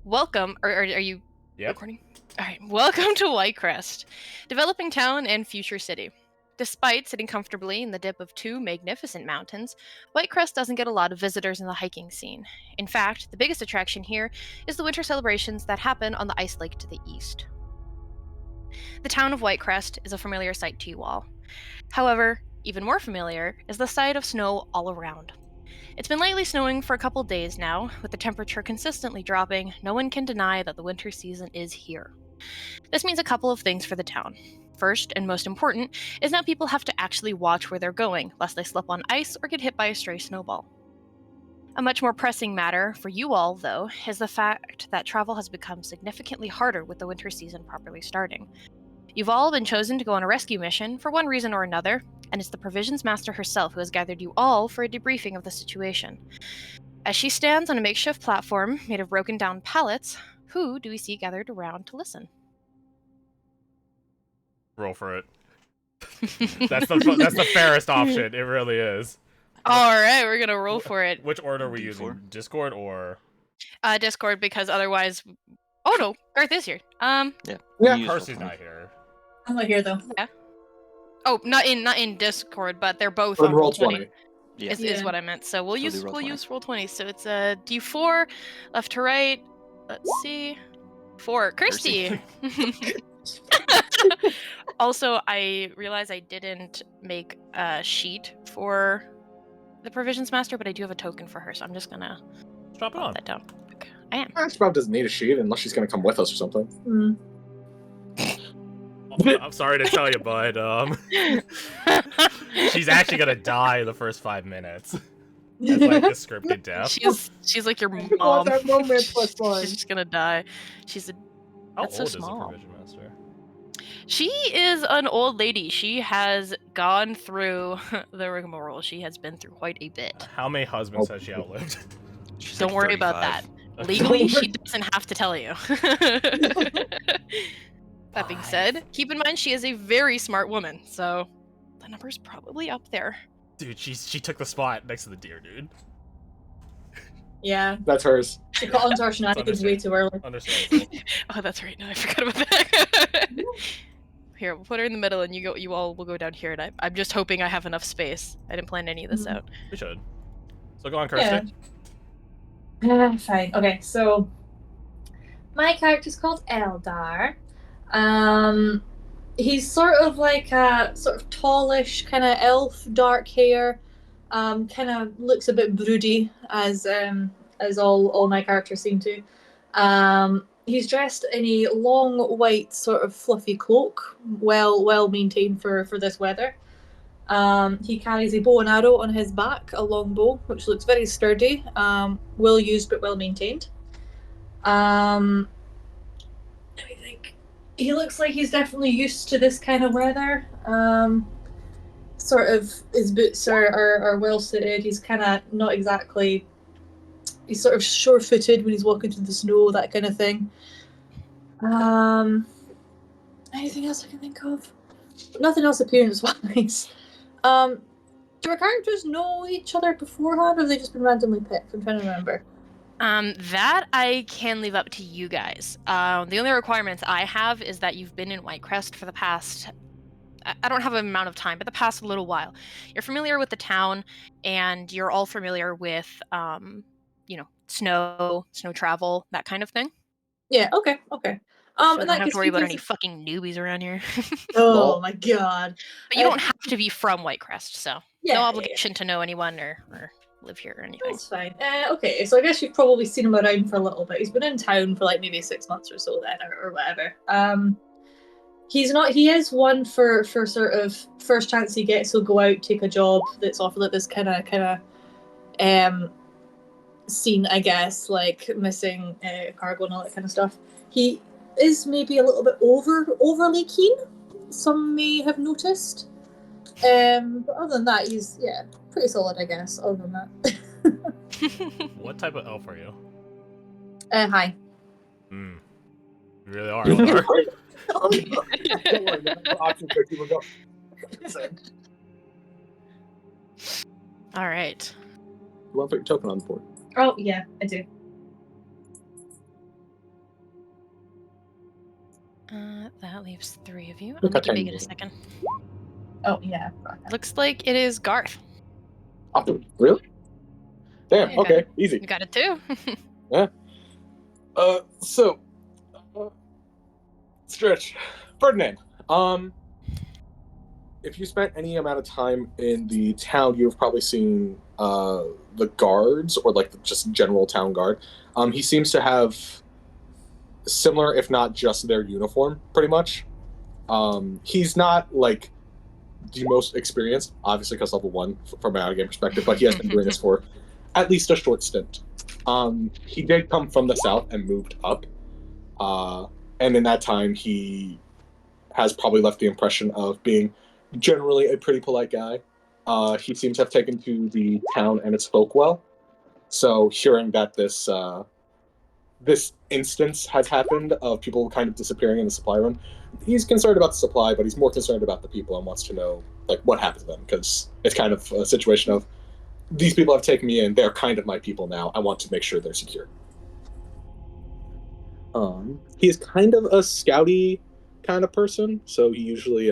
Welcome, or are you Yep. recording? Alright, welcome to Whitecrest, developing town and future city. Despite sitting comfortably in the dip of two magnificent mountains, Whitecrest doesn't get a lot of visitors in the hiking scene. In fact, the biggest attraction here is the winter celebrations that happen on the ice lake to the east. The town of Whitecrest is a familiar sight to you all. However, even more familiar is the sight of snow all around. It's been lightly snowing for a couple days now, with the temperature consistently dropping. No one can deny that the winter season is here. This means a couple of things for the town. First, and most important, is now people have to actually watch where they're going, lest they slip on ice or get hit by a stray snowball. A much more pressing matter for you all, though, is the fact that travel has become significantly harder with the winter season properly starting. You've all been chosen to go on a rescue mission for one reason or another, and it's the Provisions Master herself who has gathered you all for a debriefing of the situation. As she stands on a makeshift platform made of broken down pallets, who do we see gathered around to listen? Roll for it. That's the fairest option. It really is. Alright, we're gonna roll for it. Which order are we using? Discord or? Discord, because otherwise... Oh no, Garth is here. Yeah. Percy's not here. I'm not here though. Yeah. Oh, not in Discord, but they're both Or on Roll20. Yeah. is what I meant. So we'll use do Roll20. So it's a D4, left to right. Let's see. 4. Kirsty. Also, I realize I didn't make a sheet for the Provisions Master, but I do have a token for her, so I'm just gonna Drop it on. that down. I am. She probably doesn't need a sheet unless she's going to come with us or something. I'm sorry to tell you, bud. She's actually gonna die in the first 5 minutes. That's like a scripted death. She's like your want mom. that moment plus one. She's just gonna die. She's a How That's so old is the small. Provision Master? She is an old lady. She has gone through the rigmarole. She has been through quite a bit. How many husbands has she outlived? She's Don't like worry about 35. that. Legally, she doesn't have to tell you. That being said, keep in mind she is a very smart woman, so the number's probably up there. Dude, she took the spot next to the deer, dude. Yeah, that's hers. She caught onto our shenanigans way too early. Understandable. Oh, that's right. No, I forgot about that. Here, we'll put her in the middle, and you all will go down here. And I'm just hoping I have enough space. I didn't plan any of this out. We should. So go on, Kirsty. Fine. Okay, so my character's called Eldar. He's sort of like a sort of tallish kind of elf, dark hair. Kind of looks a bit broody, as all my characters seem to. He's dressed in a long white sort of fluffy cloak, well maintained for this weather. He carries a bow and arrow on his back, a long bow, which looks very sturdy, well used but well maintained. Let me think. He looks like he's definitely used to this kind of weather. Sort of his boots are well suited. He's kind of not exactly. He's sort of sure-footed when he's walking through the snow, that kind of thing. Anything else I can think of? Nothing else appearance-wise. Do our characters know each other beforehand, or have they just been randomly picked? I'm trying to remember. That I can leave up to you guys. The only requirements I have is that you've been in Whitecrest for the past... I don't have an amount of time, but the past little while. You're familiar with the town, and you're all familiar with, snow travel, that kind of thing. Yeah, okay. So you don't have to worry about any fucking newbies around here. Oh my god. But you don't have to be from Whitecrest, so Yeah, no obligation to know anyone or live here or anything. That's fine. Okay, so I guess you've probably seen him around for a little bit. He's been in town for like maybe 6 months or so then, or whatever. He is one for sort of first chance he gets, he'll go out, take a job that's offered at this kind of scene, I guess, like missing cargo and all that kind of stuff. He is maybe a little bit overly keen, some may have noticed. But other than that, he's pretty solid, I guess. Other than that. What type of elf are you? Hi. You really are. Eldar. All right. You want to put your token on the board? Oh yeah, I do. That leaves 3 of you. I'll Look make how you big tiny in a you are. second. Oh yeah. Looks like it is Garth. Oh, really? Damn. You got Okay. it. Easy. You got it too. So, Stretch, Ferdinand. If you spent any amount of time in the town, you've probably seen the guards or like just general town guard. He seems to have similar, if not just their uniform, pretty much. He's not like the most experienced, obviously, because level 1 from an out-of-game perspective, but he has been doing this for at least a short stint. He did come from the south and moved up, and in that time, he has probably left the impression of being generally a pretty polite guy. He seems to have taken to the town and its folk well. So hearing that this instance has happened of people kind of disappearing in the supply run, he's concerned about the supply, but he's more concerned about the people and wants to know like what happened to them, because it's kind of a situation of these people have taken me in, they're kind of my people now. I want to make sure they're secure. He is kind of a scouty kind of person, so he usually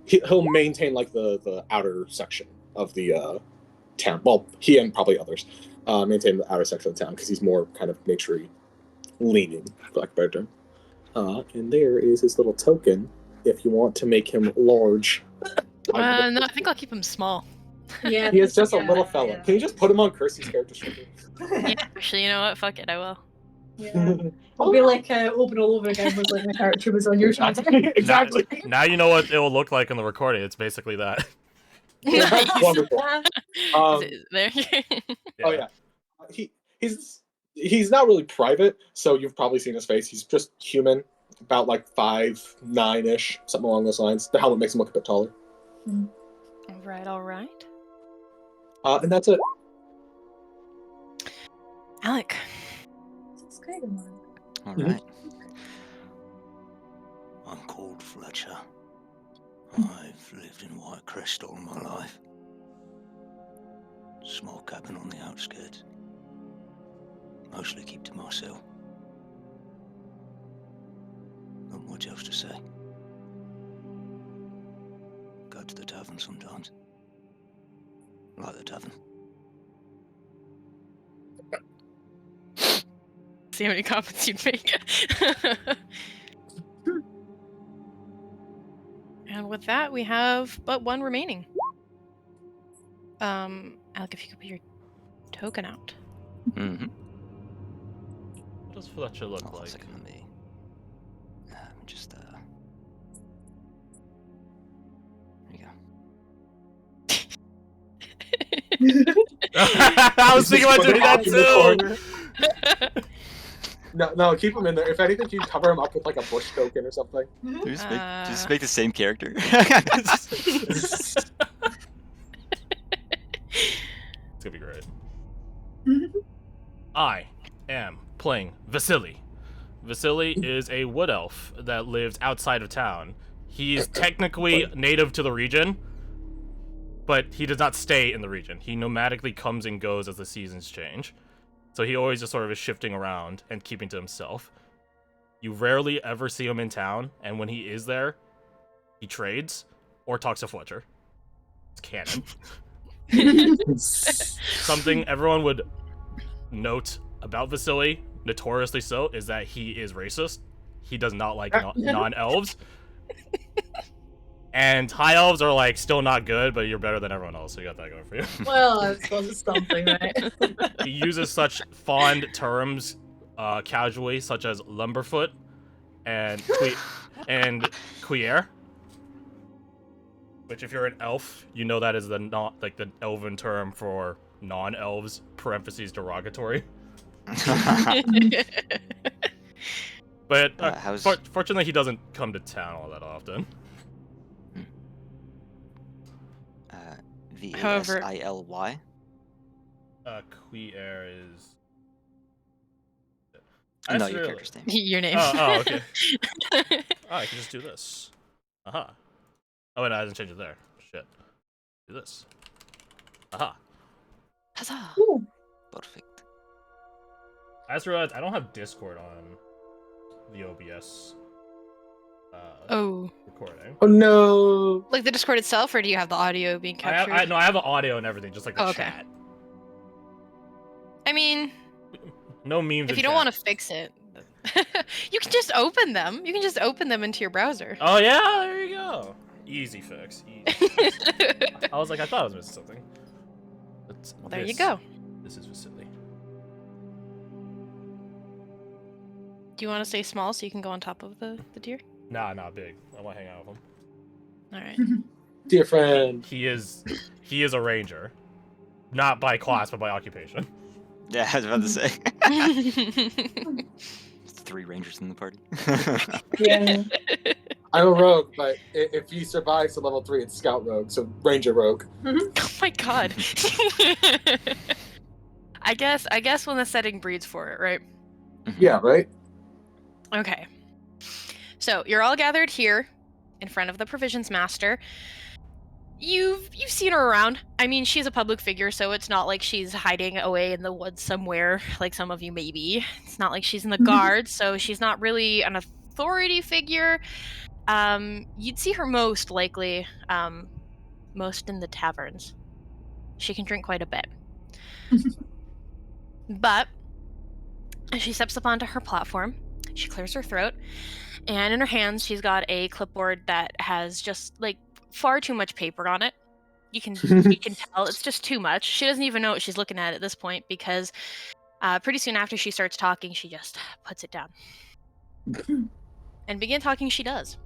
he'll maintain like the outer section of the town. Well, he and probably others maintain the outer section of the town because he's more kind of naturey leaning, for lack of a better term. And there is his little token. If you want to make him large, No, I think I'll keep him small. Yeah. he is just a little fella. Yeah. Can you just put him on Kirsty's character sheet? Yeah, actually, you know what? Fuck it, I will. Yeah. I'll be like open all over again was like my character was on your chart. Exactly. Now you know what it will look like in the recording. It's basically that. Nice. Wonderful. There. Oh yeah, he's not really private, so you've probably seen his face. He's just human, about like 5'9" something along those lines. The helmet makes him look a bit taller. All right. And that's it. Alec. It's great one. All right. I'm called Fletcher. I've lived in Whitecrest all my life. Small cabin on the outskirts. Mostly keep to myself. Not much else to say. Go to the tavern sometimes. Like the tavern. See how many comments you'd make. And with that, we have but one remaining. Alec, if you could put your token out. Mm-hmm. What does Fletcher look Hold on a like? second, let me just there you go. I was thinking about doing that too. No, keep him in there. If anything, you cover him up with like a bush token or something. Just make the same character. It's gonna be great. I am playing Vasily. Vasily is a wood elf that lives outside of town. He is technically native to the region, but he does not stay in the region. He nomadically comes and goes as the seasons change. So he always just sort of is shifting around and keeping to himself. You rarely ever see him in town, and when he is there, he trades or talks to Fletcher. It's canon. Something everyone would note about Vasily, notoriously so, is that he is racist. He does not like non-elves. And high elves are like still not good, but you're better than everyone else, so you got that going for you. Well, I suppose it's something, right? He uses such fond terms casually, such as lumberfoot and queer. Which, if you're an elf, you know that is the elven term for non-elves, parentheses derogatory. But fortunately, he doesn't come to town all that often. Vasily. Queer is. No, your character's name. Your name. Oh, okay. I can just do this. Aha. Oh, wait, no, I hasn't changed it there. Shit. Do this. Aha. Huzzah. Perfect. I just realized I don't have Discord on. the OBS Oh. recording. Oh no! Like the Discord itself, or do you have the audio being captured? I have the audio and everything, just like the Oh, okay. chat. I mean, No memes. if you don't want to fix it, you can just open them. You can just open them into your browser. Oh yeah, there you go. Easy fix. Easy fix. I was like, I thought I was missing something. Well, there you go. This is Vasily. Do you want to stay small so you can go on top of the deer? Nah, big. I want to hang out with him. All right. Dear friend. He is a ranger, not by class but by occupation. Yeah, I was about to say. 3 rangers in the party. Yeah. I'm a rogue, but if he survives to level 3, it's scout rogue, so ranger rogue. Oh my god. I guess when the setting breeds for it, right? Yeah, right? Okay. So you're all gathered here in front of the provisions master. You've seen her around. I mean, she's a public figure, so it's not like she's hiding away in the woods somewhere, like some of you may be. It's not like she's in the guards, so she's not really an authority figure. You'd see her most likely, most in the taverns. She can drink quite a bit. But as she steps up onto her platform, she clears her throat, and in her hands she's got a clipboard that has just like far too much paper on it. You can tell it's just too much. She doesn't even know what she's looking at this point because pretty soon after she starts talking, she just puts it down. And begin talking she does.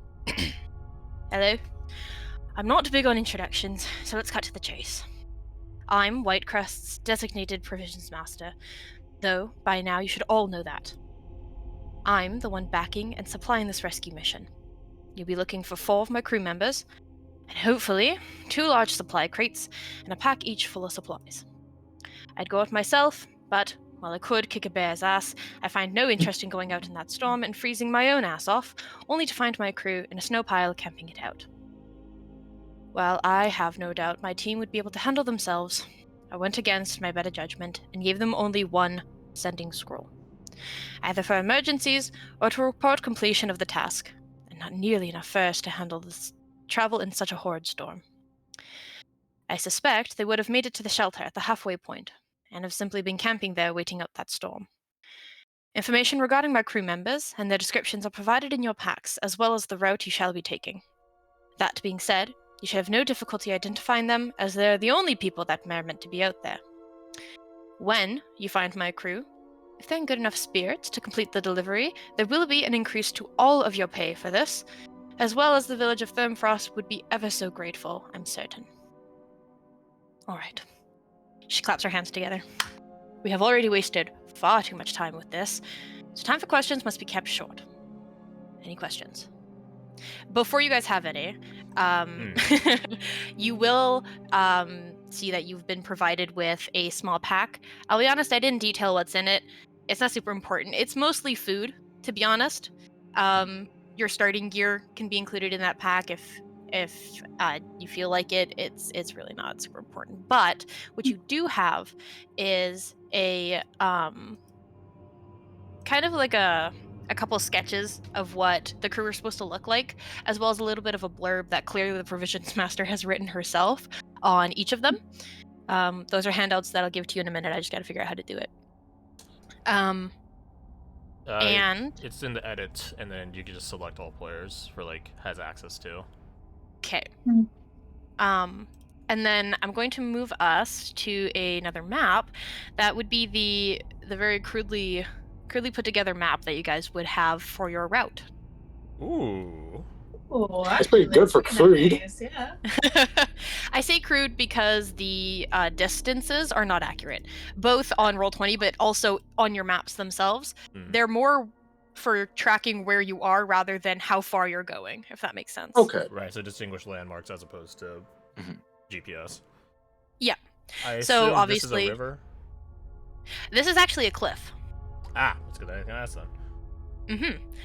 Hello. I'm not big on introductions, so let's cut to the chase. I'm Whitecrest's designated provisions master, though by now you should all know that. I'm the one backing and supplying this rescue mission. You'll be looking for 4 of my crew members, and hopefully 2 large supply crates and a pack each full of supplies. I'd go out myself, but while I could kick a bear's ass, I find no interest in going out in that storm and freezing my own ass off, only to find my crew in a snow pile camping it out. While I have no doubt my team would be able to handle themselves, I went against my better judgment and gave them only 1 sending scroll, either for emergencies or to report completion of the task, and not nearly enough furs to handle this travel in such a horrid storm. I suspect they would have made it to the shelter at the halfway point, and have simply been camping there waiting out that storm. Information regarding my crew members and their descriptions are provided in your packs, as well as the route you shall be taking. That being said, you should have no difficulty identifying them, as they're the only people that are meant to be out there. When you find my crew, if they're in good enough spirits to complete the delivery, there will be an increase to all of your pay for this, as well as the village of Thermfrost would be ever so grateful, I'm certain. Alright. She claps her hands together. We have already wasted far too much time with this, so time for questions must be kept short. Any questions? Before you guys have any, you will see that you've been provided with a small pack. I'll be honest, I didn't detail what's in it. It's not super important. It's mostly food, to be honest. Your starting gear can be included in that pack if you feel like it. It's really not super important. But what you do have is a kind of like a couple sketches of what the crew are supposed to look like, as well as a little bit of a blurb that clearly the provisions master has written herself on each of them. Those are handouts that I'll give to you in a minute. I just got to figure out how to do it. And it's in the edit, and then you can just select all players for has access to. Okay. And then I'm going to move us to another map. That would be the very crudely put together map that you guys would have for your route. Ooh. Oh, That's pretty good for crude. Nice, yeah. I say crude because the distances are not accurate, both on Roll20, but also on your maps themselves. They're more for tracking where you are rather than how far you're going, if that makes sense. Okay. Right, so distinguish landmarks as opposed to GPS. Yeah. I So assume obviously, this is a river? This is actually a cliff. Let's get that then.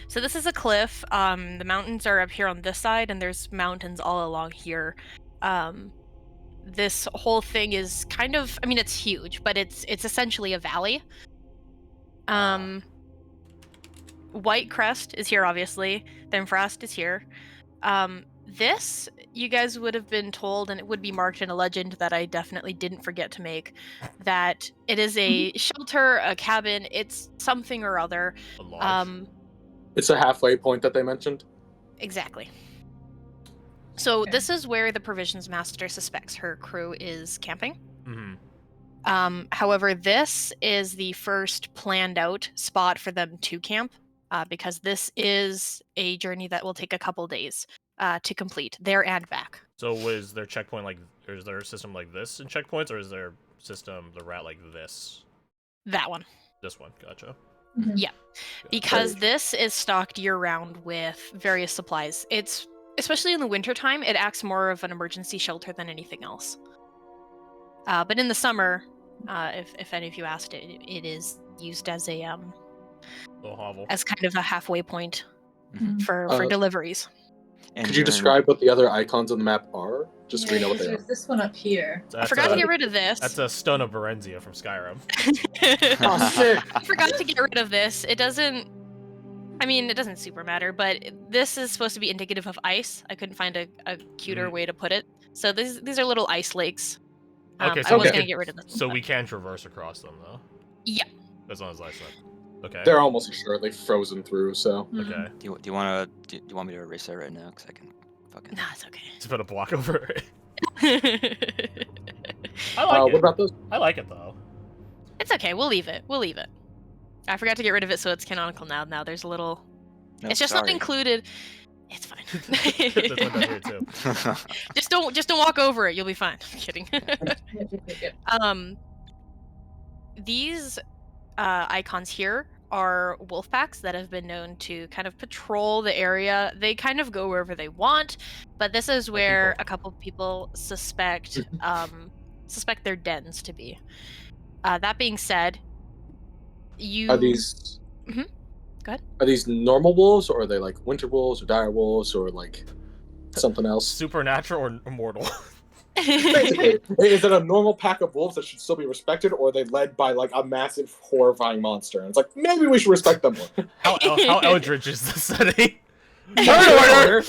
So this is a cliff. The mountains are up here on this side, and there's mountains all along here. This whole thing is kind of, I mean, it's huge, but it's essentially a valley. White Crest is here, obviously. Then Frost is here. This, you guys would have been told, and it would be marked in a legend that I definitely didn't forget to make, that it is a shelter, a cabin, it's something or other. A lodge. It's a halfway point that they mentioned. Exactly. So Okay. this is where the provisions master suspects her crew is camping. Mm-hmm. However, this is the first planned out spot for them to camp, because this is a journey that will take a couple days to complete, there and back. So was their checkpoint like, or is their system like this in checkpoints, or is their system the rat like this? That one. This one, gotcha. Mhm. Yeah. Because this is stocked year-round with various supplies. It's, especially in the wintertime, it acts more of an emergency shelter than anything else. But in the summer, if any of you asked, it is used as a Little hovel. as kind of a halfway point Mhm. for deliveries. And Could you you're in- describe what the other icons on the map are? Just so we know what they are. There's this one up here. I forgot to get rid of this. That's a stone of Berenzia from Skyrim. Oh, sick. I forgot to get rid of this. It doesn't. I mean, it doesn't super matter, but this is supposed to be indicative of ice. I couldn't find a cuter way to put it. So these are little ice lakes. Okay, I so was we gonna could- get rid of this. So we can traverse across them, though. Yeah. As long as I said. Okay. They're almost assuredly frozen through, so. Okay. Do you want me to erase that right now? Because I can fucking. No, it's okay. Just put a block over it. It's I like What it. about those? I like it though. okay. We'll leave it. We'll leave it. I forgot to get rid of it, so it's canonical now. Now there's a little. No, it's just not sorry. included. It's fine. This one does here too. just don't walk over it. You'll be fine. I'm kidding. These icons here are wolf packs that have been known to kind of patrol the area. They kind of go wherever they want, but this is where a couple people suspect their dens to be. That being said, Are these? Mhm. Go ahead. Are these normal wolves, or are they like winter wolves, or dire wolves, or like something else? Supernatural or immortal? Basically, is it a normal pack of wolves that should still be respected, or are they led by like a massive, horrifying monster? And it's like maybe we should respect them more. How eldritch is the setting? Turn order!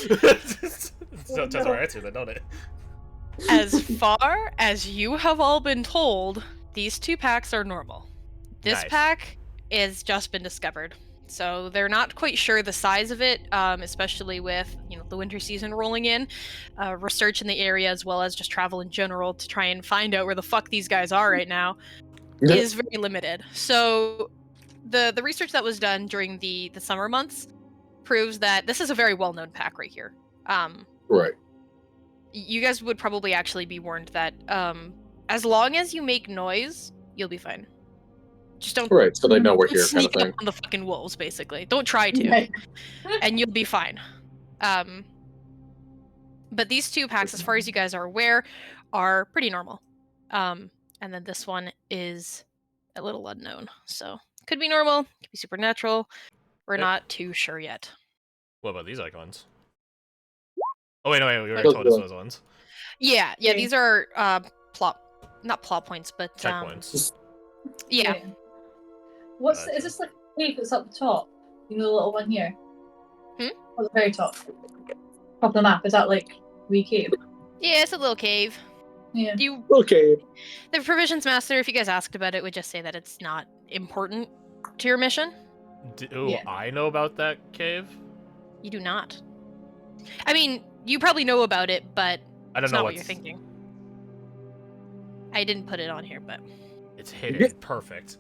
So tells our answer, then, don't it? As far as you have all been told, these two packs are normal. This Nice. pack is just been discovered, so they're not quite sure the size of it, especially with the winter season rolling in. Research in the area, as well as just travel in general, to try and find out where the fuck these guys are right now, is very limited. So the research that was done during the summer months proves that this is a very well-known pack right here. Right. You guys would probably actually be warned that as long as you make noise, you'll be fine. Just don't Right. So they know we're here, kind of sneak thing. up on the fucking wolves, basically. Don't try to, Right. and you'll be fine. But these two packs, as far as you guys are aware, are pretty normal. And then this one is a little unknown. So could be normal, could be supernatural. We're not too sure yet. What about these icons? Oh wait, no, wait, we already Those told us are- those ones. Yeah, Okay. these are not plot points, but Checkpoints. yeah. What's Gotcha. is this like a cave that's up the top? You know the little one here? Hmm? At the very top. Top of the map. Is that like wee cave? Yeah, it's a little cave. Yeah. Okay. The provisions master, if you guys asked about it, would just say that it's not important to your mission. Do Yeah. I know about that cave? You do not. I mean, you probably know about it, but I don't it's know not what what's. you're thinking. I didn't put it on here, but It's hidden. Perfect.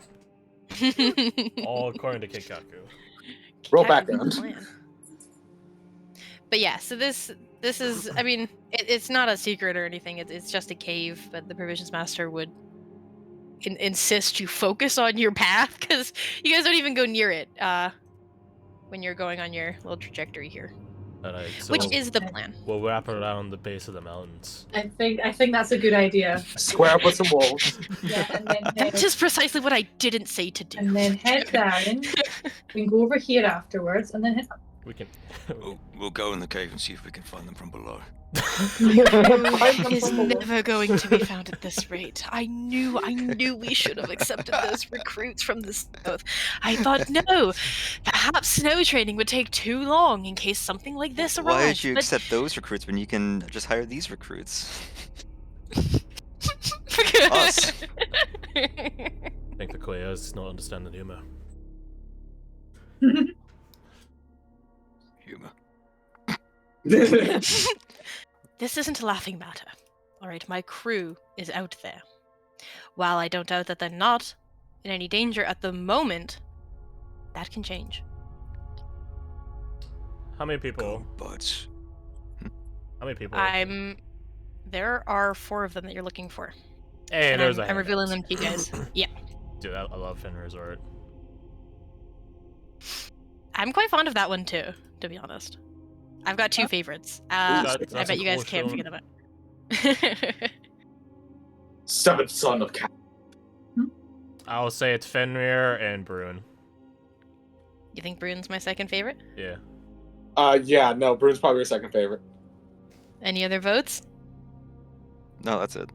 All according to Kikaku. Roll Cat would be background. the plan. But yeah, so this is, I mean, it's not a secret or anything. It's just a cave, but the provisions master would insist you focus on your path, because you guys don't even go near it when you're going on your little trajectory here, Alright, so which is the plan. we'll wrap it around the base of the mountains. I think that's a good idea. Square up with some wolves. Yeah, and then That's just precisely what I didn't say to do. and then head down. We can go over here afterwards, and then head up. We can. We'll go in the cave and see if we can find them from below. Is never going to be found at this rate. I knew we should have accepted those recruits from the south. I thought, no, Perhaps snow training would take too long in case something like this Why did arrived. you but- accept those recruits when you can just hire these recruits? Us. I think the Koyas not understand the humor. Humor. This isn't a laughing matter. Alright, my crew is out there. While I don't doubt that they're not in any danger at the moment, that can change. How many people? Go butts. How many people? There are 4 of them that you're looking for. Hey, And there's I'm a revealing them to you guys. Yeah. Dude, I love Finn Resort. I'm quite fond of that one too, to be honest. I've got 2 favorites. That's I a bet you guys cool can't show. figure them out. Seventh son of Cat. I'll say it's Fenrir and Bruin. You think Brune's my second favorite? Yeah. Yeah, no, Brune's probably your second favorite. Any other votes? No, that's it.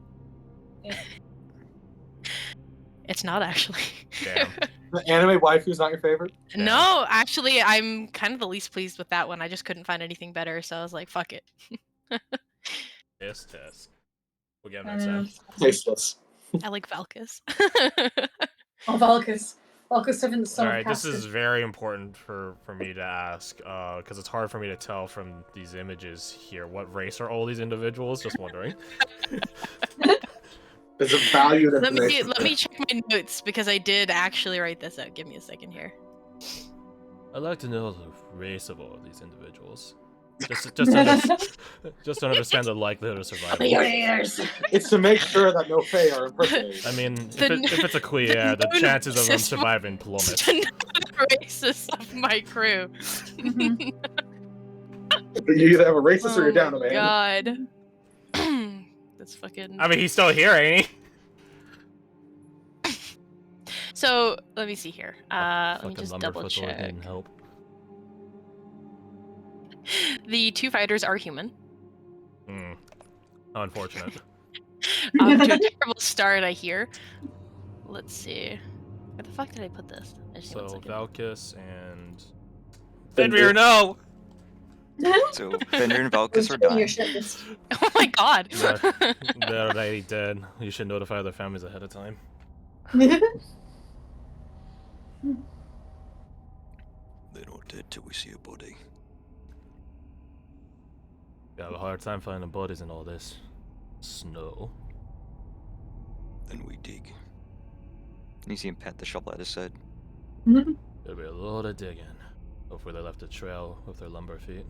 It's not actually. Damn. The anime waifu's not your favorite? Yeah. No, actually, I'm kind of the least pleased with that one. I just couldn't find anything better, so I was like, fuck it. Test. We'll get I next know. time. Tasteless. I like Valkus. Oh, Valkus. Valkus 7th son of Alright, this Castor. is very important for me to ask, because it's hard for me to tell from these images here. What race are all these individuals? Just wondering. There's a value in let information. me check my notes because I did actually write this out. Give me a second here. I'd like to know the race of all of these individuals. Just to understand the likelihood of survival. Your ears. It's to make sure that no Fae are impersonated. I mean, if, The if it's a Queer, the known chances of them races- surviving plummet. The races of my crew. Mhm. You either have a racist or Oh you're down, my man. God. That's fucking. I mean, he's still here, ain't he? So let me see here. Let me Fucking just double Lumberfoot check. didn't help. The 2 fighters are human. Hmm. How unfortunate. To a terrible start, I hear. Let's see. Where the fuck did I put this? I just So, one second. Valkus and... Fenrir. Fenrir, no! So Fenrir and Valkus are Put in dying. your shit list. Oh my god. They're already dead. You should notify their families ahead of time. They're not dead till we see a body. You have a hard time finding bodies in all this snow. Then we dig. You see him pat the shovel at his side. There'll be a lot of digging. Hopefully they left a trail with their lumber feet.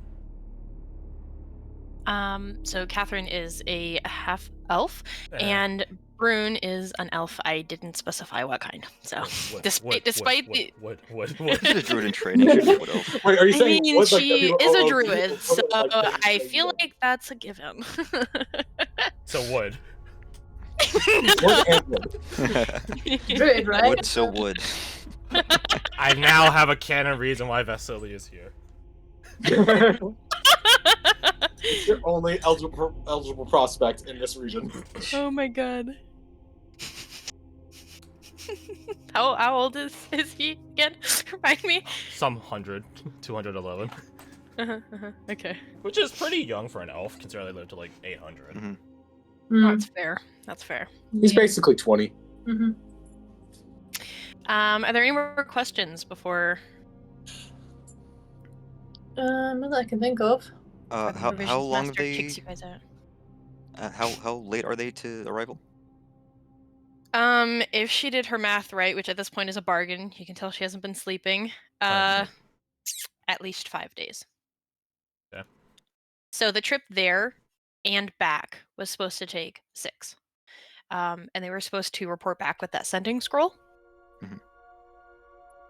So Catherine is a half elf, Eh, and Brune is an elf. I didn't specify what kind. So, despite the, what? She's a druid in training. She's a wood elf. Wait, are you I saying mean, wood, like, she W-O-O-D, is a or druid, so like I W-O-O-D? feel like that's a given. So wood. Wood and wood. Druid, right? Wood, so wood. I now have a canon reason why Vasily is here. It's your only eligible prospect in this region. Oh my god. How old is he again? Remind me. Some 100, 211. Okay. Which is pretty young for an elf, considering they lived to like 800. Mhm. That's fair. That's fair. He's basically 20. Mhm. Are there any more questions before Not that I can think of. the How provisions long have master they? kicks you guys out? How late are they to arrival? If she did her math right, which at this point is a bargain, you can tell she hasn't been sleeping. Fine. At least 5 days. Yeah. So the trip there and back was supposed to take 6. And they were supposed to report back with that sending scroll. Mhm.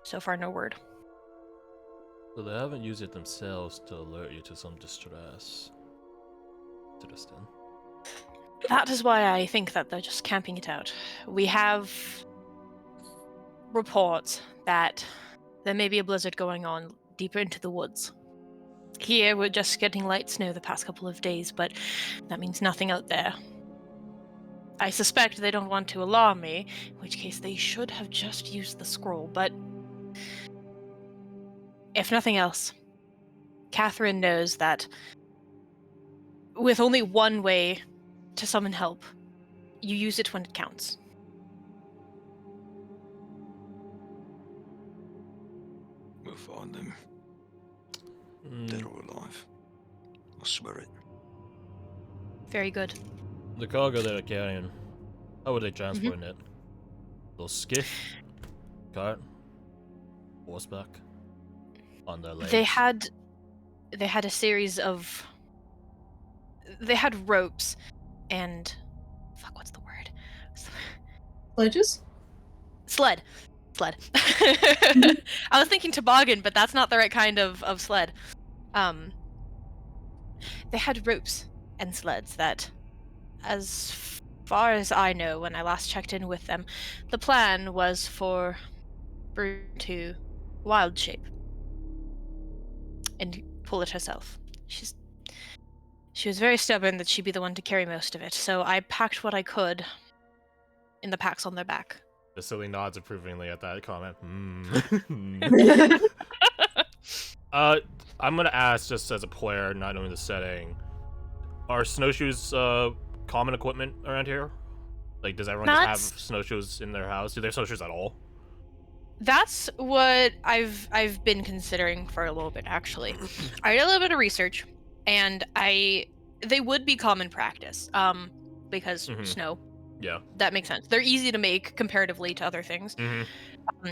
So far, no word. So they haven't used it themselves to alert you to some distress. Interesting. That is why I think that they're just camping it out. We have reports that there may be a blizzard going on deeper into the woods. Here, we're just getting light snow the past couple of days, but that means nothing out there. I suspect they don't want to alarm me, in which case they should have just used the scroll, but If nothing else, Catherine knows that with only one way to summon help, you use it when it counts. We'll find them, dead or alive. I swear it. Very good. The cargo they're carrying, how would they transport it? Little skiff? Cart? Horseback? On their legs? They had a series of. They had ropes, and fuck, what's the word? Pledges? Sled. I was thinking toboggan, but that's not the right kind of sled. They had ropes and sleds that, as far as I know, when I last checked in with them, the plan was for Brew to wild shape and pull it herself. She was very stubborn that she'd be the one to carry most of it, so I packed what I could in the packs on their back. Vasily nods approvingly at that comment. I'm gonna ask, just as a player, not knowing the setting, are snowshoes common equipment around here? Like, does everyone just have snowshoes in their house? Do they have snowshoes at all? That's what I've been considering for a little bit, actually. I did a little bit of research, and they would be common practice, because snow. Yeah. That makes sense. They're easy to make comparatively to other things. I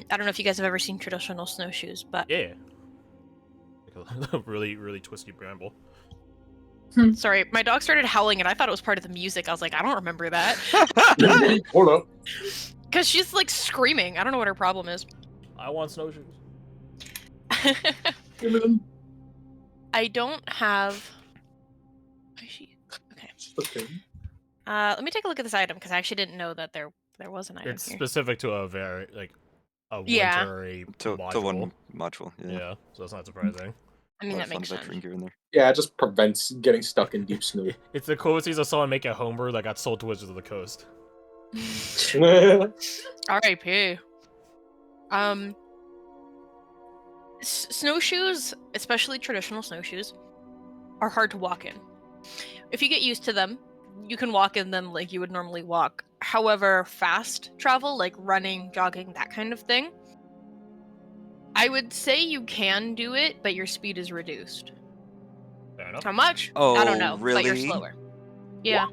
don't know if you guys have ever seen traditional snowshoes, but yeah, really, really twisty bramble. Sorry, my dog started howling, and I thought it was part of the music. I was like, I don't remember that. Hold up. Because she's like screaming. I don't know what her problem is. I want snowshoes. Give me them. I don't have. Is she? Okay. Okay. Let me take a look at this item because I actually didn't know that there was an item It's here. specific to a very a Yeah. wintry To module. one module. Yeah, so that's not surprising. I mean, A lot that of fun makes sense. veteran gear in there. Yeah, it just prevents getting stuck in deep snow. It's the coolest of someone making a homebrew that got sold to Wizards of the Coast. R.I.P. Snowshoes, especially traditional snowshoes, are hard to walk in. If you get used to them, you can walk in them like you would normally walk. However, fast travel, like running, jogging, that kind of thing, I would say you can do it, but your speed is reduced. Fair enough. How much? Oh, I don't know, but you're really? slower. Yeah.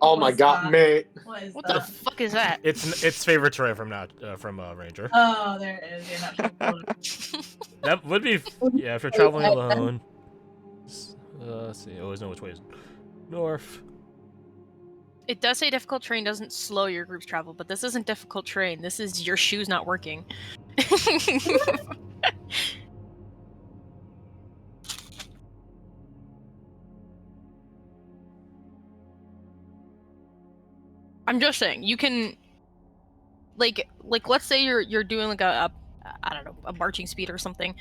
Oh my god, mate. What is What that? the fuck is that? It's favorite terrain from Ranger. Oh, there it is. You're not That would be if you're traveling alone. Let's see. I always know which way is north. It does say difficult terrain doesn't slow your group's travel, but this isn't difficult terrain. This is your shoes not working. I'm just saying, you can like let's say you're doing like a I don't know, a marching speed or something.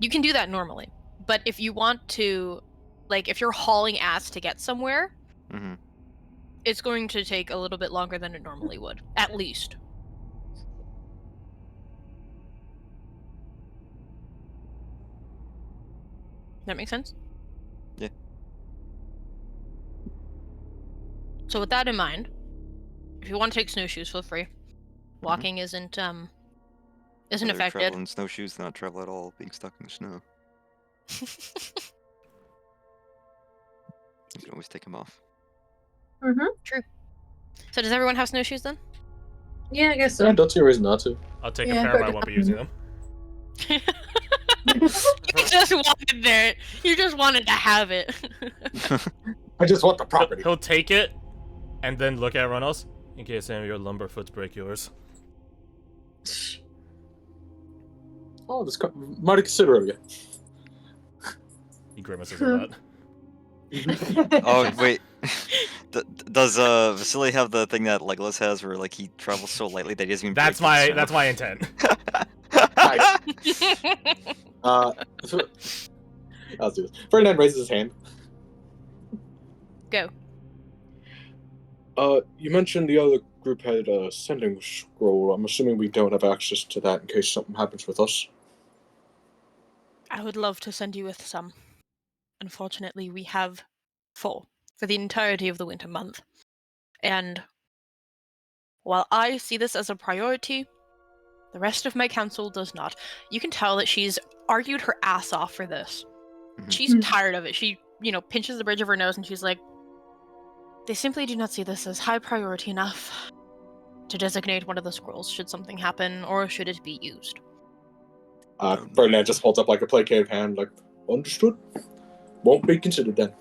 You can do that normally. But if you want to, like, if you're hauling ass to get somewhere, it's going to take a little bit longer than it normally would, at least. That make sense? Yeah. So with that in mind, if you want to take snowshoes, feel free. Walking isn't Rather affected. travel in snowshoes than not travel at all, being stuck in the snow. You can always take them off. True. So does everyone have snowshoes then? Yeah, I guess so. I don't see a reason not to. I'll take Yeah, a pair, but I won't be using them. You just wanted it. You just wanted to have it. I just want the property. He'll take it, and then look at everyone else. In case any of your lumberfoots break yours. Oh, this mighty considerate of you. He grimaces at that. Oh wait, does Vasily have the thing that Legolas has, where like he travels so lightly that he doesn't even? That's break the my intent. Nice. Let's do this. Ferdinand raises his hand. Go. You mentioned the other group had a sending scroll. I'm assuming we don't have access to that in case something happens with us. I would love to send you with some. Unfortunately, we have 4 for the entirety of the winter month. And while I see this as a priority, the rest of my council does not. You can tell that she's argued her ass off for this. She's tired of it. She, pinches the bridge of her nose and she's like, they simply do not see this as high priority enough to designate one of the scrolls should something happen or should it be used. Ferdinand just holds up like a placated hand, like, understood. Won't be considered then.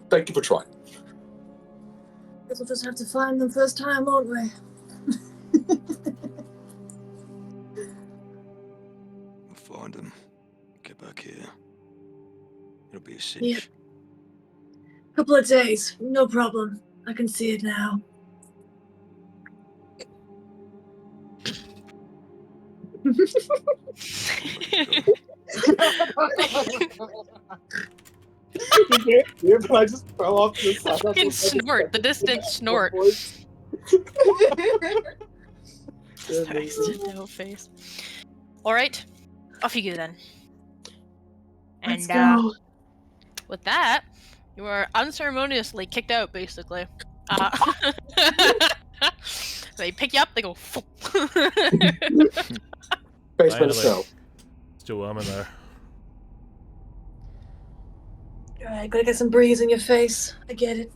Thank you for trying. Guess we'll just have to find them first time, won't we? We'll find them. Get back here. It'll be a cinch. Yeah. Couple of days, no problem. I can see it now. I just fell off the side. Fucking snort, the distant snort. Sorry, no face. Alright, off you go then. Let's And go. with that, you are unceremoniously kicked out, basically. They pick you up, they go, Basement of snow. It's too warm in there. Alright, gotta get some breeze in your face. I get it.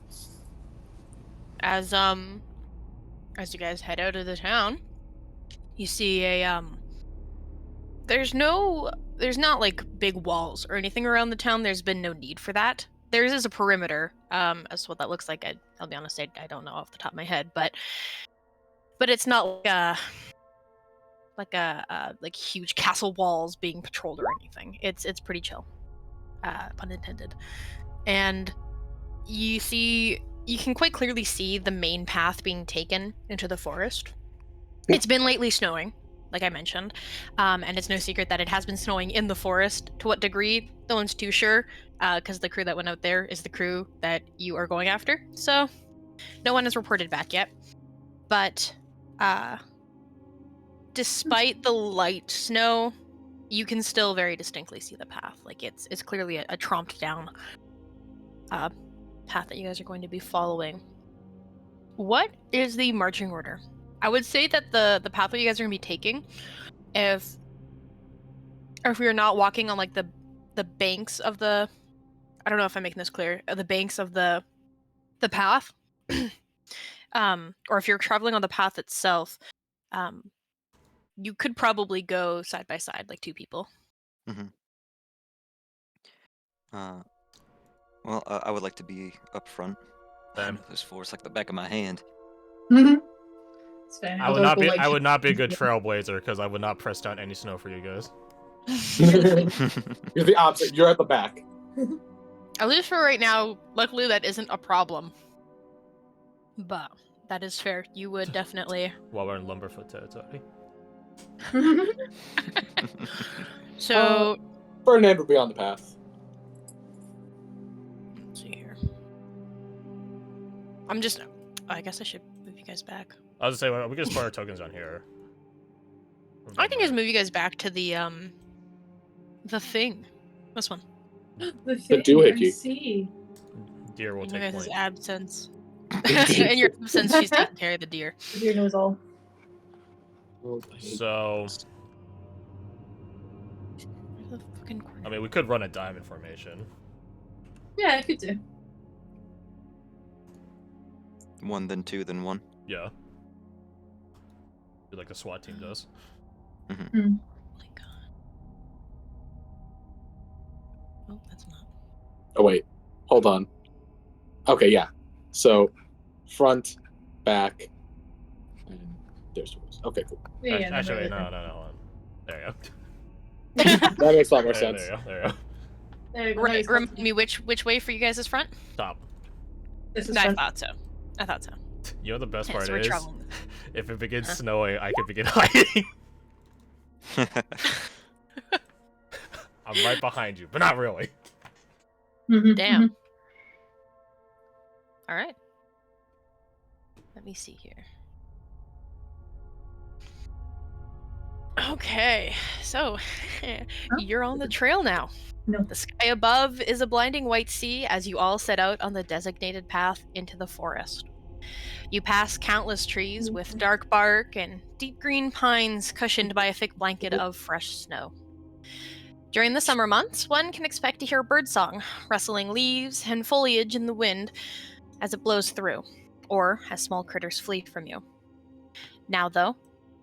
As you guys head out of the town, you see there's not like big walls or anything around the town. There's been no need for that. There is a perimeter. As to what that looks like, I'll be honest, I don't know off the top of my head, but it's not like huge castle walls being patrolled or anything. It's pretty chill, pun intended. And you can quite clearly see the main path being taken into the forest. It's been lately snowing, like I mentioned, and it's no secret that it has been snowing in the forest. To what degree, no one's too sure, because the crew that went out there is the crew that you are going after. So, no one has reported back yet. But, despite the light snow, you can still very distinctly see the path. Like, it's clearly a tromped down path that you guys are going to be following. What is the marching order? I would say that the path that you guys are going to be taking, if we are not walking on like the banks of the, I don't know if I'm making this clear, the banks of the path, or if you're traveling on the path itself, you could probably go side by side like 2 people. Well, I would like to be up front. This forest like the back of my hand. It's fair. I would not be a good trailblazer because I would not press down any snow for you guys. You're the opposite. You're at the back. At least for right now, luckily that isn't a problem. But that is fair. You would definitely. While we're in Lumberfoot territory. So. Ferdinand would be on the path. Let's see here. I guess I should move you guys back. I was gonna say, well, we can split our tokens on here. I can just move you guys back to the thing. This one. The doohickey. I see. Deer will In your take guys' point. absence. In your absence, she's taking care of the deer. The deer knows all. So, Where's the fucking corner? I mean, we could run a diamond formation. Yeah, I could do. 1, then 2, then 1. Yeah. Like the SWAT team does. Oh my god. Oh, that's not. Oh wait, hold on. Okay, yeah. So, front, back, and there's yours. Okay, cool. Yeah, Actually, no, hold on. There you go. That makes a lot more There sense. you go. There you go. There you go. Right, remind me which way for you guys' front? Stop. This is No, I fun. thought so. You know the best Yeah, part so we're is, traveling. if it begins snowing, I could begin hiding. I'm right behind you, but not really. Mhm, Damn. mhm. All right. Let me see here. Okay, so you're on the trail now. No. The sky above is a blinding white sea as you all set out on the designated path into the forest. You pass countless trees with dark bark and deep green pines cushioned by a thick blanket of fresh snow. During the summer months, one can expect to hear birdsong, rustling leaves and foliage in the wind as it blows through, or as small critters flee from you. Now, though,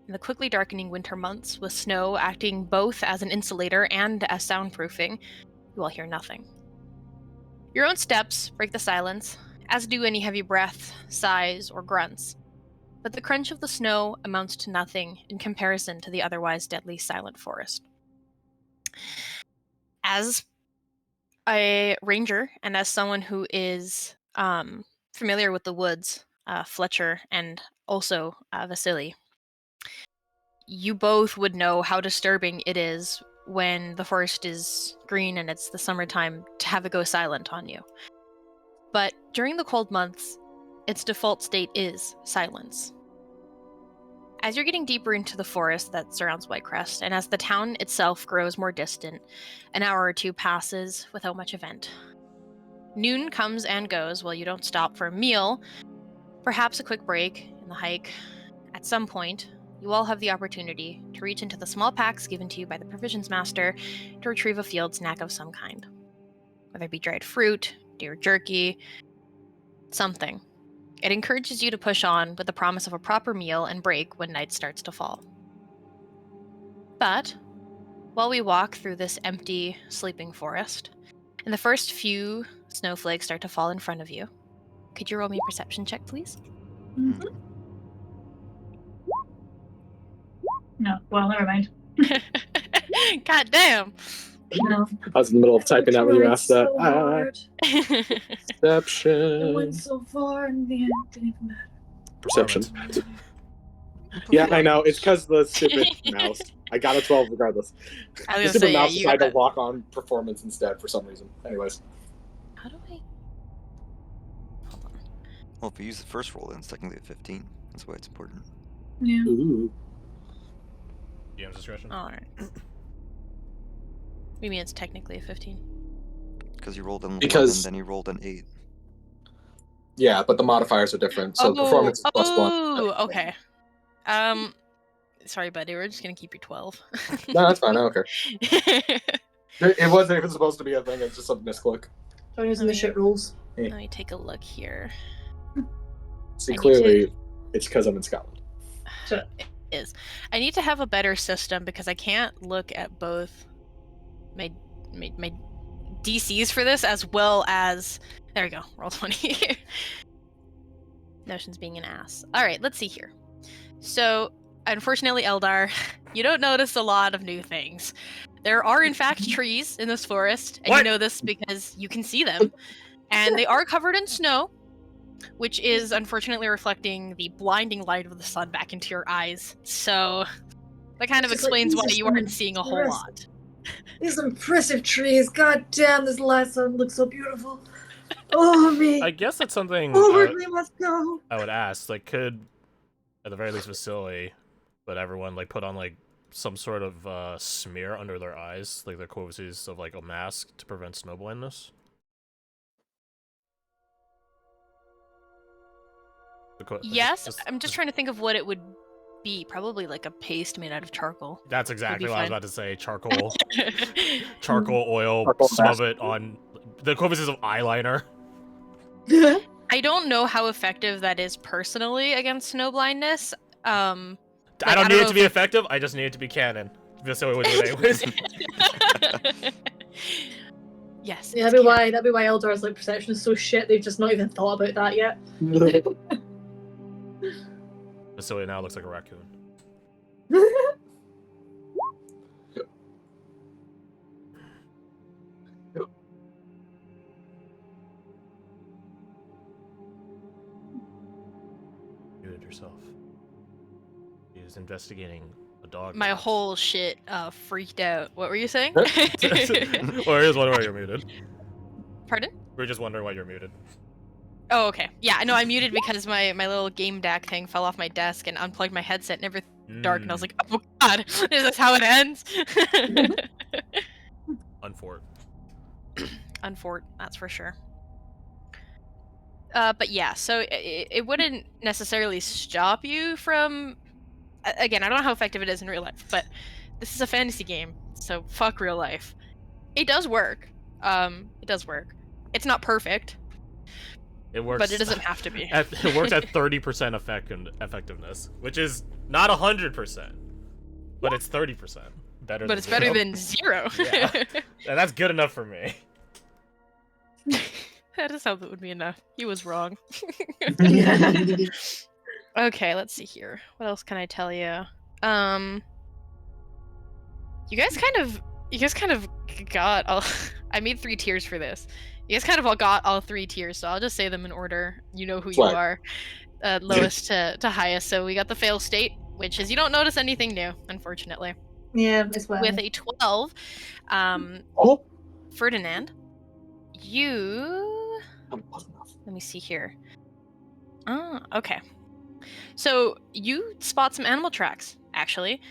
in the quickly darkening winter months, with snow acting both as an insulator and as soundproofing, you will hear nothing. Your own steps break the silence, as do any heavy breath, sighs, or grunts. But the crunch of the snow amounts to nothing in comparison to the otherwise deadly silent forest. As a ranger and as someone who is familiar with the woods, Fletcher and also Vasily, you both would know how disturbing it is when the forest is green and it's the summertime to have it go silent on you. But during the cold months, its default state is silence. As you're getting deeper into the forest that surrounds Whitecrest, and as the town itself grows more distant, an hour or two passes without much event. Noon comes and goes while you don't stop for a meal, perhaps a quick break in the hike. At some point, you all have the opportunity to reach into the small packs given to you by the provisions master to retrieve a field snack of some kind. Whether it be dried fruit, deer jerky, something. It encourages you to push on with the promise of a proper meal and break when night starts to fall. But, while we walk through this empty, sleeping forest, and the first few snowflakes start to fall in front of you, could you roll me a perception check, please? Mhm. No, well, never mind. God damn! No. I was in the middle of typing out when you asked that. So hard. It Perception. went so far in the end, didn't even matter. Perception. Yeah, I know. It's because the stupid mouse. I got a 12 regardless. I The was stupid gonna say, yeah, mouse you decided got to lock on performance instead for some reason. Anyways. How do I... Hold on. Well, if you use the first roll, then it's technically a 15. That's why it's important. Yeah. Ooh. DM's discretion. Alright. You mean it's technically a 15? Because you rolled an 11, Because- then you rolled an 8. Yeah, but the modifiers are different. So performance is +1. Oh, okay. Sorry, buddy. We're just gonna keep you 12. No, that's fine. I don't care. It wasn't even supposed to be a thing. It's just a misclick. Start using the shit rules. Let me take a look here. See, I need clearly, it's because I'm in Scotland. Is I need to have a better system because I can't look at both my DCs for this as well as there we go, roll 20. Notion's being an ass. All right, let's see here. So, unfortunately, Eldar, you don't notice a lot of new things. There are in fact trees in this forest, and What? you know this because you can see them, and they are covered in snow, which is unfortunately reflecting the blinding light of the sun back into your eyes. So that kind of It's just like, explains why these you are aren't seeing a whole impressive. lot. These impressive trees. God damn, this last sun looks so beautiful. Oh, me. I guess that's something Forward we must go. I would ask. Like, could at the very least Vasily, but everyone like put on like some sort of smear under their eyes, like their quotes of like a mask to prevent snow blindness? Yes, I'm just trying to think of what it would be. Probably like a paste made out of charcoal. That's exactly what I was fine. about to say. Charcoal, charcoal oil. Charcoal Some mask. of it on the equivalent of eyeliner. I don't know how effective that is personally against snow blindness. I I don't don't need know it to if be effective. I just need it to be canon. Vasily would do it anyways. Yes. Yeah, it's that'd be why Eldar's like perception is so shit. They've just not even thought about that yet. Vasily now looks like a raccoon. Muted yourself. He is investigating a dog. My box. whole shit freaked out. What were you saying? Well, we're just wondering why you're muted. Pardon? We're just wondering why you're muted. Oh, okay. Yeah, I know I muted because my little game DAC thing fell off my desk and unplugged my headset and everything dark, and I was like, oh god, is this how it ends? Unfort. Unfort, that's for sure. But yeah, so it wouldn't necessarily stop you from... Again, I don't know how effective it is in real life, but this is a fantasy game, so fuck real life. It does work. It does work. It's not perfect, It works. but it doesn't have to be. It works at 30% effectiveness, which is not 100%, but it's 30%. Better. But than it's zero. better than 0. Yeah. And that's good enough for me. That is how that would be enough. He was wrong. Okay, let's see here. What else can I tell you? You guys kind of got all... I made 3 tiers for this. You guys kind of all got all 3 tiers, so I'll just say them in order. You know who you Right. are. Lowest to highest. So we got the fail state, which is you don't notice anything new, unfortunately. Yeah, as well. With a 12, Oh, Ferdinand, you... that wasn't enough. Let me see here. Oh, okay. So you spot some animal tracks, actually.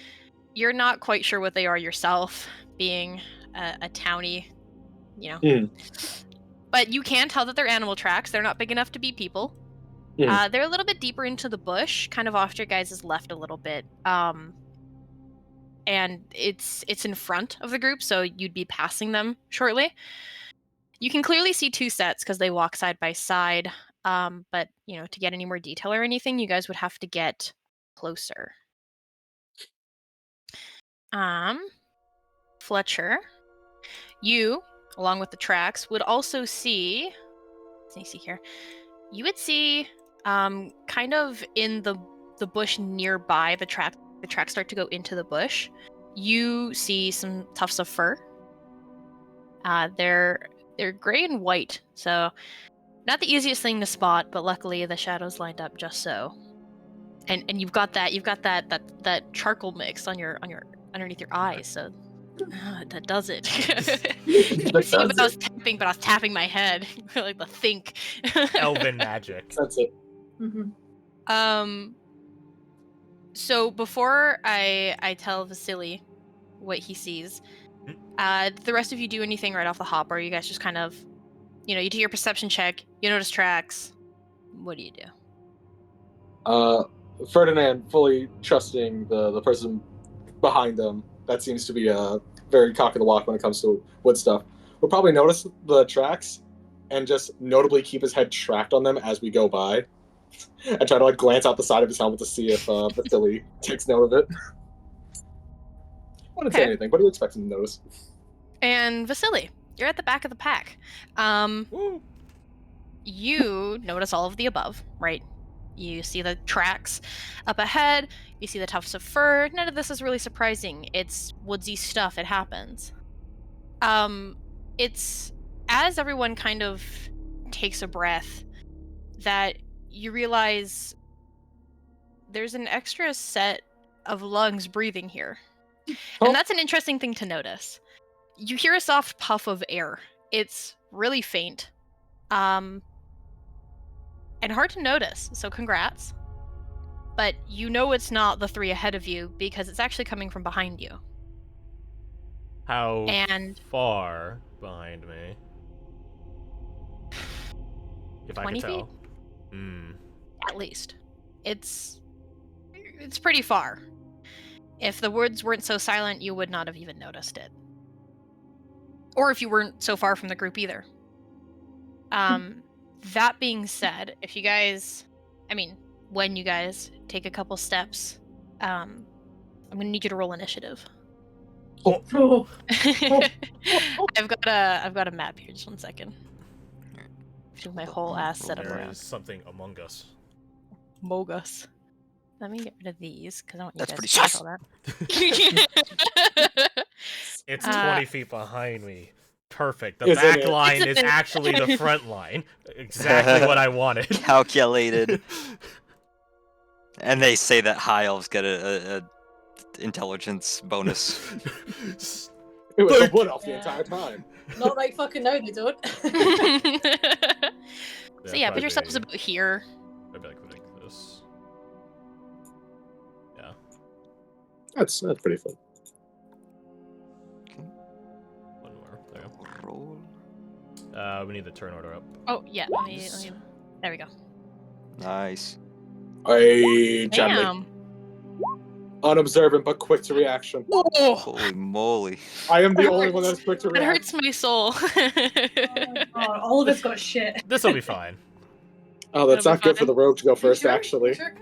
You're not quite sure what they are yourself, being a townie, you know. Mm. But you can tell that they're animal tracks. They're not big enough to be people. They're a little bit deeper into the bush, kind of off your guys' left a little bit. And it's in front of the group, so you'd be passing them shortly. You can clearly see 2 sets because they walk side by side. But, you know, to get any more detail or anything, you guys would have to get closer. Fletcher, you, along with the tracks, would also see... Let me see here. You would see, kind of in the bush nearby, the tracks start to go into the bush. You see some tufts of fur. They're gray and white, so not the easiest thing to spot, but luckily the shadows lined up just so. And you've got that charcoal mix on your underneath your eyes, so that does it. You can't see what I was tapping, but I was tapping my head like the think. Elven magic. That's it. Mm-hmm. So before I tell Vasily what he sees, the rest of you do anything right off the hop, or you guys just kind of, you know, you do your perception check, you notice tracks. What do you do? Ferdinand, fully trusting the person behind him, that seems to be very cock of the walk when it comes to wood stuff, will probably notice the tracks and just notably keep his head tracked on them as we go by. And try to like glance out the side of his helmet to see if Vasily takes note of it. I wouldn't say Okay. anything. What do you expect him to notice? And Vasily, you're at the back of the pack. Woo. You notice all of the above, right? You see the tracks up ahead, you see the tufts of fur. None of this is really surprising. It's woodsy stuff, it happens. It's as everyone kind of takes a breath that you realize there's an extra set of lungs breathing here. Oh. And that's an interesting thing to notice. You hear a soft puff of air. It's really faint. And hard to notice, so congrats. But you know it's not the 3 ahead of you because it's actually coming from behind you. How And far behind me? If I 20 can feet? tell. At least. It's pretty far. If the woods weren't so silent, you would not have even noticed it. Or if you weren't so far from the group either. That being said, if you guys... when you guys take a couple steps, I'm gonna need you to roll initiative. Oh. I've got a map here, just one second. Do my whole ass setup There around. is something among us. Mogus. Let me get rid of these, because I want you That's guys pretty to sus. all that. It's Uh, 20 feet behind me. Perfect. The Isn't back it? line is Isn't it? actually the front line. Exactly what I wanted. Calculated. And they say that high elves get a intelligence bonus. It was Thank the wood elf the Yeah. entire time. Not right fucking now, they don't. So yeah, put probably yourselves be- about here. Maybe like this. Yeah. That's pretty fun. One more. There you Roll. go. We need the turn order up. Oh yeah, let me. There we go. Nice. I gently Damn. unobservant but quick to reaction. Oh, Holy moly. I am the That only one hurts. that's quick to that react. hurts my soul. Oh, all of us got shit. This will be fine. Oh, that's That'll not be good for the rogue to go first, Sure? actually. Sure.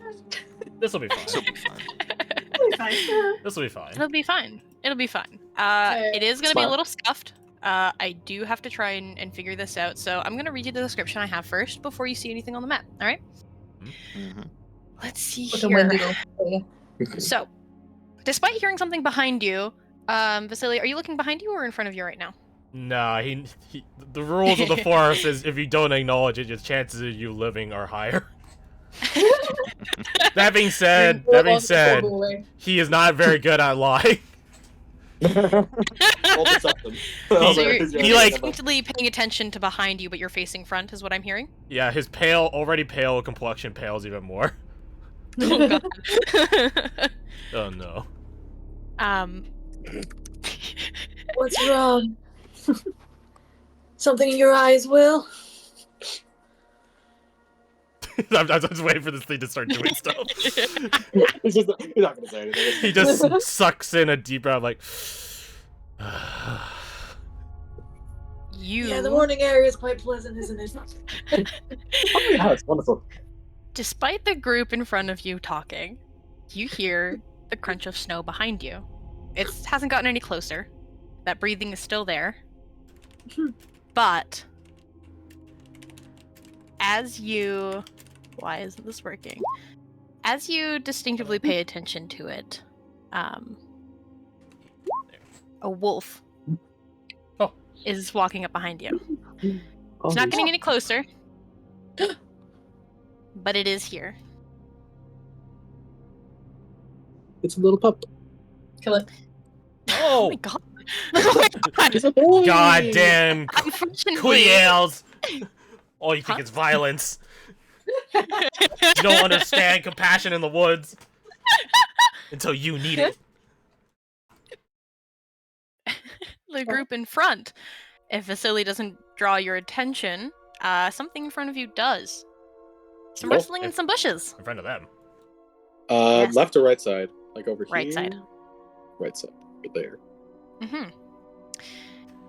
This will be This will fine. be fine. It'll be fine. This will be fine. It'll be fine. It'll be fine. Okay. It is gonna be a Smart. little scuffed. I do have to try and figure this out, so I'm gonna read you the description I have first before you see anything on the map. All right? Mm-hmm. Let's see With a here. Wendigo. So, despite hearing something behind you, Vasily, are you looking behind you or in front of you right now? Nah, the rules of the forest is if you don't acknowledge it, your chances of you living are higher. That being said, he is not very good at lying. All deception. So He- you're, He's you're he, like- distinctly paying attention to behind you, but you're facing front, is what I'm hearing. Yeah, his already pale complexion pales even more. Oh god. Oh no. What's wrong? Something in your eyes, Will? I'm just waiting for this thing to start doing stuff. he's not gonna say anything. He just sucks in a deep breath, like. You. Yeah, the morning air is quite pleasant, isn't it? Oh, yeah, it's wonderful. Despite the group in front of you talking, you hear the crunch of snow behind you. It hasn't gotten any closer. That breathing is still there. But as you... Why isn't this working? As you distinctively pay attention to it, a wolf Oh. is walking up behind you. Oh, It's not getting any closer, but it is here. it's a little pup. Kill it. Oh Oh, my god. Oh my god. He's a boy. goddamn Unfortunately, Queels! All you think Huh? is violence. You don't understand compassion in the woods until you need it. the group in front, if Vasily doesn't draw your attention, something in front of you does. Some Oh, rustling in some bushes. In front of them. Yes. Left or right side? Like over here? Right side. Right side. Right there. Mm-hmm.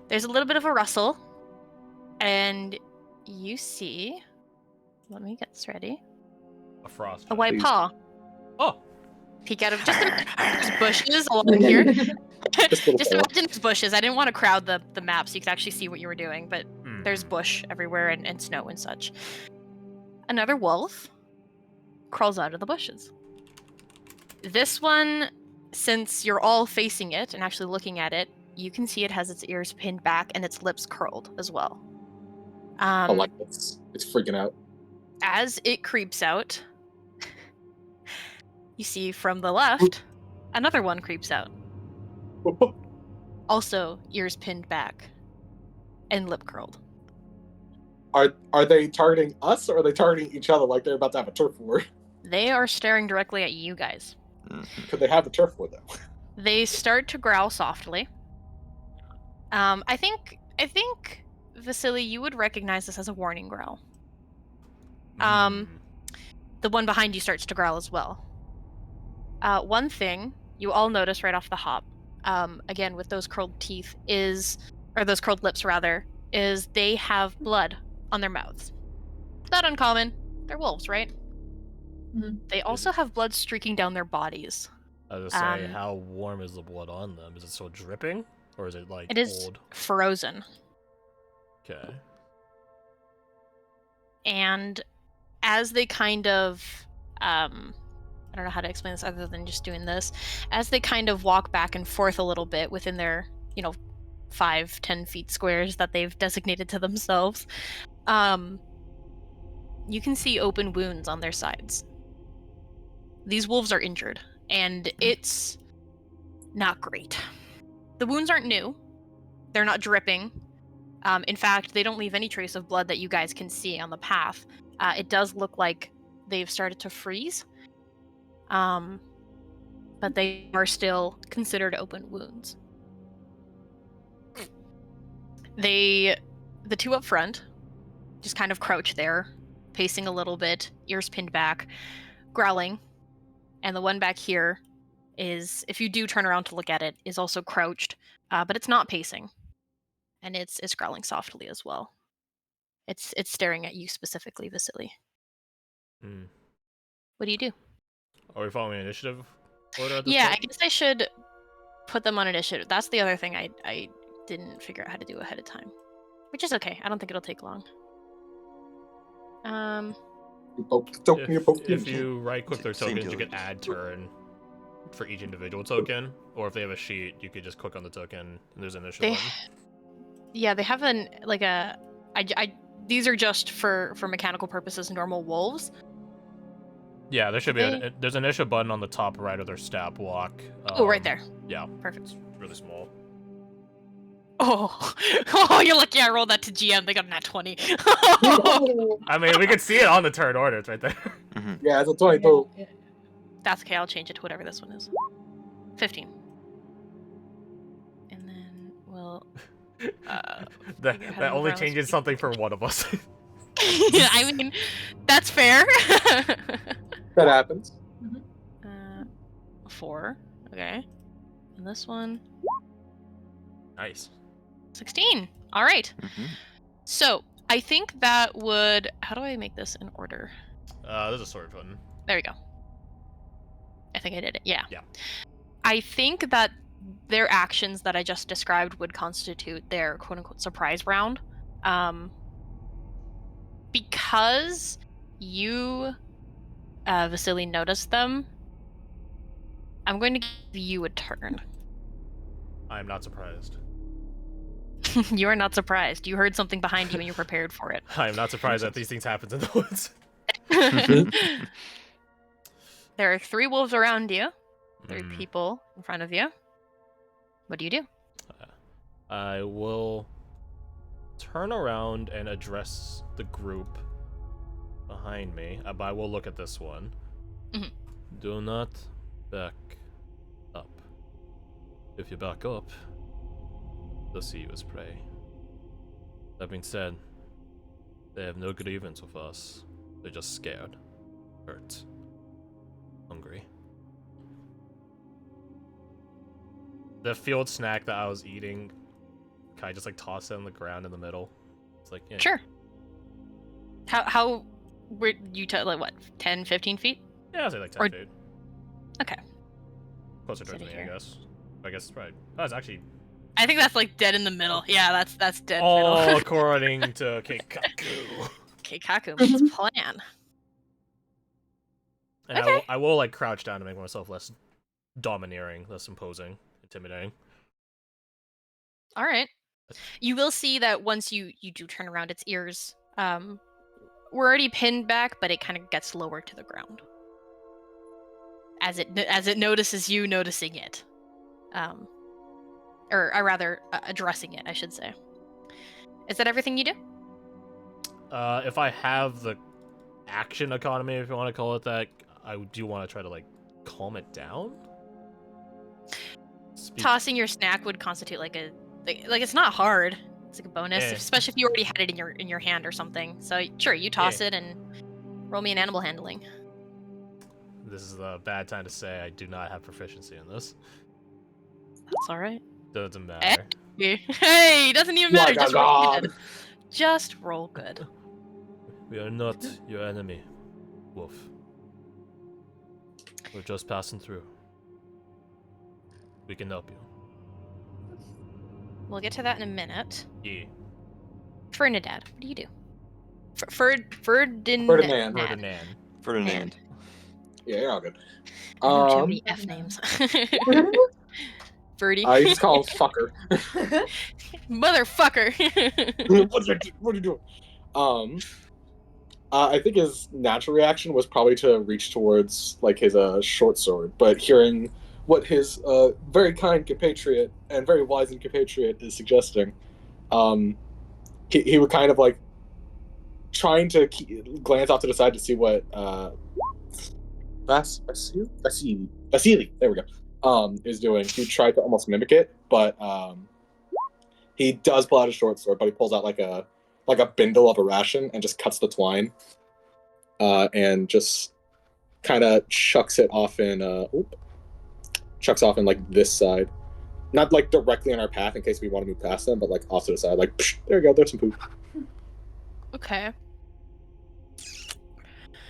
There's a little bit of a rustle, and you see... Let me get this ready. A frost. A white Please. paw Oh, peek out of just there's bushes along here. Just a little Just paw. imagine it's bushes. I didn't want to crowd the map so you could actually see what you were doing, but hmm. there's bush everywhere and snow and such. Another wolf crawls out of the bushes. This one, since you're all facing it and actually looking at it, you can see it has its ears pinned back and its lips curled as well. Oh, like it's freaking out. As it creeps out, you see from the left, another one creeps out. Also, ears pinned back and lip curled. Are they targeting us or are they targeting each other like they're about to have a turf war? They are staring directly at you guys. Could they have a turf war though? They start to growl softly. I think Vasily, you would recognize this as a warning growl. Hmm. The one behind you starts to growl as well. One thing you all notice right off the hop, again with those curled teeth, or those curled lips rather, is they have blood on their mouths. Not uncommon. They're wolves, right? Mhm. They also have blood streaking down their bodies. I was gonna say, Um, how warm is the blood on them? Is it still dripping? Or is it like It is old? frozen. Okay. And as they kind of I don't know how to explain this other than just doing this, as they kind of walk back and forth a little bit within their 5-10 feet squares that they've designated to themselves, you can see open wounds on their sides. These wolves are injured, and it's not great. The wounds aren't new, they're not dripping, In fact, they don't leave any trace of blood that you guys can see on the path. It does look like they've started to freeze, but they are still considered open wounds. The two up front just kind of crouch there, pacing a little bit, ears pinned back, growling. And the one back here is, if you do turn around to look at it, is also crouched, but it's not pacing, and it's growling softly as well. It's staring at you specifically, Vasily. Hmm. What do you do? Are we following initiative order at this Yeah, I point? guess I should put them on initiative. That's the other thing I didn't figure out how to do ahead of time, which is okay. I don't think it'll take long. You poke the token, you poke the If you right-click their tokens, you Singular. can add turn for each individual token, or if they have a sheet, you could just click on the token and there's an initiative They, button. yeah, they have these are just for mechanical purposes, normal wolves. Yeah, there should be They- there's an initiative button on the top right of their stat block. Oh, right there. Yeah, Perfect. it's really small. Oh, oh, you're lucky I rolled that to GM. They got a nat 20. I mean, we can see it on the turn order. It's right there. Yeah, it's a 22. Yeah. That's okay. I'll change it to whatever this one is. 15. And then we'll. that figure out how to that move only around this changes something for one of us. I mean, that's fair. That happens. 4. Okay. And this one, Nice. 16. All right. Mhm. So I think that would. How do I make this in order? There's a sword button. There we go. I think I did it. Yeah. Yeah. I think that their actions that I just described would constitute their quote-unquote surprise round. Because you, Vasily, noticed them, I'm going to give you a turn. I am not surprised. You are not surprised. You heard something behind you and you're prepared for it. I am not surprised that these things happen in the woods. There are 3 wolves around you, 3 Mm. people in front of you. What do you do? I will turn around and address the group behind me, but I will look at this one. Mhm. Do not back up. If you back up, they'll see you as prey. That being said, they have no grievance with us. They're just scared, hurt, hungry. The field snack that I was eating, can I just like toss it on the ground in the middle? It's like, yeah. Sure. How were you like what, 10, 15 feet? Yeah, I'll say like 10 Or- feet. Okay. Closer Set towards it me, here. I guess. I guess it's right. Oh, it's actually I think that's like dead in the middle. Yeah, that's dead all middle. according to Keikaku. Keikaku means plan. And Okay. I will like crouch down to make myself less domineering, less imposing, intimidating. All right. You will see that once you do turn around, its ears were already pinned back, but it kind of gets lower to the ground as it notices you noticing it, or rather addressing it, I should say. Is that everything you do? If I have the action economy, if you want to call it that, I do want to try to like calm it down. Tossing your snack would constitute like it's not hard. It's like a bonus, Eh. especially if you already had it in your hand or something. So sure, you toss it and roll me an animal handling. This is a bad time to say I do not have proficiency in this. That's all right. Doesn't matter. Hey, doesn't even matter. Like a Just roll god. good. Just roll good. We are not your enemy, Wolf. We're just passing through. We can help you. We'll get to that in a minute. Yeah. Ferdinand, what do you do? Ferdinand. Ferdinand. Ferdinand. Yeah, you're all good. I know too many F names. Birdie. You just call him fucker. Motherfucker. What are you doing? I think his natural reaction was probably to reach towards like his short sword, but hearing what his very kind compatriot and very wise compatriot is suggesting, he would kind of like trying to glance off to the side to see what Vasily, there we go, is doing. He tried to almost mimic it, but he does pull out a short sword, but he pulls out like a bindle of a ration and just cuts the twine, and just kind of chucks off in like this side, not like directly on our path in case we want to move past them, but like off to the side, like psh, there you go, there's some poop. Okay.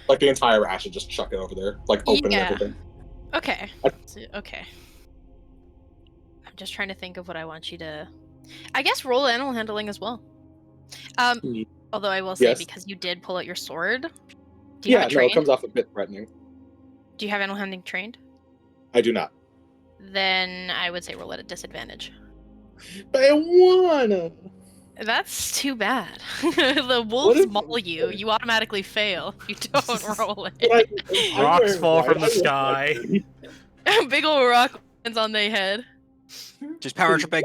Like the entire ration, just chuck it over there, like opening everything. Okay. Okay. I'm just trying to think of what I want you to. I guess roll animal handling as well. Although I will say, Yes. because you did pull out your sword. Do you have it No, it trained? comes off a bit threatening. Do you have animal handling trained? I do not. Then I would say roll at a disadvantage. But I wanna. That's too bad. The wolves maul you. You automatically fail if you don't roll it. Rocks fall from the sky. Big ol' rock lands on their head. Just power tripping.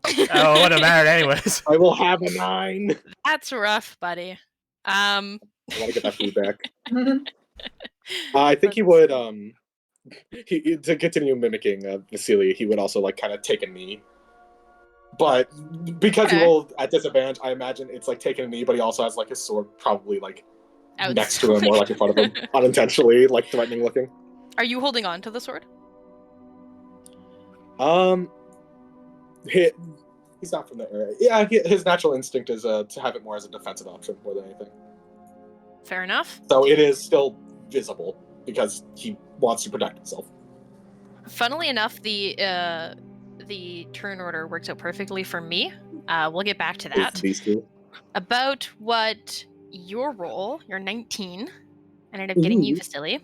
Oh, it wouldn't matter anyways. I will have a 9. That's rough, buddy. I want to get that food back. I think he would. To continue mimicking Vasily, he would also like kind of take a knee. But because he rolled at disadvantage, I imagine it's like taking a knee, but he also has like his sword probably like next to him or like in front of him, unintentionally, like threatening looking. Are you holding on to the sword? He's not from the area. Yeah, his natural instinct is to have it more as a defensive option more than anything. Fair enough. So it is still visible because he wants to protect himself. Funnily enough, the turn order works out perfectly for me. We'll get back to that. These two. About what your roll, your 19, ended up getting you, Vasily.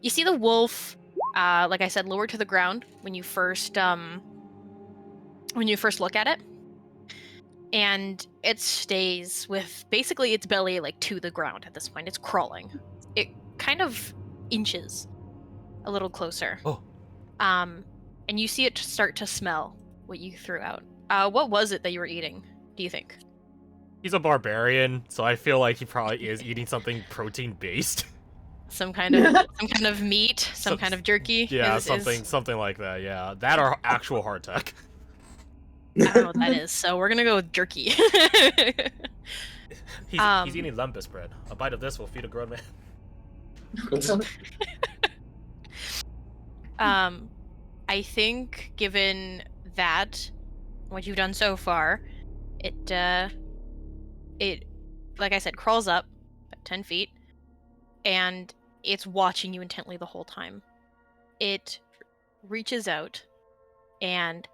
You see the wolf, like I said, lower to the ground when you first look at it, and it stays with basically its belly like to the ground at this point. It's crawling. It kind of inches a little closer. Oh. And you see it start to smell what you threw out. What was it that you were eating, do you think? He's a barbarian, so I feel like he probably is eating something protein-based. Some kind of meat, some kind of jerky. Yeah, something like that. Yeah, that or actual hardtack. I don't know what that is, so we're gonna go with jerky. He's eating lumpus bread. A bite of this will feed a grown man. I think, given that, what you've done so far, it like I said, crawls up about 10 feet, and it's watching you intently the whole time. It reaches out and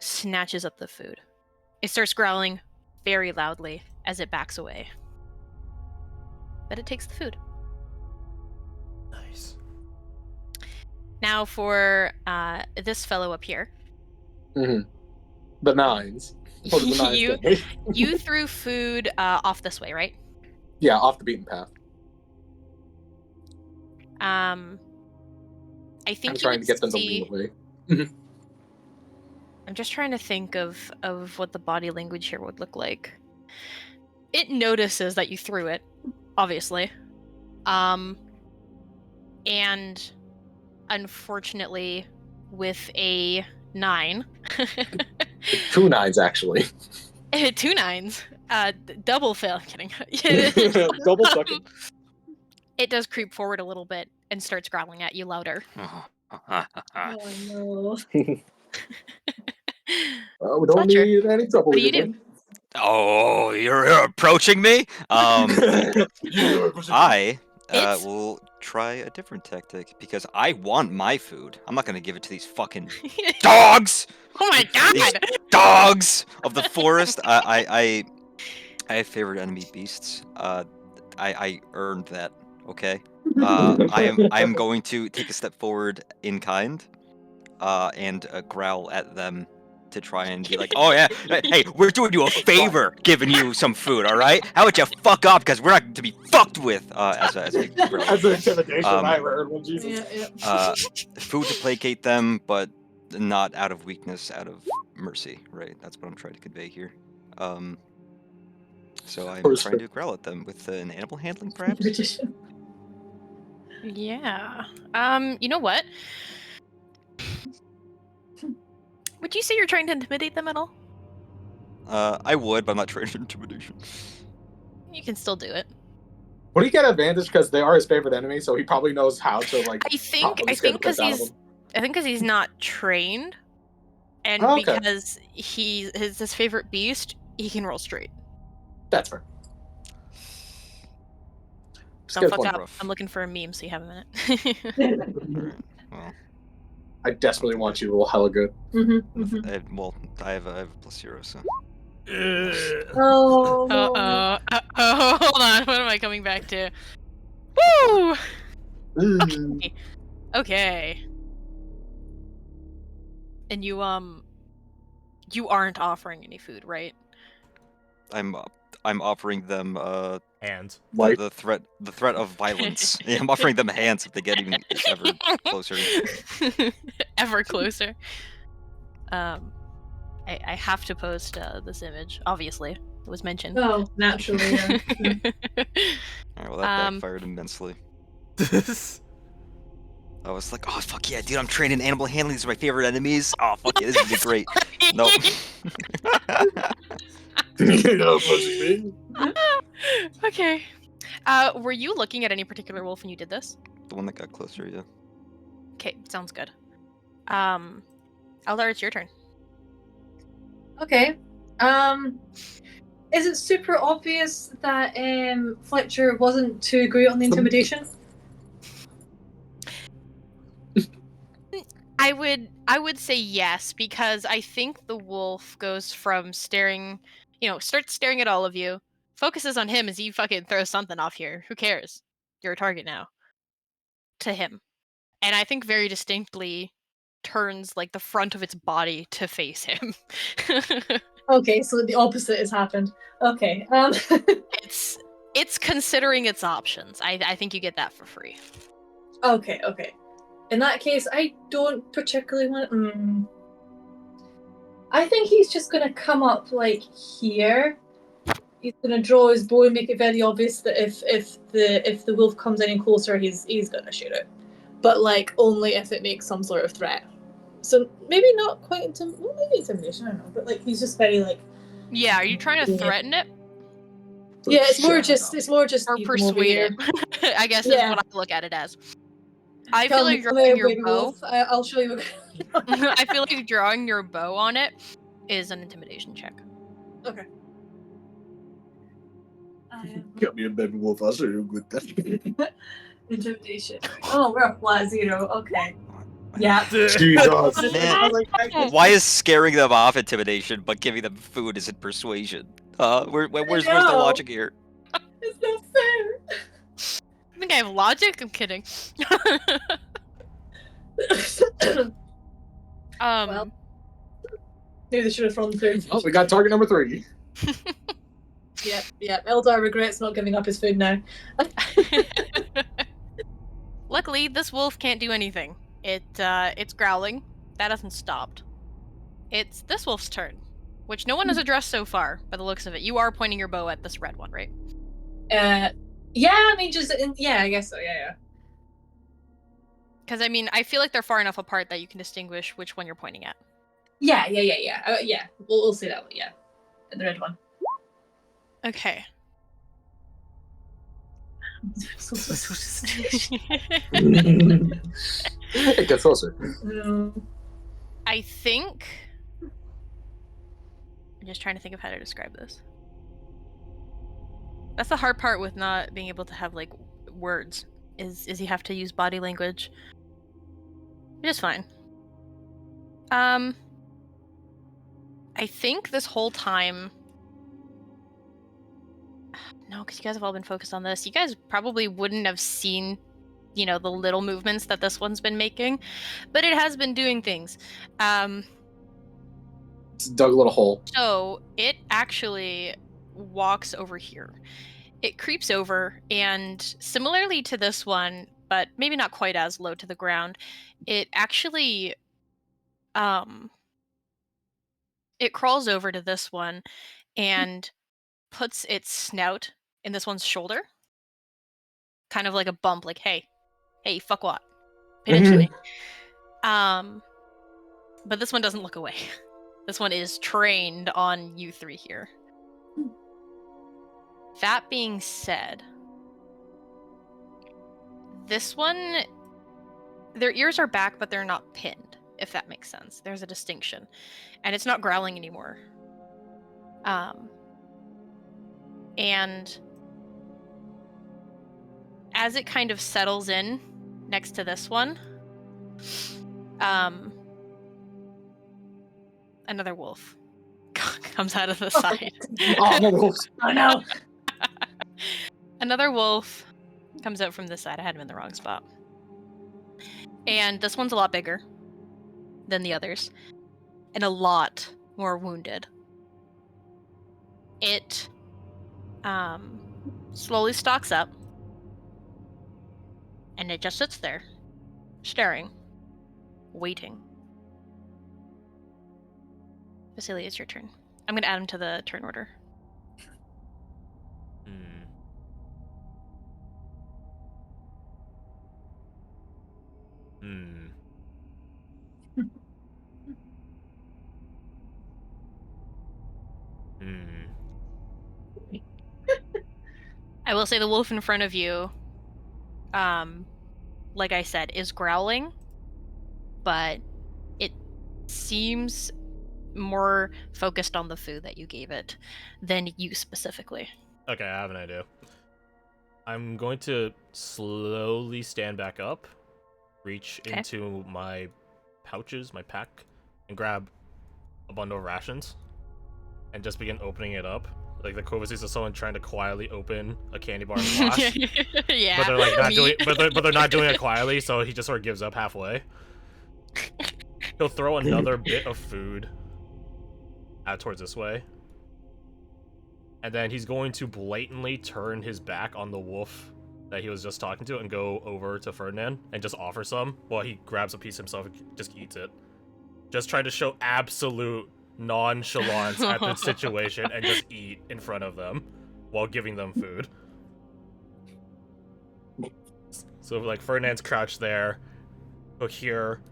snatches up the food. It starts growling very loudly as it backs away. But it takes the food. Nice. Now for this fellow up here. Mm-hmm. The 9s. What are the 9s you threw food off this way, right? Yeah, off the beaten path. I think I'm trying to get them to lean away. I'm just trying to think of what the body language here would look like. It notices that you threw it, obviously. And unfortunately, with a 9. 2 9s, actually. 2 9s. Double fail. I'm kidding. Double sucking. It does creep forward a little bit and starts growling at you louder. Oh no. We don't need any trouble. What do you do? Oh, you're approaching me? I will try a different tactic because I want my food. I'm not gonna give it to these fucking dogs. Oh my god! These dogs of the forest. I have favorite enemy beasts. I earned that. Okay. I am going to take a step forward in kind, and growl at them to try and be like, oh yeah, hey, we're doing you a favor, giving you some food, all right? How about you fuck up, because we're not to be fucked with as an intimidation. I heard one, Jesus. Food to placate them, but not out of weakness, out of mercy, right? That's what I'm trying to convey here. So I'm Course. trying to growl at them with an animal handling, perhaps. Magician. Yeah. You know what? Would you say you're trying to intimidate them at all? I would, but I'm not trained in intimidation. You can still do it. Would he get advantage because they are his favorite enemy, so he probably knows how to like. I think probably scare the because piss out of he's him. because he's not trained, and Oh, okay. because his favorite beast, he can roll straight. That's fair. Don't Scares fuck one. up. rough. I'm looking for a meme, so you have a minute. Alright, well, I desperately want you to roll hella good. I have a +0, so. Oh, no. Hold on. What am I coming back to? Woo! Okay. And you aren't offering any food, right? I'm offering them And Like, the threat of violence. Yeah, I'm offering them hands if they get even ever closer. Ever closer. I have to post this image. Obviously, it was mentioned. Oh, naturally, yeah. Alright, well that backfired immensely. I was like, oh fuck yeah, dude, I'm trained in animal handling. These are my favorite enemies. Oh fuck yeah, this is gonna be great. Nope. Okay. Were you looking at any particular wolf when you did this? The one that got closer, yeah. Okay, sounds good. Eldar, it's your turn. Okay. Is it super obvious that Fletcher wasn't too great on the intimidation? I would say yes, because I think the wolf goes from staring, starts staring at all of you, focuses on him as he fucking throws something off here. Who cares? You're a target now. To him. And I think very distinctly turns like the front of its body to face him. Okay, so the opposite has happened. Okay. It's considering its options. I think you get that for free. Okay. In that case, I don't particularly want. I think he's just gonna come up like here. He's gonna draw his bow and make it very obvious that if the wolf comes any closer, he's gonna shoot it. But like only if it makes some sort of threat. So maybe not quite maybe intimidation. I don't know, but like he's just very like. Yeah, are you trying to threaten it? Yeah, it's more just or persuade it. I guess is what I look at it as. I feel like drawing your bow. I'll show you. I feel like drawing your bow on it is an intimidation check. Okay. Got me a baby wolf. I'll show you good that. Intimidation. Oh, we're a flat 0. Okay. Yeah. Jesus. Man, why is scaring them off intimidation, but giving them food isn't persuasion? Where's the logic here? It's not fair. I think I have logic. I'm kidding. Well, maybe they should have thrown through. Oh, we got target number 3. Yep. Eldar regrets not giving up his food now. Luckily, this wolf can't do anything. It's growling. That hasn't stopped. It's this wolf's turn, which no one has addressed so far, by the looks of it. You are pointing your bow at this red one, right? Yeah, I mean, I guess so, yeah. Because, I mean, I feel like they're far enough apart that you can distinguish which one you're pointing at. Yeah. Yeah, we'll say that one, yeah. The red one. Okay. It gets closer. I think... I'm just trying to think of how to describe this. That's the hard part with not being able to have, like, words, is you have to use body language. It is fine. I think this whole time... No, because you guys have all been focused on this. You guys probably wouldn't have seen, the little movements that this one's been making, but it has been doing things. It's dug a little hole. So it actually walks over here. It creeps over, and similarly to this one, but maybe not quite as low to the ground, it actually it crawls over to this one and puts its snout in this one's shoulder, kind of like a bump, like, hey, fuck what? Pay attention to me. But this one doesn't look away. This one is trained on you three here. That being said, this one, their ears are back, but they're not pinned, if that makes sense. There's a distinction. And it's not growling anymore. And as it kind of settles in next to this one, another wolf comes out of the side. Oh, no, wolves. Oh no! Another wolf comes out from this side. I had him in the wrong spot. And this one's a lot bigger than the others, and a lot more wounded. It slowly stalks up, and it just sits there, staring, waiting. Vasily, it's your turn. I'm going to add him to the turn order. I will say the wolf in front of you, like I said, is growling, but it seems more focused on the food that you gave it than you specifically. Okay, I have an idea. I'm going to slowly stand back up, reach into my pouches, my pack, and grab a bundle of rations, and just begin opening it up. Like the Kovasis of someone trying to quietly open a candy bar in glass. Yeah. But they're like not doing but they're not doing it quietly, so he just sort of gives up halfway. He'll throw another bit of food out towards this way. And then he's going to blatantly turn his back on the wolf that he was just talking to and go over to Ferdinand and just offer some while he grabs a piece himself and just eats it. Just trying to show absolute nonchalance at the situation and just eat in front of them while giving them food. So like Ferdinand's crouched there. He'll hear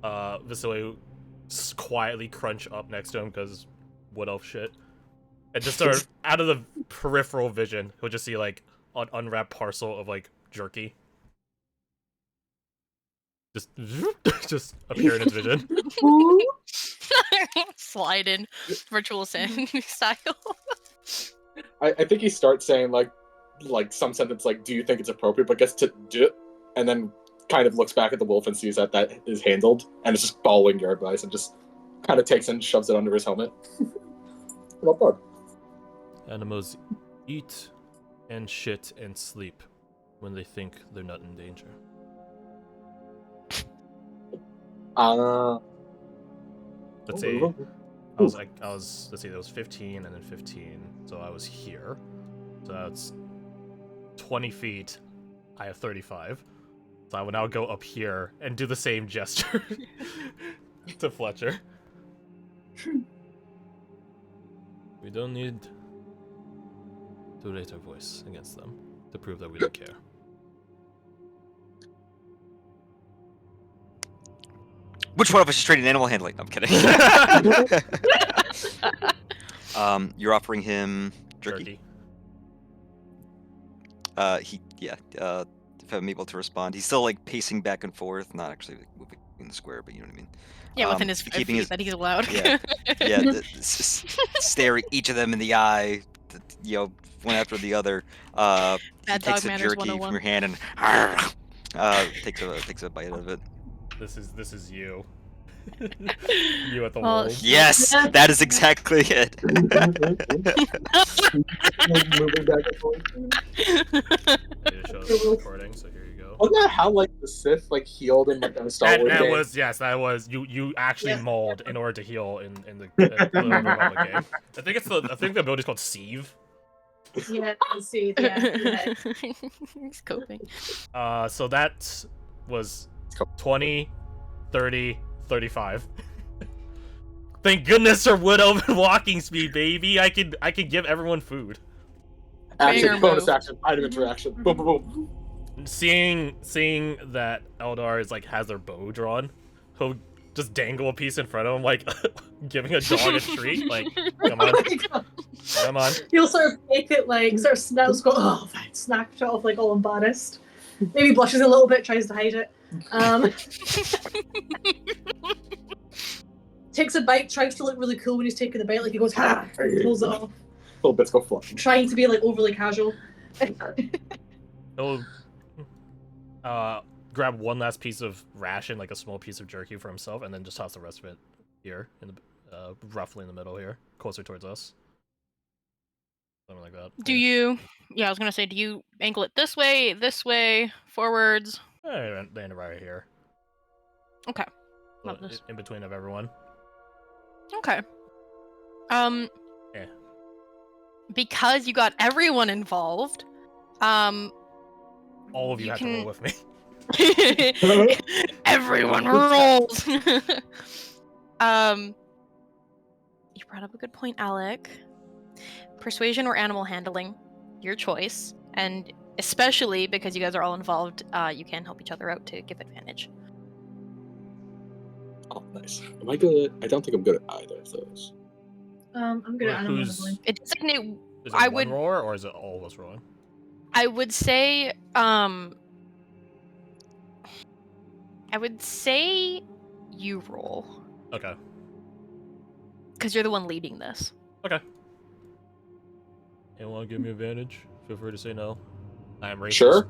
Vasily quietly crunch up next to him because wood elf shit. And just sort of out of the peripheral vision, he'll just see like an unwrapped parcel of like jerky. Just appear in his vision. Slide in virtual sandwich style. I think he starts saying like some sentence like, "Do you think it's appropriate?" But gets to do it, and then kind of looks back at the wolf and sees that is handled, and is just following your advice and just kind of takes it and shoves it under his helmet. Not bad. Animals eat and shit and sleep when they think they're not in danger. Let's see. I was let's see, that was 15 and then 15. So I was here. So that's 20 feet. I have 35. So I will now go up here and do the same gesture to Fletcher. We don't need to raise our voice against them to prove that we don't care. Which one of us is trading animal handling? I'm kidding. You're offering him jerky. If I'm able to respond, he's still like pacing back and forth, not actually like, moving in the square, but you know what I mean. Yeah, within his 5 feet that he's allowed. Stare each of them in the eye, one after the other. Bad takes dog a manners jerky 101. from your hand and takes a bite out of it. This is you. You at the Well, wolf. Yes, that is exactly it. Moving back and forth. I need to show the recording, so here you go. Wasn't that how like the Sith like healed in like the Star Wars game? That was you actually mauled in order to heal in the Republic game. I think the ability's called Sieve. Yeah, see, yeah. He's coping. So that was 20, 30, 35. Thank goodness for wood elven walking speed, baby. I can give everyone food. Action, Banger bonus move. action, item interaction. Boom, boom, boom. Seeing that Eldar is like has their bow drawn, he'll just dangle a piece in front of him, like giving a dog a treat. Like, come on, Oh my God. come on. You'll sort of make it like sort of smells go, oh, fine, snapped it off like all embarrassed. Maybe blushes a little bit, tries to hide it. Takes a bite, tries to look really cool when he's taking the bite, like he goes, ha, pulls it off. Little bits go flying. Trying to be like overly casual. He'll grab one last piece of ration, like a small piece of jerky for himself, and then just toss the rest of it here, in the roughly in the middle here, closer towards us. Something like that. Do you? Yeah, I was gonna say, do you angle it this way, forwards? They end right here. Okay. So Love this. in between of everyone. Okay. Yeah. Because you got everyone involved, All of you You have to can- roll with me. everyone rolls. You brought up a good point, Alec. Persuasion or animal handling, your choice, and especially because you guys are all involved, you can help each other out to give advantage. Oh, nice. Am I good? I don't think I'm good at either of those. I'm good at animal Who's- handling. It designate. Is it I one would- roller or is it all of us rolling? I would say, you roll Okay. because you're the one leading this. Okay. Anyone want to give me advantage? Feel free to say no. I am racist. Sure.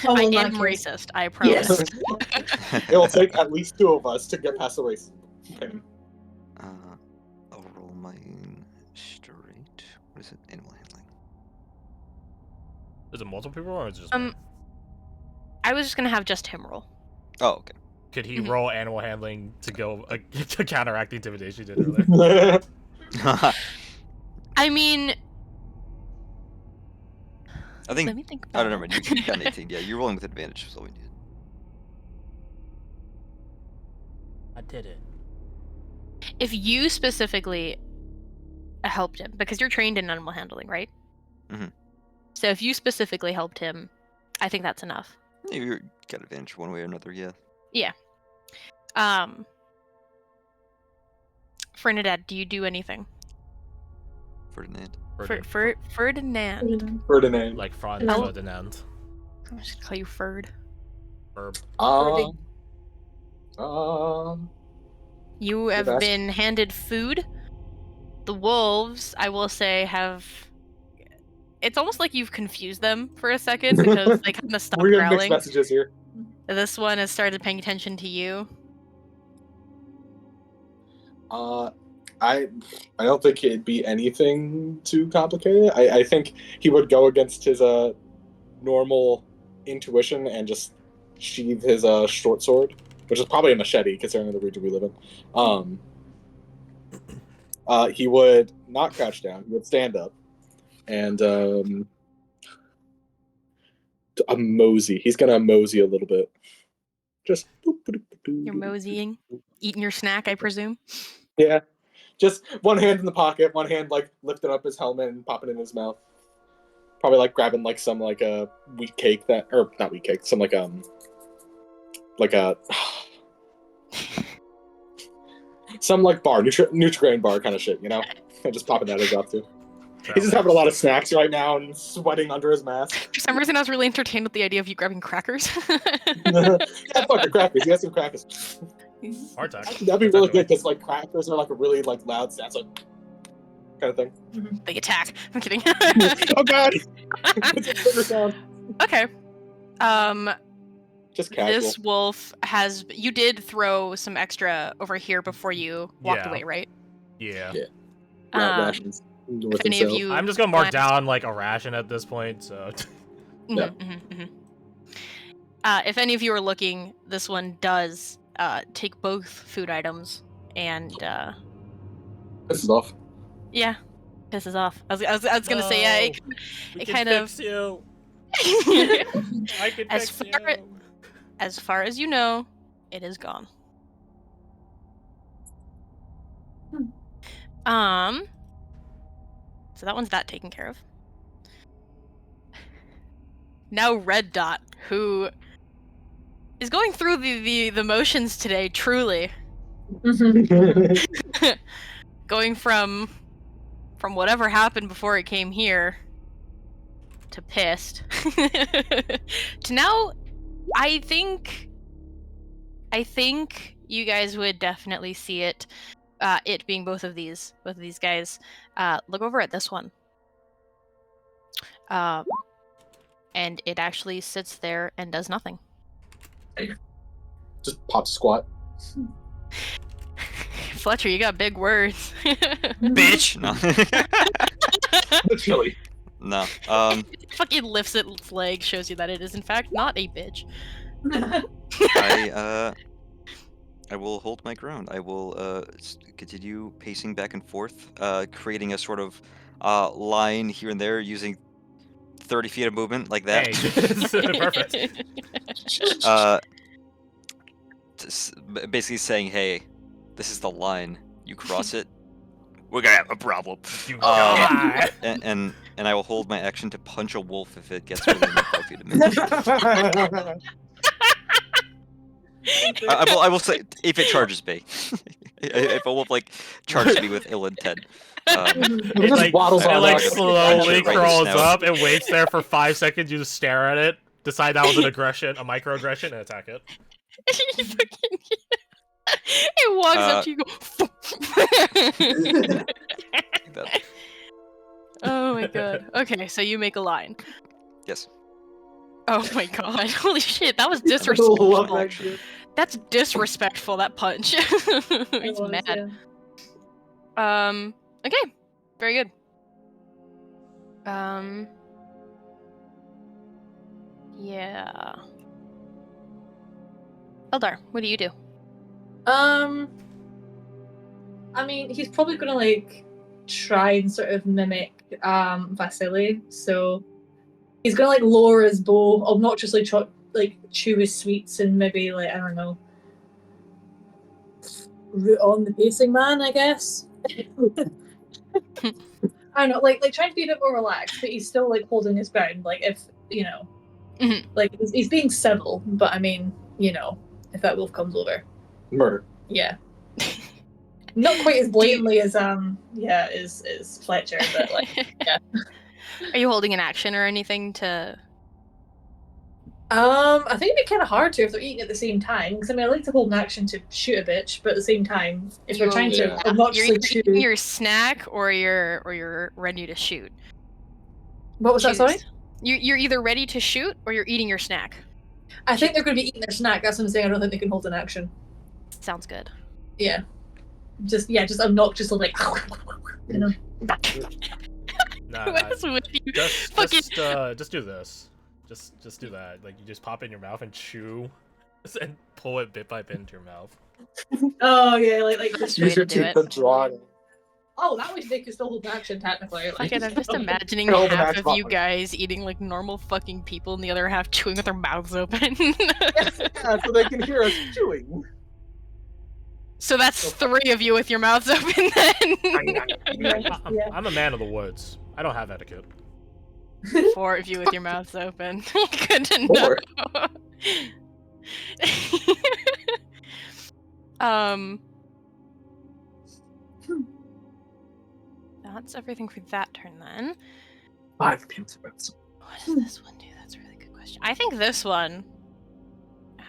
Oh, I in that am case. racist. I promise. Yes. It'll take at least 2 of us to get past the race. Okay. I'll roll mine straight. What is it? Animal handling. Is it multiple people or is it just me? I was just gonna have just him roll. Oh, okay. Could he Mhm. roll animal handling to go to counteract the intimidation he did earlier? I mean, I think. let me think. I don't about know. it. You got 18. Yeah, you're rolling with advantage. Is all we need. I did it. If you specifically helped him, because you're trained in animal handling, right? Mhm. So if you specifically helped him, I think that's enough. Yeah, you got advantage one way or another. Yeah. Ferdinand, do you do anything? Ferdinand. Ferdinand. Ferdinand. Like Franz Oh. Ferdinand. I'm just gonna call you Ferd. Verb. You have ask. been handed food. The wolves, I will say, have. It's almost like you've confused them for a second because they kind of stopped We're getting mixed growling. messages here. This one has started paying attention to you. I don't think it'd be anything too complicated. I think he would go against his normal intuition and just sheathe his short sword, which is probably a machete considering the region we live in. He would not crouch down. He would stand up and a mosey. He's gonna mosey a little bit. Just You're moseying, eating your snack, I presume. Yeah. Just one hand in the pocket, one hand like lifting up his helmet and popping it in his mouth. Probably like grabbing like some like a wheat cake that, or not wheat cake, some like a some like bar, Nutrigrain bar kind of shit, you know? And just popping that in his mouth too. He's just having a lot of snacks right now and sweating under his mask. For some reason, I was really entertained with the idea of you grabbing crackers. Yeah, fucking crackers. He has some crackers. Hard time. Actually, that'd be really good because like crackers are like a really like loud sound, like kind of thing. They attack. I'm kidding. Oh god! It's a trigger sound. Okay. Just casual. This wolf has. You did throw some extra over here before you walked Yeah. away, right? Yeah. Yeah. Um, Rations. North if any and of south. you. I'm just gonna mark want- down like a ration at this point, so Yeah. If any of you are looking, this one does take both food items and This is off. yeah, pisses off. I was gonna say yeah. we It can kind fix you. of. I can As fix far- you. As far as you know, it is gone. So that one's taken care of. Now Red Dot, who is going through the motions today, truly. Going from whatever happened before it came here to pissed to now I think you guys would definitely see it it being both of these guys. Look over at this one. And it actually sits there and does nothing. Just pop squat. Fletcher, you got big words. Bitch! No. Literally. No. It fucking lifts its leg, shows you that it is in fact not a bitch. I will hold my ground. I will continue pacing back and forth, creating a sort of line here and there using 30 feet of movement like that. Hey, perfect. Basically saying, hey, this is the line. You cross it, we're gonna have a problem. You die. And I will hold my action to punch a wolf if it gets within 5 feet of me. I will say if it charges me. If a wolf charges me with ill intent. It just waddles on up. slowly Right crawls snout. up and waits there for 5 seconds. You just stare at it, decide that was an aggression, a microaggression, and attack it. You fucking... It walks up to you, go. Oh my god. Okay, so you make a line. Yes. Oh my god. Holy shit, that was Love disrespectful. that shit. That's disrespectful, that punch. He's mad. Okay. Very good. Yeah. Eldar, what do you do? I mean, he's probably gonna try and sort of mimic Vasily, so he's gonna lower his bow, obnoxiously chew his sweets, and maybe I don't know, root on the pacing man, I guess. I don't know, trying to be a bit more relaxed, but he's still holding his ground. If you know, he's being civil, but I mean, if that wolf comes over, Murder. yeah. Not quite as blatantly as is Fletcher, but yeah. Are you holding an action or anything to? I think it'd be kind of hard to if they're eating at the same time. Because I mean, I like to hold an action to shoot a bitch, but at the same time, if you're trying to obnoxiously chew your snack or you're ready to shoot. What was that? Sorry. You're either ready to shoot or you're eating your snack. I think they're going to be eating their snack. That's what I'm saying. I don't think they can hold an action. Sounds good. Yeah. Just obnoxiously you know. Nah, What's with you? just do this. Just do that. You just pop it in your mouth and chew, and pull it bit by bit into your mouth. Oh yeah, That's Use your way to do teeth it. to draw it. Oh, that way they could still hold action technically. Fucking, I'm just imagining Hold the half match of you button. guys eating like normal fucking people, and the other half chewing with their mouths open. Yeah, so they can hear us chewing. So that's 3 of you with your mouths open then. I'm a man of the woods. I don't have etiquette. 4 of you with your mouths open. Good to know. 4. That's everything for that turn then. 5 pizza. What does this one do? That's a really good question. I think this one.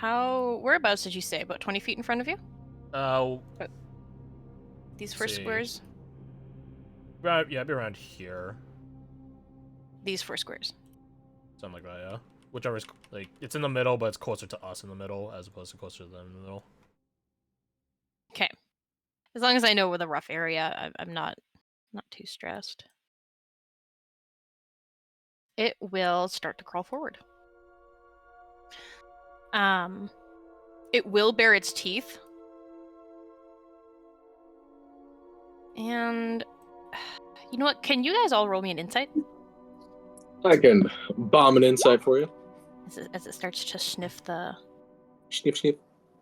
Whereabouts did you say? About 20 feet in front of you? These first see. squares? Right, yeah, I'd be around here. These 4 squares. Something like that, yeah. Whichever's it's in the middle, but it's closer to us in the middle as opposed to closer to them in the middle. Okay. As long as I know where the rough area, I'm not too stressed. It will start to crawl forward. It will bare its teeth. And you know what? Can you guys all roll me an insight? I can bomb an insight for you. As it starts to sniff the... Sniff, sniff.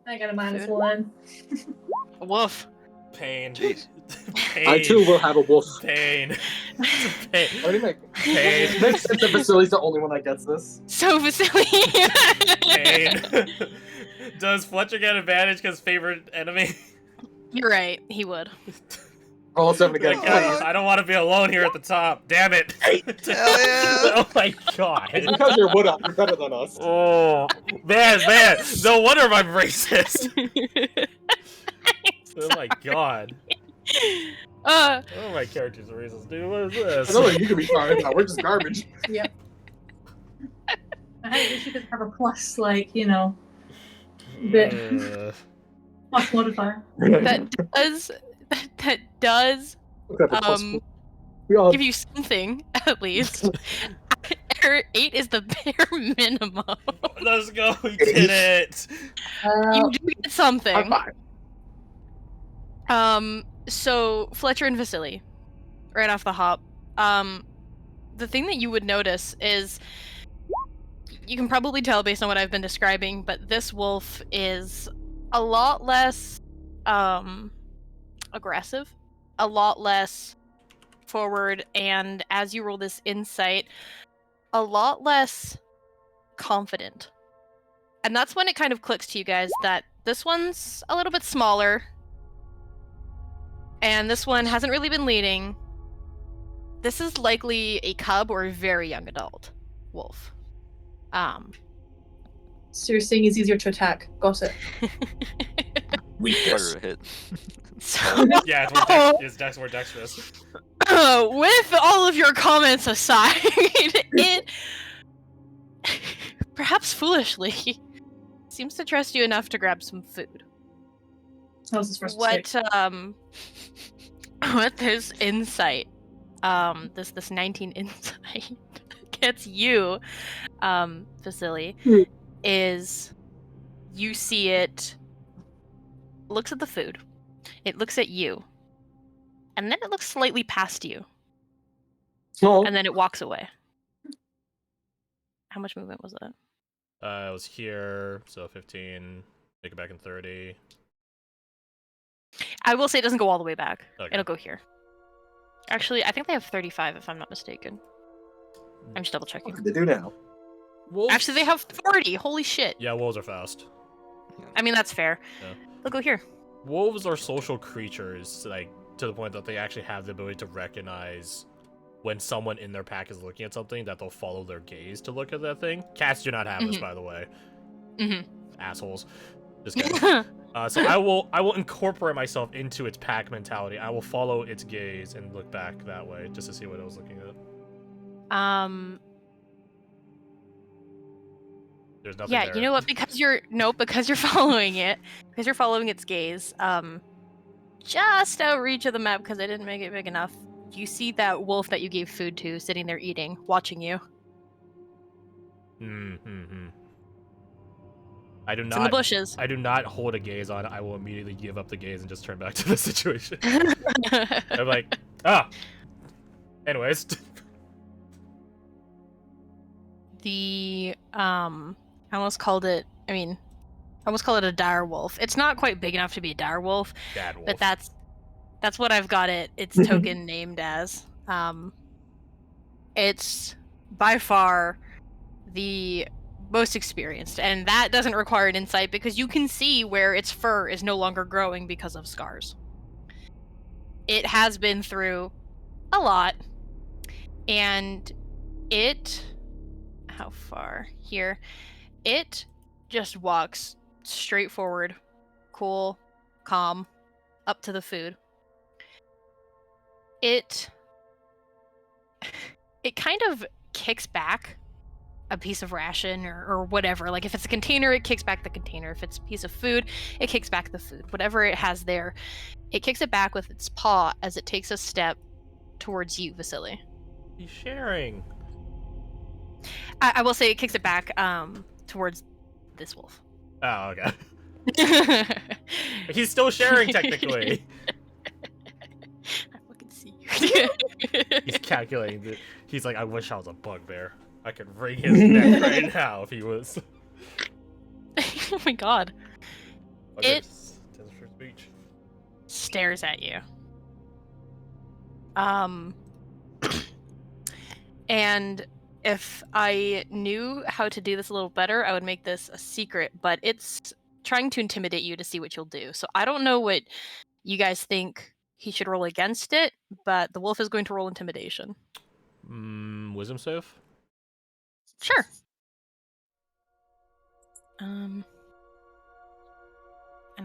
I got a -1. Woof. Pain. Jeez. Pain. I too will have a wolf. Pain. Pain. What do you make? Pain. It makes sense that Vasily's the only one that gets this. So Vasily. Pain. Does Fletcher get advantage because favorite enemy? You're right. He would. Roll a 7 again. Like, guys, I don't want to be alone here at the top. Damn it. Hell yeah. Oh my god. Because you're wood elf, you're better than us. Oh, man. No wonder I'm racist. Oh my god. Oh, my character's racist, dude. What is this? I know that you could be fine now. We're just garbage. Yep. I think we should have a plus, like, you know, bit plus modifier. that does Okay, the plus four. We all give you something at least. 8 is the bare minimum. Let's go. We did it. You do get something. high five. So Fletcher and Vasily, right off the hop. The thing that you would notice is, you can probably tell based on what I've been describing, but this wolf is a lot less aggressive, a lot less forward, and as you roll this insight, a lot less confident. And that's when it kind of clicks to you guys that this one's a little bit smaller, and this one hasn't really been leading. This is likely a cub or a very young adult wolf. So you're saying it's easier to attack. Got it. Harder to hit. So, Yeah, it's Dex more dexterous. with all of your comments aside, it perhaps foolishly seems to trust you enough to grab some food. That was his first mistake. What this insight, this 19 insight gets you, Vasily, is you see it looks at the food, it looks at you, and then it looks slightly past you, Oh, and then it walks away. How much movement was that? I was here, so 15. Make it back in 30. I will say it doesn't go all the way back. Okay. It'll go here. Actually, I think they have 35 if I'm not mistaken. I'm just double checking. what do they do now? Wolves? Actually, they have 40. Holy shit. Yeah, wolves are fast. I mean, that's fair. Yeah. They'll go here. Wolves are social creatures, like, to the point that they actually have the ability to recognize when someone in their pack is looking at something, that they'll follow their gaze to look at that thing. Cats do not have this, by the way. Assholes. Just kidding. So I will incorporate myself into its pack mentality. I will follow its gaze and look back that way just to see what I was looking at. There's nothing Yeah, there. you know what? Because you're following it, because you're following its gaze. Just outreach of the map because I didn't make it big enough. You see that wolf that you gave food to sitting there eating, watching you. I do It's not. in the bushes. I do not hold a gaze on it. I will immediately give up the gaze and just turn back to the situation. I'm like, Anyways. I almost called it a dire wolf. It's not quite big enough to be a dire wolf, Dad wolf. but that's what I've got its token named as. It's by far the most experienced, and that doesn't require an insight because you can see where its fur is no longer growing because of scars. It has been through a lot, and how far? Here. It just walks straight forward, cool, calm, up to the food. It kind of kicks back a piece of ration or whatever. Like if it's a container, it kicks back the container. If it's a piece of food, it kicks back the food. Whatever it has there, it kicks it back with its paw as it takes a step towards you, Vasily. He's sharing. I will say it kicks it back towards this wolf. Oh, okay. He's still sharing, technically. I fucking see you. He's calculating. He's like, I wish I was a bugbear. I could wring his neck right now if he was. Oh my god. Bugbears, tends for speech. stares at you. And if I knew how to do this a little better, I would make this a secret, but it's trying to intimidate you to see what you'll do. So I don't know what you guys think he should roll against it, but the wolf is going to roll intimidation. Wisdom save? Sure. And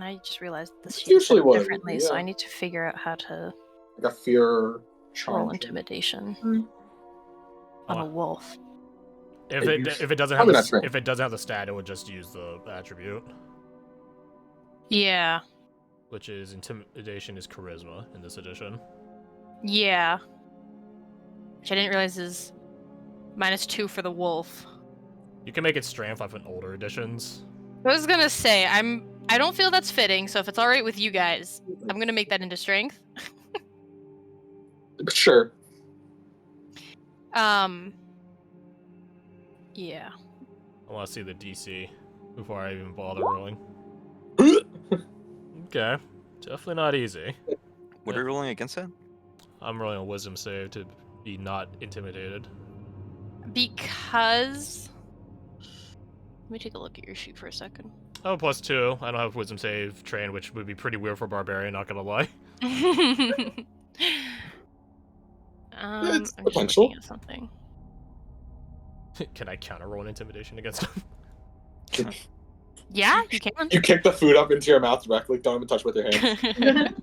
I just realized this That's sheet is usually set what it would differently, be, so yeah. I need to figure out how to Like a fear charm. roll intimidation Mm. on a wolf. If it doesn't have Probably not strength. if it doesn't have the stat, it would just use the attribute, Yeah. which is intimidation is charisma in this edition. Yeah. Which I didn't realize is -2 for the wolf. You can make it strength like in older editions. I was gonna say, I don't feel that's fitting, so if it's alright with you guys, I'm gonna make that into strength. Sure. Yeah. I want to see the DC before I even bother rolling. Okay, definitely not easy. What are you rolling against that? I'm rolling a wisdom save to be not intimidated. Because... Let me take a look at your sheet for a second. Oh, +2. I don't have wisdom save trained, which would be pretty weird for barbarian. Not gonna lie. I'm It's just potential. looking at something. Can I counter roll an intimidation against him? Yeah, you can. You kick the food up into your mouth directly. Don't even touch with your hands.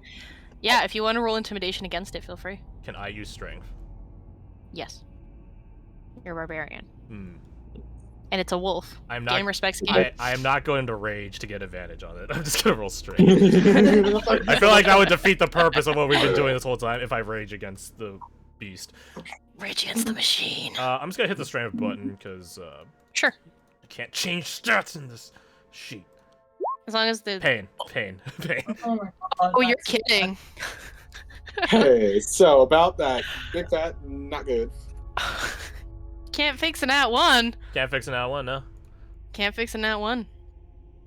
Yeah, if you want to roll intimidation against it, feel free. Can I use strength? Yes. You're a barbarian. Hmm. And it's a wolf. I'm not. Game respects game. I am not going to rage to get advantage on it. I'm just gonna roll strength. I feel like that would defeat the purpose of what we've been doing this whole time if I rage against the beast. Rage against the machine. I'm just gonna hit the strength button because Sure. I can't change stats in this sheet. As long as the... Pain. Oh my god. Oh, you're that's so kidding. Hey, so about that big fat, not good. Can't fix an at one. Can't fix an out one, no. Can't fix an at one.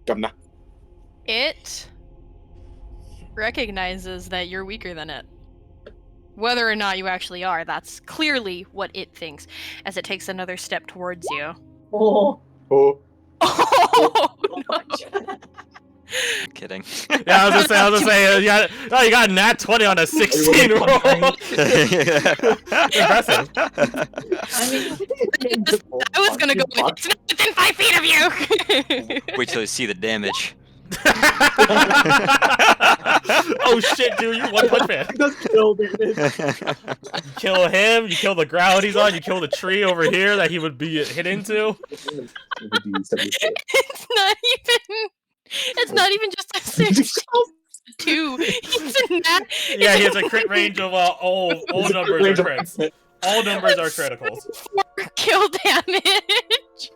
Gumna. It recognizes that you're weaker than it. Whether or not you actually are, that's clearly what it thinks, as it takes another step towards you. Oh. Oh, Oh, Oh my god. I'm kidding. Yeah, I was gonna say, you got a nat 20 on a 16 roll. Impressive. I mean, I was gonna go with it's not within 5 feet of you! Wait till you see the damage. Oh shit, dude, you're one punch man. That's kill damage. You kill him, you kill the ground he's on, you kill the tree over here that he would be hit into. It's not even just a 6. 2. He's a nat. Yeah, he has a crit range of all numbers are crits. All numbers are criticals. 4 kill damage.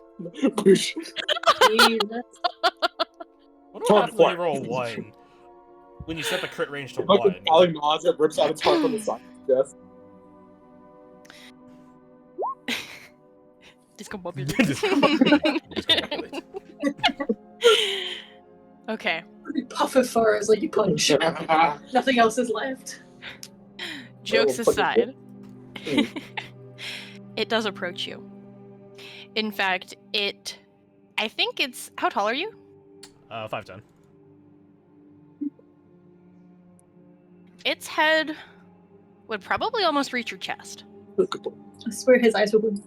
Boosh. Jesus. What do I happen when you roll 1? When you set the crit range to 1? Fucking Calling Mods that rips out its heart from the side. Yes. Discombobulate. Okay. Puff of fur is like you punch. Nothing else is left. Jokes Oh, fucking aside, it does approach you. In fact, I think it's... How tall are you? 5'10". Its head would probably almost reach your chest. I swear his eyes will be.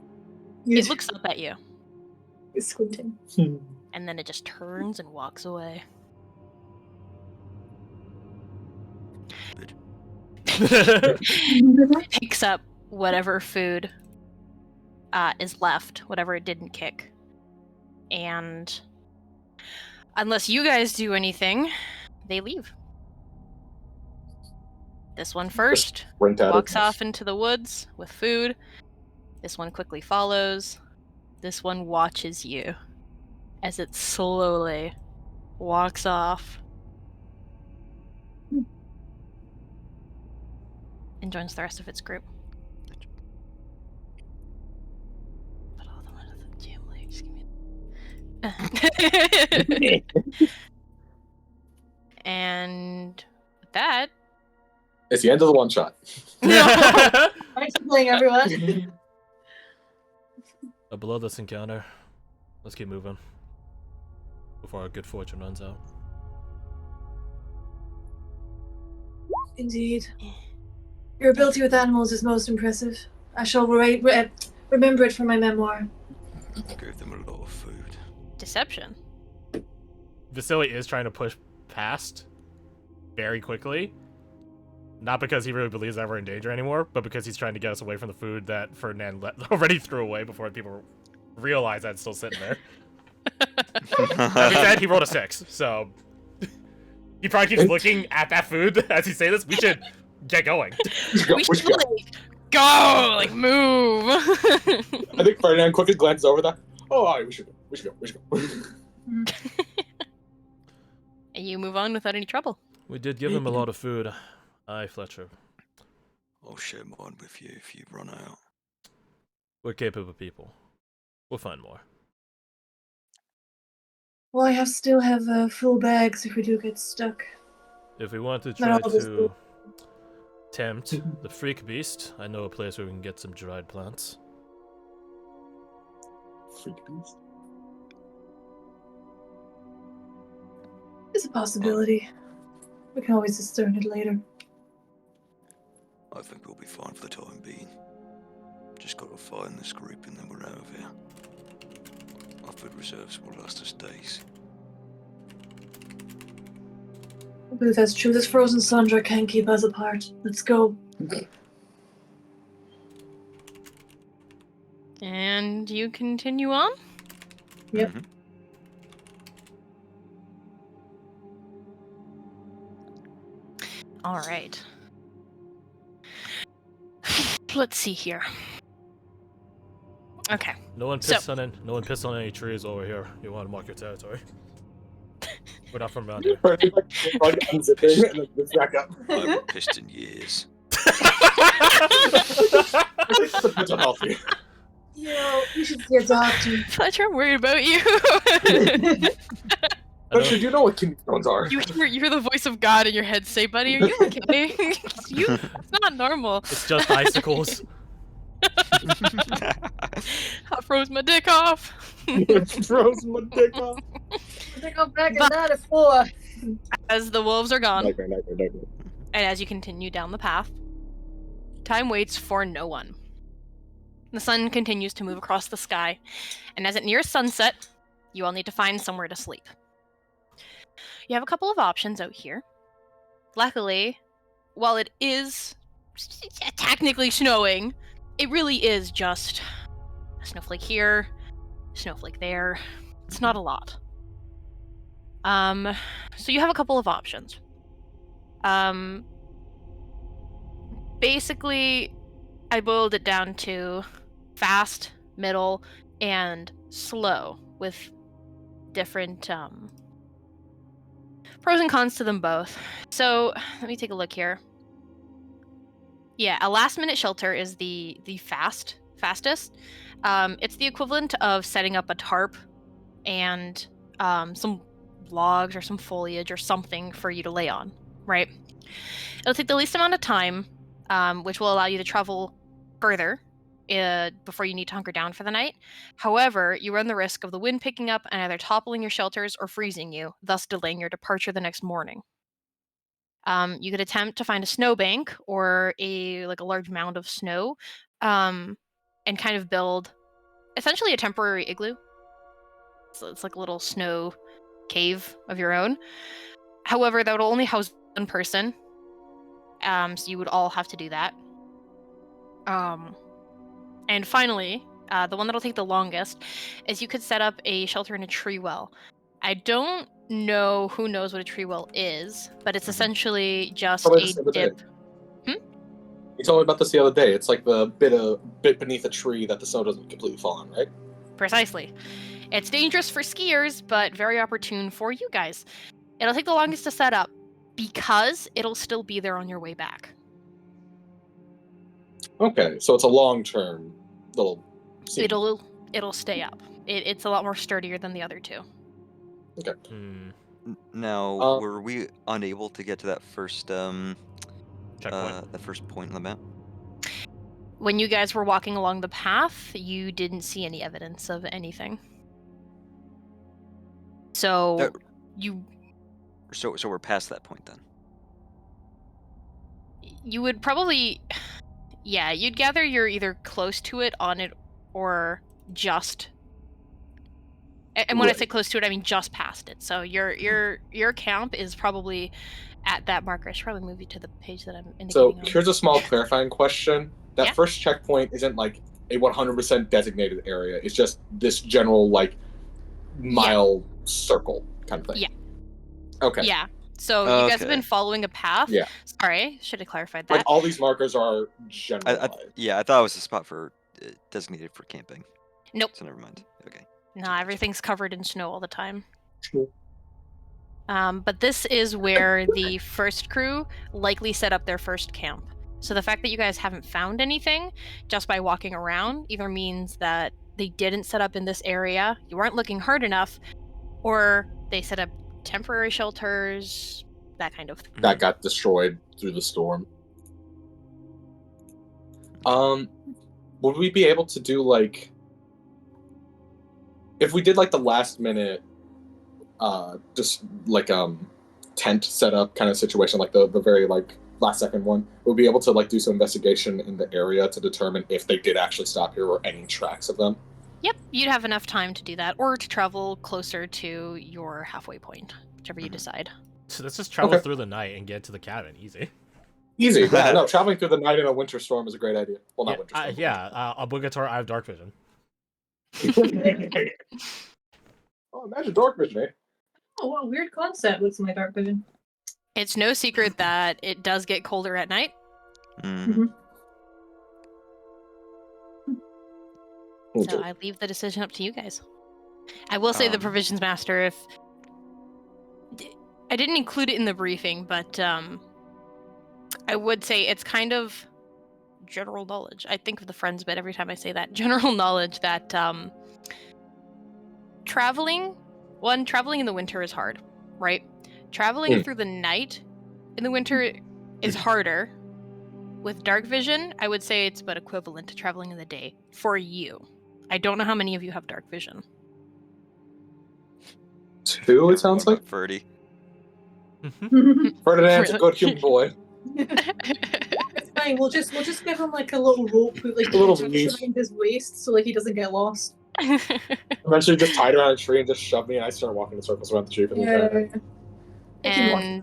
It looks up at you, He's squinting. and then it just turns and walks away. Picks up whatever food is left, whatever it didn't kick. And unless you guys do anything, they leave. This one first Rent out walks it. off into the woods with food. This one quickly follows. This one watches you as it slowly walks off and joins the rest of its group. Put all of them under the jam light. Just give me... And with that, It's the end of the one shot. Thanks for playing, everyone. Below this encounter, let's keep moving before our good fortune runs out. Indeed. Your ability with animals is most impressive. I shall remember it for my memoir. Gave them a lot of food. Deception. Vasily is trying to push past very quickly. Not because he really believes that we're in danger anymore, but because he's trying to get us away from the food that Ferdinand already threw away before people realize that it's still sitting there. That being said, he rolled a 6, so he probably keeps looking at that food as he say this. We should get going. We should go, like move. I think Ferdinand quickly glances over that. Oh, all right, we should go. And you move on without any trouble. We did give him a lot of food. Aye, Fletcher. I'll share mine with you if you run out. We're capable people. We'll find more. Well, I still have full bags if we do get stuck. If we want to Not try all of us to do. tempt the freak beast, I know a place where we can get some dried plants. Freak beast. It's a possibility. We can always discern it later. I think we'll be fine for the time being. Just gotta find this group and then we're out of here. Our food reserves will last us days. I believe that's true. This frozen Sandra can't keep us apart. Let's go. And you continue on? Yep. Mhm. All right. Let's see here. Okay. No one pissed on any trees over here. You want to mark your territory? We're not from around here. Ferdinand like unzipping and then zips back up. I haven't pissed in years. It's a mental health here. You should see a doctor. Fletcher, I'm worried about you. But should you know what kidney stones are? you hear the voice of God in your head say, buddy, are you okay? It's not normal. It's just icicles. I froze my dick off. Throws my dick off. I think I'm back in 94. As the wolves are gone, Nightmare. and as you continue down the path, time waits for no one. The sun continues to move across the sky, and as it nears sunset, you all need to find somewhere to sleep. You have a couple of options out here. Luckily, while it is technically snowing, it really is just a snowflake here, snowflake there. It's not a lot. So you have a couple of options. Basically, I boiled it down to fast, middle, and slow, with different pros and cons to them both. So let me take a look here. Yeah, a last-minute shelter is the fastest. It's the equivalent of setting up a tarp and some logs or some foliage or something for you to lay on, right? It'll take the least amount of time, which will allow you to travel further before you need to hunker down for the night. However, you run the risk of the wind picking up and either toppling your shelters or freezing you, thus delaying your departure the next morning. You could attempt to find a snowbank or a large mound of snow, and kind of build essentially a temporary igloo. So it's like a little snow cave of your own. However, that would only house one person, so you would all have to do that. And finally, the one that'll take the longest is you could set up a shelter in a tree well. I don't know who knows what a tree well is, but it's essentially just Probably a just the other dip. You told me about this the other day. It's like the bit beneath a tree that the snow doesn't completely fall on, right? Precisely. It's dangerous for skiers, but very opportune for you guys. It'll take the longest to set up because it'll still be there on your way back. Okay, so it's a long-term little scene. It'll stay up. It's a lot more sturdier than the other two. Hmm. Now, were we unable to get to that first checkpoint. the first point on the map? When you guys were walking along the path, you didn't see any evidence of anything. So There- you So we're past that point then. you would probably, yeah, you'd gather you're either close to it, on it, or just. And when I Right. say close to it, I mean just past it. So your camp is probably at that marker. I should probably move you to the page that I'm So indicating on. here's a small clarifying question. That Yeah. first checkpoint isn't like a 100% designated area. It's just this general like mile circle kind of thing. Yeah. Okay. Yeah. So you guys have Okay. been following a path. Yeah. Sorry, should have clarified Like that. all these markers are generalized. Yeah, I thought it was a spot for designated for camping. Nope. So never mind. Okay. No, everything's covered in snow all the time. Cool. But this is where the first crew likely set up their first camp. So the fact that you guys haven't found anything just by walking around either means that they didn't set up in this area, you weren't looking hard enough, or they set up temporary shelters, that kind of thing. That got destroyed through the storm. Would we be able to do like if we did like the last minute just like tent setup kind of situation, like the very like last second one, we'll be able to like do some investigation in the area to determine if they did actually stop here or any tracks of them. Yep, you'd have enough time to do that, or to travel closer to your halfway point, whichever you decide. So let's just travel Okay. through the night and get to the cabin. Easy. Easy. Yeah, no, traveling through the night in a winter storm is a great idea. Well, not winter storm. Obligatory. I have dark vision. Oh, imagine dark vision, eh? Oh, what a weird concept with my dark vision. It's no secret that it does get colder at night. Mhm. So I leave the decision up to you guys. I will say the provisions master, if I didn't include it in the briefing, but I would say it's kind of general knowledge. I think of the friends bit every time I say that. General knowledge that traveling in the winter is hard, right? Traveling through the night in the winter is harder. With dark vision, I would say it's about equivalent to traveling in the day for you. I don't know how many of you have dark vision. 2, it sounds like. Ferdy. Ferdinand's a good human boy. It's fine. We'll just give him like a little rope with like A little just leash. around his waist so like he doesn't get lost. Eventually, just tied around a tree and just shoved me, and I started walking in circles around the tree for the entire night. And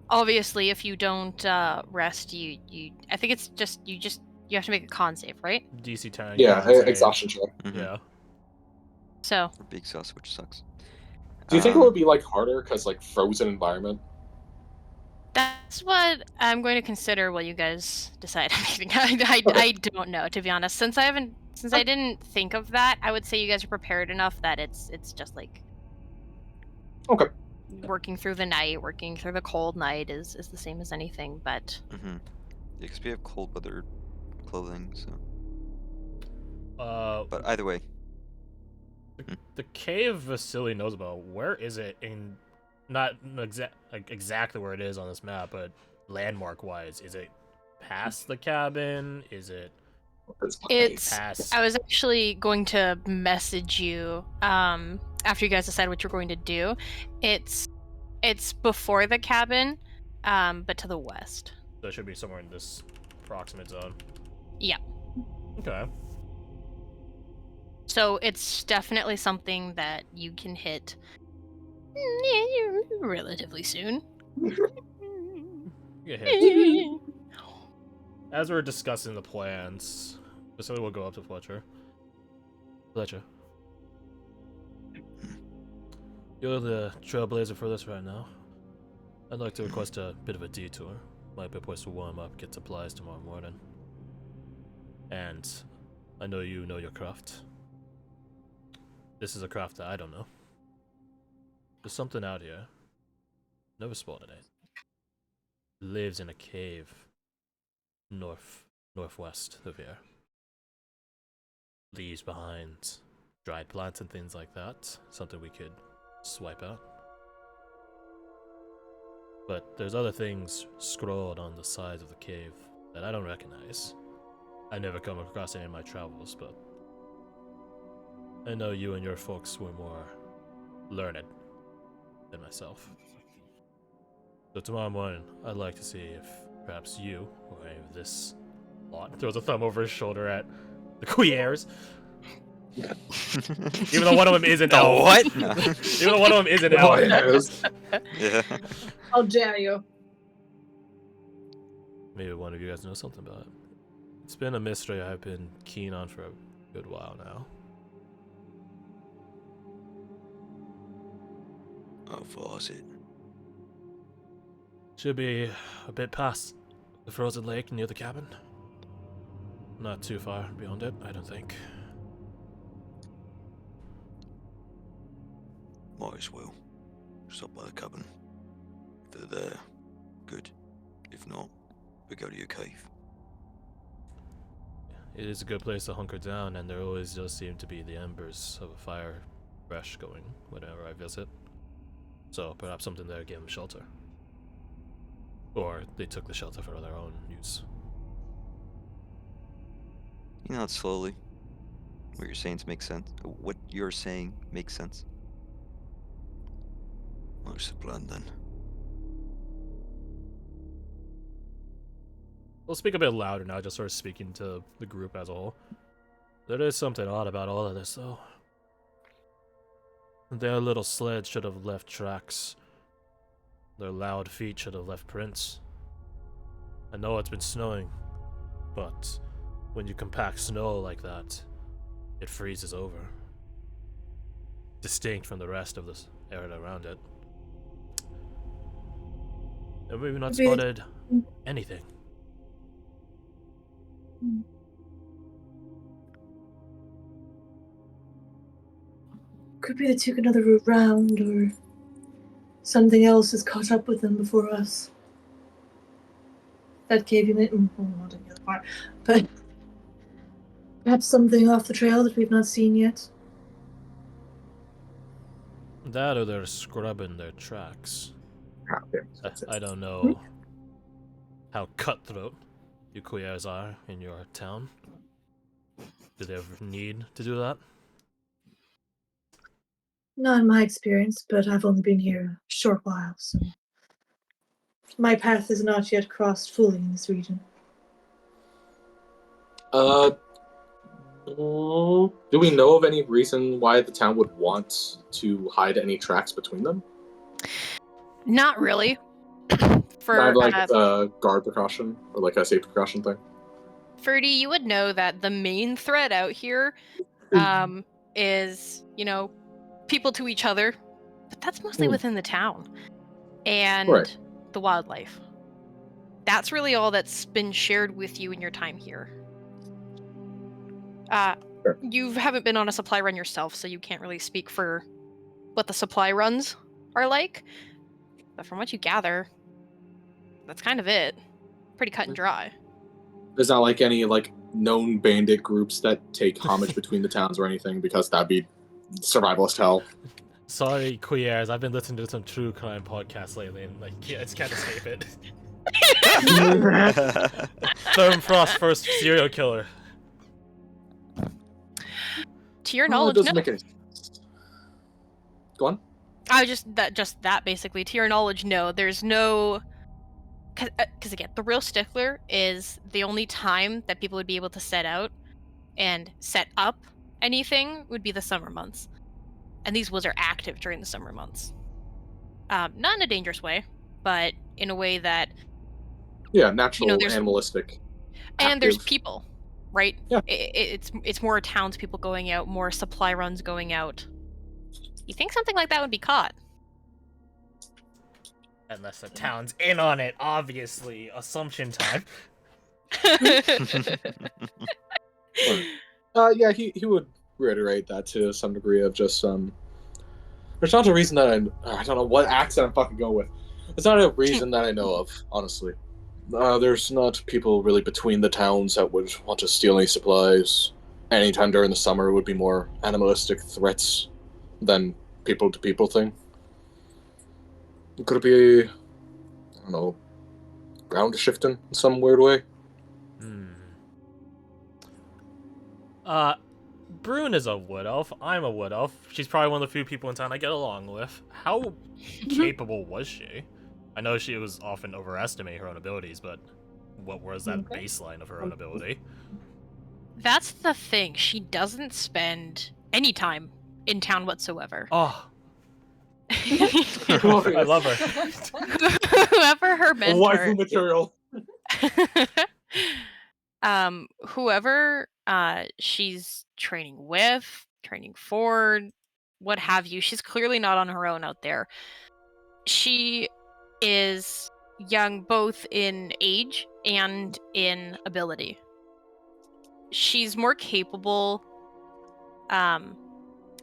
obviously, if you don't rest, you I think it's just you have to make a con save, right? DC 10. Yeah, con save. exhaustion check. Yeah. So Or big sauce, which sucks. Do you think it would be like harder because like frozen environment? that's what I'm going to consider while you guys decide. I don't know, to be honest. Since I didn't think of that, I would say you guys are prepared enough that it's just like Okay. working through the night, working through the cold night is the same as anything, but Yeah, because we have cold weather clothing, so. But either way. The cave Vasily knows about, where is it in, not exactly where it is on this map, but landmark wise, is it past the cabin? Is it it's past? I was actually going to message you after you guys decide what you're going to do. It's before the cabin, but to the west. So it should be somewhere in this proximate zone. Yeah. Okay. So it's definitely something that you can hit relatively soon. Get hit. As we're discussing the plans, Vasily will go up to Fletcher. Fletcher. You're the trailblazer for this right now. I'd like to request a bit of a detour. Might be a place to warm up, get supplies tomorrow morning. And I know you know your craft. This is a craft that I don't know. There's something out here. Never spotted it. Lives in a cave. Northwest of here. Leaves behind dried plants and things like that. Something we could swipe out. But there's other things scrawled on the sides of the cave that I don't recognize. I never come across any in my travels, but I know you and your folks were more learned than myself. So tomorrow morning, I'd like to see if perhaps you or any of this lot throws a thumb over his shoulder at the Queers. Even though one of them is an elf. What? No. Even though one of them is an elf. Yes. Yeah. How dare you? Maybe one of you guys know something about it. It's been a mystery I've been keen on for a good while now. How far is it? Should be a bit past the frozen lake near the cabin. Not too far beyond it, I don't think. Might as well. Stop by the cabin. If they're there, good. If not, we go to your cave. It is a good place to hunker down, and there always does seem to be the embers of a fire fresh going whenever I visit. So perhaps something there gave them shelter. Or they took the shelter for their own use. You know, slowly. What you're saying makes sense. What you're saying makes sense. What's the plan then? We'll speak a bit louder now, just sort of speaking to the group as a whole. There is something odd about all of this, though. Their little sled should have left tracks. Their loud feet should have left prints. I know it's been snowing, but when you compact snow like that, it freezes over. Distinct from the rest of this area around it. And we've not spotted anything. Could be they took another route round, or something else has caught up with them before us. That gave you not in the other part, but perhaps something off the trail that we've not seen yet. That or they're scrubbing their tracks. That's it. I don't know how cutthroat you Queers are in your town. Do they ever need to do that? Not in my experience, but I've only been here a short while, so my path is not yet crossed fully in this region. Do we know of any reason why the town would want to hide any tracks between them? Not really. I have like a guard precaution or like a safety precaution thing. Ferdy, you would know that the main threat out here is, people to each other, but that's mostly within the town and the wildlife. That's really all that's been shared with you in your time here. Sure. You haven't been on a supply run yourself, so you can't really speak for what the supply runs are like. But from what you gather, that's kind of it. Pretty cut and dry. There's not like any like known bandit groups that take homage between the towns or anything, because that'd be survivalist hell. Sorry, Queers. I've been listening to some true crime podcasts lately, and I just can't escape it. Thermfrost first serial killer. To your It knowledge, doesn't no. make any sense. Go on. Just that basically. To your knowledge, no. There's no. Because again, the real stickler is the only time that people would be able to set out and set up anything would be the summer months. And these woods are active during the summer months. Not in a dangerous way, but in a way that... Yeah, natural, there's- animalistic. And there's active. people, right? Yeah. It's more townspeople going out, more supply runs going out. You think something like that would be caught? Unless the town's in on it, obviously. Assumption time. Yeah, he would reiterate that to some degree of just there's not a reason that I don't know what accent I'm fucking going with. It's not a reason that I know of, honestly. There's not people really between the towns that would want to steal any supplies. Anytime during the summer it would be more animalistic threats than people to people thing. Could it be I don't know, ground shifting in some weird way. Brune is a wood elf. I'm a wood elf. She's probably one of the few people in town I get along with. How capable was she? I know she was often overestimating her own abilities, but what was that baseline of her own ability? That's the thing. She doesn't spend any time in town whatsoever. Oh. I love her. Whoever her mentor. Waifu material. Whoever she's training with, training for, what have you, she's clearly not on her own out there. She is young both in age and in ability. She's more capable. I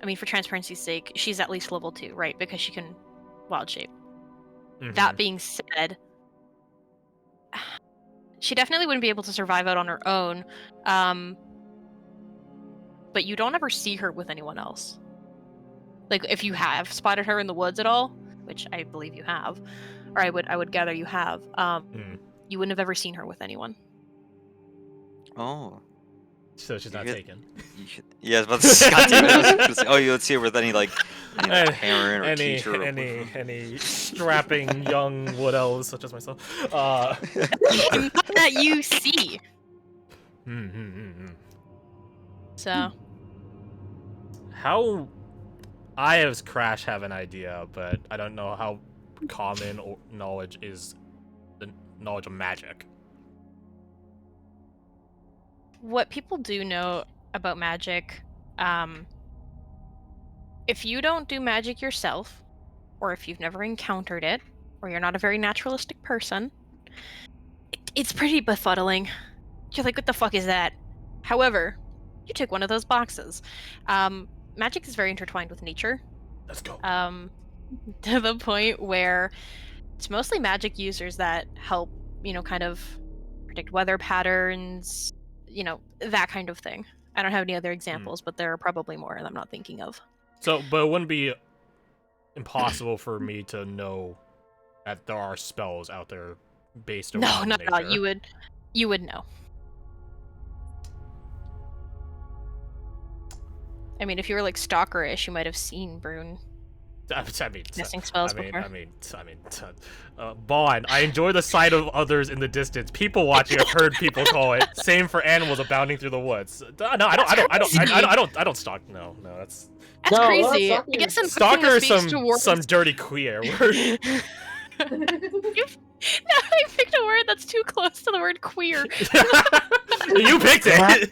mean, for transparency's sake, she's at least level 2, right? Because she can wild shape. That being said, she definitely wouldn't be able to survive out on her own. But you don't ever see her with anyone else. Like, if you have spotted her in the woods at all, which I believe you have, or I would gather you have, you wouldn't have ever seen her with anyone. Oh. So she's not taken. Yeah, I was about to say, God damn it, I was gonna say, oh, you would see her with any, like, parent or teacher or any strapping young wood elves such as myself. That you see. So. How... I as Crash have an idea, but I don't know how common knowledge is the knowledge of magic. What people do know about magic, if you don't do magic yourself, or if you've never encountered it, or you're not a very naturalistic person, it's pretty befuddling. You're like, what the fuck is that? However, you tick one of those boxes. Magic is very intertwined with nature. Let's go. To the point where it's mostly magic users that help, kind of predict weather patterns, that kind of thing. I don't have any other examples, but there are probably more that I'm not thinking of. So, but it wouldn't be impossible for me to know that there are spells out there based around No, not nature. at all. You would know. I mean, if you were like stalkerish, you might have seen Brune. I mean, Missing spells before. Bond. I enjoy the sight of others in the distance. People watching. I've heard people call it. Same for animals abounding through the woods. No, I don't stalk. No, that's crazy. I guess stalker is some dirty queer word. I picked a word that's too close to the word queer. You picked it.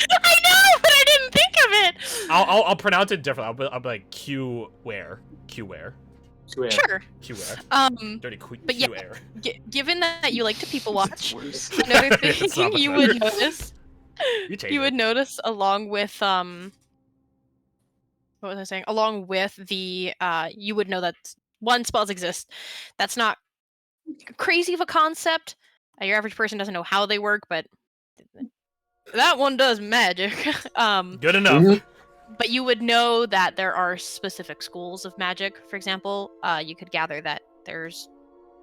I know, but I didn't think of it. I'll pronounce it differently. I'll be like Q-ware. Sure. Q-ware. Dirty but yeah, Q-ware. Given that you like to people watch, another thing you would notice. You would notice along with what was I saying? Along with the you would know that one, spells exist. That's not crazy of a concept. Your average person doesn't know how they work, but that one does magic. Good enough. But you would know that there are specific schools of magic. For example, you could gather that there's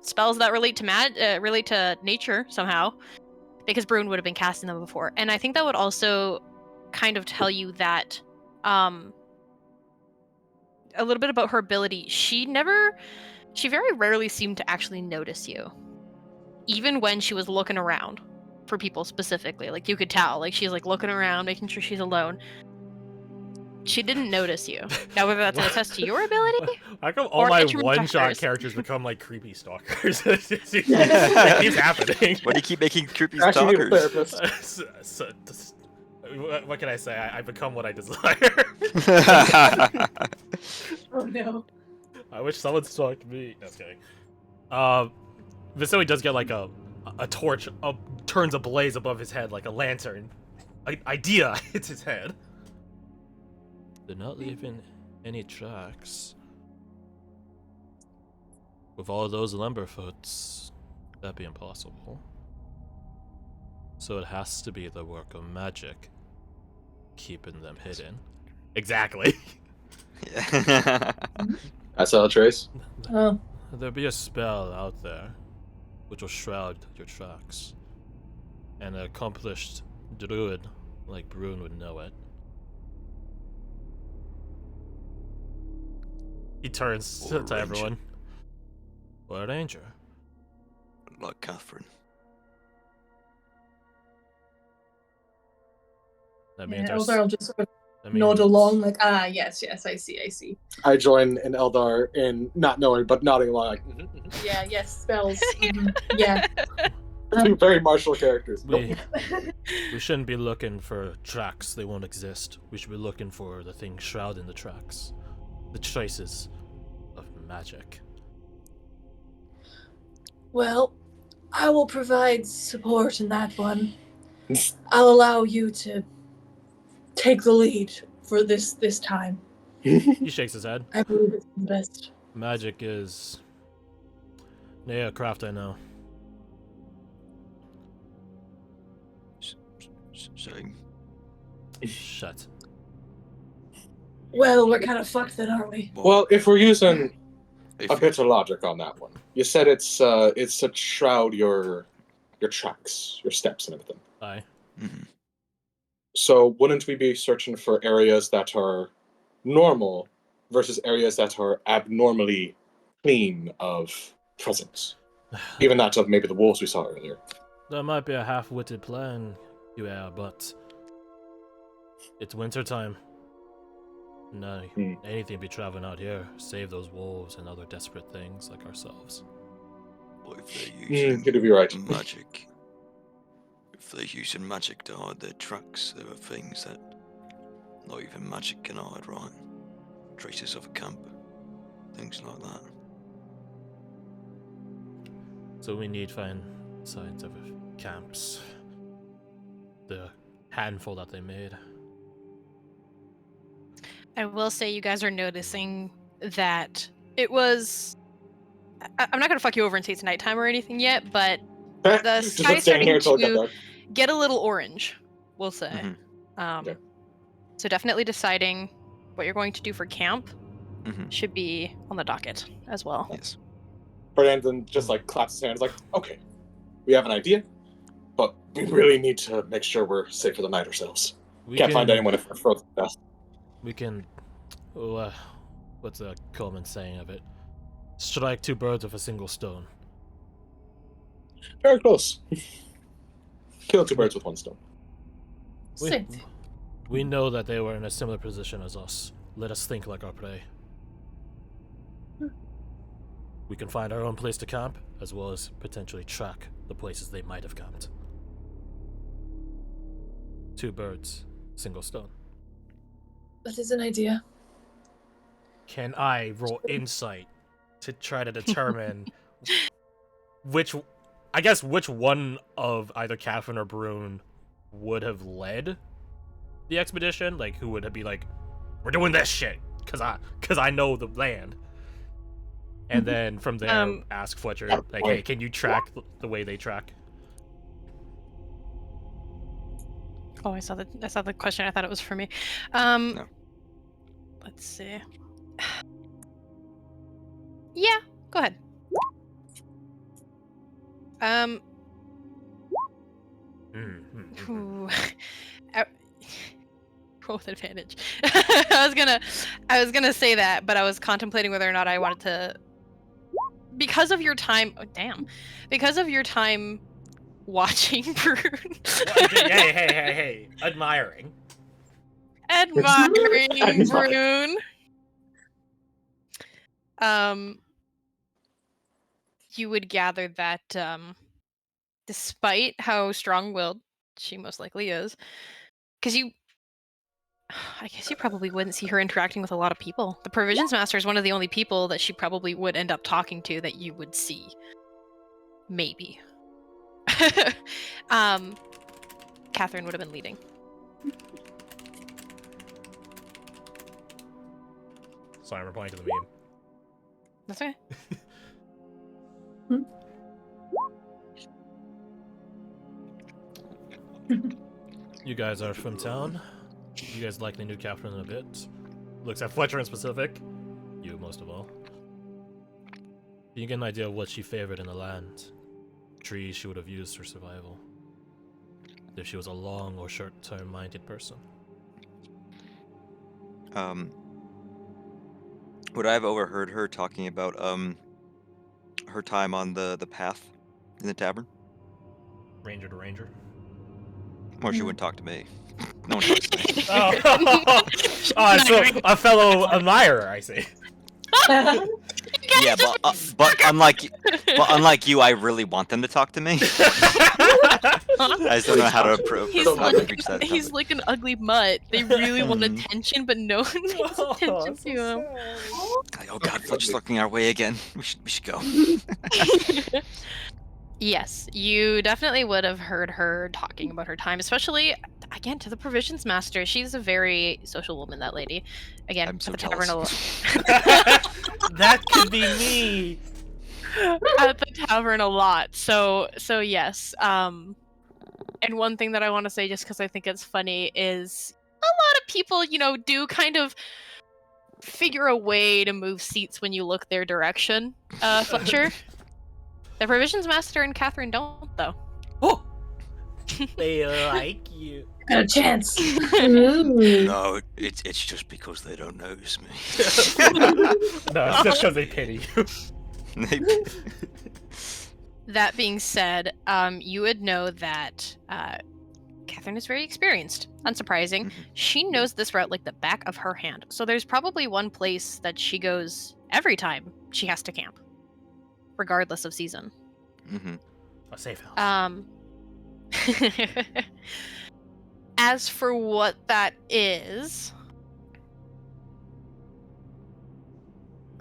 spells that relate to relate to nature somehow, because Brune would have been casting them before. And I think that would also kind of tell you that a little bit about her ability. She very rarely seemed to actually notice you, even when she was looking around for people specifically. Like, you could tell, like, she's like looking around, making sure she's alone. She didn't notice you. Now, whether that's an attest to your ability, how come all my one-shot characters become like creepy stalkers? It keeps happening. Why do you keep making creepy stalkers? What can I say? I become what I desire. Oh no. I wish someone stalked me. No, just kidding. Vasily does get like a torch turns ablaze above his head like a lantern. Idea hits his head. They're not leaving any tracks. With all of those lumberfoots, that'd be impossible. So it has to be the work of magic, keeping them hidden. Exactly. That's how it trace. Oh. There'd be a spell out there which will shroud your tracks. An accomplished druid like Brune would know it. He turns Or a to ranger. everyone. Or a ranger. Like Catherine. That means Yeah, our s- Eldar will just sort of that nod means- along, like, yes, I see. I join in Eldar in not knowing, but nodding along, like, Yeah, yes, spells. Yeah. Two very martial characters. We shouldn't be looking for tracks. They won't exist. We should be looking for the thing shrouding the tracks. The traces of magic. Well, I will provide support in that one. I'll allow you to take the lead for this time. He shakes his head. I believe it's the best. Magic is... Yeah, craft I know. Same. Shut. Well, we're kind of fucked then, aren't we? Well, if we're using if a bit of logic on that one, you said it's to shroud your tracks, your steps, and everything. Aye. Mhm. So wouldn't we be searching for areas that are normal versus areas that are abnormally clean of presence? Even that of maybe the wolves we saw earlier. That might be a half-witted plan, you are, but... It's winter time. No, anything be traveling out here. Save those wolves and other desperate things like ourselves. What if they're using Could be right. magic? If they're using magic to hide their tracks, there are things that not even magic can hide, right? Traces of a camp, things like that. So we need to find signs of camps. The handful that they made. I will say you guys are noticing that it was. I'm not gonna fuck you over and say it's nighttime or anything yet, but the Just sky's standing here starting until it got to dark. get a little orange. We'll say. Mhm. Okay. So definitely deciding what you're going to do for camp Mhm. should be on the docket as well. Yes. Brandon just like claps his hands, like, okay, we have an idea, but we really need to make sure we're safe for the night ourselves. Can't find anyone if we're frozen to death. We can... what's the common saying of it? Strike two birds with a single stone. Very close. Kill two birds with one stone. We, Same thing. we know that they were in a similar position as us. Let us think like our prey. We can find our own place to camp, as well as potentially track the places they might have camped. Two birds, single stone. That is an idea. Can I roll insight to try to determine which one of either Catherine or Brune would have led the expedition? Like, who would be like, we're doing this shit, cause I know the land. And then from there, ask Fletcher, like, hey, can you track the way they track? Oh, I saw the question. I thought it was for me. No. Let's see. Yeah, go ahead. Ooh. Roll with advantage. I was gonna say that, but I was contemplating whether or not I wanted to. Because of your time, because of your time watching Brune. Hey, admiring. Admiring Brune. You would gather that despite how strong-willed she most likely is, because I guess you probably wouldn't see her interacting with a lot of people. The Provisions Master is one of the only people that she probably would end up talking to that you would see. Maybe. Catherine would have been leading. Sorry, I'm replying to the meme. That's okay. You guys are from town. You guys likely knew Catherine in a bit. Looks at Fletcher in specific. You, most of all. You get an idea of what she favored in the land. trees she would have used for survival. If she was a long or short-term minded person. Would I have overheard her talking about her time on the path in the tavern? Ranger to ranger. Or she wouldn't talk to me. No one talks to me. Oh, so a fellow admirer, I see. Yeah, but unlike you, I really want them to talk to me. I just don't know how to approach that. He's like an ugly mutt. They really want attention, but no one pays attention to him. Like, oh god, Fletcher's looking our way again. We should go. Yes, you definitely would have heard her talking about her time, especially, again, to the provisions master. She's a very social woman, that lady. Again, I'm so at the tavern a lot. That could be me. At the tavern a lot. So yes. And one thing that I want to say, just because I think it's funny, is a lot of people, do kind of figure a way to move seats when you look their direction, Fletcher. The provisions master and Catherine don't, though. Oh, they like you. Got a chance. No, it's just because they don't notice me. No, it's just because they pity you. That being said, you would know that Catherine is very experienced. Unsurprising. She knows this route like the back of her hand. So there's probably one place that she goes every time she has to camp, regardless of season. A safe house. As for what that is,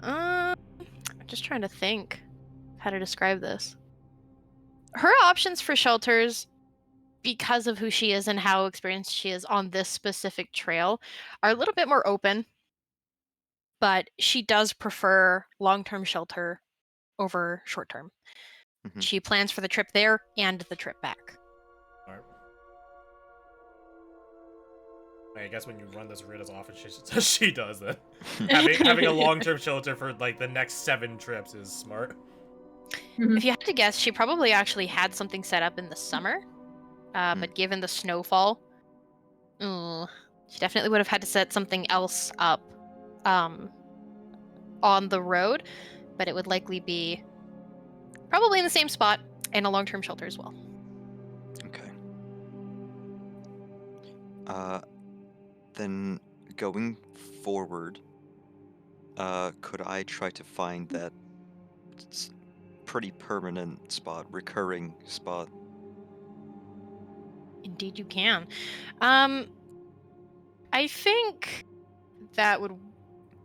I'm just trying to think how to describe this. Her options for shelters, because of who she is and how experienced she is on this specific trail, are a little bit more open, but she does prefer long-term shelter over short-term. She plans for the trip there and the trip back. Alright. I guess when you run this route as often as she does, then having a long-term shelter for like the next 7 trips is smart. If you had to guess, she probably actually had something set up in the summer, but given the snowfall, she definitely would have had to set something else up on the road, but it would likely be probably in the same spot and a long-term shelter as well. Okay. Then going forward, could I try to find that pretty permanent spot, recurring spot? Indeed you can. I think that would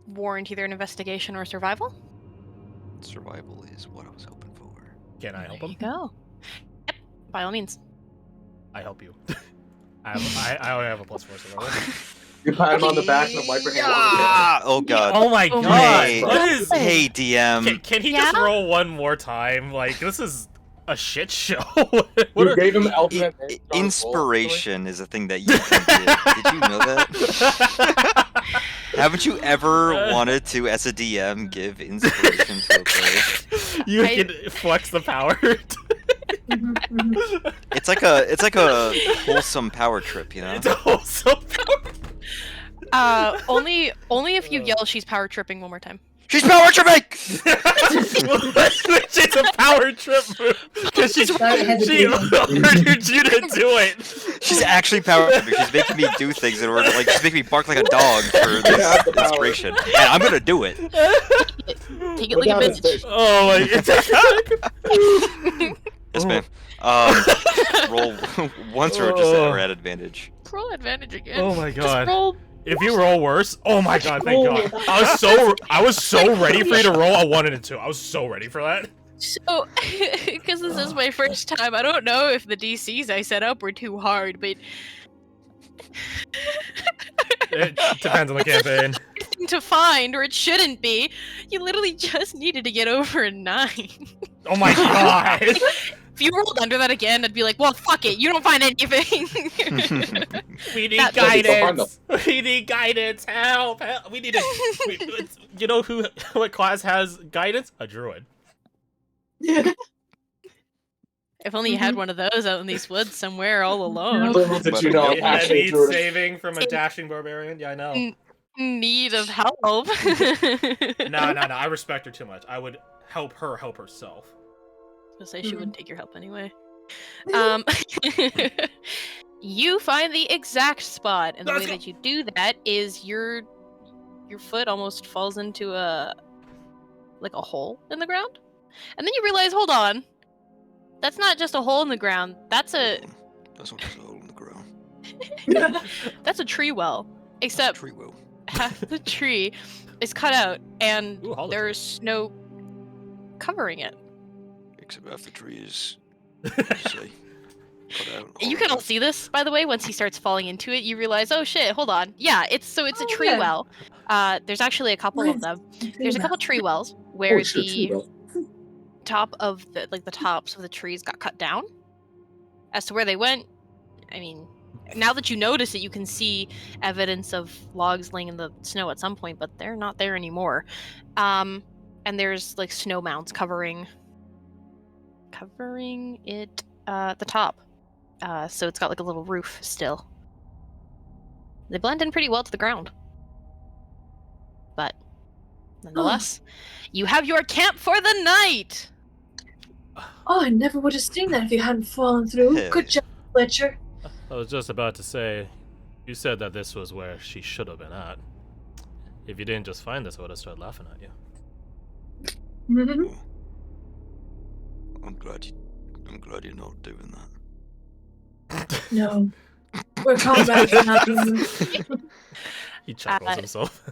warrant either an investigation or survival. Survival is what I was hoping for. Can I help There him? you go. Yep, by all means. I help you. I only have a +4 survival. You pat him on the back and wipe your hand. Oh god. Oh my Oh god! Hey, What is? hey DM. Can he just roll one more time? Like, this is a shit show. What You are- gave him ultimate Inspiration is a thing that you can give. Did you know that? Haven't you ever wanted to, as a DM, give inspiration to a player? You can flex the power. It's like a wholesome power trip, you know? It's also power. Only if you yell she's power tripping one more time. She's power tripping! Which is a power trip move. Because she ordered you to do it. She's actually power tripping. She's making me do things in order, like, she's making me bark like a dog for this inspiration. And I'm gonna do it. Take it like a bitch. Oh my god. Yes, ma'am. Roll once or just or at advantage. Roll advantage again. Oh my god. Just roll. If you roll worse, oh my god, thank god. I was so ready for you to roll a 1 and a 2. I was so ready for that. So, because this is my first time, I don't know if the DCs I set up were too hard, but It depends on the campaign. thing to find, or it shouldn't be. You literally just needed to get over a 9. Oh my god. If you rolled under that again, I'd be like, well, fuck it, you don't find anything. We need That- guidance. We need guidance. Help! Help! We need you know what class has guidance? A druid. If only you had one of those out in these woods somewhere all alone. Little did you know, I'm Yeah, actually a needs druid. saving from a dashing barbarian. Yeah, I know. Need of help. No. I respect her too much. I would help her help herself. I'll say she wouldn't take your help anyway. You find the exact spot, and the way that you do that is your foot almost falls into a hole in the ground, and then you realize, hold on, that's not just a hole in the ground. That's That's not just a hole in the ground. that's a tree well. Except Tree well. half the tree is cut out, and Ooh, holiday. there's snow covering it. Except half the tree is, say, cut out. You can all see this, by the way. Once he starts falling into it, you realize, oh shit, hold on. Yeah, it's a tree yeah. well. There's actually a couple of them. There's a couple tree wells where Holy shit, tree the well. top of the tops of the trees got cut down. As to where they went, I mean, now that you notice it, you can see evidence of logs laying in the snow at some point, but they're not there anymore. And there's like snow mounds covering it, the top. So it's got like a little roof still. They blend in pretty well to the ground. But nonetheless, you have your camp for the night! Oh, I never would have seen that if you hadn't fallen through. Hell Good yeah. job, Fletcher. I was just about to say, you said that this was where she should have been at. If you didn't just find this, I would have started laughing at you. Mhm. I'm glad you're not doing that. No. We're combat now. He chuckles himself.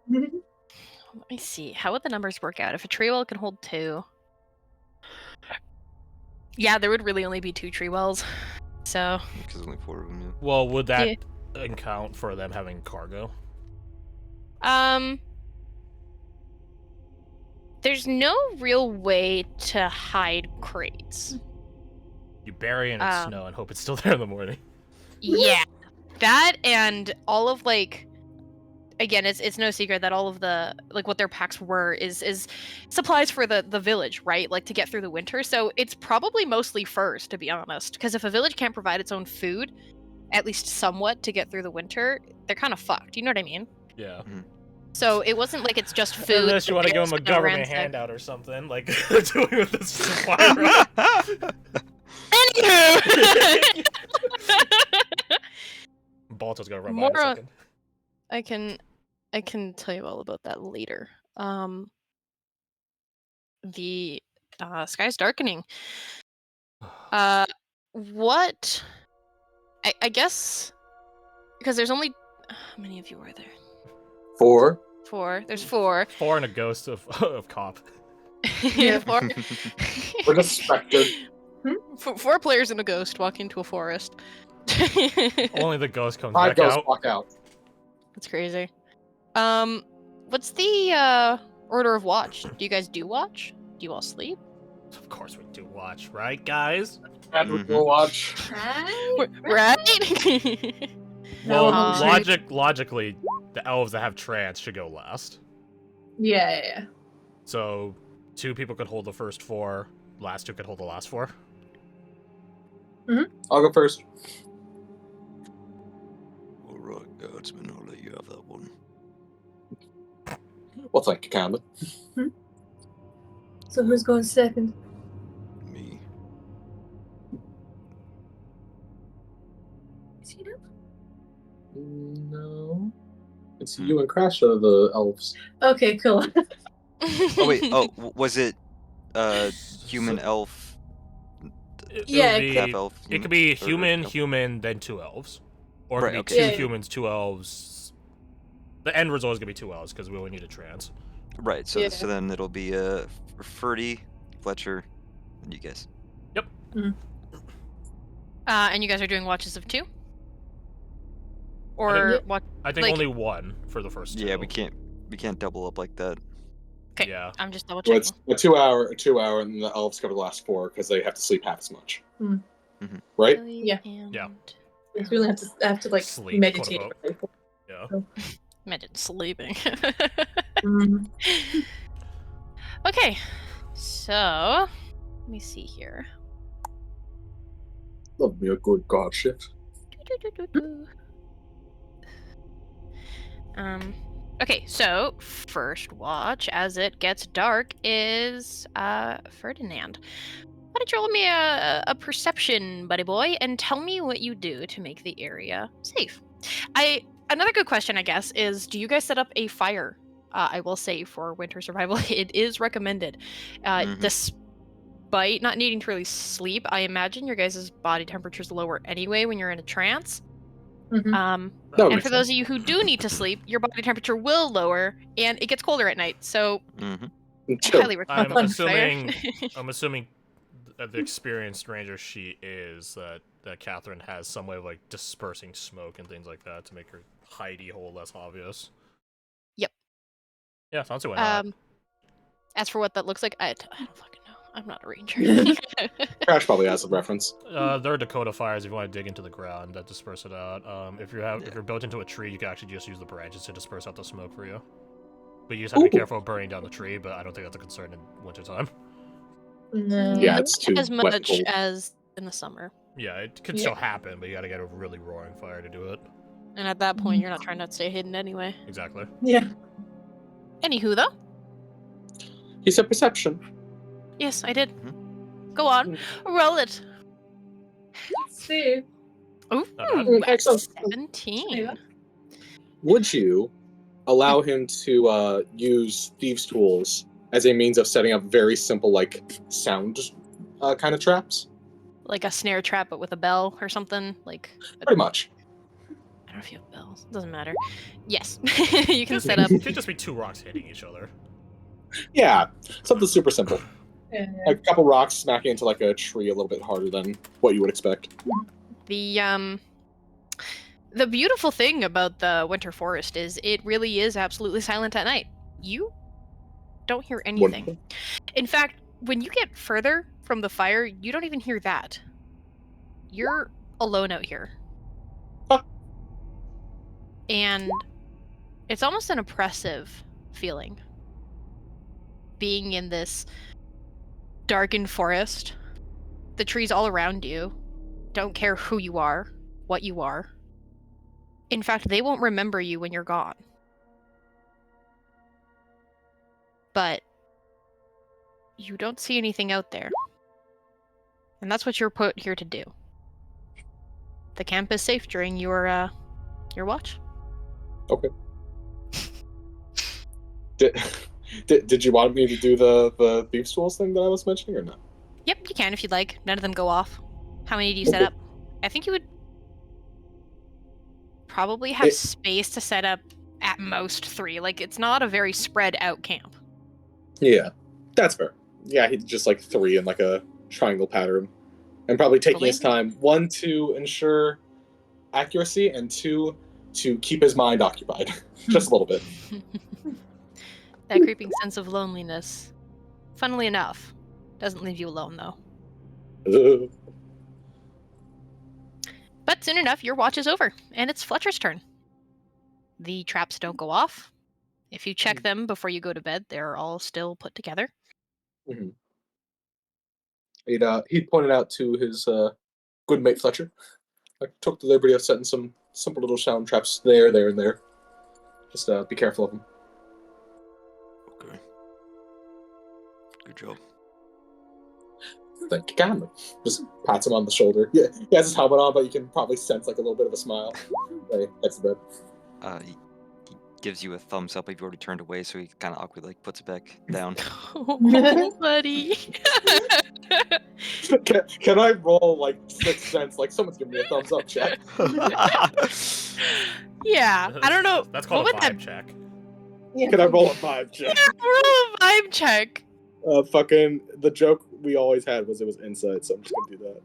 Let me see. How would the numbers work out? If a tree well can hold 2. Yeah, there would really only be 2 tree wells. So. Because only 4 of them. Yeah. Well, would that account for them having cargo? There's no real way to hide crates. You bury it in snow and hope it's still there in the morning. Yeah. That and all of again, it's no secret that all of the what their packs were is supplies for the village, right? Like to get through the winter. So it's probably mostly furs, to be honest. Because if a village can't provide its own food, at least somewhat, to get through the winter, they're kind of fucked. You know what I mean? Yeah. So it wasn't like it's just food. Unless you want to give them a government handout or something, like they're doing with this supply run. Anywho, Balto's gonna run by in a second. I can tell you all about that later. The sky's darkening. What? I guess because there's only how many of you are there? 4. 4. There's 4. 4 and a ghost of cop. Yeah, 4. We're just Spectre. 4 players and a ghost walk into a forest. Only the ghost comes 5 back ghosts out. walk out. That's crazy. What's the order of watch? Do you guys do watch? Do you all sleep? Of course we do watch, right, guys? And we'll watch. Right? Well, No. logically, the elves that have trance should go last. Yeah. So 2 people could hold the first 4. Last 2 could hold the last 4. I'll go first. Alright, guardsman, I'll let you have that one. Well, thank you, kindly. So who's going second? Me. Is he not? No. It's you and Crash are the elves. Okay, cool. Oh wait. Oh, was it human, elf, Yeah, It would half be, elf? it could be or human, elf? human, then 2 elves. Or it Right, could okay. be 2 Yeah, yeah. humans, 2 elves. The end result is gonna be 2 elves because we only need a trance. Right. So Yeah. so then it'll be Ferdy, Fletcher, and you guys. And you guys are doing watches of 2? Or what? I think Like- only 1 for the first 2. Yeah, we can't double up like that. Okay, Yeah. I'm just double Well, checking. it's a 2 hour, and the elves cover the last 4 because they have to sleep half as much. Right? Yeah. Yeah. We really have to like Sleep, meditate. quote Yeah. Imagine sleeping. Mm. Okay, so let me see here. Love me a good guard shift. Okay, so first watch as it gets dark is Ferdinand. Why don't you roll me a perception, buddy boy, and tell me what you do to make the area safe? Another good question, I guess, is do you guys set up a fire? I will say for winter survival, it is recommended. Despite not needing to really sleep, I imagine your guys' body temperature is lower anyway when you're in a trance. Mhm. And for those of you who do need to sleep, your body temperature will lower, and it gets colder at night. So I highly recommend I'm the fire. assuming the experienced ranger she is that Catherine has some way of like dispersing smoke and things like that to make her hidey hole less obvious. Yep. Yeah, sounds like why not. As for what that looks like, I don't fucking know. I'm not a ranger. Crash probably has a reference. There are Dakota fires if you want to dig into the ground that disperse it out. If you're built into a tree, you can actually just use the branches to disperse out the smoke for you. But you just have to be careful of burning down the tree. But I don't think that's a concern in wintertime. No. Yeah, it's too as wet and much cold. as in the summer. Yeah, it can still happen, but you gotta get a really roaring fire to do it. And at that point, you're not trying to stay hidden anyway. Exactly. Yeah. Anywho, though. He said perception. Yes, I did. Go on, roll it. See. Ooh, Excellent. 17. Would you allow him to use thieves' tools as a means of setting up very simple, like, sound kind of traps? Like a snare trap, but with a bell or something? Like, Pretty much. I don't know if you have bells. Doesn't matter. Yes, you can set up. It could just be two rocks hitting each other. Yeah, something super simple. Yeah. Like a couple rocks smacking into like a tree a little bit harder than what you would expect. The beautiful thing about the winter forest is it really is absolutely silent at night. You don't hear anything. Wonderful. In fact, when you get further from the fire, you don't even hear that. You're alone out here. Huh. And it's almost an oppressive feeling. Being in this darkened forest, the trees all around you don't care who you are, what you are. In fact, they won't remember you when you're gone. But you don't see anything out there. And that's what you're put here to do. The camp is safe during your watch. Okay. Did you want me to do the thieves' tools thing that I was mentioning or not? Yep, you can if you'd like. None of them go off. How many do you set up? I think you would probably have space to set up at most 3. Like, it's not a very spread out camp. Yeah, that's fair. Yeah, he'd just like 3 in like a triangle pattern. And probably taking his time. 1, to ensure accuracy, and 2, to keep his mind occupied. Just a little bit. That creeping sense of loneliness, funnily enough, doesn't leave you alone, though. But soon enough, your watch is over, and it's Fletcher's turn. The traps don't go off. If you check them before you go to bed, they're all still put together. Mm-hmm. He'd pointed out to his good mate Fletcher. I took the liberty of setting some simple little sound traps there, and there. Just be careful of them. Okay. Good job. Thank you kindly. Just pats him on the shoulder. Yeah, he has his helmet on, but you can probably sense like a little bit of a smile. Hey, that's the bed. He gives you a thumbs up if you've already turned away, so he kind of awkwardly like, puts it back down. Oh, buddy. Can I roll like 6 cents? Like someone's giving me a thumbs up check. Yeah, I don't know. That's called what a would vibe check. Yeah. Can I roll a 5 check? Yeah, roll a vibe check. Fucking the joke we always had was it was insight, so I'm just gonna do that.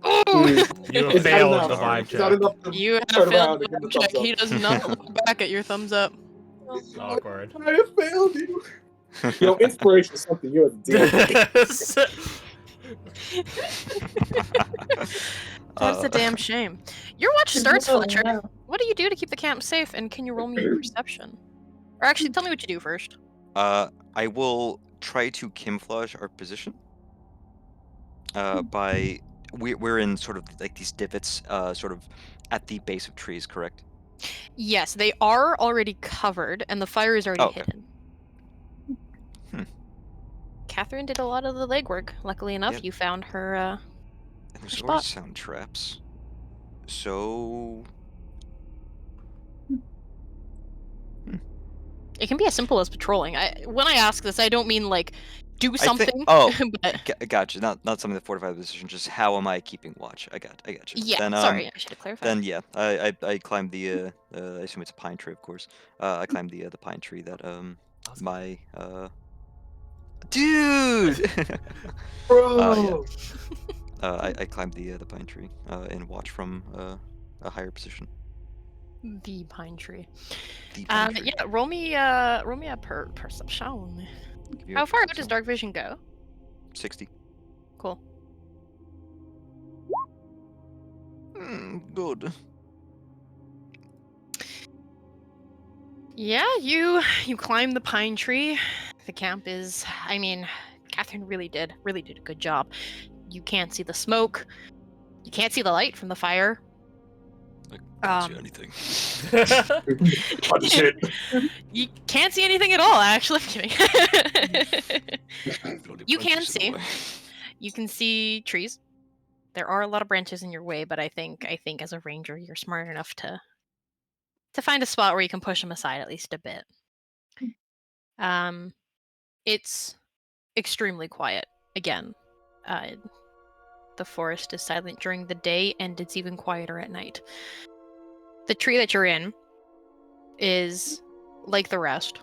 Ooh. You have Is that failed enough? the vibe Is that check. enough to You have turn around failed the and give vibe him a check. thumbs up? He does not look back at your thumbs up. Awkward. I have failed you. You know, inspiration is something you have to deal with. That's a damn shame. Your watch starts, Oh, Fletcher. no. What do you do to keep the camp safe, and can you roll me your perception? Or actually, tell me what you do first. I will try to camouflage our position by we're in sort of like these divots, sort of at the base of trees, correct? Yes, they are already covered, and the fire is already Oh, okay. hidden. Hmm. Catherine did a lot of the legwork. Luckily enough, Yep. you found her, And her there's spot. always sound traps. So It can be as simple as patrolling. When I ask this, I don't mean like do I something. think. Oh, but gotcha. Not something to fortify the position. Just how am I keeping watch? I got you. yeah, Then sorry, I should have clarified. Then yeah, I climbed the I assume it's a pine tree, of course. I climbed the pine tree that my dude. Bro. I climbed the pine tree and watch from a higher position. The pine tree. The pine tree. Yeah, roll me a perception. Give you a How far out perception. does dark vision go? 60. Cool. Good. Yeah, you climb the pine tree. The camp is, I mean, Catherine really did a good job. You can't see the smoke. You can't see the light from the fire. I can't see anything. Punch it. You can't see anything at all, actually. I'm kidding. Bloody You can branches in the see. way. You can see trees. There are a lot of branches in your way, but I think as a ranger, you're smart enough to find a spot where you can push them aside at least a bit. It's extremely quiet. Again, the forest is silent during the day, and it's even quieter at night. The tree that you're in is like the rest,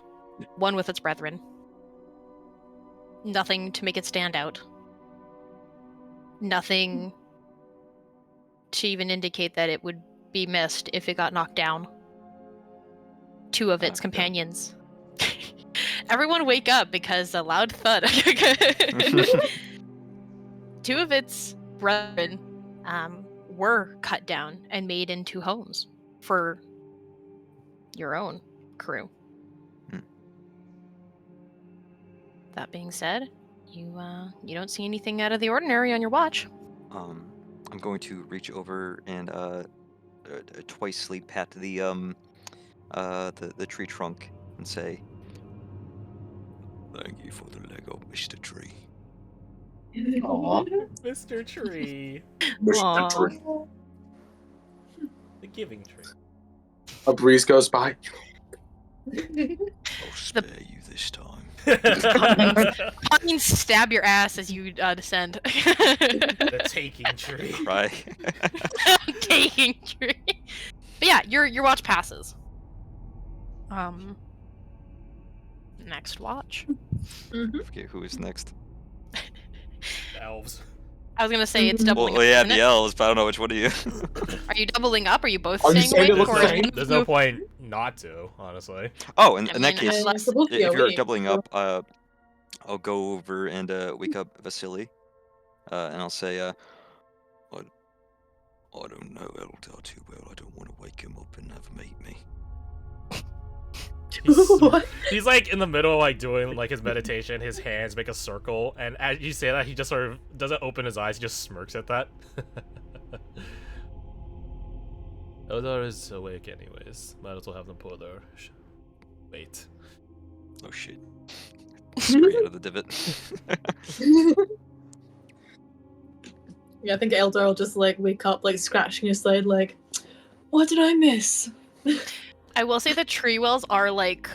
one with its brethren. Nothing to make it stand out. Nothing to even indicate that it would be missed if it got knocked down. Two of its companions. Everyone wake up because a loud thud. Two of its brethren were cut down and made into homes for your own crew. That being said, you don't see anything out of the ordinary on your watch. I'm going to reach over and twicely pat the tree trunk and say, Thank you for the Lego, Mr. Tree. Aw. Mr. Tree. Mr. Tree. The giving tree. A breeze goes by. I'll spare you this time. Pines stab your ass as you descend. The taking tree. right. Taking tree. But yeah, your watch passes. Next watch. I forget who is next. Elves. I was gonna say it's doubling Well, up. yeah, isn't the it? elves, but I don't know which one of you. Are you doubling up? Are you both Are you staying saying it awake? looks Or the is same? one of There's no you- point not to, honestly. Oh, in I that mean, case, unless- supposed to be if you're awake, doubling so- up, I'll go over and wake up Vasily, and I'll say, I don't know Eldar too well. I don't want to wake him up and have him eat me. He's like in the middle of like doing like his meditation, his hands make a circle, and as you say that, he just sort of doesn't open his eyes, he just smirks at that. Eldar is awake anyways. Might as well have them pull their wait. Oh shit. straight out of the divot. Yeah, I think Eldar will just like wake up, like scratching his side, like, what did I miss? I will say the tree wells are like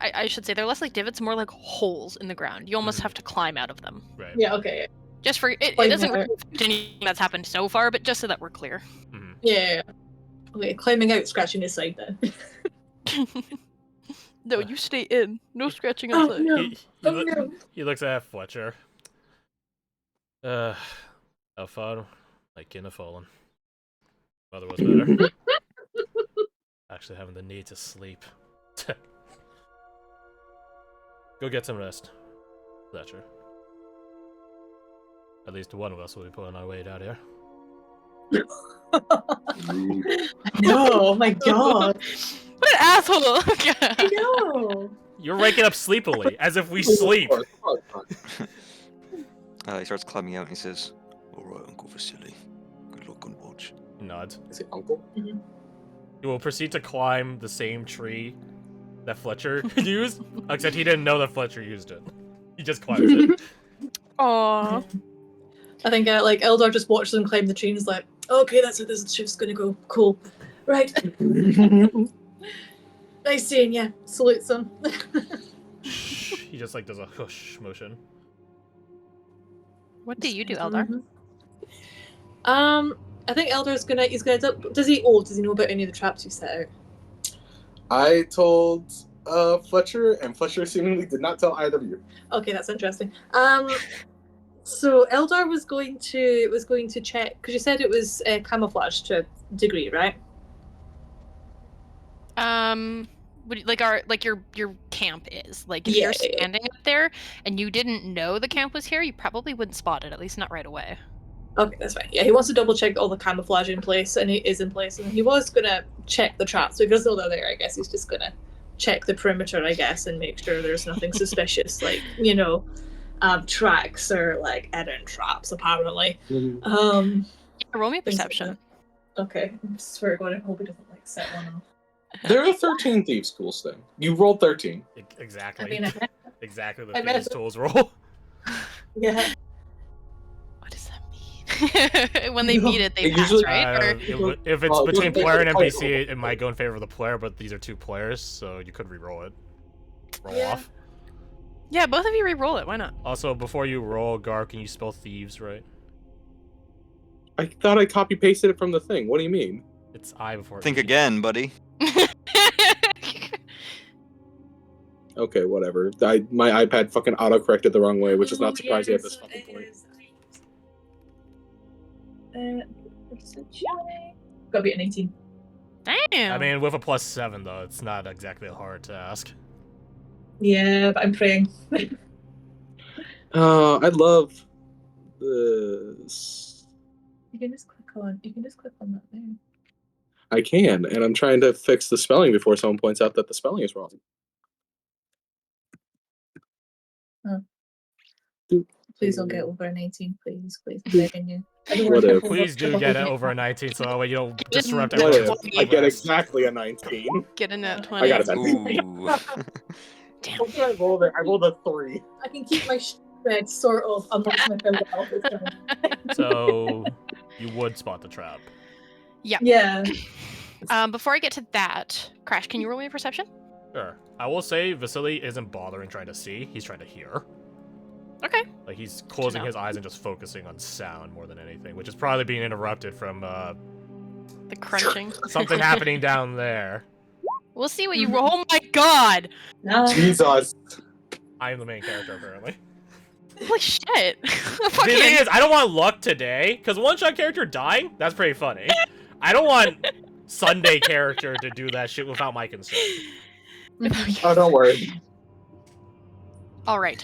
I should say they're less like divots, more like holes in the ground. You almost have to climb out of them. Right. Yeah, okay. Just for it Climb doesn't out. really affect anything that's happened so far, but just so that we're clear. Mhm. Yeah. Okay, climbing out, scratching his side then. No, you stay in. No scratching Oh, outside. no. He no. he looks at Fletcher. How far? Like in a fallen. Weather was better. Actually having the need to sleep. Go get some rest, Fletcher. At least one of us will be pulling our weight out here. No, oh my god. What an asshole! I know. You're waking up sleepily, as if we sleep. He starts climbing out and he says, All right, Uncle Vasily. Good luck on watch. He nods. Is it uncle? He will proceed to climb the same tree that Fletcher used, except he didn't know that Fletcher used it. He just climbs it. Aww. I think like Eldar just watches them climb the tree and is like, okay, that's how this shift's gonna go. Cool. Right. Nice seeing ya. Salutes him. He just like does a hush motion. What do you do, Eldar? I think Eldar's he's gonna does he know about any of the traps you set out? I told Fletcher, and Fletcher seemingly did not tell either of you. Okay, that's interesting. So Eldar was going to check because you said it was camouflage to a degree, right? Like your camp is like if you're standing up there and you didn't know the camp was here, you probably wouldn't spot it, at least not right away. Okay, that's fine. Yeah, he wants to double check all the camouflage in place, and it is in place. And he was gonna check the traps, so he doesn't know they're there. I guess he's just gonna check the perimeter, I guess, and make sure there's nothing suspicious, like tracks or like hidden traps. Apparently. Roll me a perception. Okay, I swear to God, I hope he doesn't like set one off. There are 13 thieves' tools thing. You rolled 13. Exactly. I mean, Exactly the I meant thieves' tools roll. Yeah. What does that mean? When they beat it, they It pass, usually- right? Or... If it's Oh, between just- player and NPC, it might go in favor of the player, but these are two players, so you could re-roll it. Roll off. Yeah, both of you re-roll it. Why not? Also, before you roll, Gar, can you spell thieves right? I thought I copy-pasted it from the thing. What do you mean? It's I before Think E. again, buddy. Okay, whatever. My iPad fucking auto-corrected the wrong way, which is not surprising at this fucking point. Gotta be an 18. Damn. I mean, with a +7 though, it's not exactly a hard task. Yeah, but I'm praying. I love this. You can just click on that there. I can, and I'm trying to fix the spelling before someone points out that the spelling is wrong. Please don't get over an 18, please. I'm begging you. I don't What want to if? Please do get it over a 19, so that way you don't disrupt What everyone's if I get playlist. exactly a 19? Get a nat 20. I got a 10. Ooh. Damn. What did I roll there? I rolled a 3. I can keep my shred sort of amongst my fellow elves. So you would spot the trap. Yeah. Before I get to that, Crash, can you roll me a perception? Sure. I will say Vasily isn't bothering trying to see, he's trying to hear. Okay. Like he's closing know. his eyes and just focusing on sound more than anything, which is probably being interrupted from The crunching. something happening down there. We'll see what you roll. Oh my god! Jesus. I am the main character apparently. Holy shit! The thing is, I don't want luck today, because one-shot character dying, that's pretty funny. I don't want Sunday character to do that shit without my consent. Oh, don't worry. All right.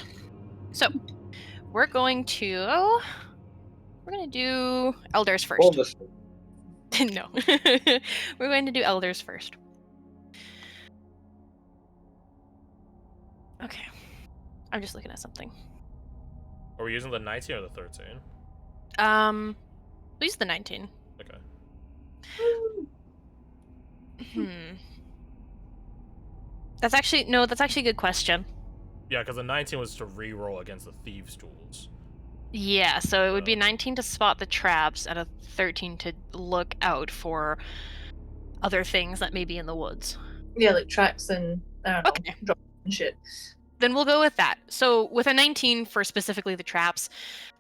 So, we're going to do elders first. Roll this. No. We're going to do elders first. Okay. I'm just looking at something. Are we using the 19 or the 13? We'll use the 19. Okay. That's actually a good question. Yeah, because the 19 was to re-roll against the thieves' tools. Yeah, so it would be 19 to spot the traps and a 13 to look out for other things that may be in the woods. Yeah, like tracks and I don't know, Okay. drops and shit. Then we'll go with that. So with a 19 for specifically the traps,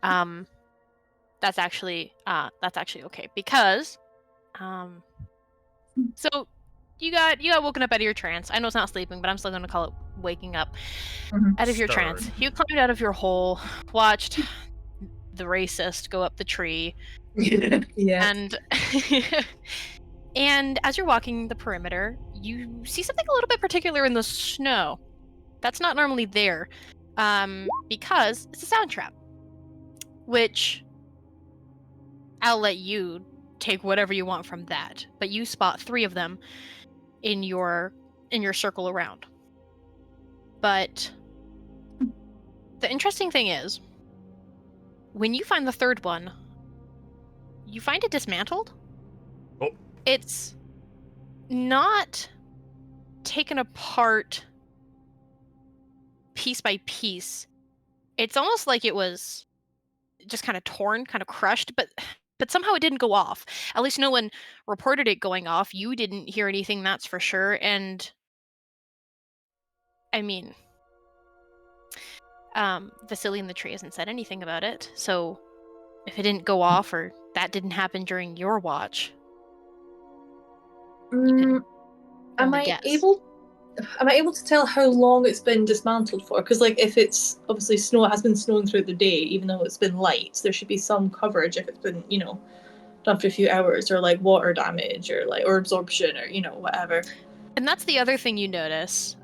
that's actually okay because so you got woken up out of your trance. I know it's not sleeping, but I'm still going to call it waking up out of your trance. Stirred. You climbed out of your hole, watched the racist go up the tree, Yeah. and and as you're walking the perimeter, you see something a little bit particular in the snow. That's not normally there, because it's a sound trap, which I'll let you take whatever you want from that. But you spot 3 of them in your circle around. But the interesting thing is, when you find the 3rd one, you find it dismantled. Oh. It's not taken apart piece by piece. It's almost like it was just kind of torn, kind of crushed, but somehow it didn't go off. At least no one reported it going off. You didn't hear anything, that's for sure. And I mean, Vasily in the tree hasn't said anything about it. So if it didn't go off or that didn't happen during your watch, you can Mm, am only I guess. able to tell how long it's been dismantled for? Because like if it's obviously snow, it has been snowing throughout the day, even though it's been light. There should be some coverage if it's been, done for a few hours, or like water damage, or absorption, or whatever. And that's the other thing you notice.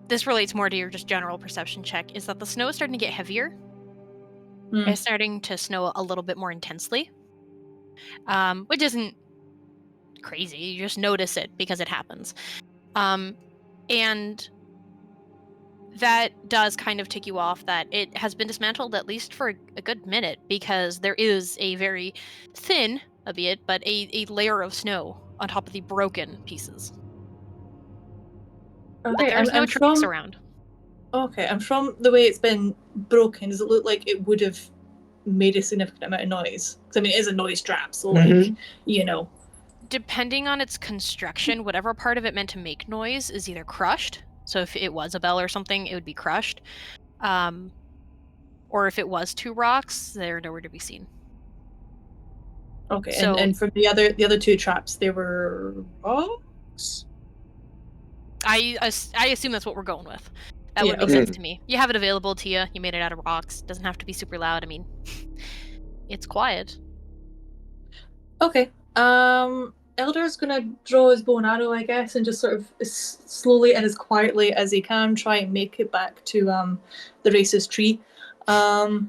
This relates more to your just general perception check, is that the snow is starting to get heavier. Hmm. It's starting to snow a little bit more intensely, which isn't crazy. You just notice it because it happens. And that does kind of tick you off that it has been dismantled at least for a good minute, because there is a very thin, albeit, but a layer of snow on top of the broken pieces. But Okay, there's no and tracks from around. okay, and from the way it's been broken, does it look like it would have made a significant amount of noise? Because I mean, it is a noise trap, so Mhm. Depending on its construction, whatever part of it meant to make noise is either crushed. So if it was a bell or something, it would be crushed. Or if it was two rocks, they're nowhere to be seen. Okay, So and for the other two traps, they were rocks. I assume that's what we're going with. That Yeah, would make okay. sense to me. You have it available to you. You made it out of rocks. Doesn't have to be super loud. I mean, it's quiet. Okay. Elder's gonna draw his bow and arrow, I guess, and just sort of slowly and as quietly as he can try and make it back to the racist tree. I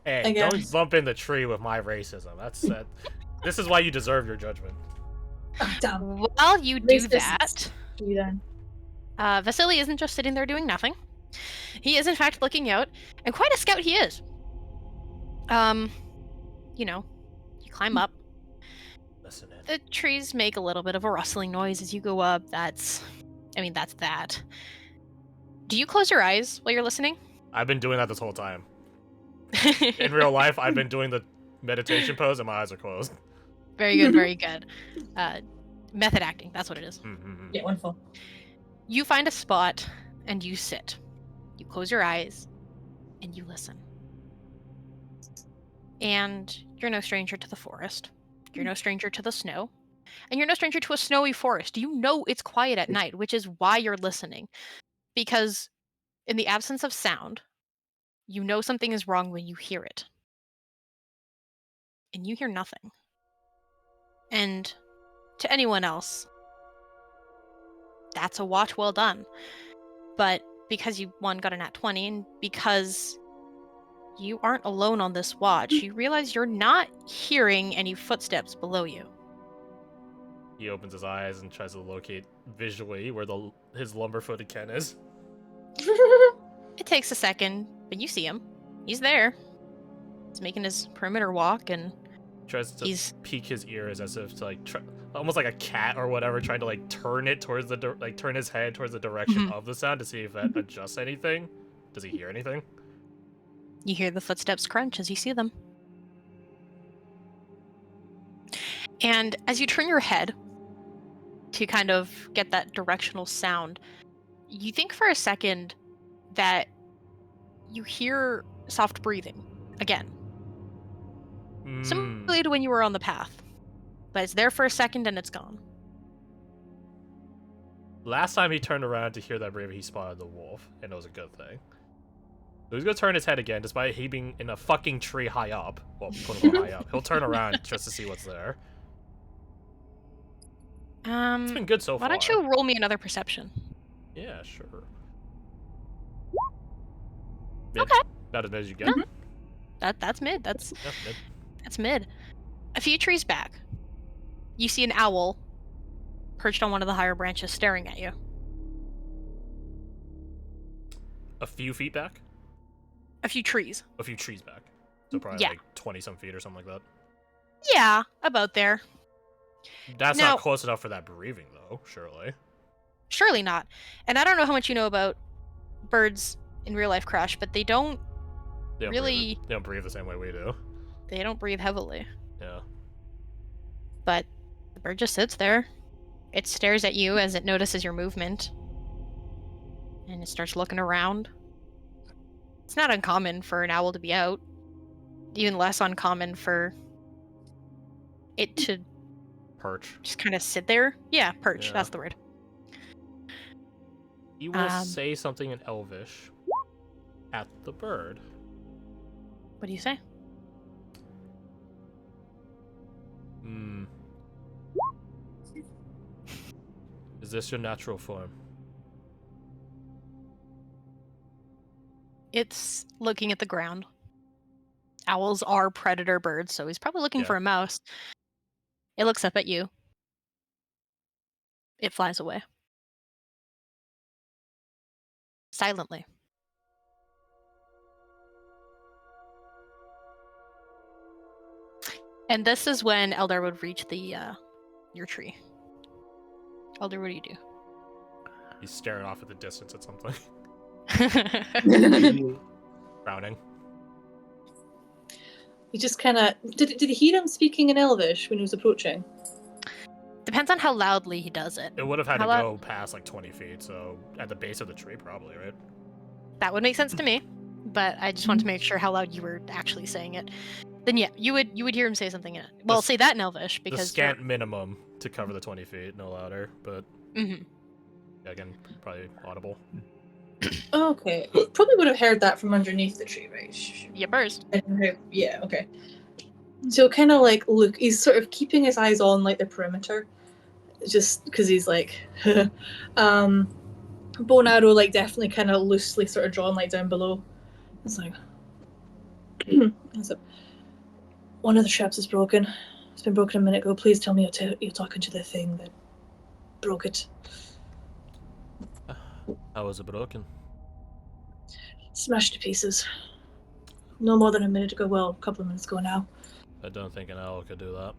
Hey, don't guess. bump in the tree with my racism. That's this is why you deserve your judgment. Ah, damn. While you do Racist that, tree then. Vasily isn't just sitting there doing nothing. He is in fact looking out, and quite a scout he is. You climb up. Listen in. The trees make a little bit of a rustling noise as you go up. That's that. Do you close your eyes while you're listening? I've been doing that this whole time. In real life, I've been doing the meditation pose and my eyes are closed. Very good, very good. Method acting, that's what it is. Mm-hmm. Yeah, wonderful. You find a spot and you sit. You close your eyes and you listen. And you're no stranger to the forest. You're no stranger to the snow. And you're no stranger to a snowy forest. You know it's quiet at night, which is why you're listening. Because in the absence of sound, you know something is wrong when you hear it. And you hear nothing. And to anyone else, that's a watch well done. But because you, one, got a nat 20, and because you aren't alone on this watch, you realize you're not hearing any footsteps below you. He opens his eyes and tries to locate visually where his lumber-footed Ken is. It takes a second, but you see him. He's there. He's making his perimeter walk, and Tries to he's peek his ears as if to almost like a cat or whatever, trying to turn it towards turn his head towards the direction of the sound to see if that adjusts anything. Does he hear anything? You hear the footsteps crunch as you see them. And as you turn your head to kind of get that directional sound, you think for a second that you hear soft breathing again. Similarly to when you were on the path. But it's there for a second and it's gone. Last time he turned around to hear that breathing, he spotted the wolf, and it was a good thing. So he's gonna turn his head again, despite he being in a fucking tree high up. Well, quote unquote high up. He'll turn around just to see what's there. It's been good so far. Why don't you roll me another perception? Yeah, sure. Mid. Okay. About as mid as you get. No. That's mid. That's mid. That's mid. A few trees back, you see an owl perched on one of the higher branches staring at you. A few feet back? A few trees. A few trees back. So probably Yeah. like 20-some feet or something like that. Yeah, about there. That's Now- not close enough for that breathing, though, surely. Surely not. And I don't know how much you know about birds in real life, Crash, but they don't They don't really. They don't breathe the same way we do. They don't breathe heavily. Yeah. But the bird just sits there. It stares at you as it notices your movement. And it starts looking around. It's not uncommon for an owl to be out. Even less uncommon for it to Perch. just kind of sit there. Yeah, perch. Yeah. That's the word. You will say something in Elvish at the bird. What do you say? Is this your natural form? It's looking at the ground. Owls are predator birds, so he's probably looking Yeah. for a mouse. It looks up at you. It flies away. Silently. And this is when Eldar would reach the your tree. Eldar, what do you do? He's staring off at the distance at something. Frowning. He just kind of did he hear him speaking in Elvish when he was approaching? Depends on how loudly he does it. It would have had How to loud- go past like 20 feet, so at the base of the tree, probably, right? That would make sense to me, but I just wanted to make sure how loud you were actually saying it. Then yeah, you would hear him say something in it. Well, say that in Elvish The because scant minimum to cover the 20 feet, no louder, but Mm-hmm. yeah, again, probably audible. Okay, probably would have heard that from underneath the tree, right? Yeah, burst. Yeah, okay. So kind of like look, he's sort of keeping his eyes on like the perimeter, just because he's like, bow and arrow like definitely kind of loosely sort of drawn like down below. It's like, one of the traps is broken. It's been broken a minute ago. Please tell me you're talking to the thing that broke it. How was it broken? Smashed to pieces. No more than a minute ago. Well, a couple of minutes ago now. I don't think an owl could do that.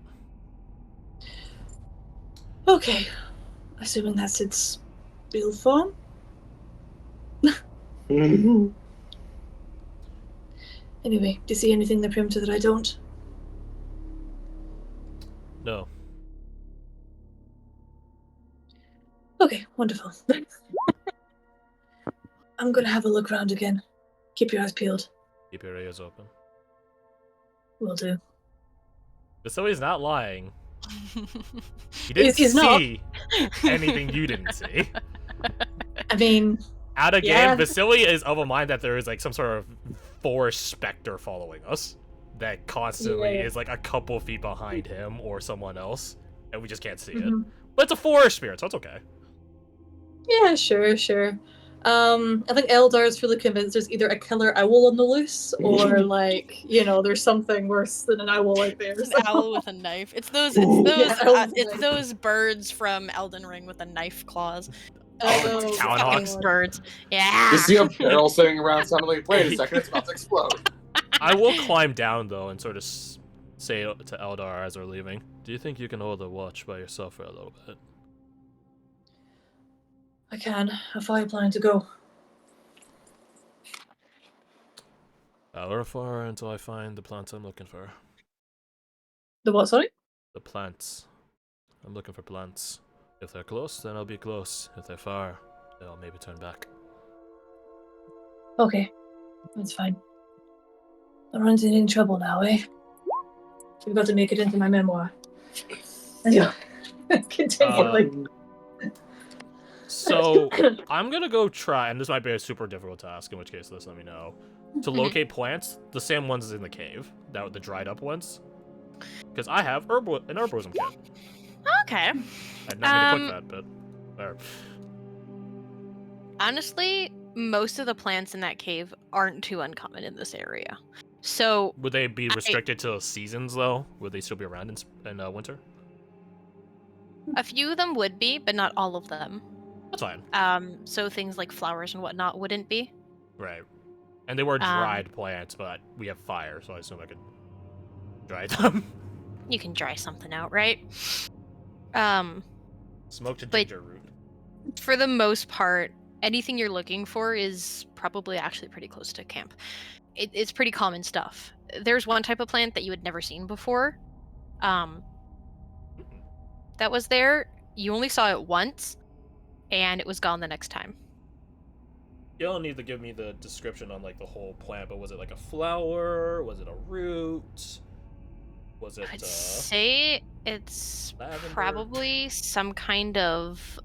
Okay. Assuming that's its real form. Anyway, do you see anything in the perimeter that I don't? No. Okay, wonderful. I'm gonna have a look around again. Keep your eyes peeled. Keep your ears open. Will do. So he's not lying. He didn't He's not. see anything you didn't see. I mean, Out of Yeah. game, Vasily is of a mind that there is like some sort of forest specter following us that constantly Yeah. is like a couple feet behind him or someone else, and we just can't see it. mhm. But it's a forest spirit, so it's okay. Yeah, sure. I think Eldar's fully convinced there's either a killer owl on the loose or like, there's something worse than an owl out there. It's so- an owl with a knife. It's those owls with it's knife. those birds from Elden Ring with the knife claws. Oh, Town Fucking hawks. birds. Yeah. You see a barrel sitting around, suddenly, wait a second, it's about to explode. I will climb down though and sort of say to Eldar as we're leaving, do you think you can hold a watch by yourself for a little bit? I can. How far are you planning to go? Hour far until I find the plants I'm looking for. The what, sorry? The plants. I'm looking for plants. If they're close, then I'll be close. If they're far, then I'll maybe turn back. Okay, that's fine. Don't run into any trouble now, eh? We've got to make it into my memoir. Anyway, continue. So, I'm gonna go try, and this might be a super difficult task, in which case, let me know. To locate plants, the same ones as in the cave, the dried up ones. Because I have an herbalism kit. Okay. I did not mean to click that, but... Honestly, most of the plants in that cave aren't too uncommon in this area. So Would they be restricted to seasons, though? Would they still be around in winter? a few of them would be, but not all of them. That's fine. So things like flowers and whatnot wouldn't be. Right. And they were dried plants, but we have fire, so I assume I could dry them. You can dry something out, right? Smoked But- ginger root. For the most part, anything you're looking for is probably actually pretty close to camp. It's pretty common stuff. There's one type of plant that you had never seen before. That was there. You only saw it once, and it was gone the next time. You don't need to give me the description on like the whole plant, but was it like a flower? Was it a root? Was it I would say it's lavender? probably some kind of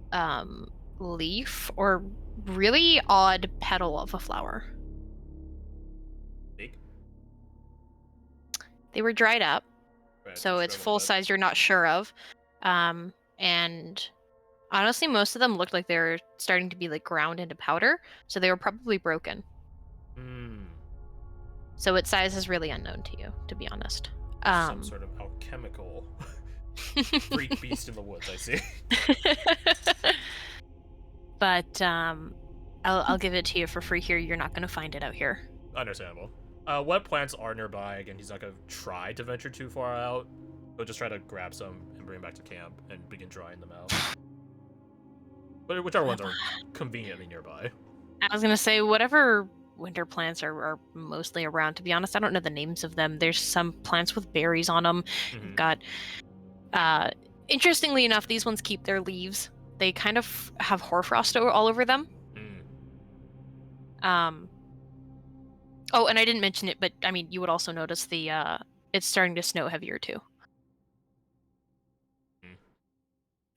leaf or really odd petal of a flower. Big? They were dried up, Right, so just it's throw full them size. You're not sure of, and honestly, most of them looked like they were starting to be like ground into powder, so they were probably broken. in. So its size is really unknown to you, to be honest. Some sort of alchemical freak beast in the woods, I see. But I'll give it to you for free here. You're not going to find it out here. Understandable. What plants are nearby? Again, he's not going to try to venture too far out. He'll just try to grab some and bring them back to camp and begin drying them out. But whichever ones are conveniently nearby. I was going to say, whatever winter plants are mostly around, to be honest. I don't know the names of them. There's some plants with berries on them. You've got... interestingly enough, these ones keep their leaves. They kind of have hoarfrost all over them. Oh, and I didn't mention it, but I mean, you would also notice the it's starting to snow heavier too.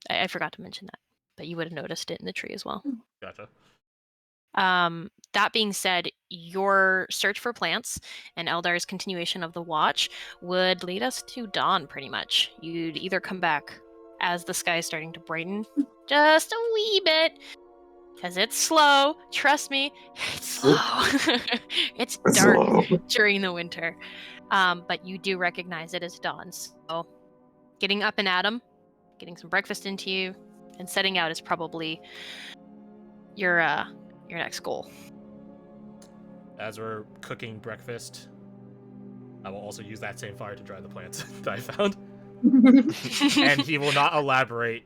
I forgot to mention that, but you would have noticed it in the tree as well. Gotcha. That being said, your search for plants and Eldar's continuation of the watch would lead us to dawn, pretty much. You'd either come back as the sky is starting to brighten just a wee bit, because it's slow. Trust me, it's slow. It's dark during the winter. But you do recognize it as dawn. So getting up and at 'em, getting some breakfast into you, and setting out is probably your next goal. As we're cooking breakfast, I will also use that same fire to dry the plants that I found. And he will not elaborate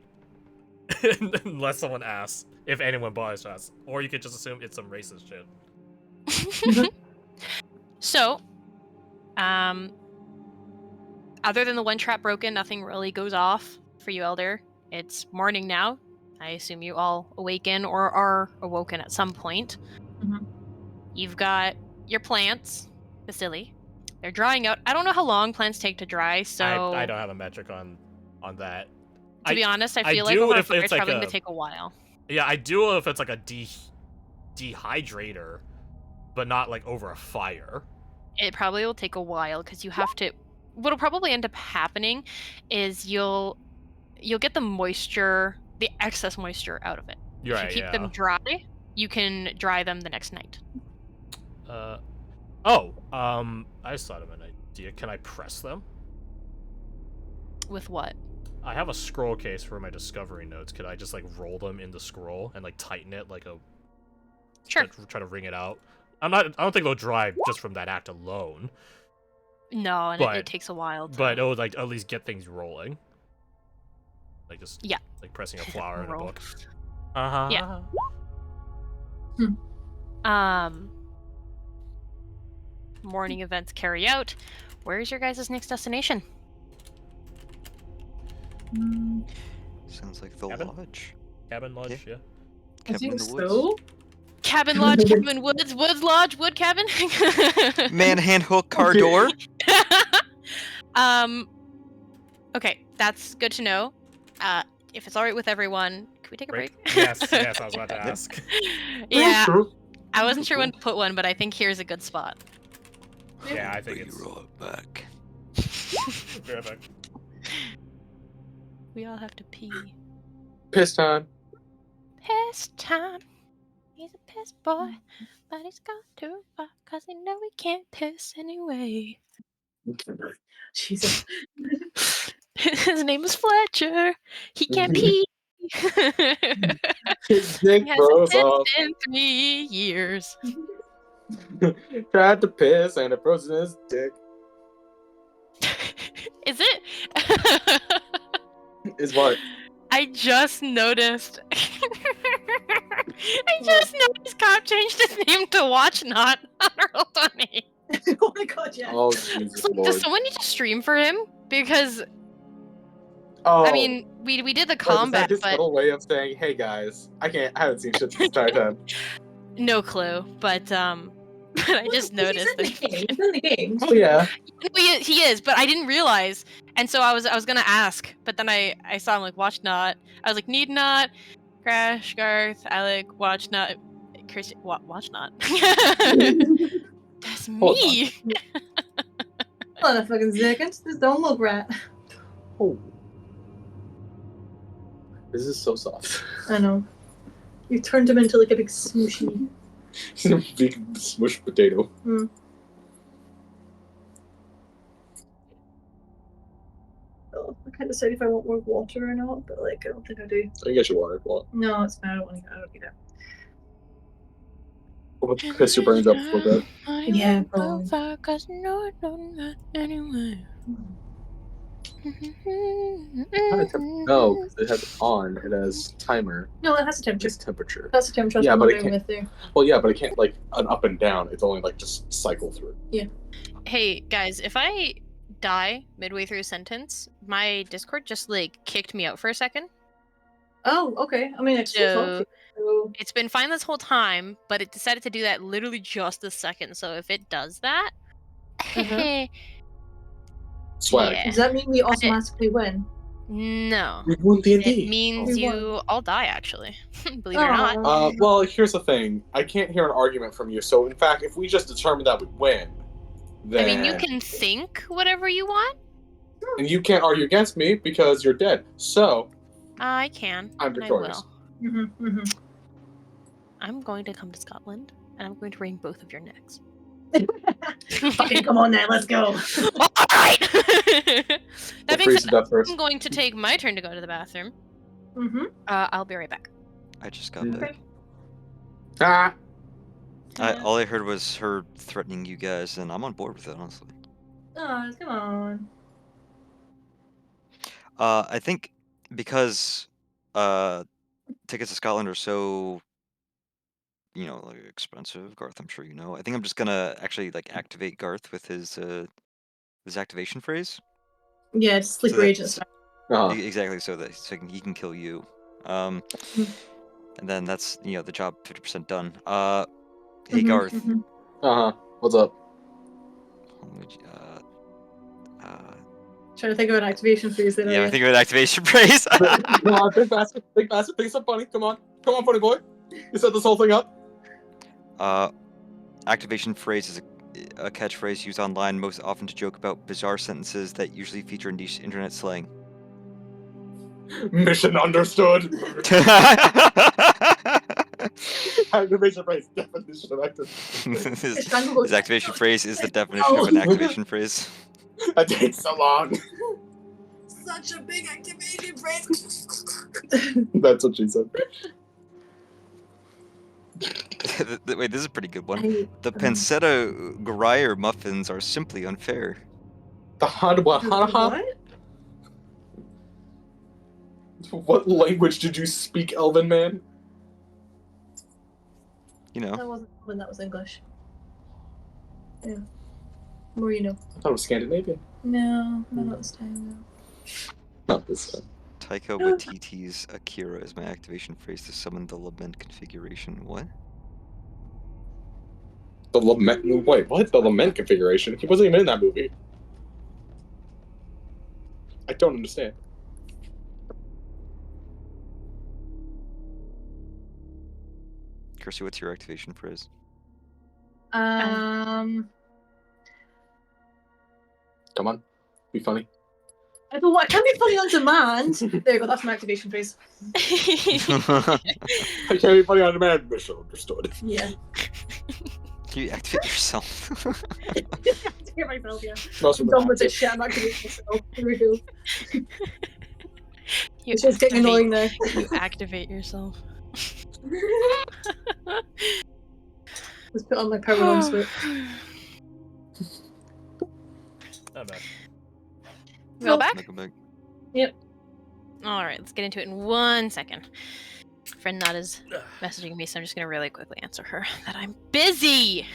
unless someone asks, if anyone bothers to ask. Or you could just assume it's some racist shit. So, other than the one trap broken, nothing really goes off for you, Elder. It's morning now. I assume you all awaken or are awoken at some point. Mhm. You've got your plants, Vasily. They're drying out. I don't know how long plants take to dry, so... I don't have a metric on that. To be honest, I I feel like do over a if fire it's it's like probably a- going to take a while. Yeah, I do if it's like a dehydrator, but not like over a fire. It probably will take a while because you have to... What'll probably end up happening is you'll get the moisture, the excess moisture out of it. You're If right, you keep yeah. them dry, you can dry them the next night. I just thought of an idea. Can I press them? With what? I have a scroll case for my discovery notes. Could I just like roll them in the scroll and like tighten it like a... Sure. Try to wring it out? I don't think they'll dry just from that act alone. No, and But- it takes a while. But it would like at least get things rolling. Like just Yeah. like pressing a flower in a Roll. book. Uh-huh. Yeah. Morning events carry out. Where's your guys' next destination? Sounds like the Cabin? lodge. Cabin lodge, yeah. I Cabin in think the woods. so. Cabin lodge, cabin woods, woods lodge, wood cabin. Man, hand hook, car door. Okay, that's good to know. If it's all right with everyone, can we take a break? Yes, I was about to ask. Yeah, True. I wasn't sure when to put one, but I think here's a good spot. Yeah, I I'll think be it's... right back. Perfect. We all have to pee. Piss time. Piss time. He's a piss boy, but he's gone too far, cause he know he can't piss anyway. Jesus. His name is Fletcher. He can't pee. His He dick hasn't froze pissed off. in 3 years. Tried to piss and it froze in his dick. Is it? Is what? I just noticed. I just noticed Cop changed his name to Watch Not on Roll20. Oh my god, yeah. Oh Jesus So, does Lord. someone need to stream for him? Because Oh. I mean, we did the is that combat, his but little way of saying, "Hey guys, I haven't seen shit this entire time." no clue. But I just noticed that. He's in the game. Oh yeah. No, he is, but I didn't realize, and so I was gonna ask, but then I saw him like Watch Not. I was like Need Not, Crash, Garth, Alec, Watch Not, Chris, Watch Not. That's Hold me. Hold on a fucking second. This don't look right. Oh. This is so soft. I know. You turned him into like a big smooshy. He's a big smushed potato. Mm. Oh, I can't decide if I want more water or not, but like I don't think I do. I think I should water it. Well, No, it's fine. I don't need that. we'll piss your brains up before bed. Yeah, probably. No, because it has on. It has timer. No, it has a temperature. Just temperature. That's the temperature Yeah, I'm but it wondering can't- with there. Well, yeah, but it can't like an up and down. It's only like just cycle through. Hey guys, if I die midway through a sentence, my Discord just like kicked me out for a second. Oh, okay. I mean, it's So- so It's been fine this whole time, but it decided to do that literally just this second. So if it does that, Swag. Yeah. does that mean we automatically win? No. We won D&D. It means We won. you all die, actually. Believe it or not. Aw. Well, here's the thing. I can't hear an argument from you. So, in fact, if we just determine that we win, then I mean, you can think whatever you want. and you can't argue against me because you're dead. So, I can. I'm and I victorious. will. Mm-hmm, I'm going to come to Scotland, and I'm going to wring both of your necks. Fucking come on then, let's go. Alright! That We'll being freeze said, to death first. I'm going to take my turn to go to the bathroom. Mm-hmm. I'll be right back. I just got Okay. back. Ah! All I heard was her threatening you guys, and I'm on board with it, honestly. Oh, come on. I think because tickets to Scotland are so, like expensive. Garth, I'm sure you know. I think I'm just gonna actually like activate Garth with his activation phrase. Yeah, it's sleeper that- agent style. Uh-huh. Exactly, so that he can kill you. And then that's the job 50% done. Hey Mhm, Garth. mhm. Uh-huh. What's up? would you- Trying to think of an activation phrase there. yeah, I think of an activation phrase. Come on, big bastard. Big bastard. Think something funny. Come on. Come on, funny boy. You set this whole thing up. Activation phrase is a catchphrase used online most often to joke about bizarre sentences that usually feature niche internet slang. Mission understood. Activation phrase. Definition of activation. His activation phrase is the definition of an activation phrase. That takes so long. Such a big activation phrase. That's what she said. Wait, this is a pretty good one. The pancetta Gruyere muffins are simply unfair. The Hanwahanaha? What language did you speak, Elven man? That wasn't when that was English. Yeah. More you know. I thought it was Scandinavian. No, not this time, no. Not this time. Taika Waititi's Akira is my activation phrase to summon the lament configuration. What? The lament. Wait, what? The lament configuration? He wasn't even in that movie. I don't understand. Kirsty, what's your activation phrase? Come on, be funny. I don't want. I can't be funny on demand. There you go. That's my activation phrase. I can't be funny on demand. Misunderstood. Yeah. Can you activate yourself? Hear myself. Yeah. Most of I'm them done with this active. shit. I'm activating myself. Here we go. You It's just getting annoying now. You activate yourself. Let's put on my power on switch. Not bad. Go back? Go back. All right, let's get into it in 1 second. Friend Nut is messaging me, so I'm just gonna really quickly answer her that I'm busy.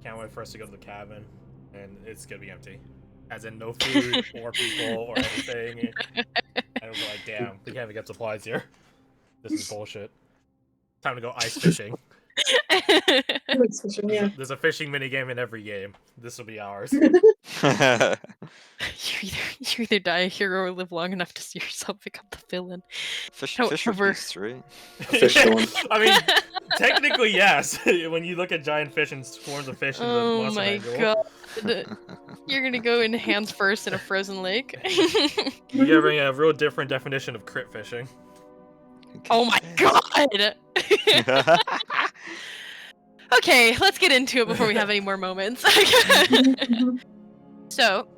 Can't wait for us to go to the cabin, and it's gonna be empty. As in, no food or people or anything. And we're like, damn, we can't even get supplies here. This is bullshit. Time to go ice fishing. Yeah. There's a fishing minigame in every game. This will be ours. You either die a hero or live long enough to see yourself become the villain. Fish However- are beasts, right? Fish villain. I mean, technically, yes. When you look at giant fish and swarms of fish in the Oh monster my manual. god. You're gonna go in hands first in a frozen lake. You're giving a real different definition of crit fishing. Oh my god! Okay, let's get into it before we have any more moments. So,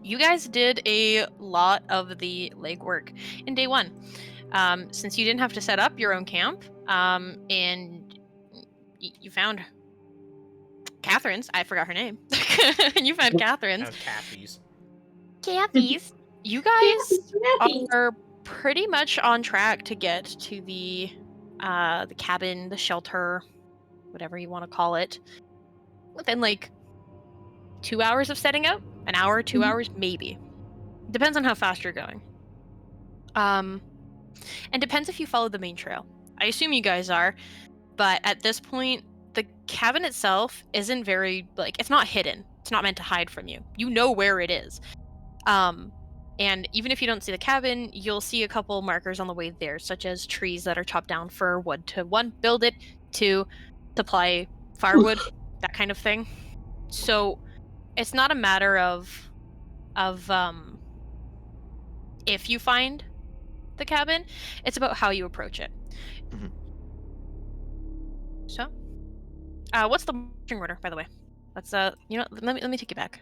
you guys did a lot of the legwork in day 1. Since you didn't have to set up your own camp, and you found Catherine's, I forgot her name. You found Catherine's. Kind of Catfies. Kathy's. You guys are pretty much on track to get to the cabin, the shelter, whatever you want to call it, within like 2 hours of setting up. An hour, 2 hours, maybe. Depends on how fast you're going. And depends if you follow the main trail. I assume you guys are, but at this point, the cabin itself isn't very, like, it's not hidden. It's not meant to hide from you. You know where it is. And even if you don't see the cabin, you'll see a couple markers on the way there, such as trees that are chopped down for wood to, 1, build it, 2, supply firewood, that kind of thing. So it's not a matter of if you find the cabin, it's about how you approach it. Mm-hmm. So, what's the marching order, by the way? Let's let me take you back.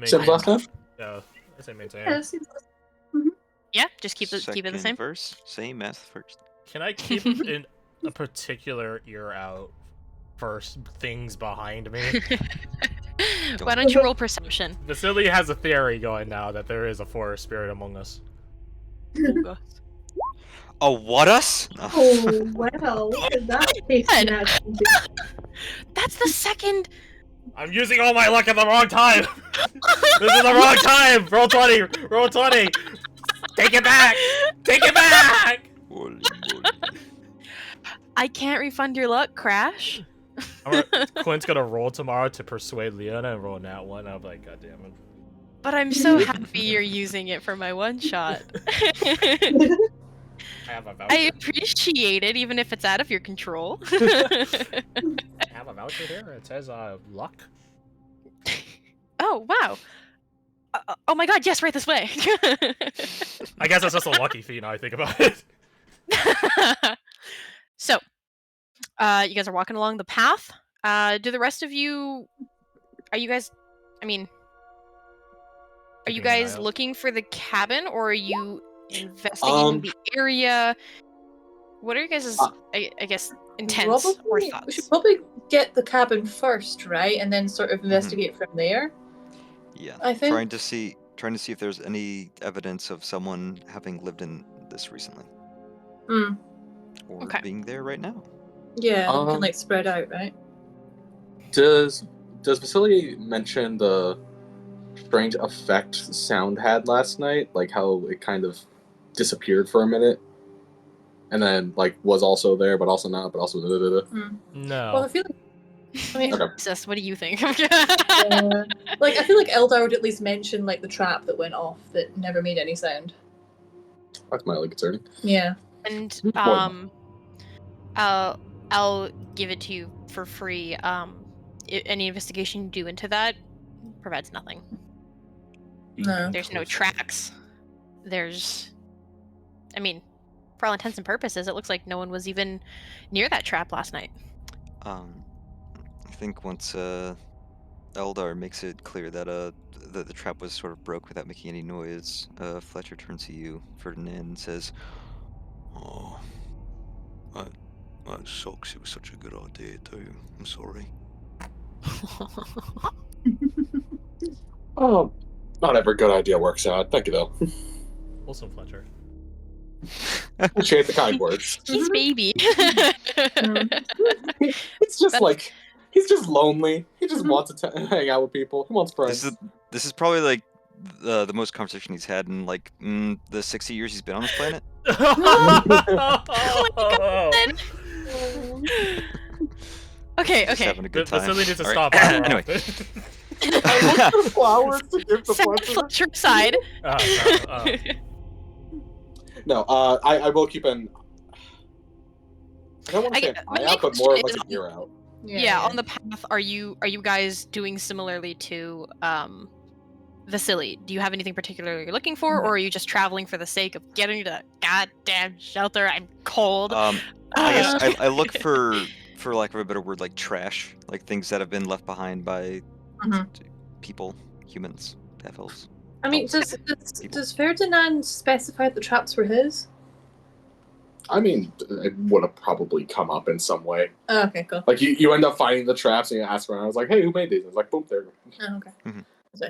Same last time? Yeah, I say maintain. Yeah, seems- Yeah, just keep it the Second same. verse, same as first. Can I keep in a particular ear out for things behind me? Why don't you roll perception? Vasily has a theory going now that there is a forest spirit among us. Oh, what us? No. Oh, well, look at that tasty God. action. That's the second. I'm using all my luck at the wrong time! This is the wrong time! Roll 20! Roll 20! Take it back! Take it back! Holy moly. I can't refund your luck, Crash. Clint's gonna roll tomorrow to persuade Leona and roll in that one. I'm like, god damn it. But I'm so happy you're using it for my one shot. I have a voucher. I appreciate it, even if it's out of your control. I have a voucher here. It says luck. Oh, wow. Oh my god, yes, right this way. I guess that's just a lucky feat now I think about it. So, you guys are walking along the path. Do the rest of you... Are you guys looking for the cabin, or are you investigating the area? What are you guys' I guess intents or Probably, we thoughts? should probably get the cabin first, right? And then sort of investigate from there. Yeah, I think. trying to see if there's any evidence of someone having lived in this recently. Hmm. Or Okay. being there right now. Yeah, we can like spread out, right? Does Vasily mention the strange effect sound had last night? Like how it kind of disappeared for a minute, and then like was also there, but also not, but also No. Well, I feel like, I mean, Okay. Sis, what do you think? like I feel like Eldar would at least mention like the trap that went off that never made any sound. That's mildly concerning. Yeah. And Important. I'll give it to you for free. Any investigation you do into that provides nothing. No. There's no tracks. For all intents and purposes, it looks like no one was even near that trap last night. I think once Eldar makes it clear that the trap was sort of broke without making any noise, Fletcher turns to you, Ferdinand, and says, Oh, That sucks. It was such a good idea too. I'm sorry. Oh, not every good idea works out. Thank you, though. Also, Fletcher. Appreciate the kind words. He's baby. It's just That's- like he's just lonely. He just wants to hang out with people. He wants friends. This is probably like the most conversation he's had in like the 60 years he's been on this planet. Okay, Just okay. having a good time. Vasily needs to All stop. right. Anyway. I look for flowers to give the Set Fletcher. Fletcher aside. No, I will keep an. I don't want to say an my eye main out, but more of question like is an ear out. Yeah, on the path, are you guys doing similarly to Vasily? Do you have anything particular you're looking for, or are you just traveling for the sake of getting to that goddamn shelter? I'm cold. I guess I look for lack of a better word, like trash, like things that have been left behind by people, humans, half-elves. I mean, does Ferdinand specify the traps were his? I mean, it would have probably come up in some way. Oh, okay, cool. Like you end up finding the traps and you ask around. I was like, "Hey, who made these?" And it's like, "Boom, there." Oh, okay. Mhm. So,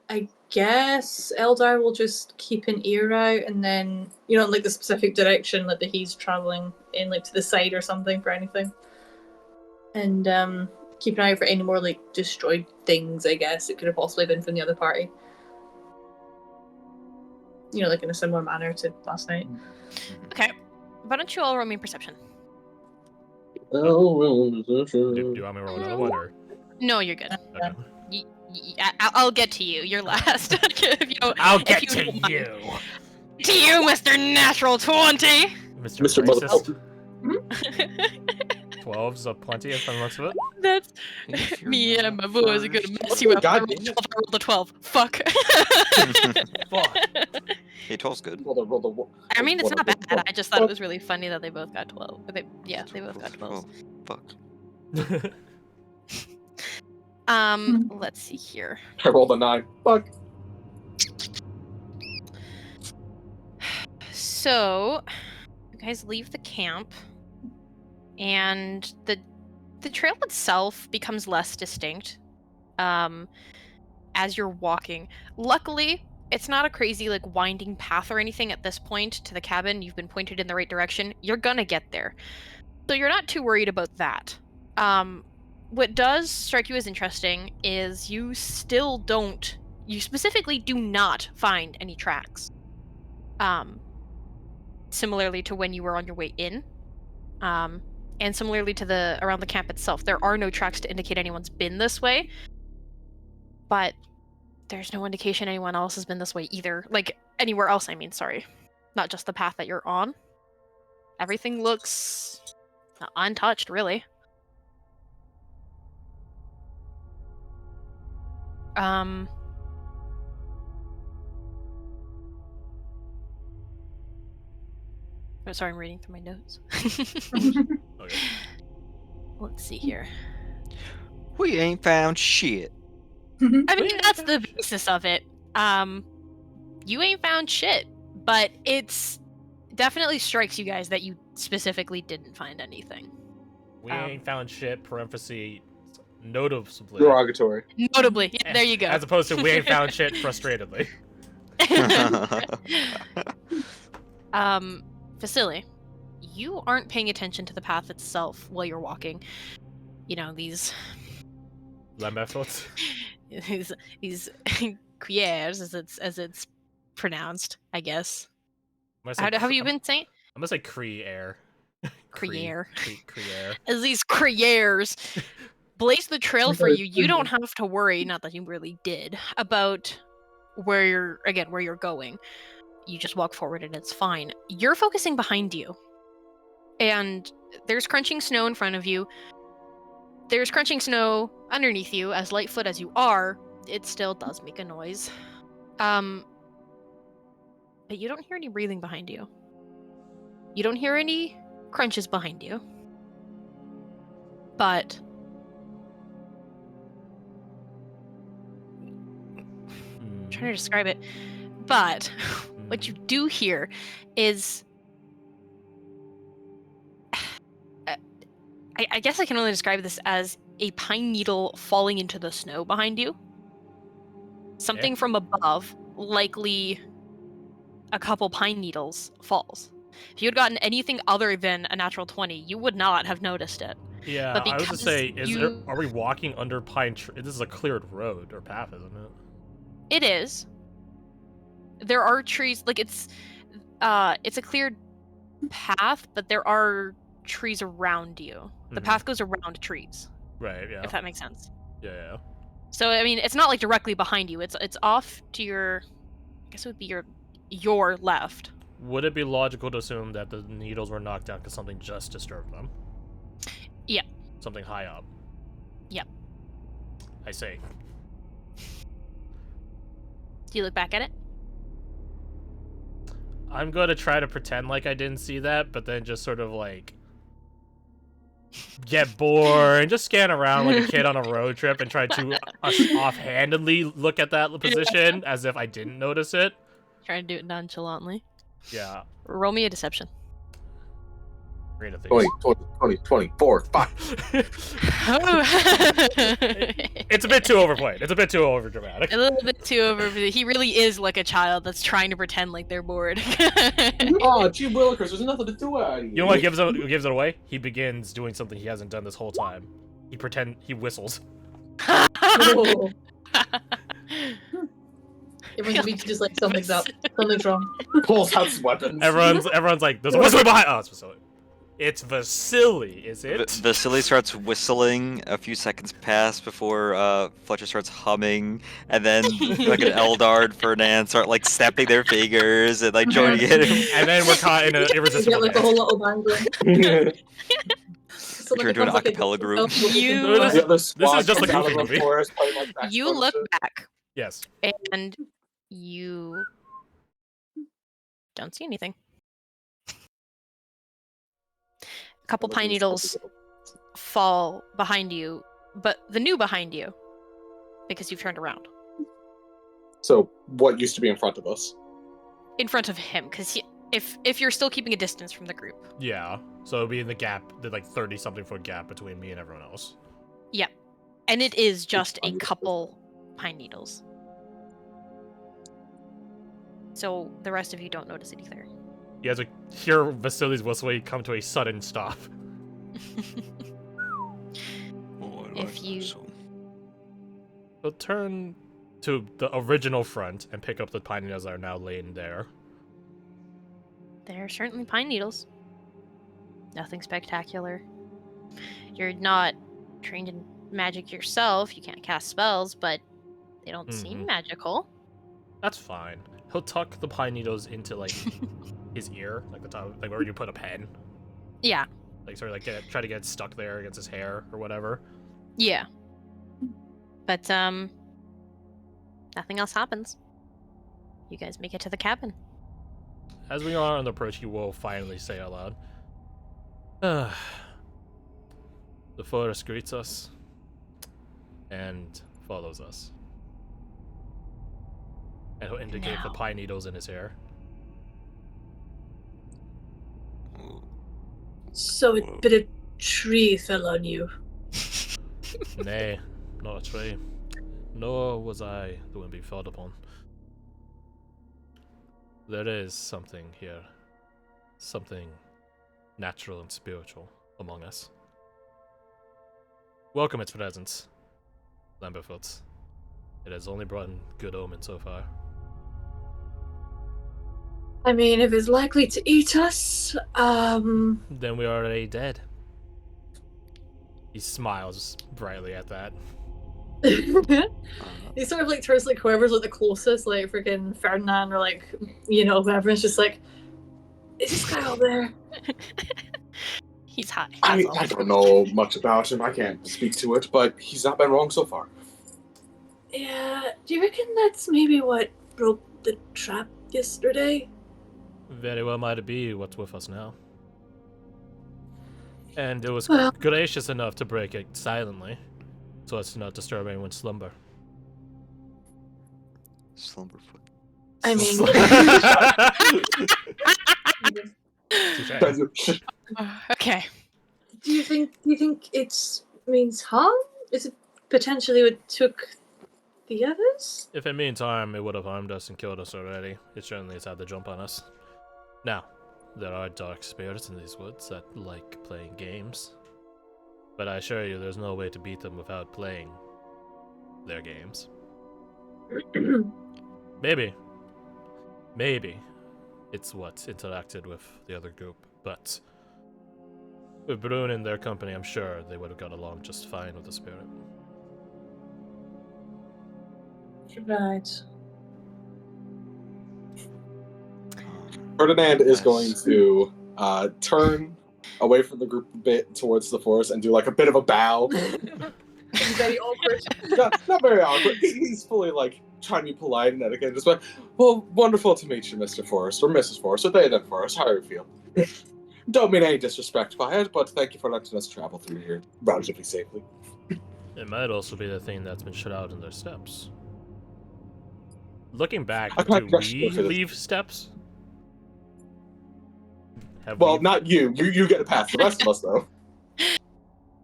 I guess Eldar will just keep an ear out, and then like the specific direction that he's traveling in, like to the side or something for anything, and keep an eye out for any more like destroyed things. I guess it could have possibly been from the other party. Like in a similar manner to last night. Okay. Why don't you all roll me perception? Do you want me to roll another one, or? No, you're good. Okay. I'll get to you. You're last. I'll if get you to don't mind. you, To you, Mr. Natural 20. Mr. Racist. Motherfucker. 12's a plenty if I'm looks of it. That's If you're me not and my boys are gonna first. mess you up. I God rolled damn 12. I rolled a 12. Fuck. Fuck. Hey, 12's good. I mean, it's not bad. I just thought it was really funny that they both got 12. They both got 12. Fuck. Let's see here. I rolled a 9. Fuck. So, you guys leave the camp, and the trail itself becomes less distinct as you're walking. Luckily, it's not a crazy like winding path or anything at this point to the cabin. You've been pointed in the right direction. You're gonna get there. So you're not too worried about that. What does strike you as interesting is you specifically do not find any tracks. Similarly to when you were on your way in. And similarly to around the camp itself, there are no tracks to indicate anyone's been this way. But there's no indication anyone else has been this way either. Like, anywhere else, I mean, sorry. Not just the path that you're on. Everything looks untouched, really. Oh, sorry, I'm reading through my notes. Okay. Let's see here. We ain't found shit. I mean, that's the basis of it. You ain't found shit, but it's definitely strikes you guys that you specifically didn't find anything. We ain't found shit, parenthesis, noticeably. Derogatory. Notably, yeah, there you go. As opposed to we ain't found shit frustratedly. Vasily, you aren't paying attention to the path itself while you're walking. These Lemeffots. these cuillères, as it's pronounced, I guess. How have you been saying? I'm gonna say Cree-air. Crier. Crier. As these criers blaze the trail for you, you don't have to worry, not that you really did, about where you're going. You just walk forward and it's fine. You're focusing behind you. And there's crunching snow in front of you. There's crunching snow underneath you. As lightfoot as you are, it still does make a noise. But you don't hear any breathing behind you. You don't hear any crunches behind you. But I'm trying to describe it. But what you do hear is I guess I can only describe this as a pine needle falling into the snow behind you. Something from above, likely a couple pine needles, falls. If you had gotten anything other than a natural 20, you would not have noticed it. Yeah, But I was to because say, you... are we walking under pine tree? This is a cleared road or path, isn't it? It is. There are trees, like it's a cleared path, but there are trees around you. The path goes around trees, Right, yeah. if that makes sense. Yeah. So I mean, it's not like directly behind you. It's off to your, I guess it would be your left. Would it be logical to assume that the needles were knocked down because something just disturbed them? Yeah. Something high up. Yep. I see. Do you look back at it? I'm going to try to pretend like I didn't see that, but then just sort of like get bored and just scan around like a kid on a road trip and try to offhandedly look at that position as if I didn't notice it. Try to do it nonchalantly. Yeah. Roll me a deception. Great at things. 20, 24, 5. It's a bit too overplayed. It's a bit too overdramatic. A little bit too over. He really is like a child that's trying to pretend like they're bored. Oh, gee willikers, there's nothing to do out here. You know what gives it away? He begins doing something he hasn't done this whole time. He whistles. Oh. Everyone's weak, just like something's up. Something's wrong. Pulls out his weapons. Everyone's like, there's a whistle behind. Oh, it's Vasily. It's Vasily, is it? Vasily starts whistling. A few seconds pass before Fletcher starts humming, and then like an Eldard, Ferdinand start like snapping their fingers and like joining in. And then we're caught in an You irresistible get like a dance. whole little band going. So, Turn to an becomes, like, acapella group. You- The other squad is just a comes out goofy of the movie. forest playing, like, You saxophone look and shit. back Yes. and you don't see anything. A couple pine needles fall behind you, but the new behind you, because you've turned around. So, what used to be in front of us? In front of him, because if you're still keeping a distance from the group. Yeah. So it'll be in the gap, the like 30-something foot gap between me and everyone else. Yep. And it is just a pine needles. couple pine needles. So the rest of you don't notice it either. You guys hear Vasily's whistling come to a sudden stop. Oh, I If like you- that song. We'll turn to the original front and pick up the pine needles that are now laying there. There are certainly pine needles. Nothing spectacular. You're not trained in magic yourself. You can't cast spells, but they don't seem magical. That's fine. He'll tuck the pine needles into like his ear, like the top, like where you put a pen. Yeah. Like sort of like try to get it stuck there against his hair or whatever. Yeah. But nothing else happens. You guys make it to the cabin. As we are on the approach, you will finally say out loud, "The forest greets us and follows us." And he'll indicate the No. pine needles in his hair. Oh, So a bit of tree fell on you. Nay, not a tree. Nor was I the one being fed upon. There is something here. Something natural and spiritual among us. Welcome its presence, Lamberfoots. It has only brought in good omen so far. I mean, if it's likely to eat us, Then we are already dead. He smiles brightly at that. he sort of like turns like whoever's like the closest, like freaking Ferdinand or like whoever. It's just like, is this guy out there? He's high. I that's all. don't know much about him. I can't speak to it, but he's not been wrong so far. Yeah. Do you reckon that's maybe what broke the trap yesterday? Very well might it be what's with us now. And it was Well- gracious enough to break it silently, so as to not disturb anyone's slumber. Slumberfoot. I mean, Touche. Okay. Do you think it means harm? Is it potentially what took the others? If it means harm, it would have harmed us and killed us already. It certainly has had the jump on us. Now, there are dark spirits in these woods that like playing games. But I assure you, there's no way to beat them without playing their games. Maybe. Maybe. It's what interacted with the other group, but with Brune in their company, I'm sure they would have got along just fine with the spirit. Right. Ferdinand is Yes. going to turn away from the group a bit towards the forest and do like a bit of a bow. Very awkward. Not very awkward. He's fully like trying to be polite and etiquette. Just like, well, wonderful to meet you, Mr. Forrest or Mrs. Forrest or they, them Forrest. How do you feel? Don't mean any disrespect by it, but thank you for letting us travel through here relatively safely. It might also be the thing that's been shut out in their steps. Looking back, I can't do trust we you for this. leave steps? Have Well, we... not you. You get it past the rest of us, though.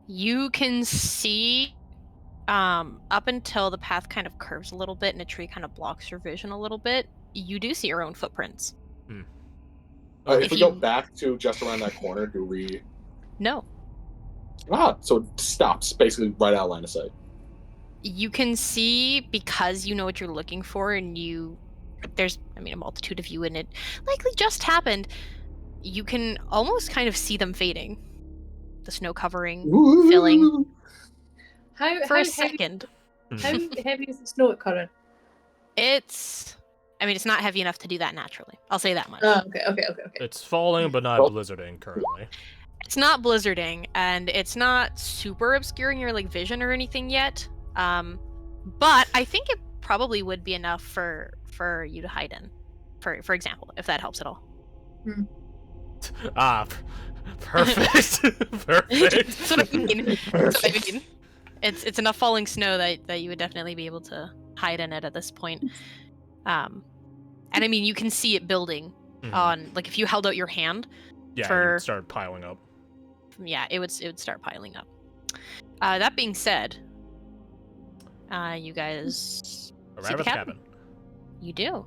You can see up until the path kind of curves a little bit and a tree kind of blocks your vision a little bit. You do see your own footprints. If If we go you- back to just around that corner, do we... No. So it stops, basically right out of line of sight. You can see, because you know what you're looking for, and there's a multitude of you, and it likely just happened. You can almost kind of see them fading. The snow covering, filling How for a heavy, second. how heavy is the snow at current? It's not heavy enough to do that naturally. I'll say that much. Oh, okay. It's falling, but not Well- blizzarding currently. It's not blizzarding, and it's not super obscuring your vision or anything yet. But I think it probably would be enough for you to hide in. For example, if that helps at all. Perfect. Perfect. That's what I mean. That's what I mean. It's enough falling snow that you would definitely be able to hide in it at this point. And you can see it building Mhm. on if you held out your hand. Yeah, for- it started piling up. Yeah, it would start piling up. That being said, you guys Arrive see at the the cabin? cabin. You do.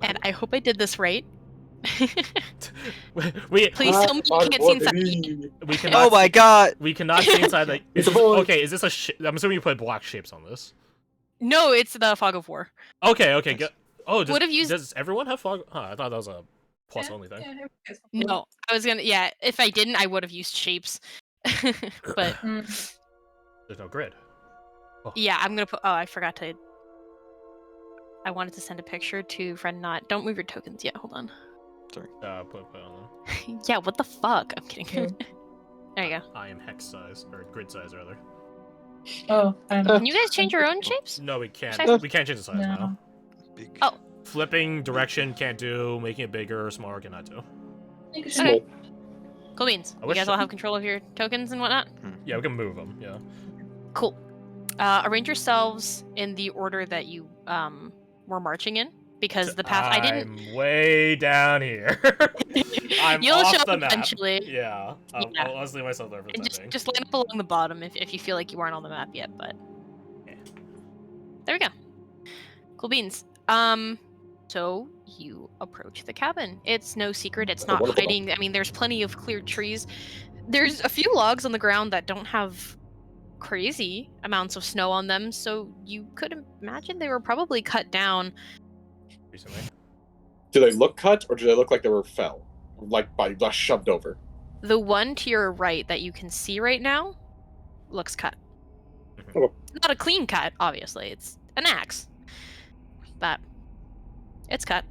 And I hope I did this right. we Please tell me you can't see inside. we cannot Oh my god! we cannot see inside the. It's a boy. Okay, is this a? I'm assuming you put black shapes on this. No, it's the fog of war. Okay, good. Oh, Would have used- does everyone have fog? Huh, I thought that was a plus only thing. No, I was gonna. Yeah, if I didn't, I would have used shapes. But There's no grid. yeah, I'm gonna put. Oh, I forgot to. I wanted to send a picture to friend. Not. Don't move your tokens yet. Hold on. Put it on them. Yeah. What the fuck? I'm kidding. There you go. I am hex size or grid size rather. Oh, Can you guys change your own shapes? No, we can't. Size? We can't change the size No. now. Big. Oh. Flipping direction can't do. Making it bigger or smaller cannot do. Small. Cool beans. I You wish guys so- all have control of your tokens and whatnot. Yeah, we can move them. Yeah. Cool. Arrange yourselves in the order that you were marching in, because the path I didn't. I'm way down here. I'm You'll off show the up map. eventually. Yeah. Yeah. I'll just leave myself there for the And time just being. just land up along the bottom if you feel like you aren't on the map yet. But there we go. Cool beans. So you approach the cabin. It's no secret. It's not Wonderful. hiding. There's plenty of cleared trees. There's a few logs on the ground that don't have crazy amounts of snow on them, so you could imagine they were probably cut down. Recently. Do they look cut, or do they look like they were fell? Like shoved over? The one to your right that you can see right now looks cut. Okay. Not a clean cut, obviously. It's an axe. But it's cut.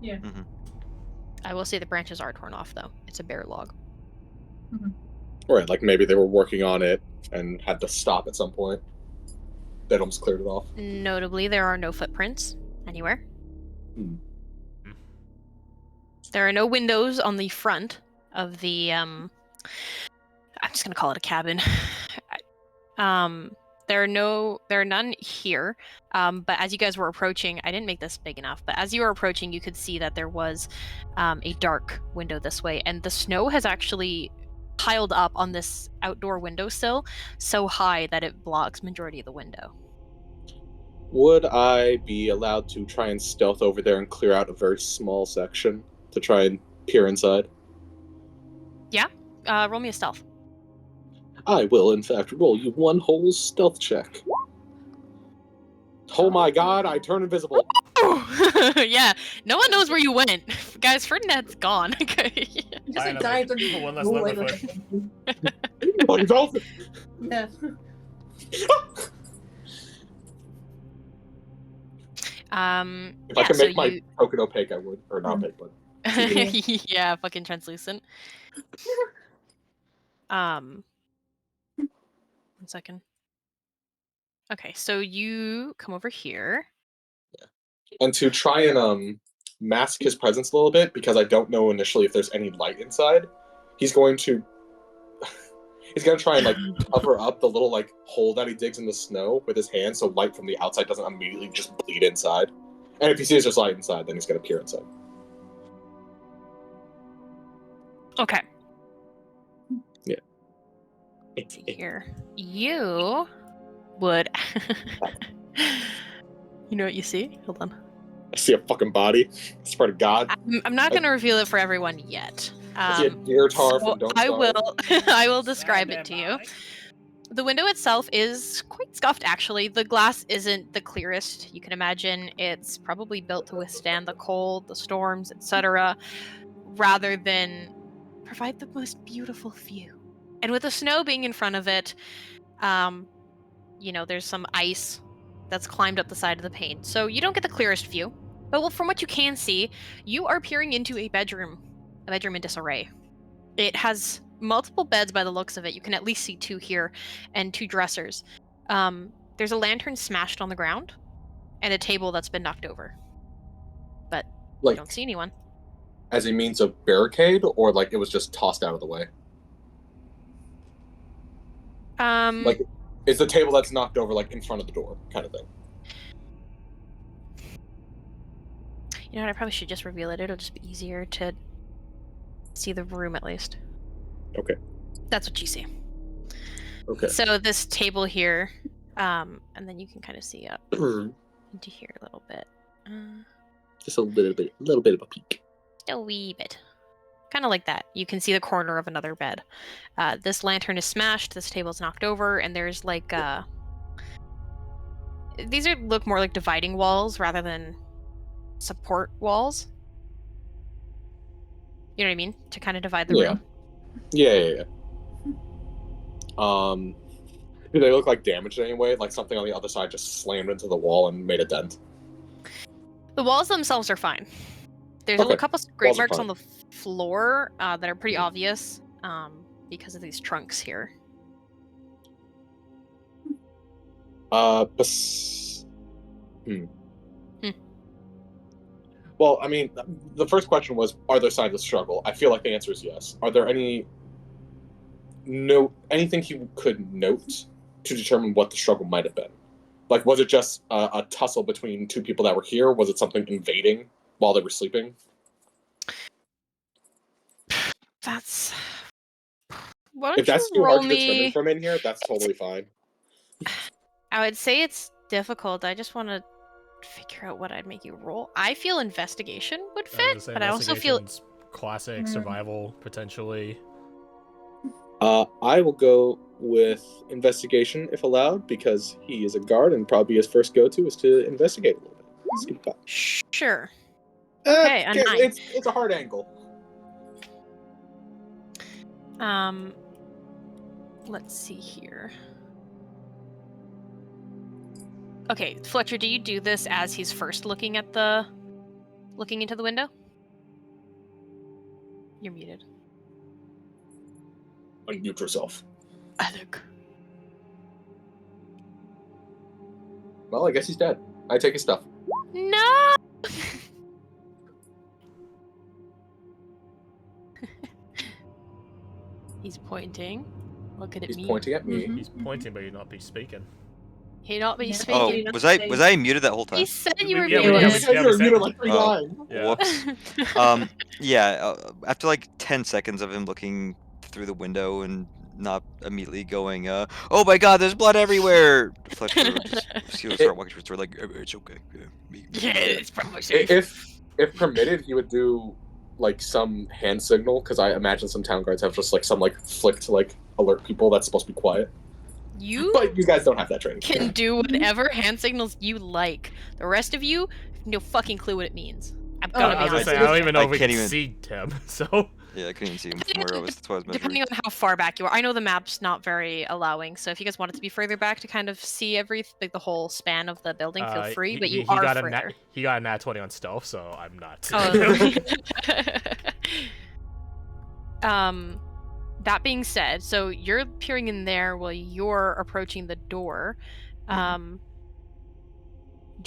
Yeah. Mhm. I will say the branches are torn off, though. It's a bare log. Right, like maybe they were working on it and had to stop at some point. They'd almost cleared it off. Notably, there are no footprints anywhere. Hmm. There are no windows on the front of the I'm just gonna call it a cabin. There are none here. But as you guys were approaching, I didn't make this big enough, but as you were approaching, you could see that there was a dark window this way, and the snow has actually piled up on this outdoor windowsill so high that it blocks majority of the window. Would I be allowed to try and stealth over there and clear out a very small section to try and peer inside? Roll me a stealth. I will, in fact, roll you one whole stealth check. Oh my god, I turn invisible. Yeah, no one knows where you went. Guys, Ferdinand's gone. Okay. Just like Finally. dived and One less rolling lever or foot. something. Oh, you dolphin! Yeah. If I Yeah, could so make my token opaque, I would. Or not opaque, but... yeah, fucking translucent. 1 second. Okay, so you come over here. And to try and mask his presence a little bit, because I don't know initially if there's any light inside, he's going to try and like cover up the little like hole that he digs in the snow with his hand, so light from the outside doesn't immediately just bleed inside. And if he sees there's light inside, then he's gonna peer inside. Okay. Yeah. Let's see here. You would. You know what you see? Hold on. I see a fucking body. I swear to God. I'm not going to reveal it for everyone yet. I see a deer tar So from Don't I Starve. will. I will describe it to you. The window itself is quite scuffed, actually. The glass isn't the clearest you can imagine. It's probably built to withstand the cold, the storms, etc., rather than provide the most beautiful view. And with the snow being in front of it, there's some ice that's climbed up the side of the pane. So you don't get the clearest view. But from what you can see, you are peering into a bedroom in disarray. It has multiple beds by the looks of it. You can at least see 2 here and 2 dressers. There's a lantern smashed on the ground and a table that's been knocked over. But you don't see anyone. As a means of barricade, or like it was just tossed out of the way? Like, it's the table that's knocked over like in front of the door, kind of thing. You know what? I probably should just reveal it. It'll just be easier to see the room at least. Okay. That's what you see. Okay. So this table here, and then you can kind of see up into here a little bit. Just a little bit of a peek. A wee bit. Kind of like that. You can see the corner of another bed. This lantern is smashed, this table's knocked over, and there's like these look more like dividing walls rather than support walls. You know what I mean? To kind of divide the room. Yeah. Do they look like damaged in any way? Like something on the other side just slammed into the wall and made a dent? The walls themselves are fine. There's a couple scrape marks on the floor that are pretty obvious because of these trunks here. Well, I mean, the first question was, are there signs of struggle? I feel like the answer is yes. Are there anything you could note to determine what the struggle might have been? Like, was it just a tussle between 2 people that were here? Was it something invading while they were sleeping? That's... If that's too hard to determine from in here, that's totally fine. I would say it's difficult. I just want to figure out what I'd make you roll. I feel investigation would fit, but I also feel classic survival potentially. I will go with investigation if allowed, because he is a guard and probably his first go-to is to investigate a little bit. Let's give it back. Sure. Okay, a 9. It's a hard angle. Let's see here. Okay, Fletcher, do you do this as he's first looking into the window? You're muted. Unmute yourself. I think. Well, I guess he's dead. I take his stuff. No! He's pointing. Looking at me. He's pointing at me. He's pointing, but he'd not be speaking. He not be speaking. Oh, was I muted that whole time? He said you were Yeah, muted. You were muted like 3 times. Yeah. Whoops. After like 10 seconds of him looking through the window and not immediately going, "Oh my God, there's blood everywhere." Fletcher would just start walking towards the door like, "It's okay. Yeah, Yeah, it's probably safe. If permitted, he would do like some hand signal because I imagine some town guards have just like some like flick to like alert people that's supposed to be quiet. You But you guys don't have that training. can do whatever hand signals you like. The rest of you have no fucking clue what it means. I'm gonna I be was gonna honest. say, I don't even know I if we can't can even- see Tim, so... Yeah, I couldn't even see him from where I was. That's why I was measuring. Depending on how far back you are, I know the map's not very allowing. So if you guys wanted to be further back to kind of see like the whole span of the building, feel free. But you are got further. he got a nat 20 on stealth, so I'm not. Oh. That being said, so you're peering in there while you're approaching the door. Do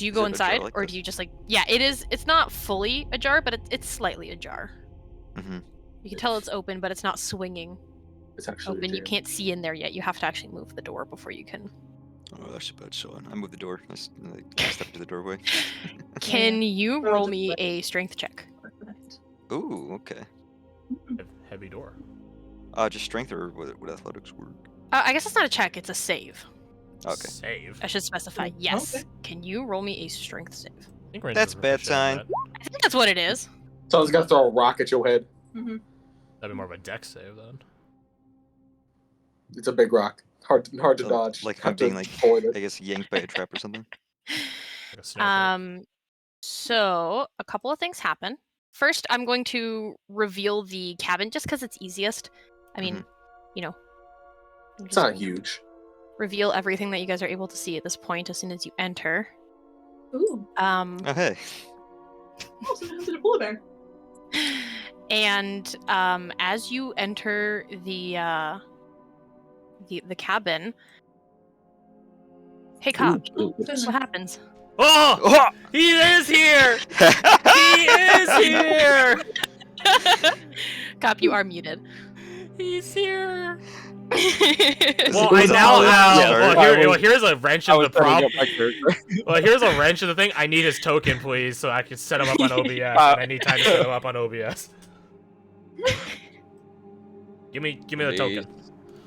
you Is go it ajar inside, like or this? do you just like? Yeah, it is. It's not fully ajar, but it's slightly ajar. Mm-hmm. You can tell it's open, but it's not swinging It's actually open. You can't see in there yet. You have to actually move the door before you can. Oh, that's a bad sign. I moved the door. I stepped to the doorway. Can you Well, roll just me like- a strength check? Ooh, okay. Heavy door. Just strength or would athletics work? I guess it's not a check. It's a save. Okay. Save. I should specify. Oh, Yes. okay. Can you roll me a strength save? I think Rangers That's are a bad proficient in sign. I think that's what it is. Someone's got to throw a rock at your head. Mm-hmm. That'd be more of a dex save then. It's a big rock. Hard to dodge. Like Have I'm being to like, avoid it. I guess yanked by a trap or something. Like a snare trap. So a couple of things happen. First, I'm going to reveal the cabin just because it's easiest. I mean, you know. I'm It's just not going to huge. reveal everything that you guys are able to see at this point as soon as you enter. Ooh. Oh hey. Oh, sometimes in a polar bear. And as you enter the cabin, hey cop, what happens? Oh! Oh! He is here! He is here! Cop, you are muted. He's here! Well, Well, I was now all- have. Yeah, Well, here's a wrench I in was the setting problem. up my character. Well, here's a wrench in the thing. I need his token, please, so I can set him up on OBS. And I need time to set him up on OBS. Give me the token.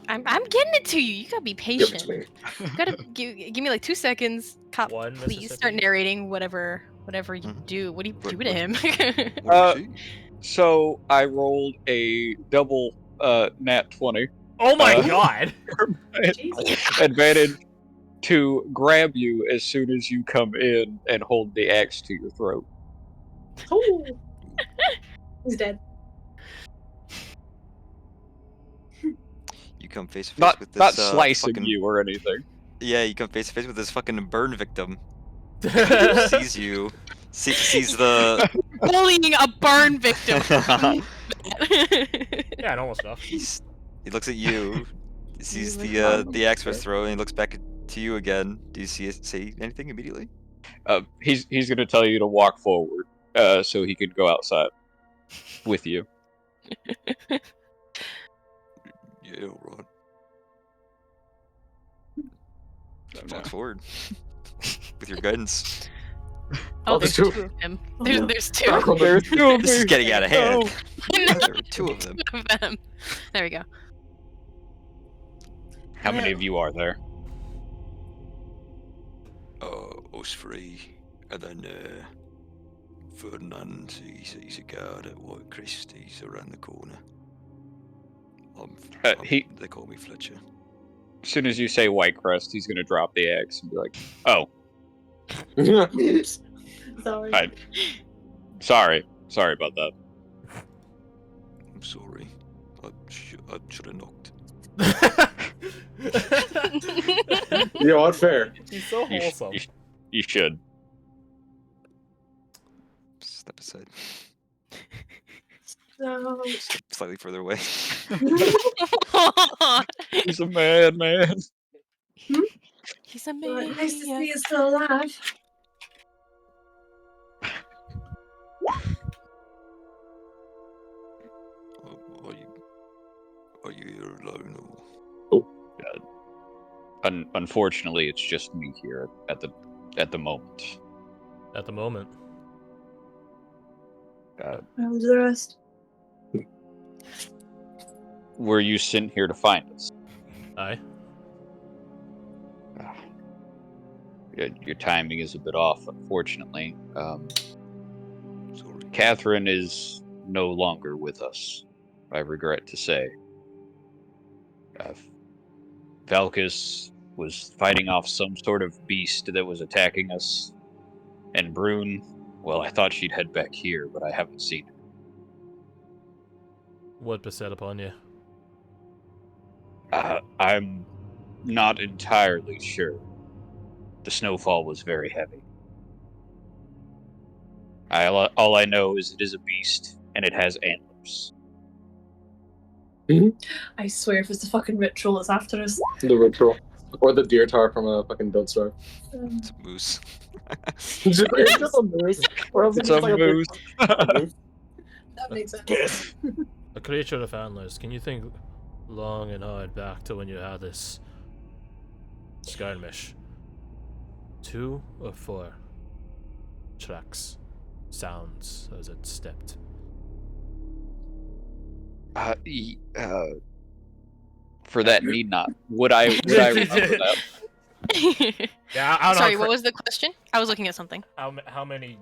I'm getting it to you. You gotta be Give it patient. to me. You gotta give me like 2 seconds. Cop, One please start Mississippi. narrating whatever you Mhm. do. What do you What- do to him? What do you see? So I rolled a double nat 20 Oh my Uh, god! Jesus. advantage to grab you as soon as you come in and hold the axe to your throat. Oh. He's dead. You come face to face Not with this not slicing fucking... you or anything. Yeah, you come face to face with this fucking burn victim. Who Yeah, sees you. Sees the... Bullying a burn victim. normal stuff. He looks at you. He sees look the axe was thrown, and he looks back to you again. Do you say anything immediately? He's gonna tell you to walk forward, so he could go outside with you. Yeah, all right. Walks forward with your guidance. Oh, there's there's two. two of him. Oh, There's two There's two of This is me. getting out of hand. No. There are two of them. of them. There we go. How many of you are there? Us three, and then Ferdinand, he's a guard at White Crest. He's around the corner. They call me Fletcher. As soon as you say Whitecrest, he's gonna drop the axe and be like, "Oh, Sorry. I- sorry about that." I'm sorry. I should have knocked. You know, unfair. He's so You, sh- wholesome. you, sh- you should. Step aside. No. Step slightly further away. He's a madman. He's a Right, man. nice to see you still alive. Are you here alone or? Unfortunately, it's just me here at the moment. At the moment. How's the rest? were you sent here to find us? Aye. Your timing is a bit off, unfortunately. Sorry. Catherine is no longer with us, I regret to say. Valkus was fighting off some sort of beast that was attacking us. And Brune, well, I thought she'd head back here, but I haven't seen her. What beset upon you? I'm not entirely sure. The snowfall was very heavy. All I know is it is a beast, and it has antlers. I swear if it's the fucking ritual that's after us. The ritual. Or the deer tar from a fucking Don't Starve. It's a moose. It's just a moose. Or else It's just a like moose. a moose. That makes sense. Yes. A creature of antlers. Can you think long and hard back to when you had this skirmish? 2 or 4 tracks, sounds as it stepped. For that need not. Would I remember that? Yeah, I don't Sorry, know. what was the question? I was looking at something. How many?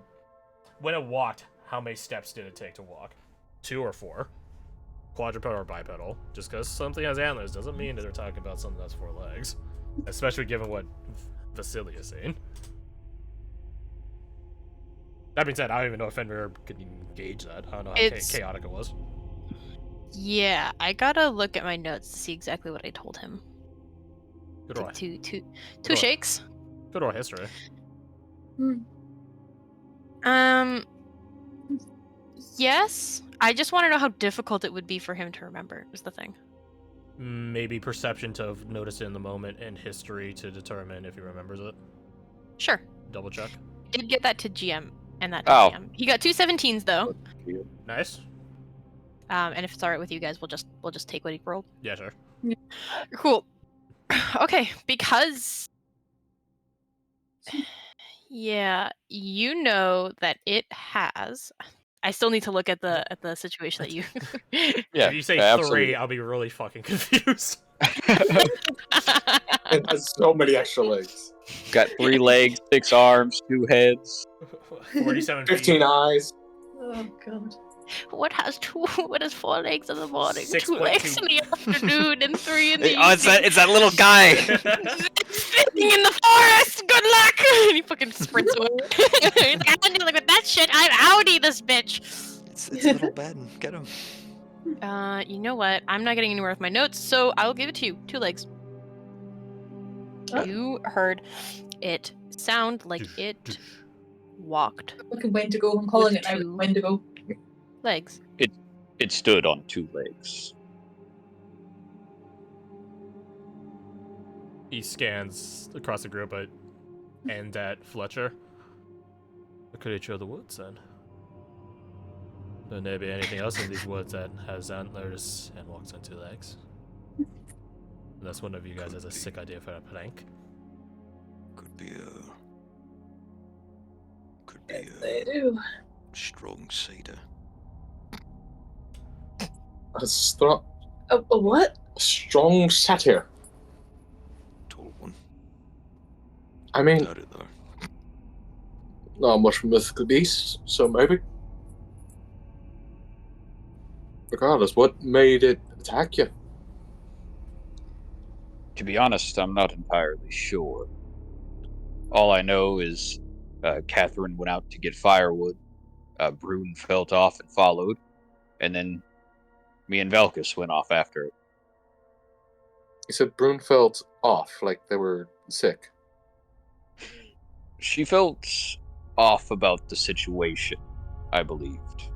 When it walked, how many steps did it take to walk? 2 or 4? Quadruped or bipedal? Just because something has antlers doesn't mean that they're talking about something that's 4 legs. Especially given what Vasily is saying. That being said, I don't even know if Fenrir could engage that. I don't know how chaotic it was. Yeah, I gotta look at my notes to see exactly what I told him. Good roll. Two roll. shakes. Good roll history. Yes. I just want to know how difficult it would be for him to remember, is the thing. Maybe perception to notice it in the moment, and history to determine if he remembers it. Sure. Double check. Did get that to GM and that to Oh. GM. He got 2 17s though. Nice. And if it's alright with you guys, we'll just take what he rolled. Yeah, sure. Cool. Okay, because yeah, you know that it has. I still need to look at the situation that you. Yeah, If you say absolutely. 3, I'll be really fucking confused. It has so many extra legs. Got 3 legs, 6 arms, 2 heads. 47 15 feet. eyes. Oh god. What has 4 legs in the morning, 2 6.2. legs in the afternoon, and 3 in the Oh, evening? it's that little guy. Sitting in the forest. Good luck. And he fucking sprints away. He's like, I'm dealing with that shit. I'm outie this bitch. It's little Ben. Get him. You know what? I'm not getting anywhere with my notes, so I'll give it to you. 2 legs. Huh? You heard it sound like it walked Fucking Wendigo. I'm calling it now. Two. Wendigo. legs. It stood on 2 legs. He scans across the group and at Fletcher. A creature of the woods, then. There may be anything else in these woods that has antlers and walks on 2 legs. Unless one of you guys has a sick idea for a prank. Could be They do. strong cedar. A strong A what? satyr. Tall one. I mean, Doubt it though. not much mythical beast, so maybe. Regardless, what made it attack you? To be honest, I'm not entirely sure. All I know is Catherine went out to get firewood. Brune felt off and followed. And then me and Valkus went off after it. You said Brune felt off, like they were sick. She felt off about the situation, I believed.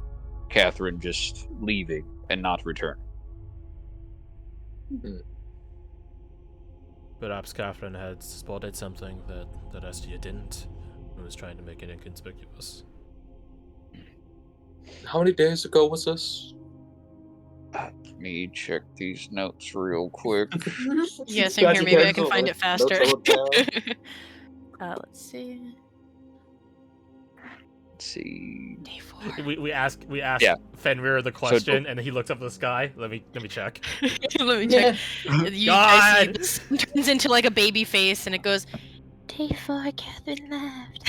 Catherine just leaving and not returning. Perhaps Catherine had spotted something that the rest of you didn't, and was trying to make it inconspicuous. How many days ago was this? Let me check these notes real quick. Yeah, same here. Maybe I can find it faster. Notes are down. Let's see. Let's see. Day 4. We asked Yeah. Fenrir the question, and he looked up at the sky. Let me check. Let me check. Yeah. You guys see God! the sun turns into like a baby face, and it goes, Day 4, Catherine left.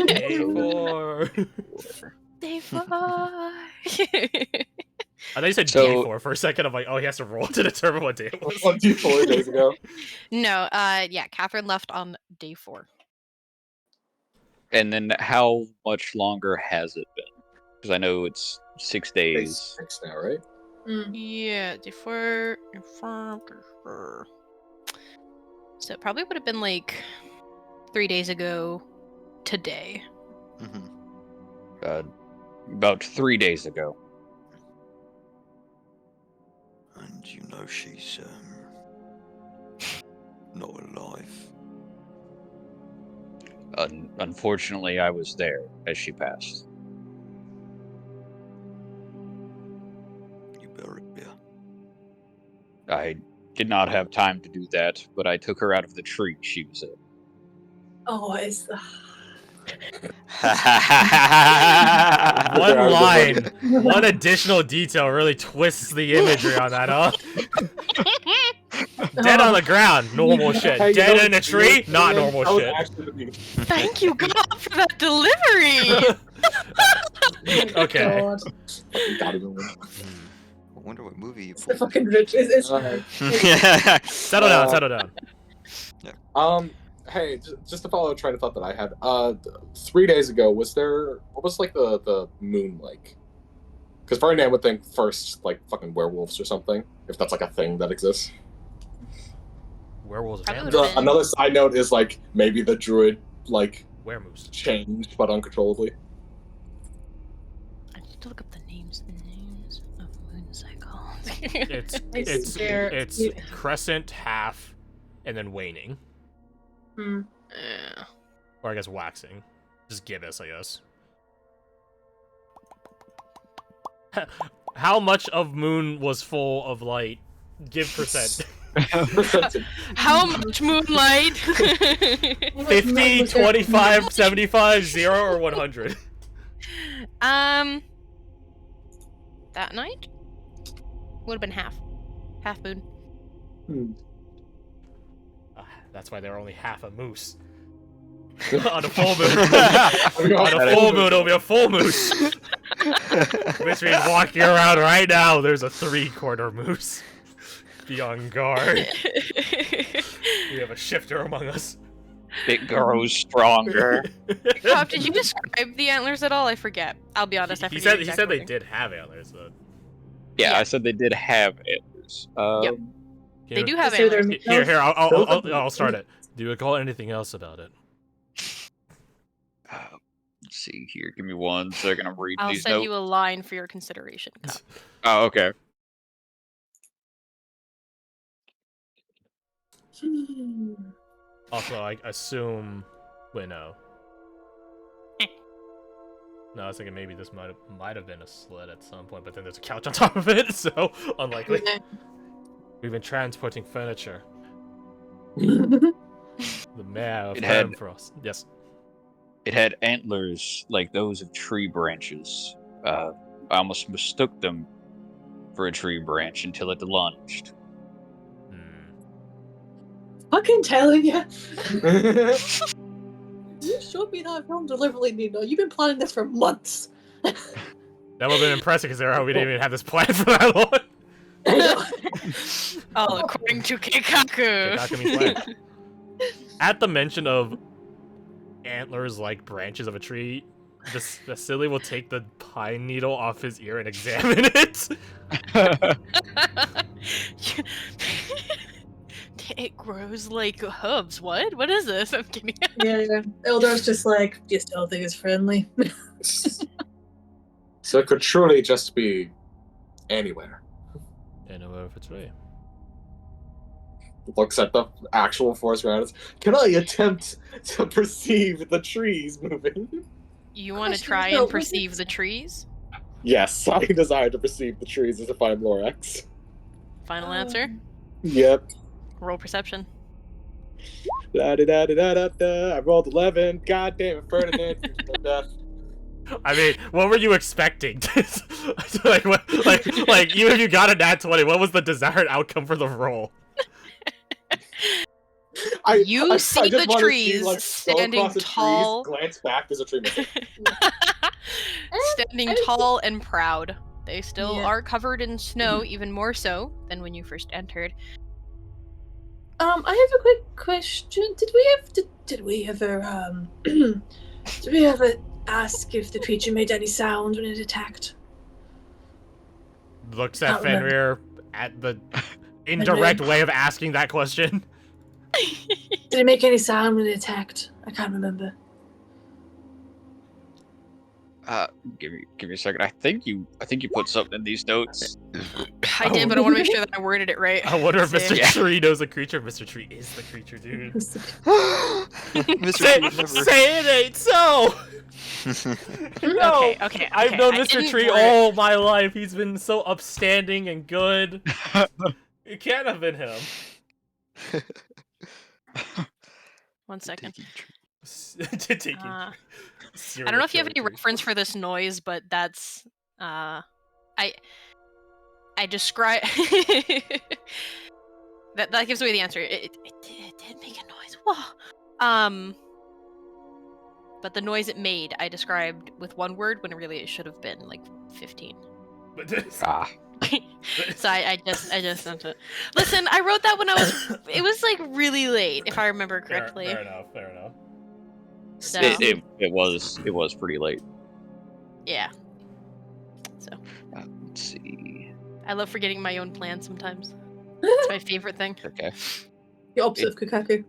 Day 4. Day 4. I thought you said So- day 4 for a second. I'm like, oh, he has to roll to determine what day it was. 24 days ago. No, yeah, Catherine left on day 4. And then how much longer has it been? Because I know it's 6 Day days. 6 now, right? Mm. Yeah, day 4. So it probably would have been like 3 days ago today. Mm-hmm. About 3 days ago. And you know she's not alive. Unfortunately, I was there as she passed. You buried her. I did not have time to do that, but I took her out of the tree she was in. Oh, it's. One line, one additional detail really twists the imagery on that, huh? Dead on the ground, normal shit. Hey, you Dead know- in a tree, not normal that was shit. actually the Thank you, God, for that delivery! Okay. God. fucking got it. I wonder what movie you It's the pulled. fucking rich. It's Alright. Settle down, settle down. Hey, just to follow a train of thought that I had. 3 days ago, what was like the moon like? Because Ferdinand would think first like fucking werewolves or something, if that's like a thing that exists. Werewolves Probably and would've been- Another side note is like maybe the druid like werewolves. changed but uncontrollably. I need to look up the names of moon cycle. It's crescent, half, and then waning, Mm. Yeah. or I guess waxing. Just gibbous, I guess. How much of moon was full of light? Give percent. How much moonlight? 50, 25, 75, 0, or 100? That night? Would have been half. Half moon. That's why they're only half a moose. On a full moon. On a full moon, it'll be a full moose. Which means walking around right now, there's a 3/4 moose. Be on guard. We have a shifter among us. It grows stronger. Cobb, did you describe the antlers at all? I forget. I'll be honest, I He forget. said the he exact said they wording. did have antlers, though. Yeah, Yeah. I said they did have antlers. Yep. They do have So they're antlers. Here, I'll start it. Do you recall anything else about it? Let's see here. Give me 1 second. I'm reading I'll these send notes. you a line for your consideration, Cobb. Oh, okay. Also, I assume. Wait, no. No, I was thinking maybe this might have been a slit at some point, but then there's a couch on top of it, so unlikely. We've been transporting furniture. The mayor of It had- Hermfrost. Yes. It had antlers like those of tree branches. I almost mistook them for a tree branch until it lunged. Fucking telling you. You showed me that film deliberately, Nino. You've been planning this for months. That would have been impressive considering we didn't even have this plan for that long. I know. All according to Keikaku. Keikaku means plan. At the mention of antlers like branches of a tree, the silly will take the pine needle off his ear and examine it. It grows like hooves. What? What is this? I'm kidding. Yeah. Elder's just like, just don't think it's friendly. So it could truly just be anywhere. Anywhere of a tree. Looks at the actual forest around us. Can I attempt to perceive the trees moving? You want to Question, try so and what perceive is- the trees? Yes, I desire to perceive the trees as if I'm Lorax. Final answer? Yep. Roll perception. Da da da da da da da. I rolled 11. God damn it, Ferdinand. Death. I mean, what were you expecting? Like, what, like, even if you got a nat 20, what was the desired outcome for the roll? You see just the wanna trees see, like, go standing across the tall. trees, glance back, there's a tree missing. Standing I was- tall and proud. They still Yeah. are covered in snow, even more so than when you first entered. I have a quick question. Did we ever did we ever ask if the creature made any sound when it attacked? Looks at Can't remember. Fenrir at the indirect way of asking that question. Did it make any sound when it attacked? I can't remember. Give me a second. I think you put something in these notes. I did, but I want to make sure that I worded it right. I wonder if See. Mr. Yeah. Tree knows the creature. Mr. Tree is the creature, dude. Mr. Say, Tree would never. say it ain't so! No, Okay. I've known I Mr. didn't Tree word it. all my life. He's been so upstanding and good. It can't have been him. One second. Taking I serial don't know if you have killer any tree. reference for this noise, but that's I describe that gives away the answer. It did make a noise. Whoa. But the noise it made, I described with one word when really it should have been like 15. Ah, So I just sent it. Listen, I wrote that when it was like really late, if I remember correctly. Fair enough. So it was pretty late. yeah. So Let's see. I love forgetting my own plans sometimes. It's my favorite thing. Okay. The opposite of Kukaku.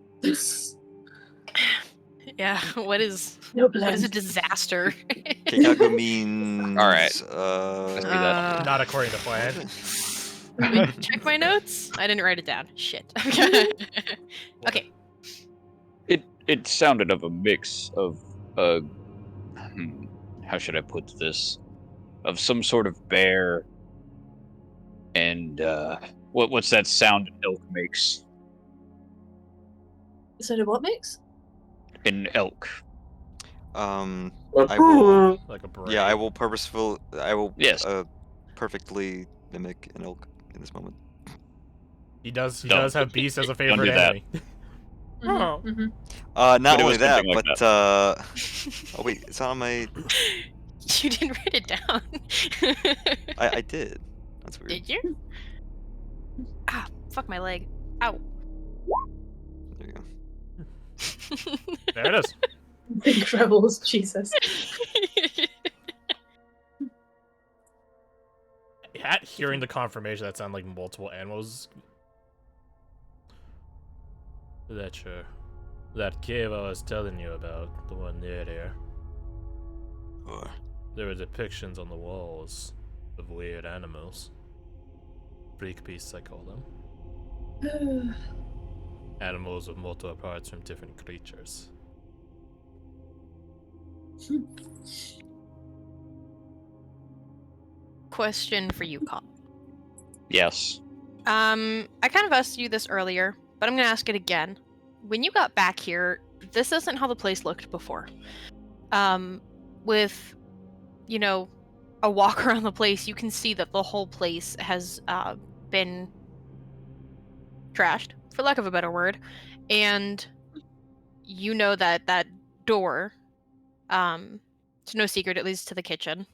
Yeah. What is No a plans. disaster? Keikaku means. Alright. Let's do that. Not according to plan. Wait, check my notes. I didn't write it down. Shit. Okay. It sounded of a mix of how should I put this? Of some sort of bear and what's that sound an elk makes? So what makes? An elk. I will. Like a brain. Yeah, I will purposeful. I will. Yes. Perfectly mimic an elk in this moment. He does Don't. have beast as a Don't favorite do that. enemy. Oh. Mm-hmm. Not But it only was that, something like but oh wait, it's not on my. You didn't write it down. I did. That's weird. Did you? Ah, fuck my leg. Ow. There you go. There it is. Big rebels, Jesus. At hearing the confirmation, that sounded like multiple animals. That cave I was telling you about, the one near there. Or There were depictions on the walls of weird animals. Freak beasts, I call them. Animals with multiple parts from different creatures. Question for you, Cop. Yes. I kind of asked you this earlier, but I'm gonna ask it again. When you got back here, this isn't how the place looked before. With, you know, a walk around the place, you can see that the whole place has been trashed, for lack of a better word, and you know that that door, it's no secret, it leads to the kitchen,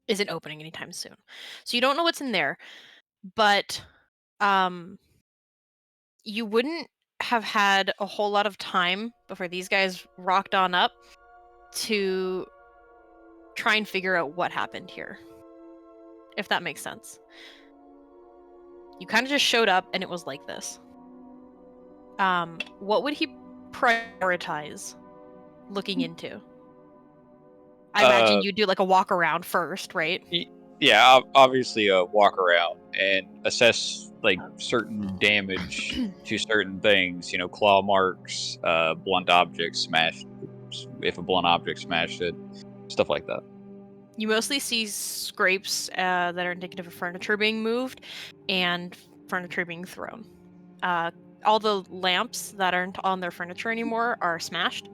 isn't opening anytime soon. So you don't know what's in there, but you wouldn't have had a whole lot of time before these guys rocked on up to try and figure out what happened here, if that makes sense. You kind of just showed up and it was like this. What would he prioritize looking into? I imagine you do like a walk around first, right? Yeah, obviously walk around and assess like certain damage to certain things, claw marks, blunt objects smashed, if a blunt object smashed it, stuff like that. You mostly see scrapes that are indicative of furniture being moved and furniture being thrown. All the lamps that aren't on their furniture anymore are smashed.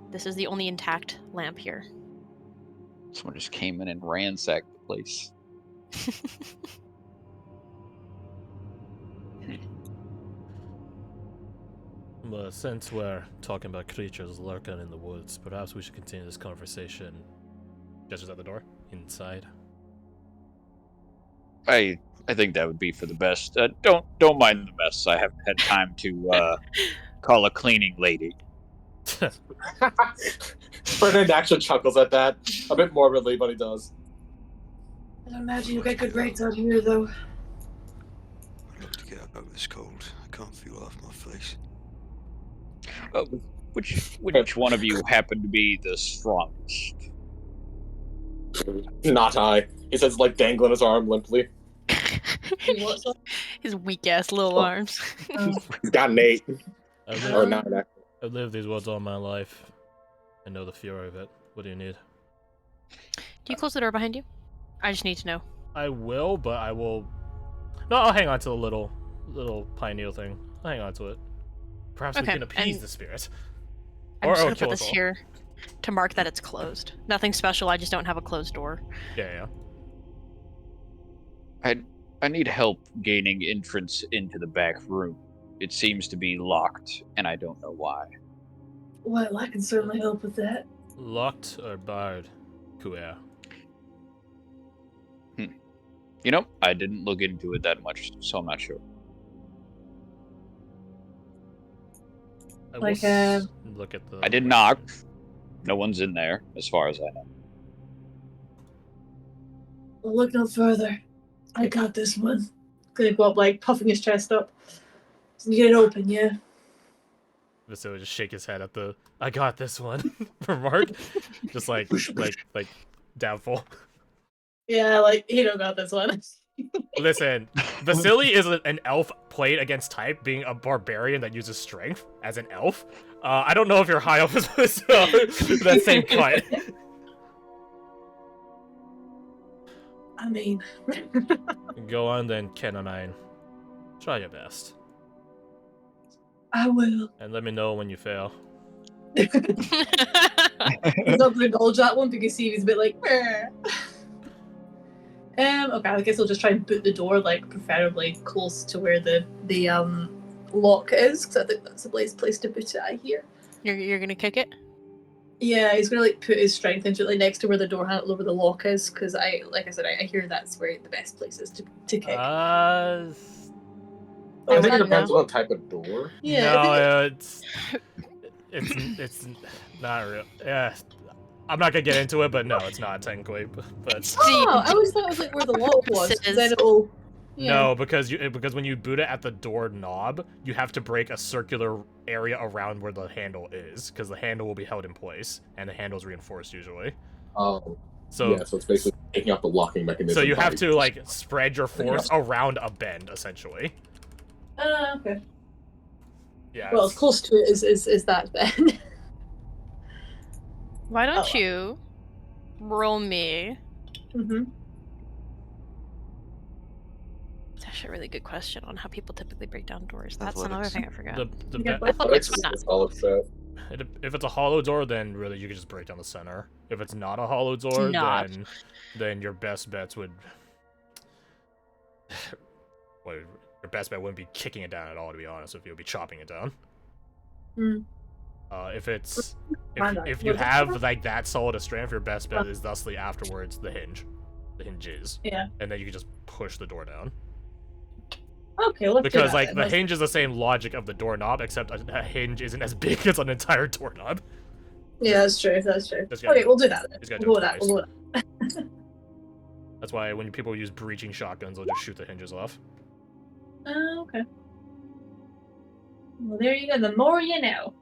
This is the only intact lamp here. Someone just came in and ransacked the place. But since we're talking about creatures lurking in the woods, perhaps we should continue this conversation. Gestures at the door. Inside. I think that would be for the best. Don't mind the mess. I haven't had time to call a cleaning lady. Ferdinand actually chuckles at that, a bit morbidly, but he does. I don't imagine you get good rates out here, though. I'd like to get out of this cold. I can't feel half my face. Which one of you happened to be the strongest? Not I. He says, like, dangling his arm limply. His weak ass little arms. He's got an 8. I've Or lived, 9, actually. I've lived these woods all my life. I know the fury of it. What do you need? Do you close the door behind you? I just need to know. I will, but I will... No, I'll hang on to the little pine needle thing. I'll hang on to it. Perhaps we Okay, can appease and- the spirits. I'm Or just gonna kill put us this all. here to mark that it's closed. Nothing special, I just don't have a closed door. Yeah. I need help gaining entrance into the back room. It seems to be locked, and I don't know why. Well, I can certainly help with that. Locked or barred? Kuya. You know, I didn't look into it that much, so I'm not sure. I Like, will look at the... I did knock. No one's in there, as far as I know. Well, look no further. I got this one. Gonna go up, like, puffing his chest up. Get it open, yeah? Vasily would just shake his head at the "I got this one" remark, just like doubtful. Yeah, like, he don't got this one. Listen, Vasily is an elf played against type, being a barbarian that uses strength as an elf. I don't know if you're high up as that same cut. I mean... Go on then, Kenonine. Try your best, I will. and let me know when you fail. He's not gonna indulge that one because he's a bit like, meh. Okay, I guess I'll just try and boot the door, like, preferably close to where the lock is, because I think that's the place to boot it, I hear. You're gonna kick it? Yeah, he's gonna, like, put his strength into it, like, next to where the door handle over the lock is, because I hear that's where the best place is to kick. I I think it wouldn't depends know. on the type of door. Yeah, No, it's not real. Yeah, I'm not gonna get into it, but no, it's not technically. But Oh, I always thought it was like where the lock was. 'Cause then it'll. Yeah. no, because when you boot it at the door knob, you have to break a circular area around where the handle is, because the handle will be held in place, and the handle's reinforced usually. Oh, So yeah, so it's basically taking up the locking mechanism. so you have by- to like spread your force around a bend, essentially. Okay. Yeah. Well, as close to it is that then. Why don't Oh. you roll me? Mm-hmm. It's actually a really good question on how people typically break down doors. That's another Athletics. thing I forgot. the You get be- both? Athletics, It's but not. a solid set. If it's a hollow door, then really you can just break down the center. If it's not a hollow door, not. then your best bets would. Well, your best bet wouldn't be kicking it down at all, to be honest with you. It would be chopping it down. Hmm. If Why not? if you have like that solid a strength, your best bet is thusly afterwards the hinges. Yeah. And then you can just push the door down. Okay, let's do Because that like then. the Let's- hinge is the same logic of the doorknob, except a hinge isn't as big as an entire doorknob. Yeah, that's true. That's true. Just gotta Okay, do- we'll do that then. just gotta We'll do go it with that. We'll go with that. That's why when people use breaching shotguns, they'll just shoot the hinges off. Okay. Well, there you go. The more you know.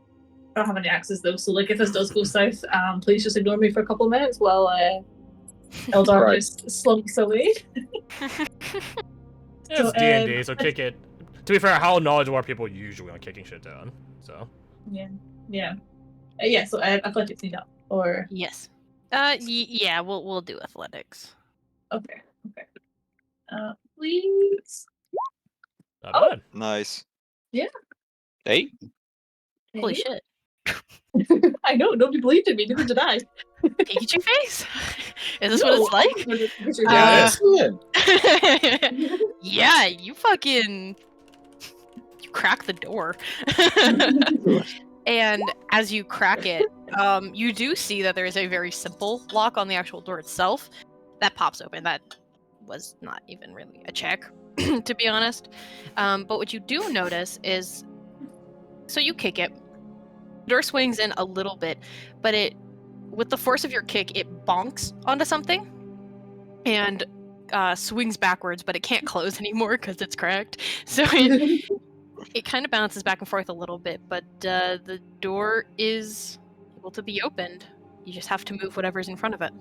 I don't have any axes though, so like if this does go south, please just ignore me for a couple of minutes while Eldar Right. just slumps away. It's So, D&D, so kick it. To be fair, how knowledgeable are people usually on kicking shit down? So Yeah. So athletics need up, or Yes. Yeah, we'll do athletics. okay. Please. not Oh. bad. Nice. Hey, Holy Hey. shit. I know nobody believed in me. Neither did I. Pikachu face? Is this what it's like? Yeah, it is. Yeah, you fucking you crack the door. And as you crack it, you do see that there is a very simple lock on the actual door itself that pops open. That was not even really a check, to be honest. But what you do notice is, so you kick it, door swings in a little bit, but with the force of your kick, it bonks onto something and swings backwards, but it can't close anymore because it's cracked. So it kind of bounces back and forth a little bit, but the door is able to be opened. You just have to move whatever's in front of it.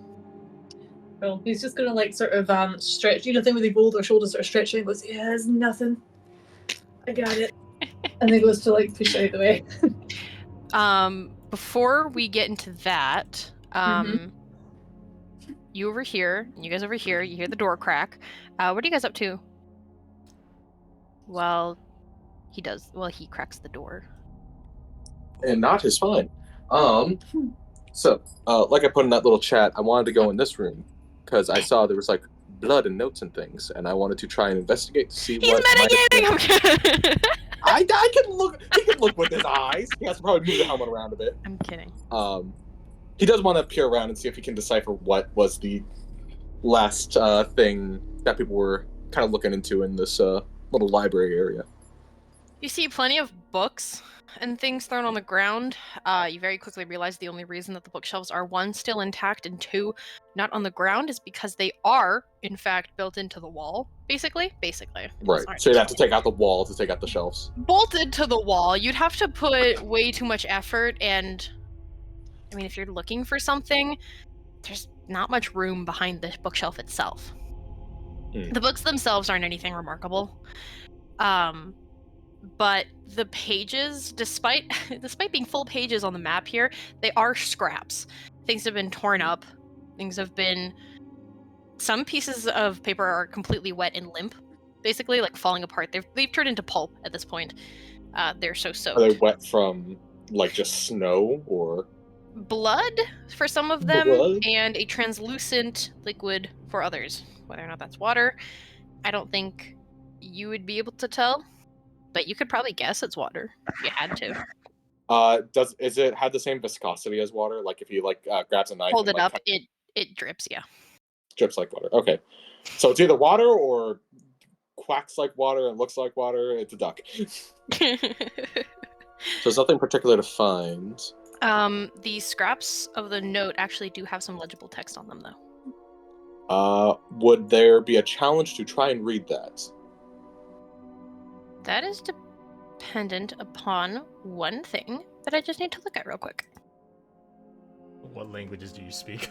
Well, he's just gonna like sort of stretch, you know, thing where they roll their shoulders, sort of stretching, and goes, "Yeah, it's nothing. I got it." And then goes to like push it out the way. Before we get into that, you over here, and you guys over here, you hear the door crack. What are you guys up to? Well, he cracks the door. And not is fine. So, like I put in that little chat, I wanted to go in this room because I saw there was like blood and notes and things, and I wanted to try and investigate to see He's what. metagaming! I can look. He can look with his eyes. He has to probably move the helmet around a bit. I'm kidding. He does want to peer around and see if he can decipher what was the last thing that people were kind of looking into in this little library area. You see plenty of books and things thrown on the ground. You very quickly realize the only reason that the bookshelves are, one, still intact, and two, not on the ground is because they are, in fact, built into the wall, basically. Right. So you'd have to take out the wall to take out the shelves. Bolted to the wall. You'd have to put way too much effort, and I mean, if you're looking for something, there's not much room behind the bookshelf itself. The books themselves aren't anything remarkable. But the pages, despite being full pages on the map here, they are scraps. Things have been torn up. Some pieces of paper are completely wet and limp, basically, like falling apart. They've turned into pulp at this point. They're so soaked. Are they wet from like just snow or blood for some of them, blood? And a translucent liquid for others? Whether or not that's water, I don't think you would be able to tell. But you could probably guess it's water if you had to. Is it have the same viscosity as water? Like if you grabs a knife, Hold and, it up, it drips. Yeah, drips like water. Okay, so it's either water or quacks like water and looks like water. It's a duck. So there's nothing particular to find. The scraps of the note actually do have some legible text on them, though. Would there be a challenge to try and read that? That is dependent upon one thing that I just need to look at real quick. What languages do you speak?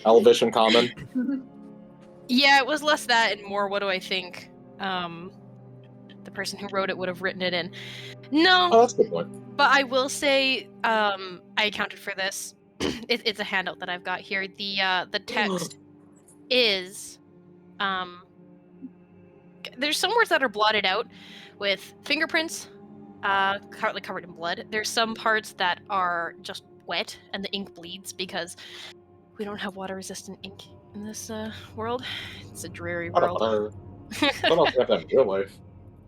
Elvish and Common? Yeah, it was less that and more what do I think the person who wrote it would have written it in. No. Oh, that's a good point. But I will say, I accounted for this. It's a handout that I've got here. The text is there's some words that are blotted out with fingerprints, covered in blood. There's some parts that are just wet and the ink bleeds because we don't have water-resistant ink in this world. It's a dreary world. I don't have that in real life.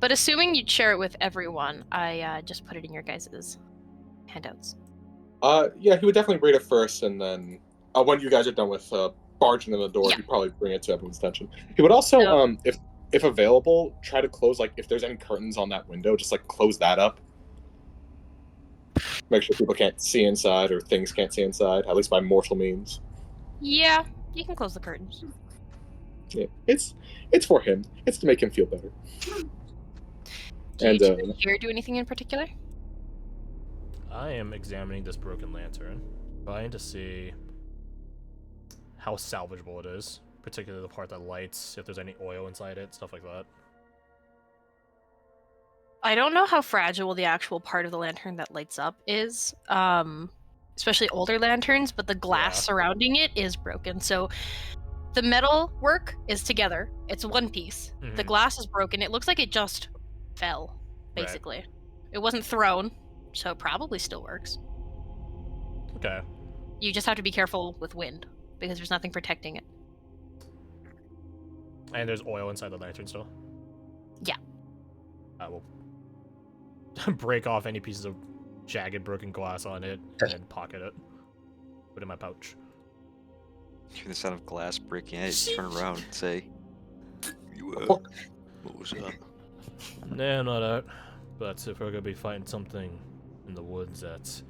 But assuming you'd share it with everyone, I just put it in your guys' handouts. Yeah, he would definitely read it first, and then when you guys are done with barging in the door, he'd probably bring it to everyone's attention. He would also, if available, try to close, if there's any curtains on that window, just, close that up. Make sure people can't see inside, or things can't see inside, at least by mortal means. Yeah, you can close the curtains. Yeah, it's for him. It's to make him feel better. Do you here do anything in particular? I am examining this broken lantern, trying to see how salvageable it is, particularly the part that lights, if there's any oil inside it, stuff like that. I don't know how fragile the actual part of the lantern that lights up is, especially older lanterns, but the glass surrounding it is broken. So the metal work is together. It's one piece. Mm-hmm. The glass is broken. It looks like it just fell, basically. Right. It wasn't thrown, so it probably still works. Okay. You just have to be careful with wind, because there's nothing protecting it. And there's oil inside the lantern still? Yeah. I will break off any pieces of jagged, broken glass on it, and then pocket it. Put it in my pouch. Hear the sound of glass breaking. I turn around and say, You, what was that? Nah, I'm not out. But if we're gonna be fighting something in the woods that's...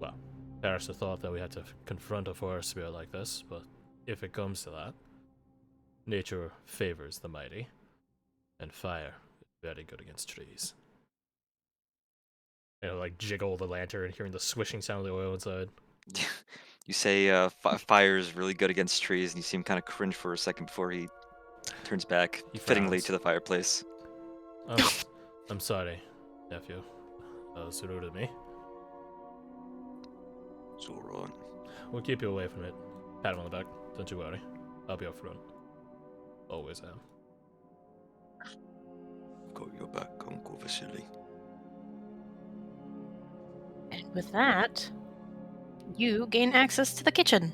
Well, Paris thought that we had to confront a forest spirit like this, but if it comes to that, nature favors the mighty, and fire is very good against trees. Like jiggle the lantern, hearing the swishing sound of the oil inside. you say fire is really good against trees, and you seem kind of cringe for a second before he turns back, He fittingly frowns. to the fireplace. I'm sorry, nephew. That was rude of me. It's alright. We'll keep you away from it. Pat him on the back. Don't you worry. I'll be up front. Always am. Got your back, Uncle Vasily. And with that, you gain access to the kitchen.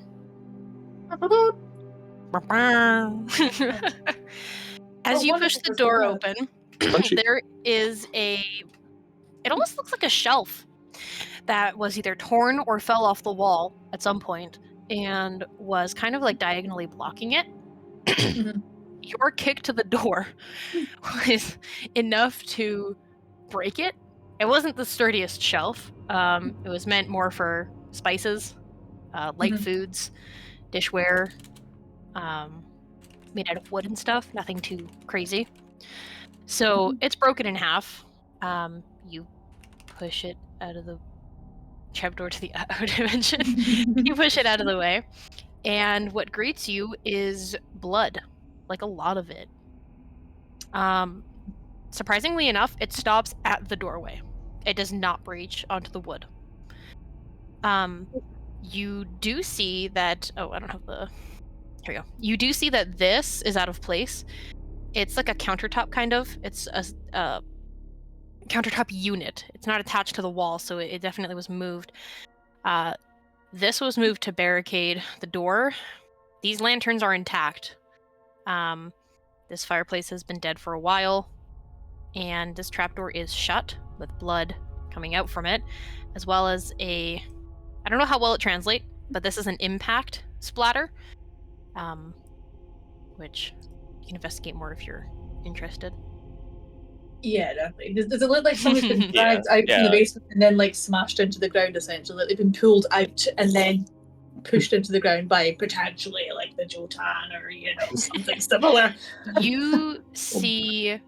As you push the door open, there is it almost looks like a shelf that was either torn or fell off the wall at some point and was kind of like diagonally blocking it. Your kick to the door was enough to break it. It wasn't the sturdiest shelf. It was meant more for spices, light foods, dishware, made out of wood and stuff. Nothing too crazy. So it's broken in half. You push it out of the trapdoor to the outer dimension. You push it out of the way, and what greets you is blood, like a lot of it. Surprisingly enough, it stops at the doorway. It does not breach onto the wood. You do see that. Oh, I don't have the. Here we go. You do see that this is out of place. It's like a countertop, kind of. It's a countertop unit. It's not attached to the wall, so it definitely was moved. This was moved to barricade the door. These lanterns are intact. This fireplace has been dead for a while, and this trapdoor is shut with blood coming out from it, as well as I don't know how well it translates, but this is an impact splatter, which you can investigate more if you're interested. Yeah, definitely. Does it look like someone's been dragged out from the basement and then like smashed into the ground, essentially? Like they've been pulled out and then pushed into the ground by potentially like the Jotan or something similar. You see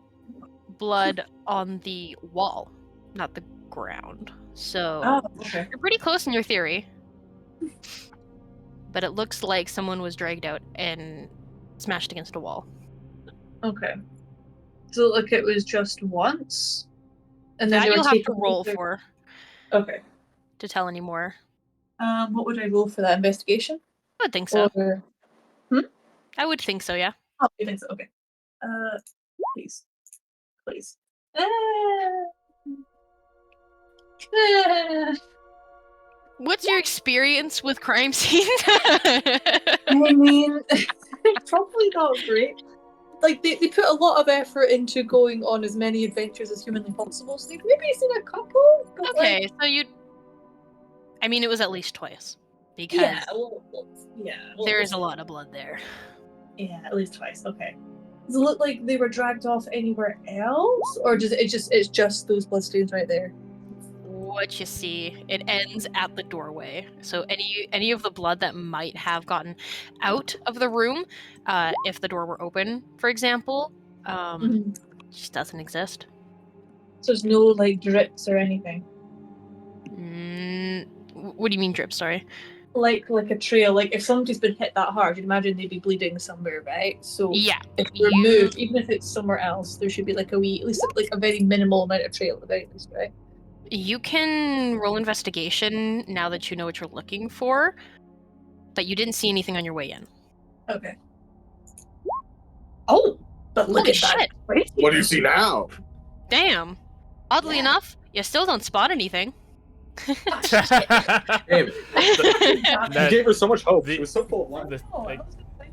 blood on the wall, not the ground. So okay. You're pretty close in your theory. But it looks like someone was dragged out and smashed against a wall. Okay. So like it was just once? And then that they were you'll have to taken roll over. for Okay. to tell any more. What would I roll for that? Investigation? I would think so. Or... I would think so, yeah. Oh, you think so? Okay. Please. Please. What's your experience with crime scenes? I mean, probably not great. Like, they put a lot of effort into going on as many adventures as humanly possible, so they've maybe seen a couple. But okay, so you... I mean, it was at least twice. Because there is a lot of blood there. Yeah, at least twice, okay. Does it look like they were dragged off anywhere else? Or it's just those bloodstains right there? What you see, it ends at the doorway. So any of the blood that might have gotten out of the room, if the door were open, for example, just doesn't exist. So there's no like drips or anything? What do you mean drips, sorry? Like a trail, like if somebody's been hit that hard, you'd imagine they'd be bleeding somewhere, right? So yeah, if they're moved, even if it's somewhere else, there should be like at least like a very minimal amount of trail at the very least, right? You can roll investigation now that you know what you're looking for, but you didn't see anything on your way in. Okay. Oh, but look at that. Shit. What do you see now? Damn. Oddly enough, you still don't spot anything. Ah, shit. Damn it. You gave her so much hope. She was so full of life. Oh, like, I was gonna say-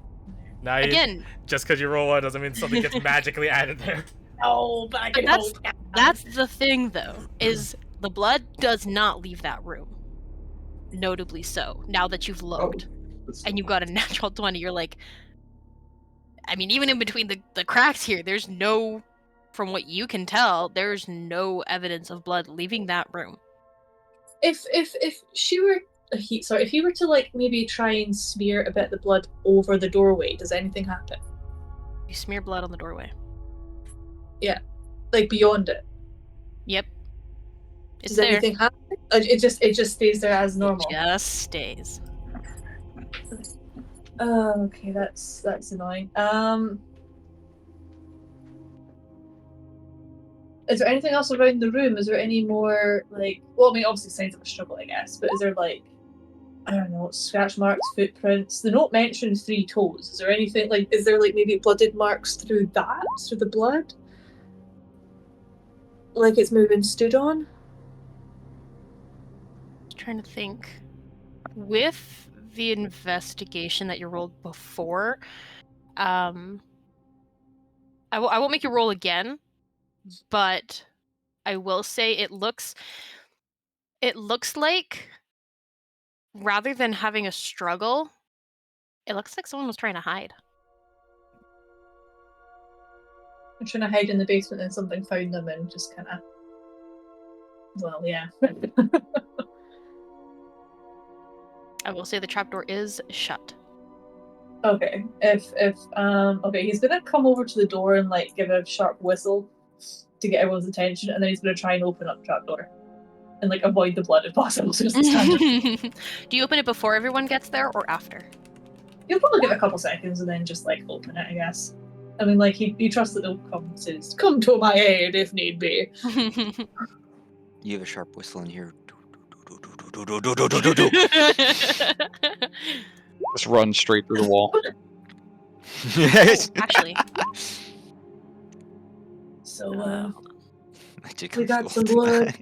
now Again, just because you roll one doesn't mean something gets magically added there. No, but I but can hope. that's the thing though, is the blood does not leave that room. Notably so, now that you've looked. And you got a natural 20, you're like, I mean, even in between the cracks here, there's no, from what you can tell, there's no evidence of blood leaving that room. If she were if he were to like maybe try and smear a bit of the blood over the doorway, does anything happen? You smear blood on the doorway. Like beyond it? Yep. It's Does there. anything happen? It just stays there as normal. It just stays. Oh, okay, that's annoying. Is there anything else around the room? Is there any more like? Well, I mean, obviously signs of a struggle, I guess. But is there like, I don't know, scratch marks, footprints? The note mentioned 3 toes. Is there anything like? Is there like maybe blooded marks through the blood? Like it's moving stood on? Trying to think. With the investigation that you rolled before, I won't make you roll again, but I will say it looks like, rather than having a struggle, it looks like someone was trying to hide. I'm trying to hide in the basement and something found them and just kind of. Well, yeah. I will say the trapdoor is shut. Okay. If okay, he's gonna come over to the door and like give a sharp whistle to get everyone's attention, and then he's gonna try and open up the trapdoor and like avoid the blood if possible. So just stand up. Do you open it before everyone gets there or after? He'll probably give it a couple seconds and then just like open it, I guess. I mean, like he trusts that they'll come to my aid if need be. You have a sharp whistle in here. Just run straight through the wall. Actually, So hold on. we got some blood.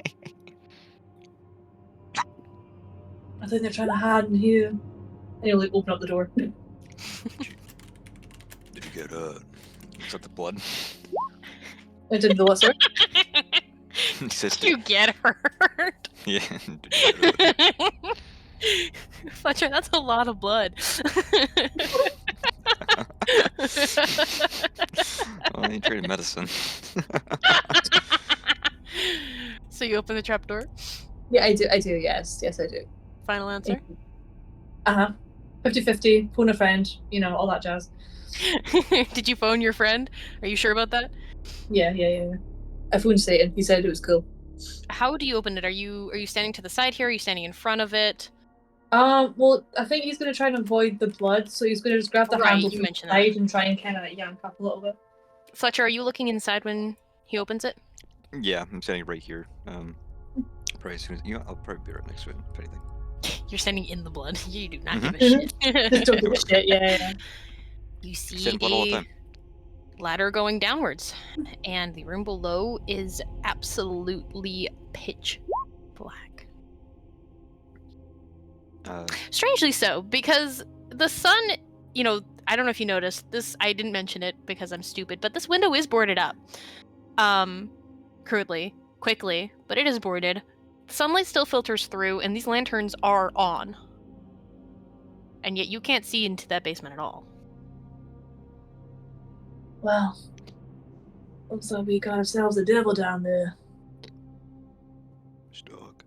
I think they're trying to hide in here. And he'll like open up the door. Did you get hurt? Is that the blood? I didn't know what, sorry. Sister. You get hurt. Yeah. Fletcher, that's a lot of blood. Oh, they traded medicine. So you open the trapdoor? Yeah, I do, yes, I do. Final answer? 50-50, phone a friend, you know, all that jazz. Did you phone your friend? Are you sure about that? Yeah. I phoned Satan, he said it was cool. How do you open it? Are you standing to the side here? Are you standing in front of it? Well, I think he's going to try and avoid the blood, so he's going to just grab the Right, handle you from the mentioned side and try and kind of yank up a little bit. Fletcher, are you looking inside when he opens it? Yeah, I'm standing right here. Probably as soon as I'll probably be right next to it. If anything. You're standing in the blood. You do not Mhm. give a shit. Just don't give a shit, yeah. You see Stand in blood all the a time. ladder going downwards, and the room below is absolutely pitch black. Strangely so, because the sun, you know, I don't know if you noticed this. I didn't mention it because I'm stupid, but this window is boarded up. Crudely, quickly, but it is boarded. Sunlight still filters through, and these lanterns are on. And yet you can't see into that basement at all. Well, looks like we got ourselves a devil down there. It's dark.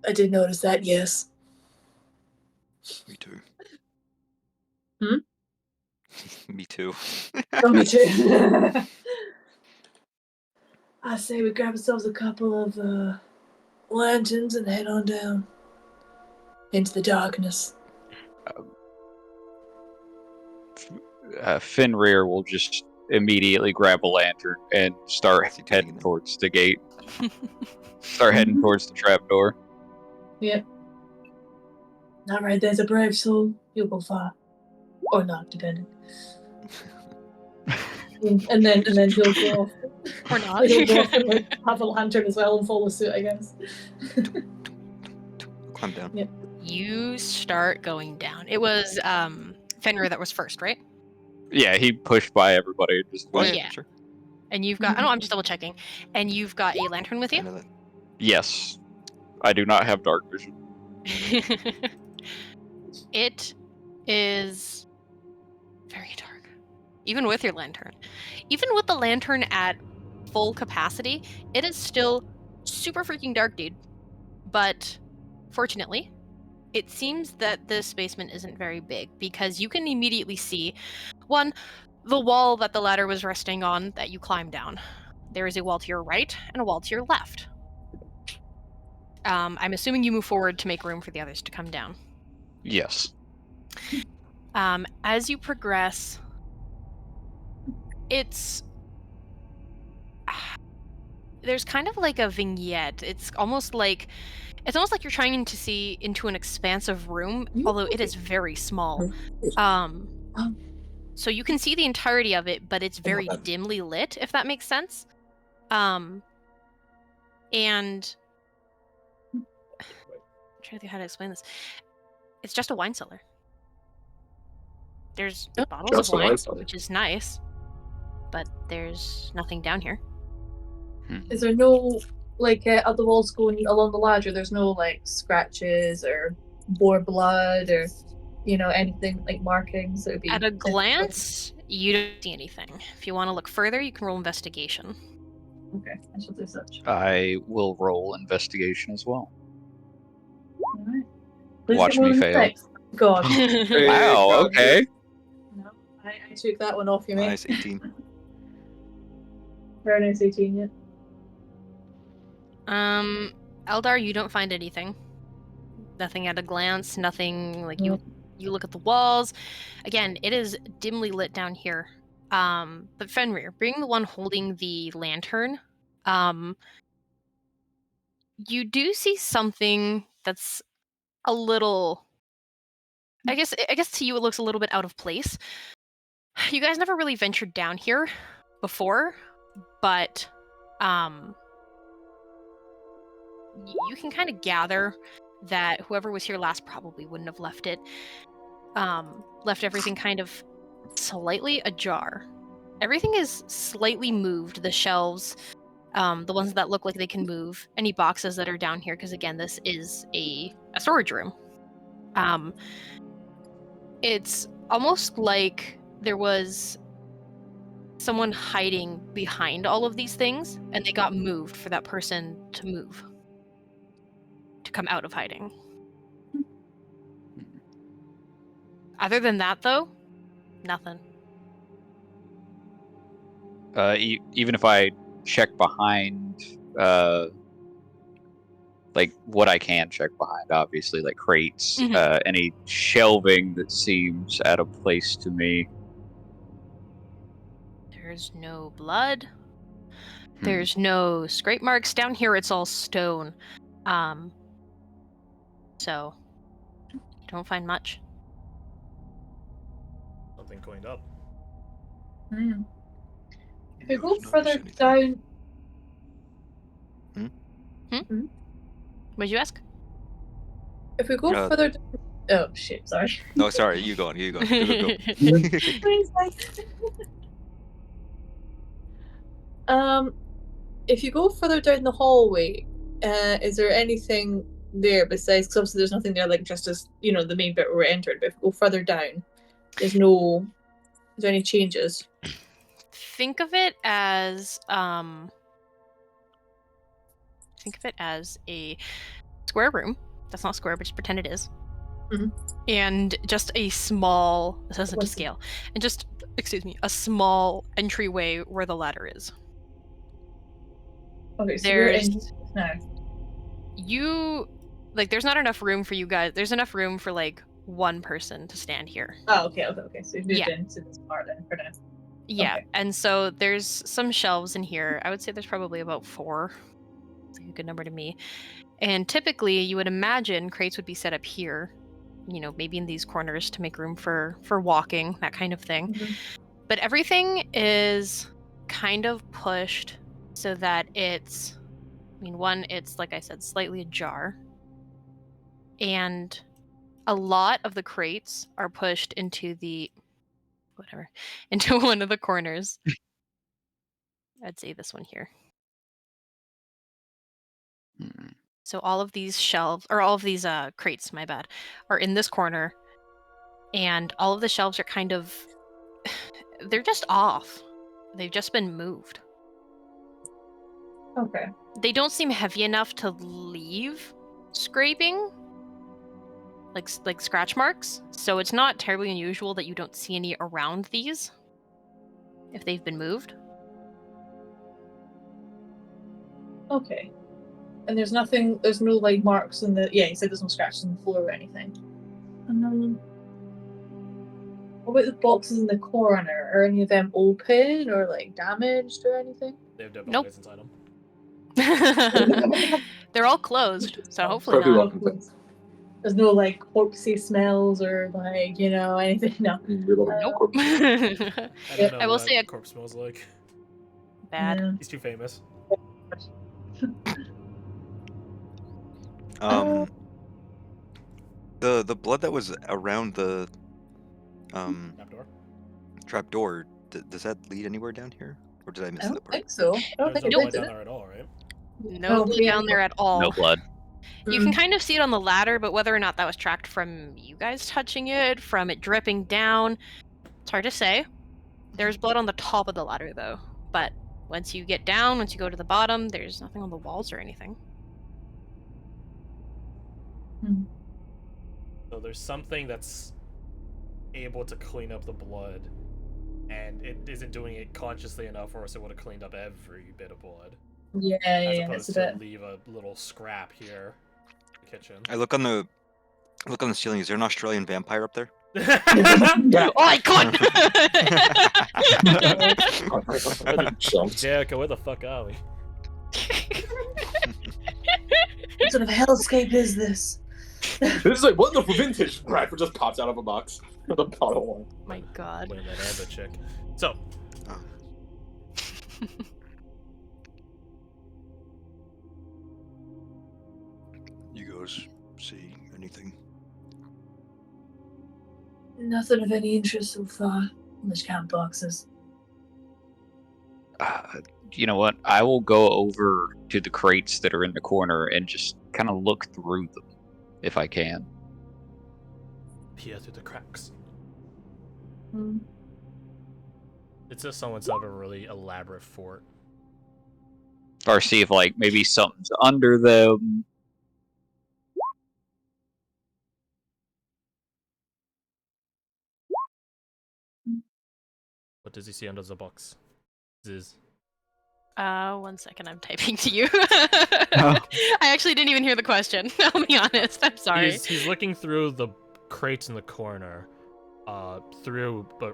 I did notice that, yes. Me too. Me too. Oh, me too. I say we grab ourselves a couple of lanterns and head on down into the darkness. Fenrir will just immediately grab a lantern and start Is he taking heading them? towards the gate. Start heading towards the trapdoor. Yep. All right, there's a brave soul. You'll go far. Or not, depending. And then he'll go off. Or not. He'll go off and like have a lantern as well and follow suit, I guess. Climb down. Yeah. You start going down. It was Fenrir that was first, right? Yeah, he pushed by everybody. Just Oh went. yeah, Yeah. sure. And you've got, I'm just double checking. And you've got a lantern with I you? know that. Yes, I do not have dark vision. It is very dark. Even with your lantern. Even with the lantern at full capacity, it is still super freaking dark, dude. But fortunately, it seems that this basement isn't very big because you can immediately see, one, the wall that the ladder was resting on that you climbed down. There is a wall to your right and a wall to your left. I'm assuming you move forward to make room for the others to come down. Yes. As you progress, it's there's kind of like a vignette. It's almost like you're trying to see into an expansive room, although it is very small. So you can see the entirety of it, but it's very dimly lit, if that makes sense. And I'm trying to think how to explain this. It's just a wine cellar. There's bottles Just a of wine wine, cellar. which is nice, but there's nothing down here. Is there no like at the walls going along the ladder? There's no like scratches or boar blood or anything like markings that would be. At a glance, you don't see anything. If you want to look further, you can roll investigation. Okay, I shall do such. I will roll investigation as well. Alright. Please Watch get more me than fail. 6. God. Wow. Okay. No, I took that one off you, mate. Nice 18. Very nice 18, yeah. Eldar, you don't find anything. Nothing at a glance, nothing like you look at the walls. Again, it is dimly lit down here. But Fenrir, being the one holding the lantern, you do see something that's a little I guess to you it looks a little bit out of place. You guys never really ventured down here before, but you can kind of gather that whoever was here last probably wouldn't have left everything kind of slightly ajar. Everything is slightly moved. The shelves, the ones that look like they can move, any boxes that are down here, because again, this is a storage room. It's almost like there was someone hiding behind all of these things, and they got moved for that person to move. To come out of hiding. Other than that, though, nothing. Even if I check behind, like what I can check behind, obviously, like crates, any shelving that seems out of place to me. There's no blood. There's no scrape marks. Down here, it's all stone. So you don't find much. Something coined up. If we You go guys further notice anything? down. What'd you ask? If we go further. Oh shit! Sorry. No, sorry. You go on. You go. Go. If you go further down the hallway, is there anything there besides? Because obviously there's nothing there, like just as the main bit where we entered. But if we go further down, there's no. Is there any changes? Think of it as a square room. That's not square, but just pretend it is. And just a small. This isn't to scale. And just a small entryway where the ladder is. Okay, so you're in now. There's not enough room for you guys. There's enough room for like one person to stand here. Oh, okay. So you've moved into this part then for now. Yeah, Okay. and so there's some shelves in here. I would say there's probably about 4. It's like a good number to me. And typically, you would imagine crates would be set up here, maybe in these corners to make room for walking, that kind of thing. But everything is kind of pushed so that it's, I mean, one, it's, like I said, slightly ajar. And a lot of the crates are pushed into into one of the corners. I'd say this one here. Hmm. So all of these shelves, or all of these crates, my bad, are in this corner. And all of the shelves are kind of, they're just off. They've just been moved. Okay. They don't seem heavy enough to leave scraping, like scratch marks. So it's not terribly unusual that you don't see any around these if they've been moved. Okay. And there's nothing, there's no like marks in the, yeah, you said there's no scratches on the floor or anything. What about the boxes in the corner? Are any of them open or like damaged or anything? They have dead Nope. bodies inside them. They're all closed, so hopefully Perfectly not. welcome. There's no like corpsey smells or like, you know, anything. No. Nope. I don't know I will what say a corpse smells like. bad. Yeah. He's too famous. The blood that was around the Trapdoor. trapdoor, does that lead anywhere down here, or did I miss I that don't part? think so. I don't There's think no it blood did, down did there at all, right? No blood yeah. down there at all. No blood. You can kind of see it on the ladder, but whether or not that was tracked from you guys touching it, from it dripping down, it's hard to say. There's blood on the top of the ladder, though. But once you get down, once you go to the bottom, there's nothing on the walls or anything. So there's something that's able to clean up the blood, and it isn't doing it consciously enough, or else it would have cleaned up every bit of blood. Yeah, As yeah, opposed it's a to bit. leave a little scrap here in the kitchen. I look on the ceiling. Is there an Australian vampire up there? Yeah. Oh, I can't! Jumped. Jericho, where the fuck are we? What sort of hellscape is this? This is like wonderful vintage. Bradford just pops out of a box with a bottle of My god. Wait, that Amber chick. So, You guys see anything? Nothing of any interest so far. Unless you count boxes. You know what? I will go over to the crates that are in the corner and just kind of look through them, if I can. peer through the cracks. Hmm. It's just someone set up a really elaborate fort. Or see if, like, maybe something's under them. What does he see under the box? Ziz. 1 second, I'm typing to you. I actually didn't even hear the question. I'll be honest. I'm sorry. He's looking through the crates in the corner, but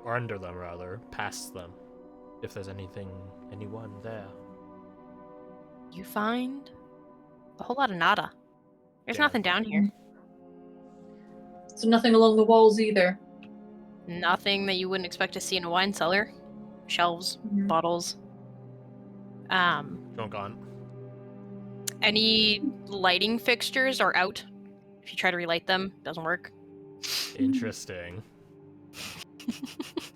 under them rather, past them. If there's anyone there. You find a whole lot of nada. There's Yeah. nothing down here. So nothing along the walls either. Nothing that you wouldn't expect to see in a wine cellar. Shelves, Mhm. bottles. Don't gone. Any lighting fixtures are out. If you try to relight them, doesn't work. Interesting.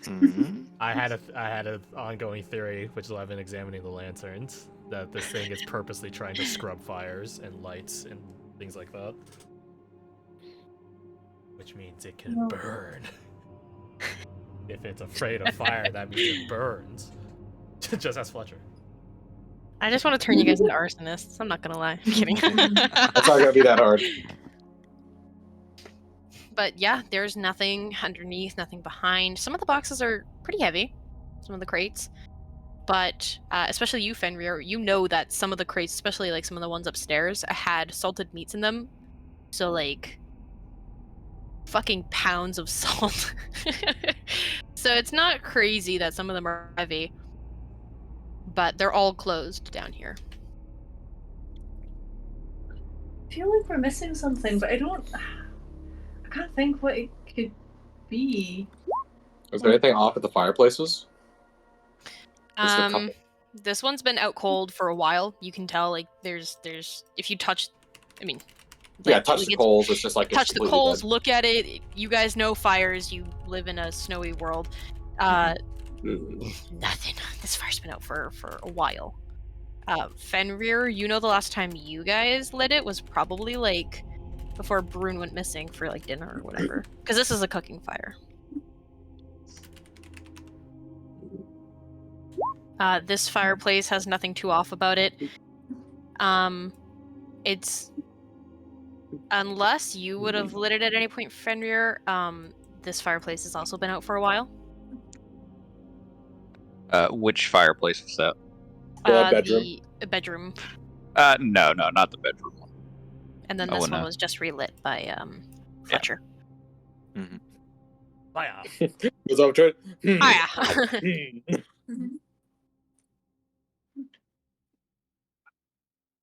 Mhm. I had an ongoing theory, which is why I've been examining the lanterns, that this thing is purposely trying to scrub fires and lights and things like that. Which means it can No. burn. If it's afraid of fire, that means it burns. Just as Fletcher. I just want to turn you guys into arsonists. I'm not gonna lie. I'm kidding. That's not gonna be that hard. But yeah, there's nothing underneath, nothing behind. Some of the boxes are pretty heavy, some of the crates. But especially you, Fenrir, you know that some of the crates, especially like some of the ones upstairs, had salted meats in them. So like fucking pounds of salt. So it's not crazy that some of them are heavy. But they're all closed down here. I feel like we're missing something, but I can't think what it could be. Is there anything off at the fireplaces? Just a Um, couple. this one's been out cold for a while. You can tell, like, there's if you touch, I mean, Yeah, touch the it's- coals. It's just like touch it's the completely coals, dead. look at it. You guys know fires. You live in a snowy world. Nothing. This fire's been out for a while. Fenrir, you know the last time you guys lit it was probably like before Brune went missing for like dinner or whatever. Because this is a cooking fire. This fireplace has nothing too off about it. It's unless you would have lit it at any point, Fenrir. This fireplace has also been out for a while. Which fireplace was that? The bedroom? The bedroom, No, not the bedroom one. and then Oh, this one no. was just relit by Fletcher. Fire. Goes over to it. Ah,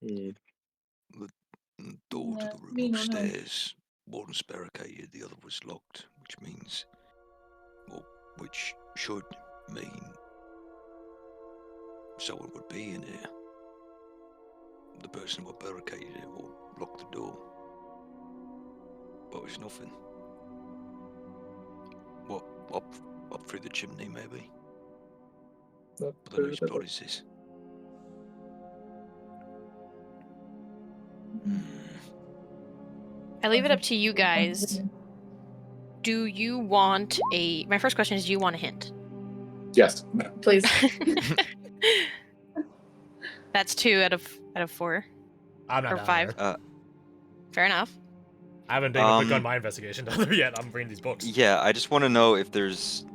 The door to Yeah, the me room no know. upstairs wasn't barricaded, the other was locked, which means, well, which should mean someone would be in here. The person who barricaded it or locked the door. But it's nothing. What, up through the chimney maybe? But then whose blood is this? I leave it up to you guys. Do you want a? My first question is: do you want a hint? Yes. Please. That's 2 out of 4 I'm not or down 5. there. Fair enough. I haven't begun my investigation down there yet. I'm reading these books. Yeah, I just want to know if there's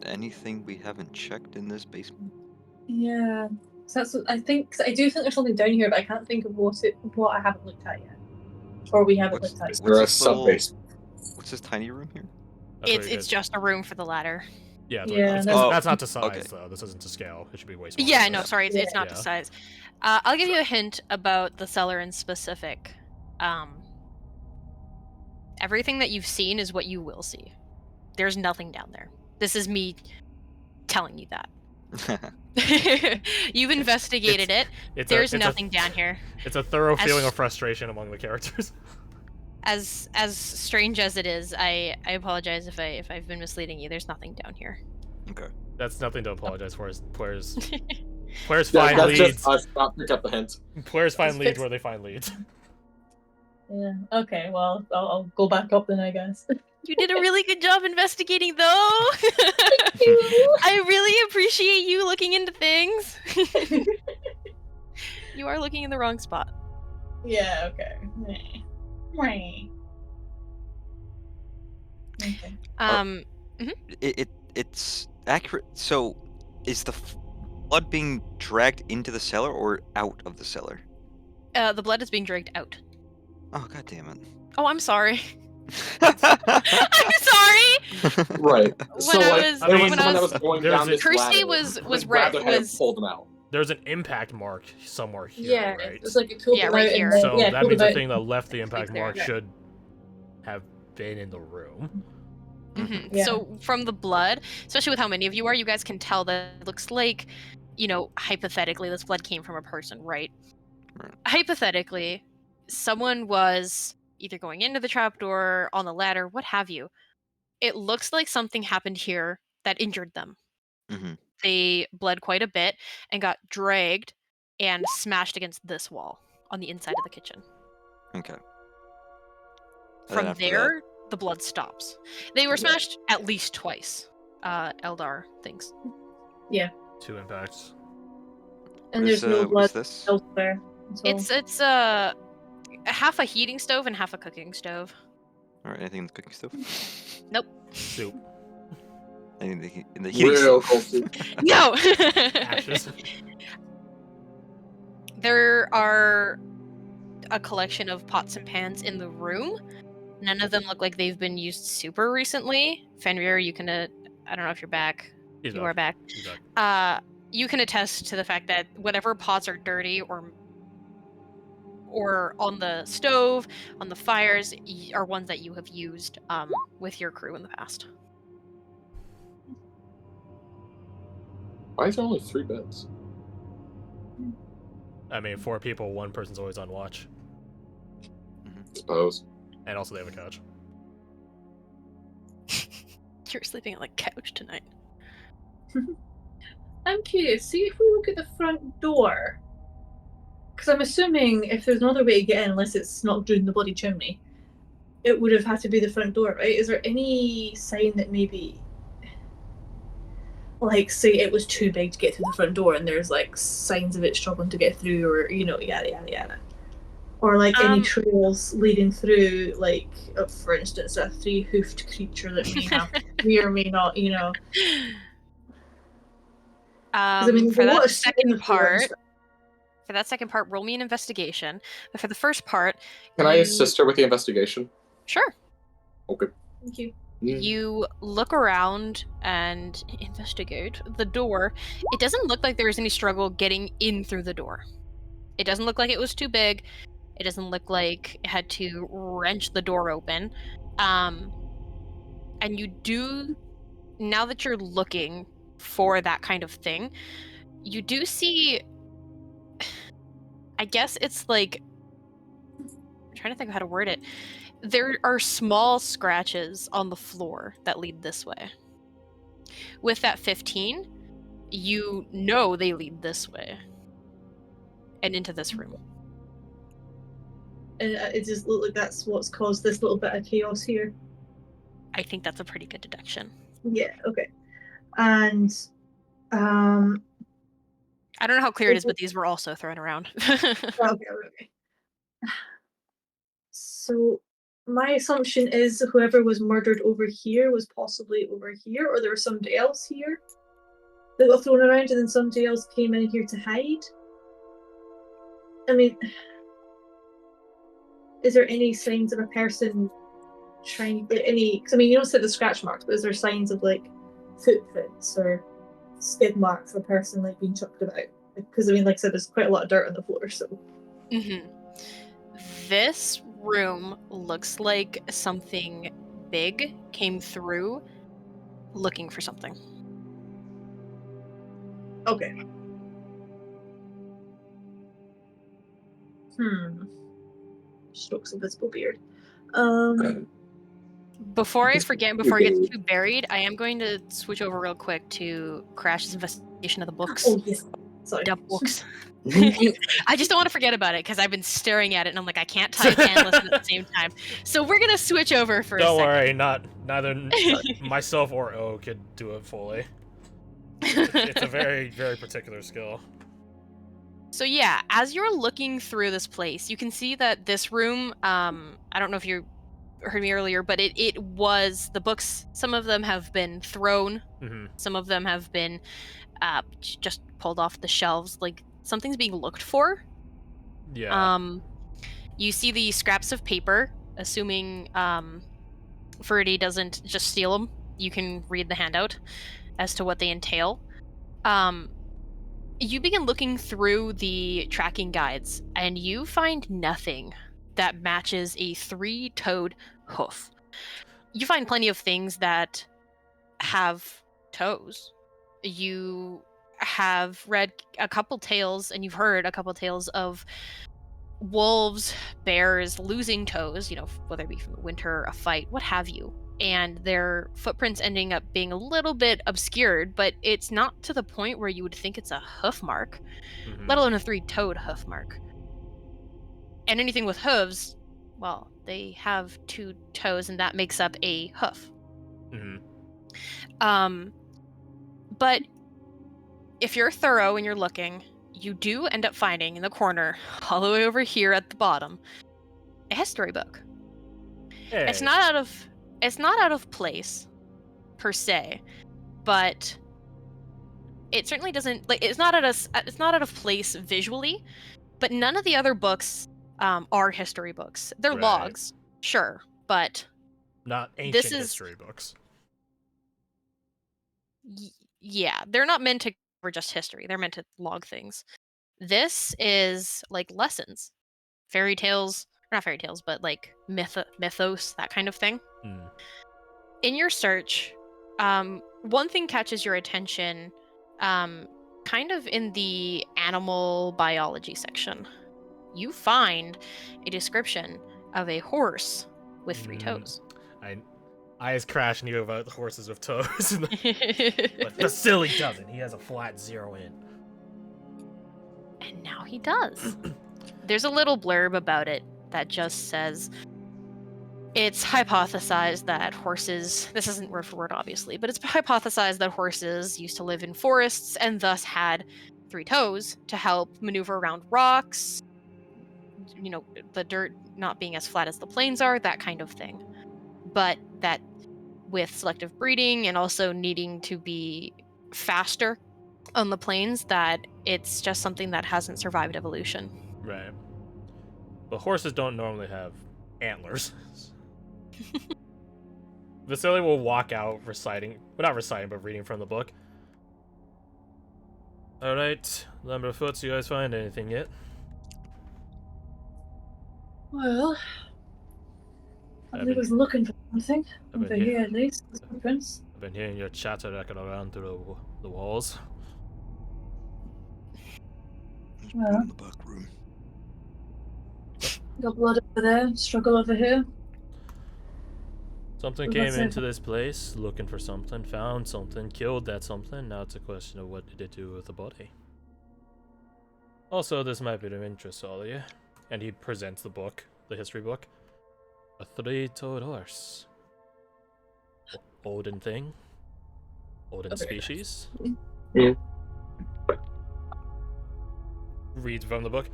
anything we haven't checked in this basement. Yeah. So that's what I think. 'Cause I do think there's something down here, but I can't think of what I haven't looked at yet, or we haven't What's, looked at. Is Yet. there a this little- sub-base? What's this tiny room here? That's what It's just a room for the ladder. Yeah, Yeah, that's not to size okay. though. This isn't to scale. It should be way smaller. Yeah, than no, this. sorry, it's not Yeah. to size. I'll give you a hint about the cellar in specific. Everything that you've seen is what you will see. There's nothing down there. This is me telling you that. You've investigated it. There's nothing down here. It's a thorough As- feeling of frustration among the characters. As strange as it is, I apologize if I've been misleading you. There's nothing down here. Okay. That's nothing to apologize for. As players Yeah, find that's leads. just us not pick up the hint. Players find Let's leads fix- where they find leads. Yeah. Okay. Well, I'll go back up then, I guess. You did a really good job investigating, though. you. I really appreciate you looking into things. You are looking in the wrong spot. Yeah. Okay. Meh. Okay. It's accurate. So, is the blood being dragged into the cellar or out of the cellar? The blood is being dragged out. Oh, god damn it. Oh, I'm sorry. I'm sorry. Right. So When I like was- there was when someone I that was- was going There's down a- this Kirsty ladder, was grabbed right- their head and was- pulled him out. There's an impact mark somewhere here, Yeah. right? It's like it pulled Yeah, them right out here. and then, So yeah, that pulled means them the out. thing that left the impact Right there. mark Yeah. should have been in the room. Mhm. Yeah. So from the blood, especially with how many of you are, you guys can tell that it looks like, hypothetically, this blood came from a person, right? Right. Hypothetically, someone was either going into the trapdoor, on the ladder, what have you. It looks like something happened here that injured them. Mhm. They bled quite a bit and got dragged and smashed against this wall on the inside of the kitchen. Okay. And then From after there, the blood stops. They were Okay. smashed at least twice. Eldar things. 2 impacts. And What there's is, no what blood is this? elsewhere. So. It's half a heating stove and half a cooking stove. Alright, anything in the cooking stove? Soup. Anything in the heating Real stove? cold soup. No. Ashes. There are a collection of pots and pans in the room. None of them look like they've been used super recently. Fenrir, you can I don't know if you're back. He's You are back. He's back. You can attest to the fact that whatever pots are dirty or on the stove, on the fires, are ones that you have used with your crew in the past. Why is there only 3 beds? I mean, 4 people, 1 person's always on watch, I suppose. and also they have a couch. You're sleeping on the couch tonight. I'm curious. See if we look at the front door, because I'm assuming if there's no other way to get in, unless it's not doing the bloody chimney, it would have had to be the front door, right? Is there any sign that maybe, like, say it was too big to get through the front door, and there's like signs of it struggling to get through, or yada yada yada, or like any trails leading through, like for instance, a 3-hoofed creature that may or may not, For that second part, roll me an investigation. But for the first part, Can I assist her with the investigation? Sure. Okay. Thank you. You look around and investigate the door. It doesn't look like there was any struggle getting in through the door. It doesn't look like it was too big. It doesn't look like it had to wrench the door open. And you do, now that you're looking for that kind of thing, you do see, I guess it's like, I'm trying to think of how to word it. There are small scratches on the floor that lead this way. With that 15, you know they lead this way and into this room. And it just looked like that's what's caused this little bit of chaos here. I think that's a pretty good deduction. Yeah, okay. And I don't know how clear it is, but these were also thrown around. okay. So my assumption is whoever was murdered over here was possibly over here, or there was somebody else here that got thrown around, and then somebody else came in here to hide. I mean, is there any signs of a person trying any? Because I mean, you don't see the scratch marks, but is there signs of like footprints or skid marks of a person like being chucked about? Because I mean, like I said, there's quite a lot of dirt on the floor, so. Mm-hmm. This room looks like something big came through looking for something. Okay. Strokes invisible beard. Before I forget, before it gets too buried, I am going to switch over real quick to Crash's investigation of the books. Oh yes, sorry. The books. I just don't want to forget about it because I've been staring at it and I'm like, I can't type and listen at the same time. So we're gonna switch over for Don't a worry, neither myself or O could do it fully. It's a very, very particular skill. So yeah, as you're looking through this place, you can see that this room, I don't know if you heard me earlier, but it was, the books, some of them have been thrown, some of them have been just pulled off the shelves, like something's being looked for. Yeah. You see the scraps of paper, assuming Ferdy doesn't just steal them. You can read the handout as to what they entail. You begin looking through the tracking guides, and you find nothing that matches a 3-toed hoof. You find plenty of things that have toes. You have read a couple tales, and you've heard a couple tales of wolves, bears losing toes, whether it be from the winter, a fight, what have you. And their footprints ending up being a little bit obscured, but it's not to the point where you would think it's a hoof mark, let alone a 3-toed hoof mark. And anything with hooves, well, they have 2 toes, and that makes up a hoof. But if you're thorough and you're looking, you do end up finding in the corner, all the way over here at the bottom, a history book. Hey. It's not out of place, per se, but it certainly doesn't, like, it's not out of place visually, but none of the other books are history books. They're logs, sure, but not ancient history books. Yeah, they're not meant to cover just history. They're meant to log things. This is like lessons, fairy tales, not fairy tales, but like mythos, that kind of thing. In your search, one thing catches your attention kind of in the animal biology section, you find a description of a horse with 3 toes. Eyes crash knew about horses with toes. But Vasily doesn't. He has a flat 0 in. And now he does. There's a little blurb about it that just says, it's hypothesized that horses, this isn't word for word obviously, but it's hypothesized that horses used to live in forests and thus had 3 toes to help maneuver around rocks, you know, the dirt not being as flat as the plains are, that kind of thing. But that with selective breeding and also needing to be faster on the plains, that it's just something that hasn't survived evolution. Right. But horses don't normally have antlers. Vasily will walk out reciting, well, not reciting, but reading from the book. Alright, Lumberfoots, you guys find anything yet? Well, I've I been- was looking for something. I've been Over here. here, at least. The footprints. I've been hearing your chatter echoing around through the walls. There's Well. blood in the back room. Got blood over there, struggle over here. Something Well, came that's into this place looking for something, found something, killed that something. Now it's a question of what did it do with the body. Also, this might be of interest to all of you. And he presents the book, the history book. A 3-toed horse. Olden thing. Olden species. Yeah. Reads from the book.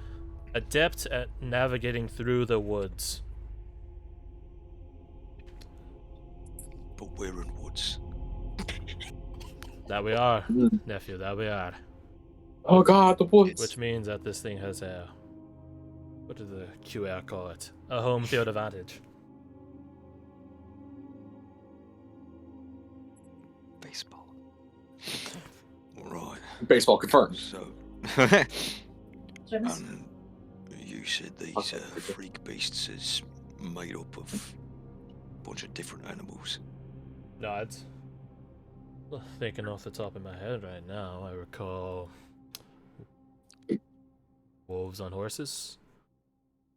Adept at navigating through the woods. But we're in woods. That we are, Mm. nephew, that we are. Oh god, the woods. Which means that this thing has a... What does the QR call it? A home field advantage. Baseball. Alright, Baseball confirmed. so, Jonas? you said these freak beasts is made up of a bunch of different animals. Nods. Well, thinking off the top of my head right now, I recall wolves on horses.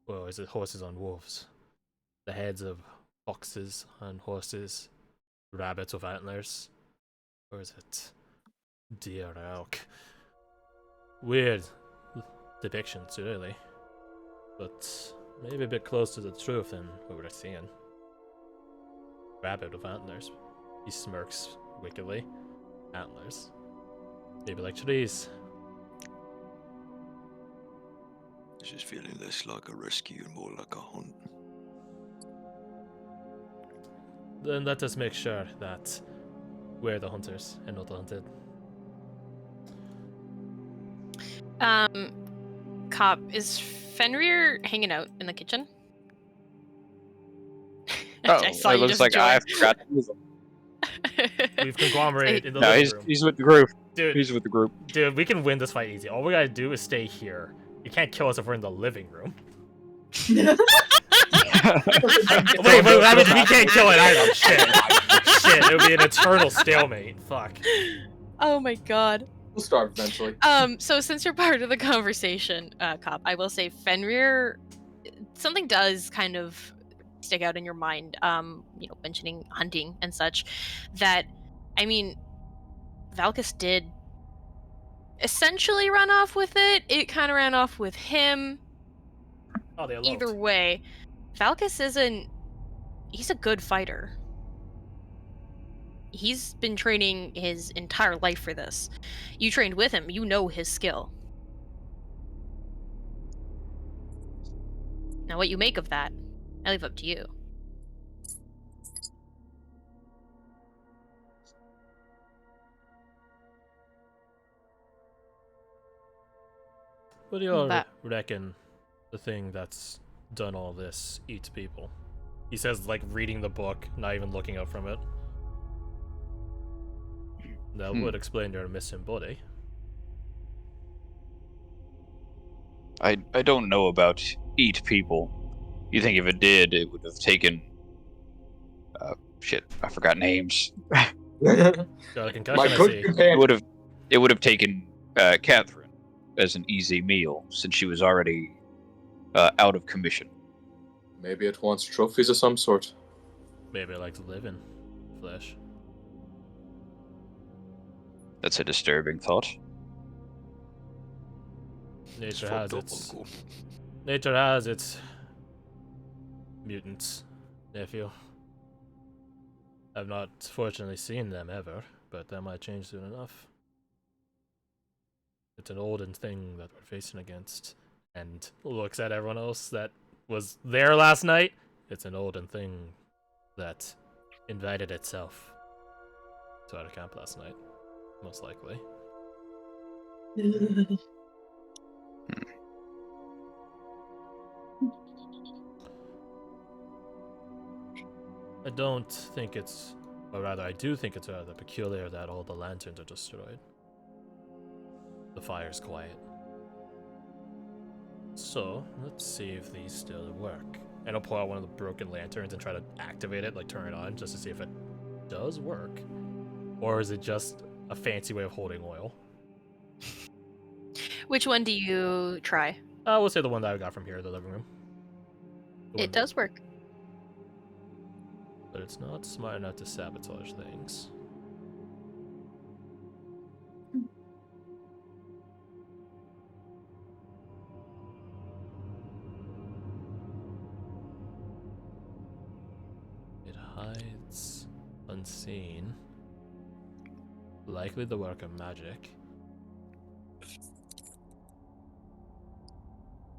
Or is it horses on wolves? The heads of foxes on horses, rabbits with antlers, or is it deer or elk? Weird depictions, really, but maybe a bit close to the truth than what we're seeing. Rabbit with antlers. He smirks wickedly. Antlers. Maybe like trees. This is feeling less like a rescue and more like a hunt. Then let us make sure that we're the hunters and not the hunted. Cop, is Fenrir hanging out in the kitchen? Oh, I saw it you looks just like I join. forgot to move him. We've conglomerated in the No, living room. he's with the group. Dude, He's with the group. dude, we can win this fight easy. All we gotta do is stay here. You can't kill us if we're in the living room. Wait, that means we can't kill it either. Shit, it would be an eternal stalemate. Fuck. Oh my god. We'll starve eventually. So since you're part of the conversation, Cop, I will say Fenrir, something does kind of stick out in your mind, you know, mentioning hunting and such, that, I mean, Valkus did essentially run off with it. It kind of ran off with him. Oh, they eloped. Either way, Valkus he's a good fighter. He's been training his entire life for this. You trained with him, you know his skill. Now what you make of that, I leave up to you. What do y'all But- reckon the thing that's done all this eats people? He says, like, reading the book, not even looking up from it. That would explain your missing body. I don't know about eat people. You think if it did, it would have taken... shit, I forgot names. Got a concussion, My I good see. It companion. would have... it would have taken Catherine as an easy meal since she was already out of commission. Maybe it wants trophies of some sort. Maybe I like to live in flesh. That's a disturbing thought. Nature fucked has up, its Uncle. nature has its mutants, nephew. I've not fortunately seen them ever, but that might change soon enough. It's an olden thing that we're facing against, and looks at everyone else that was there last night. It's an olden thing that invited itself to our camp last night, most likely. I don't think it's, or rather, I do think it's rather peculiar that all the lanterns are destroyed. The fire's quiet. So, let's see if these still work. And I'll pull out one of the broken lanterns and try to activate it, like turn it on, just to see if it does work. Or is it just a fancy way of holding oil? Which one do you try? We'll say the one that I got from here, the living room. It does work. But it's not smart enough to sabotage things. It hides unseen. Likely the work of magic.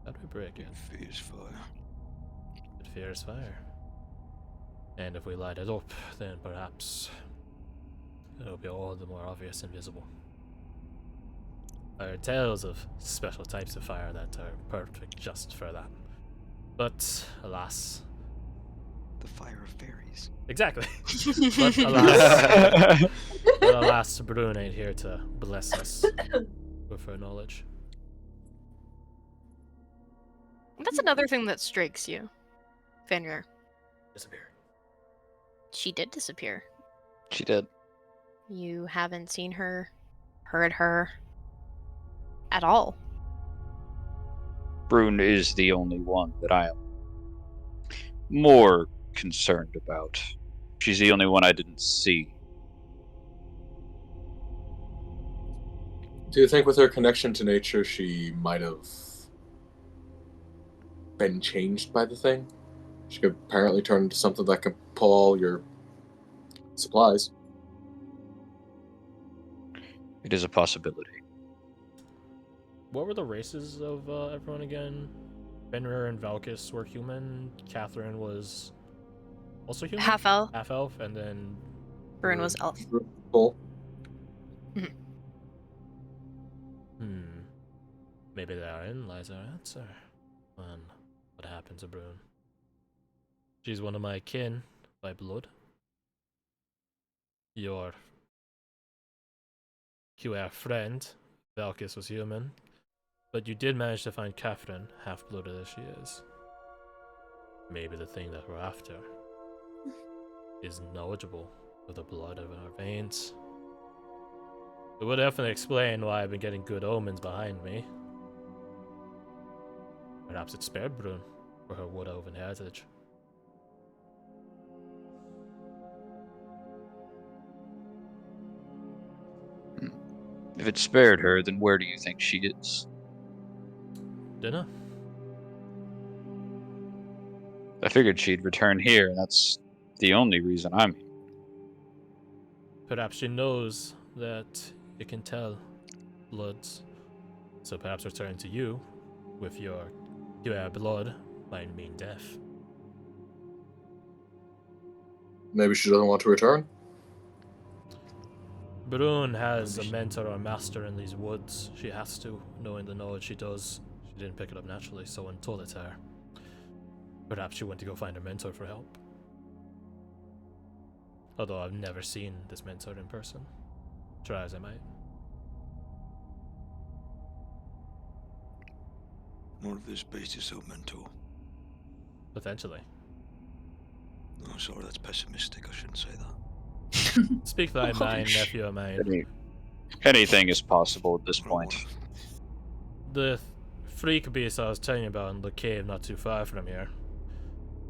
How do we break it? It fears fire. It fears fire. And if we light it up, then perhaps it'll be all the more obvious and visible. There are tales of special types of fire that are perfect just for that. But alas. The fire of fairies. Exactly. But alas. But alas, Brune ain't here to bless us with her knowledge. That's another thing that strikes you, Fenrir. Disappeared. She did disappear. She did. You haven't seen her, heard her at all. Brune is the only one that I am more concerned about. She's the only one I didn't see. Do you think with her connection to nature, she might have been changed by the thing? She could apparently turn into something that can pull all your supplies. It is a possibility. What were the races of everyone again? Fenrir and Valkis were human. Catherine was also human? Half elf. Half elf, and then Brune was elf. Cool. Maybe therein lies our answer. On what happened to Brune. She's one of my kin by blood. Your friend, Valkis, was human, but you did manage to find Catherine, half-blooded as she is. Maybe the thing that we're after is knowledgeable of the blood of our veins. It would definitely explain why I've been getting good omens behind me. Perhaps it spared Brune for her wood elven heritage. If it spared her, then where do you think she is? Dinner? I figured she'd return here, and that's the only reason I'm here. Perhaps she knows that it can tell bloods. So perhaps returning to you with your blood might mean death. Maybe she doesn't want to return? Brune has a mentor or master in these woods. She has to, knowing the knowledge she does. She didn't pick it up naturally, someone told it to her. Perhaps she went to go find her mentor for help. Although I've never seen this mentor in person. Try as I might. One of this beast is her mentor. Potentially. Oh, sorry, that's pessimistic. I shouldn't say that. Speak thy Holy mind, sh- nephew of mine. Anything is possible at this point. The freak beast I was telling you about in the cave not too far from here.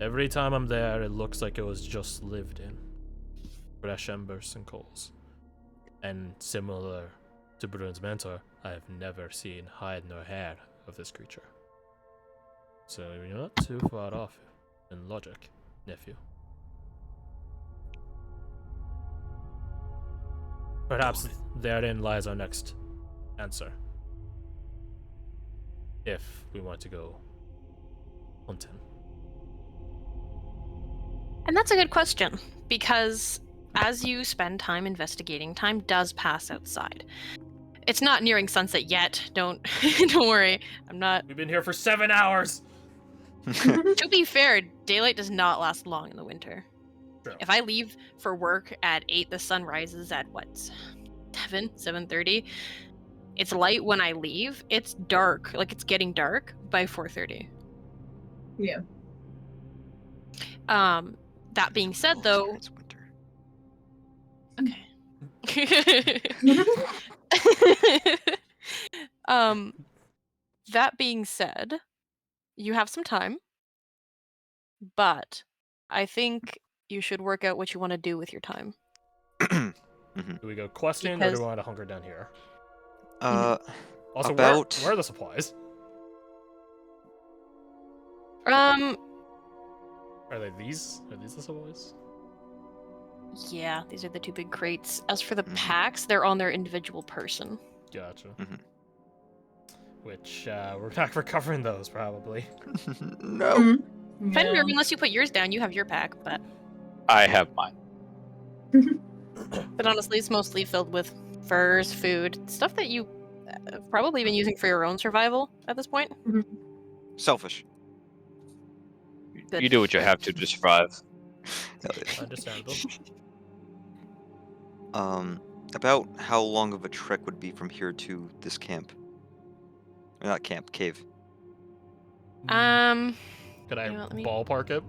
Every time I'm there, it looks like it was just lived in. Fresh embers and coals. And similar to Bruin's mentor, I have never seen hide nor hair of this creature. So you're not too far off in logic, nephew. Perhaps therein lies our next answer. If we want to go hunting. And that's a good question, because as you spend time investigating, time does pass outside. It's not nearing sunset yet. Don't worry. I'm not. We've been here for 7 hours. To be fair, daylight does not last long in the winter. True. If I leave for work at 8, the sun rises at what? 7:30. It's light when I leave. It's dark, like it's getting dark by 4:30. Yeah. That being said, though. It's winter. Okay. That being said, you have some time, but I think you should work out what you want to do with your time. Do we go questing or do Because- we want to hunker down here? About- Also, where are the supplies? Um, Are they these? Are these the supplies? yeah, these are the 2 big crates. As for the Mhm. packs, they're on their individual person. Gotcha. Mhm. Which, we're not recovering those, probably. No. Mm-hmm. Fine, Yeah. unless you put yours down, you have your pack, but I have mine. honestly, it's mostly filled with furs, food, stuff that you have probably been using for your own survival at this point. Selfish. But You do what you have to survive. Understandable. About how long of a trek would be from here to this camp? Or not camp, cave. Could I you know, let me- ballpark it?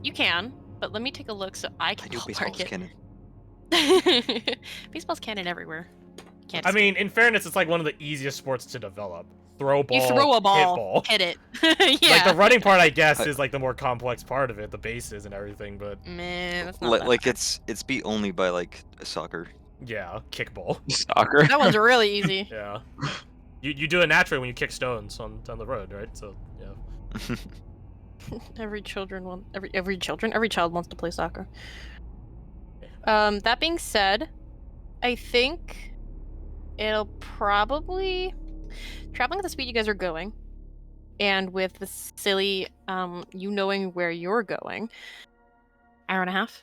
You can, but let me take a look so I I can do ballpark baseball's it. cannon. Baseball's canon everywhere. Can't I escape. mean, in fairness, it's like one of the easiest sports to develop. Throw ball, you throw a hit ball, ball. hit it. Yeah. Like the running part, I guess, is like the more complex part of it, the bases and everything. But Man, that's not Like, that like hard. it's beat only by like soccer. yeah, kickball. Soccer. That one's really easy. Yeah, you do it naturally when you kick stones on the road, right? So yeah. Every child wants to play soccer. That being said, I think it'll probably traveling at the speed you guys are going, and with the silly you knowing where you're going, hour and a half.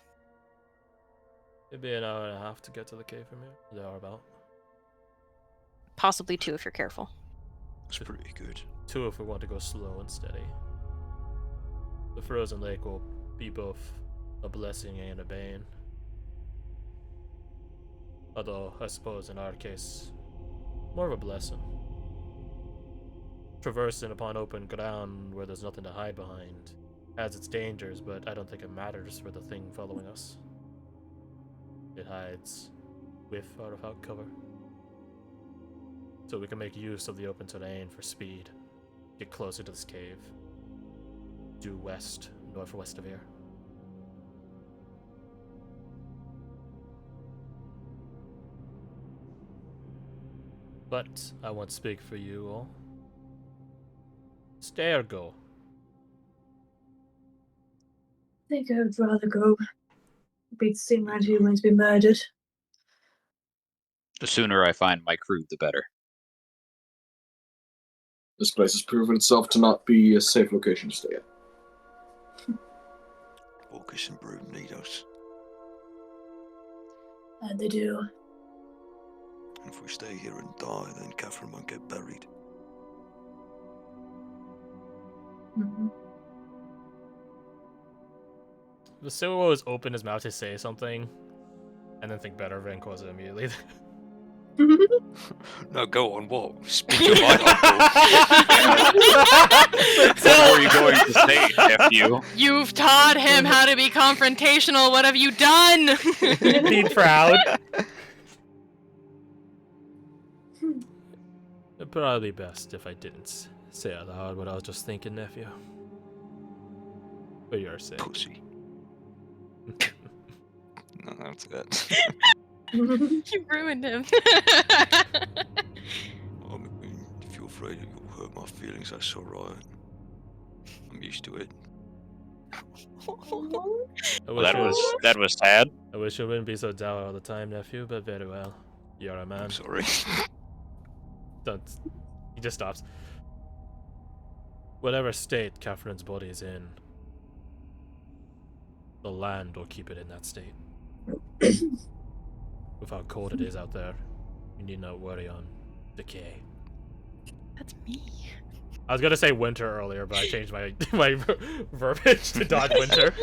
It'd be an hour and a half to get to the cave from here. They are about Possibly 2 if you're careful. It's pretty good. 2 if we want to go slow and steady. The frozen lake will be both a blessing and a bane. Although, I suppose in our case, more of a blessing. Traversing upon open ground where there's nothing to hide behind has its dangers, but I don't think it matters for the thing following us. It hides with or without cover. So we can make use of the open terrain for speed. Get closer to this cave. Due west, northwest of here. But I won't speak for you all. Stay or go? I think I'd rather go. Beats seem like humans be murdered. The sooner I find my crew, the better. This place has proven itself to not be a safe location to stay at. Walkers and Brood need us. And they do. And if we stay here and die, then Catherine won't get buried. Mhm. Vasily will always open his mouth to say something, and then think better of it and close it immediately. No, go on, what? Speak to my uncle. What were you going to say, nephew? You've taught him how to be confrontational. What have you done? Be proud. probably best if I didn't say out loud what I was just thinking, nephew. For your sake. Pussy. No, that's it. You ruined him. I mean, if you're afraid it will hurt my feelings, that's alright. I'm used to it. Well, that was sad. I wish you wouldn't be so dour all the time, nephew, but very well. You're a man. I'm sorry. Don't. He just stops. Whatever state Catherine's body is in, the land will keep it in that state. With how cold it is out there, you need not worry on decay. That's me. I was gonna say winter earlier, but I changed my verbiage to dodge winter.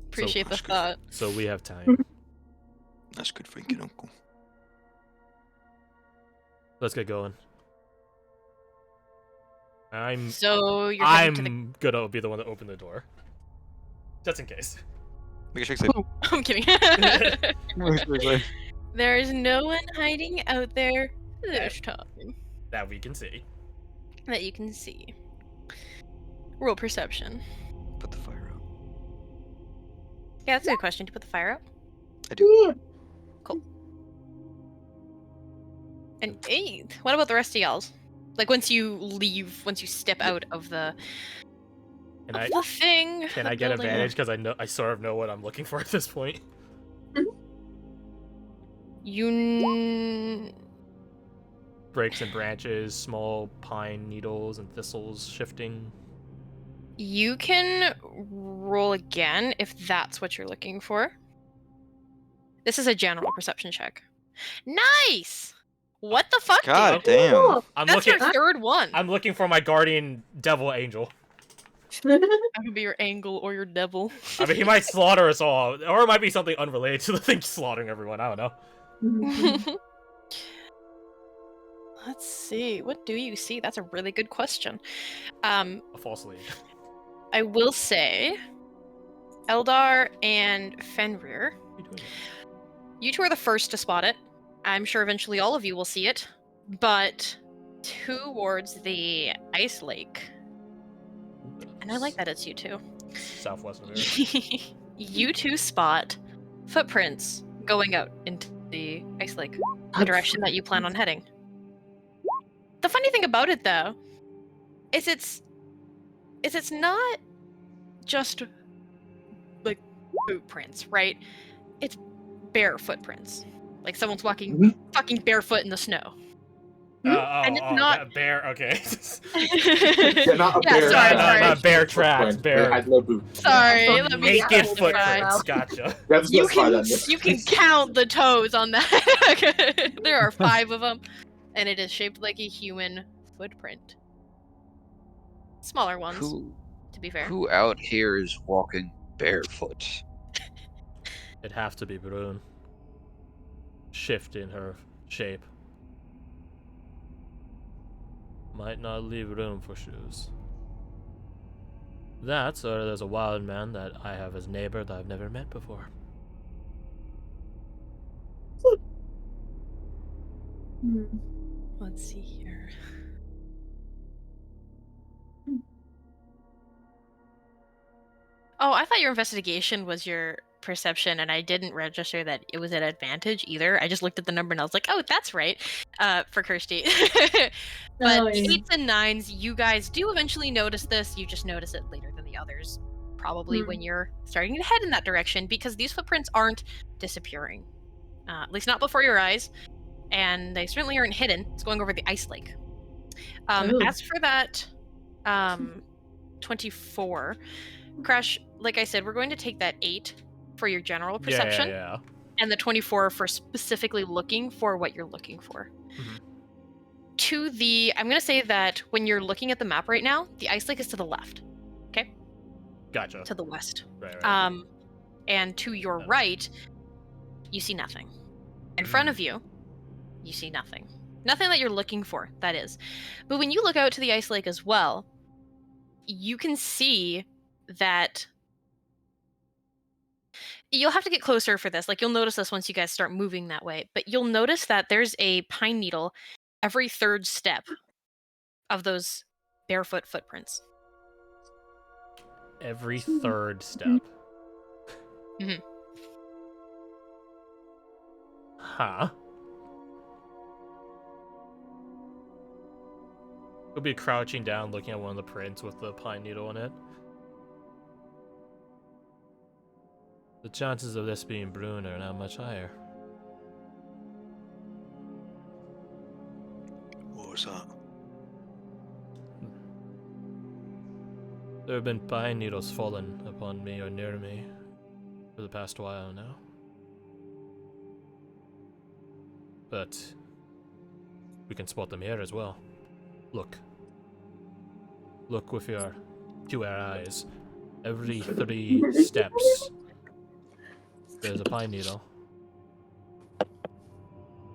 Appreciate the that's good. thought. So we have time. That's good thinking, Uncle. Let's get going. So you're heading to the... I'm gonna be the one to open the door, just in case. Make a shake save. I'm kidding. There is no one hiding out there this time That we can see. that you can see. Roll perception. Put the fire out. Yeah, that's a good question. To put the fire out. I do. Cool. An 8. What about the rest of y'all's? Like once you leave, once you step out of the thing. Can the I get building. advantage because I sort of know what I'm looking for at this point? You Breaks and branches, small pine needles and thistles shifting. You can roll again if that's what you're looking for. This is a general perception check. Nice! What the fuck, God dude? damn. I'm That's looking. your third one. I'm looking for my guardian devil angel. That could be your angle or your devil. I mean, he might slaughter us all, or it might be something unrelated to the thing slaughtering everyone. I don't know. Let's see. What do you see? That's a really good question. A false lead. I will say, Eldar and Fenrir, What are you doing? you two are the first to spot it. I'm sure eventually all of you will see it, but towards the ice lake, and I like that it's you two. Southwest of here. You two spot footprints going out into the ice lake, the direction that you plan on heading. The funny thing about it, though, is it's not just like footprints, right? It's bare footprints, like someone's walking fucking barefoot in the snow. And it's not that bear. Okay. Yeah, not a bear. sorry. Not bear tracks. Footprint. Bear. It had no boots. Sorry, let me Naked clarify. footprints. Gotcha. That's You specify can that. you can count the toes on that. There are 5 of them, and it is shaped like a human footprint. Smaller ones, Who to be fair. who out here is walking barefoot? It'd have to be Brune. Shift in her shape. Might not leave room for shoes. That, or there's a wild man that I have as neighbor that I've never met before. Let's see here. Oh, I thought your investigation was your perception, and I didn't register that it was an advantage either. I just looked at the number and I was like, oh, that's right, for Kirsty. But Oh, yeah. 8s and 9s, you guys do eventually notice this. You just notice it later than the others, probably when you're starting to head in that direction, because these footprints aren't disappearing. At least not before your eyes. And they certainly aren't hidden. It's going over the ice lake. Ooh. As for that 24, Crash, like I said, we're going to take that 8 for your general perception, Yeah. and the 24 for specifically looking for what you're looking for. Mhm. To the, I'm going to say that when you're looking at the map right now, the ice lake is to the left, Gotcha. to the west. Right. And to your right, you see nothing. In front of you, you see nothing. Nothing that you're looking for, that is. But when you look out to the ice lake as well, you can see that You'll have to get closer for this. Like, you'll notice this once you guys start moving that way. But you'll notice that there's a pine needle every third step of those barefoot footprints. Every third step. Mhm. Huh. He'll be crouching down, looking at one of the prints with the pine needle in it. The chances of this being Brune are now much higher. What was that? There have been pine needles fallen upon me or near me for the past while now. But we can spot them here as well. Look. Look with your 2 eyes. Every 3 steps, there's a pine needle.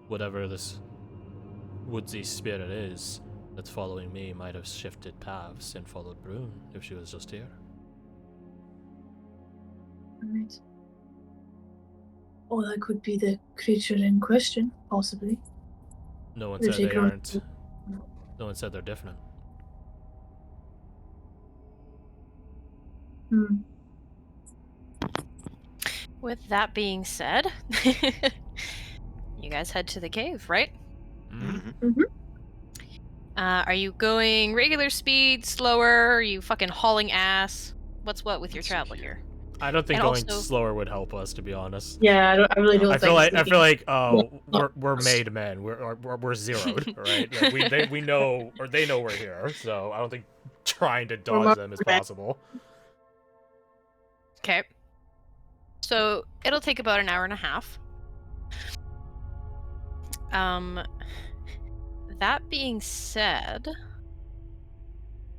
Whatever this woodsy spirit is that's following me might have shifted paths and followed Brune if she was just here. Right. Or that could be the creature in question, possibly. No one Did said she they go- aren't. No one said they're different. Hmm. With that being said, you guys head to the cave, right? Mm-hmm. Are you going regular speed, slower? Are you fucking hauling ass? What's what with your Let's see travel here. here? I don't think And going also- slower would help us, to be honest. Yeah, I really don't I think feel like No. we're made men. We're zeroed, right? Like we know, or they know we're here. So I don't think trying to dodge them is possible. Okay. So it'll take about an hour and a half. That being said,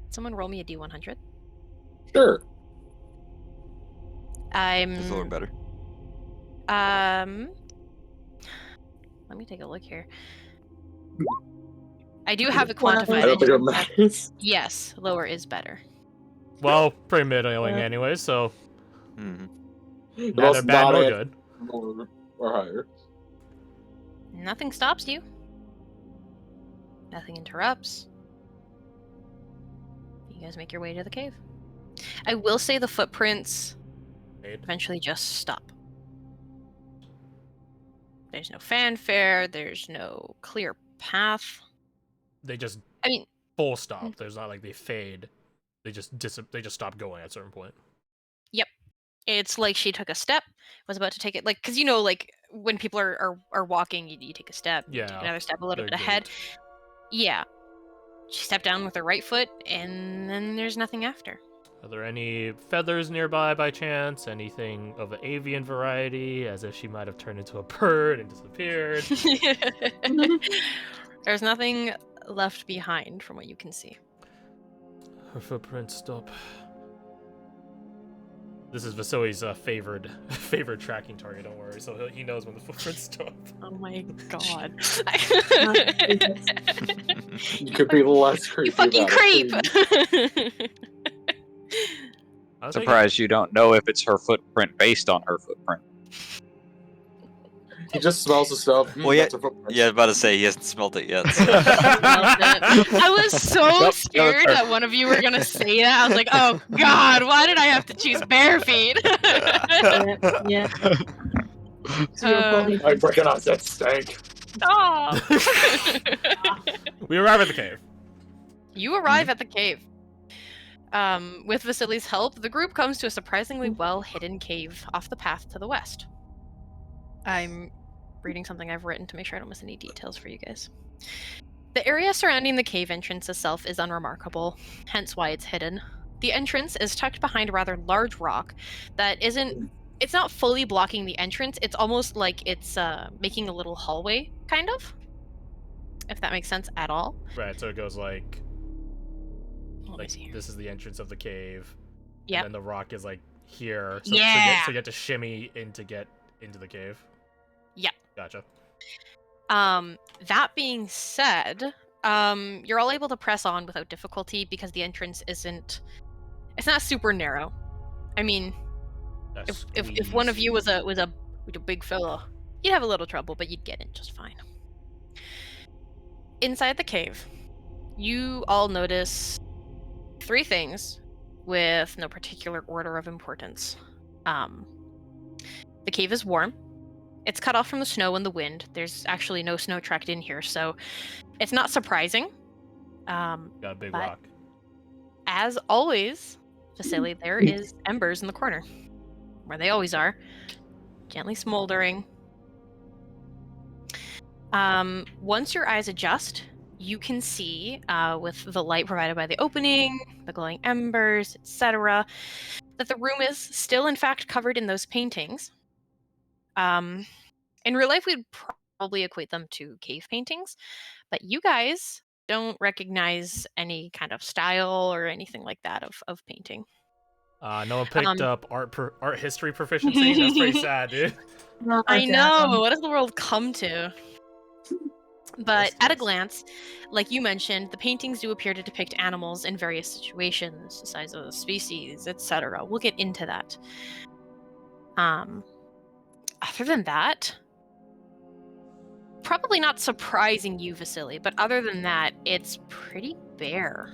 someone roll me a D100. Sure. Is lower better? Let me take a look here. I do have it Wow. quantified. I don't think it just- matters. Yes, lower is better. Well, pretty middling anyway. So Mm-hmm. It neither was bad not nor it. good. Or higher. Nothing stops you. Nothing interrupts. You guys make your way to the cave. I will say the footprints eventually just stop. There's no fanfare, there's no clear path. They just I mean, full stop. There's not like they fade. They just stop going at a certain point. it's like she took a step, was about to take it, like, because like when people are walking, you take a step, you take Yeah, another step a little they're bit ahead. gaped. Yeah. She stepped down with her right foot, and then there's nothing after. Are there any feathers nearby by chance? Anything of an avian variety, as if she might have turned into a bird and disappeared? There's nothing left behind from what you can see. Her footprints stop. This is Vasili's favored tracking target. Don't worry. So he knows when the footprints stop. Oh my god. You could be less creepy. You fucking about creep! it. I was Surprised you don't know if it's her footprint based on her footprint. He just smells the stuff. Well, yeah, That's a footprint. yeah, I was about to say he hasn't smelt it yet. So. I was so Nope, scared no, that one of you were gonna say that. I was like, oh god, why did I have to choose bare feet? Yeah. So you're probably I'm breaking out that stank. Oh. We arrive at the cave. You arrive at the cave. With Vasili's help, the group comes to a surprisingly well-hidden cave off the path to the west. I'm reading something I've written to make sure I don't miss any details for you guys. The area surrounding the cave entrance itself is unremarkable, hence why it's hidden. The entrance is tucked behind a rather large rock that it's not fully blocking the entrance, it's almost like it's making a little hallway, kind of. If that makes sense at all. Right. So it goes like Let me see here. this is the entrance of the cave. Yep. And then the rock is like here. So, Yeah. so you have to shimmy in to get into the cave. Yep. Gotcha. That being said, you're all able to press on without difficulty because the entrance it's not super narrow. I mean, If one of you was a big fella, you'd have a little trouble, but you'd get in just fine. Inside the cave, you all notice 3 things with no particular order of importance. The cave is warm. It's cut off from the snow and the wind. There's actually no snow tracked in here, so it's not surprising. Got a big but rock. As always, Vasily, there is embers in the corner, where they always are, gently smoldering. Once your eyes adjust, you can see, with the light provided by the opening, the glowing embers, etc., that the room is still, in fact, covered in those paintings. In real life, we'd probably equate them to cave paintings, but you guys don't recognize any kind of style or anything like that of painting. No one picked up art history proficiency. That's pretty sad, dude. I know. What does the world come to? But at a glance, like you mentioned, the paintings do appear to depict animals in various situations, sizes, species, etc. We'll get into that. Other than that, probably not surprising you, Vasily, but other than that, it's pretty bare.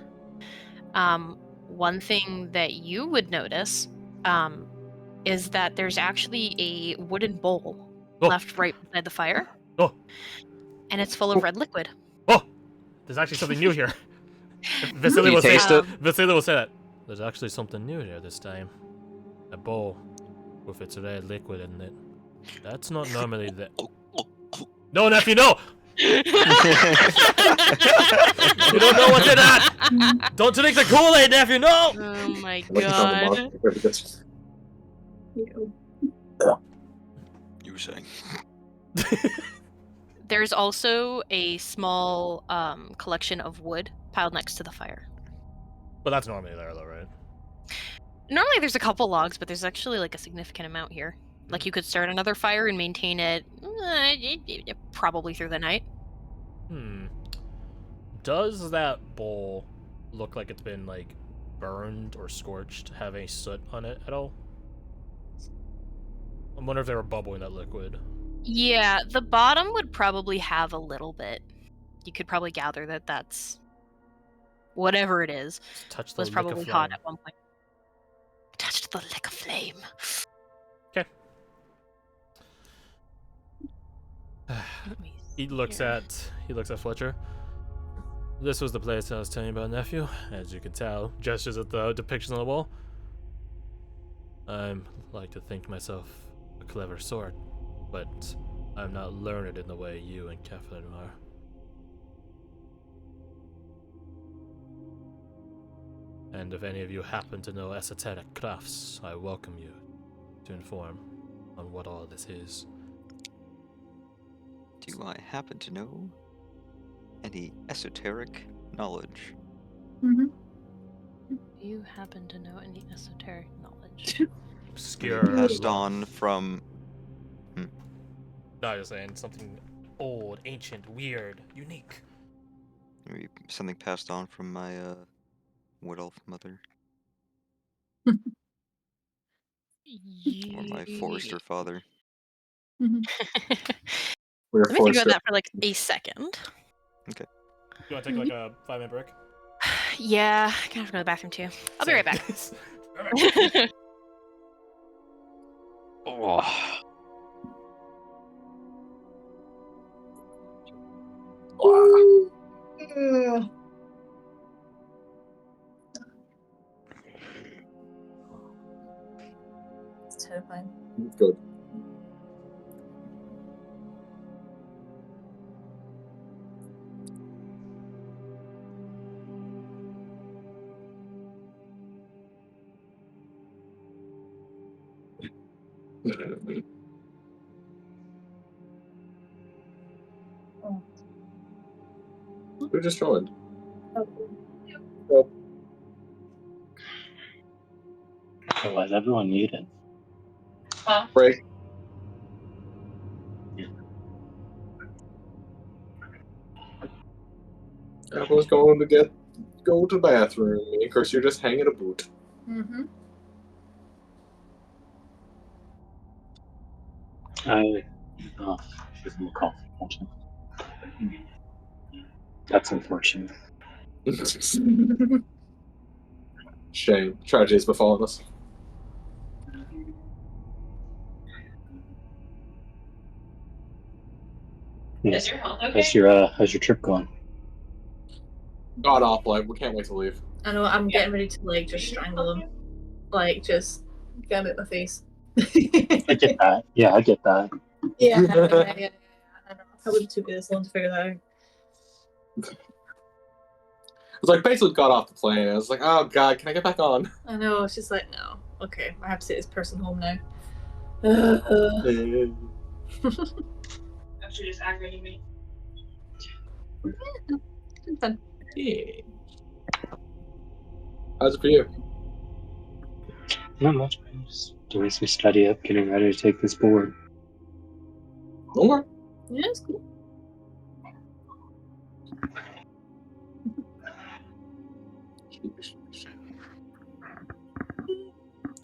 One thing that you would notice is that there's actually a wooden bowl left right beside the fire. Oh. And it's full of red liquid. Oh! There's actually something new here. Vasily will say that. There's actually something new here this time. A bowl with its red liquid in it. That's not normally the... No, nephew, no! You don't know what's in that! Don't drink the Kool-Aid, nephew, no! Oh my god. You were saying? There's also a small collection of wood piled next to the fire. But that's normally there, though, right? Normally there's a couple logs, but there's actually like a significant amount here. Like you could start another fire and maintain it probably through the night. Does that bowl look like it's been, like, burned or scorched? Have any soot on it at all? I wonder if they were bubbling that liquid. Yeah, the bottom would probably have a little bit. You could probably gather that that's whatever it is. Touch the was lick probably of hot flame. at one point. Touched the lick of flame. Okay. He looks at Fletcher. This was the place I was telling you about, nephew. As you can tell, gestures at the depiction on the wall. I like to think myself a clever sort, but I'm not learned in the way you and Catherine are. And if any of you happen to know esoteric crafts, I welcome you to inform on what all this is. Do I happen to know any esoteric knowledge? Mm-hmm. Do you happen to know any esoteric knowledge? Obscure. Passed on from... No, I was saying something old, ancient, weird, unique. Maybe something passed on from my wood elf mother. Or my forester father. Mm-hmm. Let me think about that for like a second. Okay. You want to take like a 5-minute break? Yeah, I kind of go to the bathroom too. I'll be right back. Oh. It's terrifying. Good. Who just joined? Oh. So was everyone muted? Break. Everyone's going to go to the bathroom. Of course, you're just hanging a boot. Mm-hmm. Oh, she's in the coffee kitchen. That's unfortunate. Shame. Tragedies befallen us. Yes. Is your health okay? How's your trip going? God awful. We can't wait to leave. I know I'm getting ready to like just strangle him. Like just get him out my face. I get that. Yeah, I get that. Yeah. I know. I wouldn't took me this long to figure that out. It's like basically got off the plane. I was like, oh god, can I get back on? I know. It's just like no. Okay, I have to take this person home now. After just aggravating me. Fun. Yeah. How's it for you? Not much, man. Just doing some study up, getting ready to take this board. Okay. Yeah, it's cool.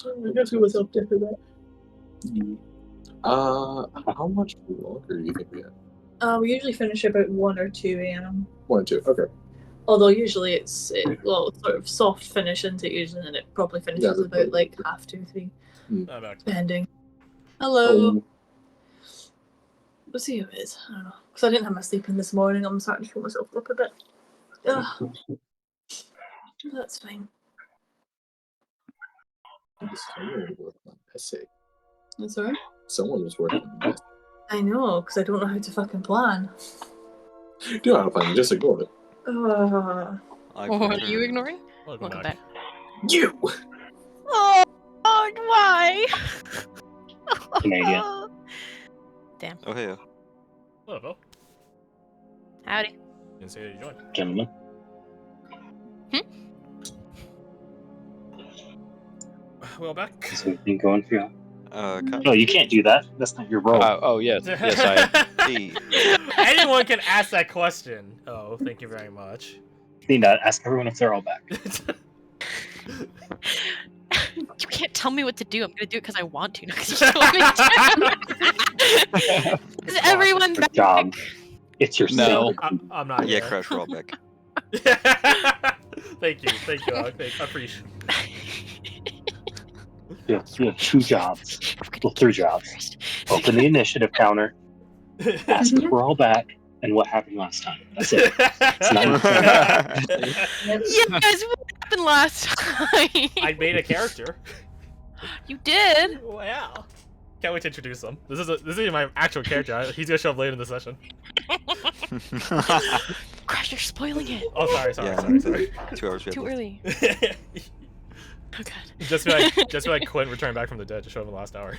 I guess it was up there for that. How much longer do you think we have? We usually finish about 1 or 2 a.m. 1 and 2. Okay. Although usually it's well sort of soft finish into it usually, and it probably finishes about like 2:30, 3, I'm back. depending. Hello. Oh. We'll see who it is. I don't know, because I didn't have my sleep in this morning. I'm starting to feel myself up a bit. Ugh. That's fine. Someone was working on essay. That's alright. Someone was working on this. I know, because I don't know how to fucking plan. You know how to plan, just ignore it. What are you ignoring? Welcome Welcome back. back. You! Oh, why? Canadian. Damn. Oh, hey. Hello, Phil. Howdy. Didn't say that you joined. Gentlemen. Well, back. Is everything going for you? Cut. No, you can't do that. That's not your role. Oh, yes. Yes, I. Hey. Anyone can ask that question. Oh, thank you very much. Nina, ask everyone if they're all back. You can't tell me what to do. I'm gonna do it because I want to, not because you told me to. Is everyone Good back? job. It's your No. I'm not Yeah, here. Crash, we're all back. Thank you. I appreciate You have 2 jobs. Well, 3 jobs. Open the initiative counter, ask if we're all back, and what happened last time. That's it. It's not even Yes, what happened last time? I made a character. You did. Wow. Can't wait to introduce him. This is my actual character. He's gonna show up later in the session. Crash, you're spoiling it. Oh, sorry. Yeah. 2 hours. Too early. Oh god. just be like Quinn returning back from the dead to show up in the last hour.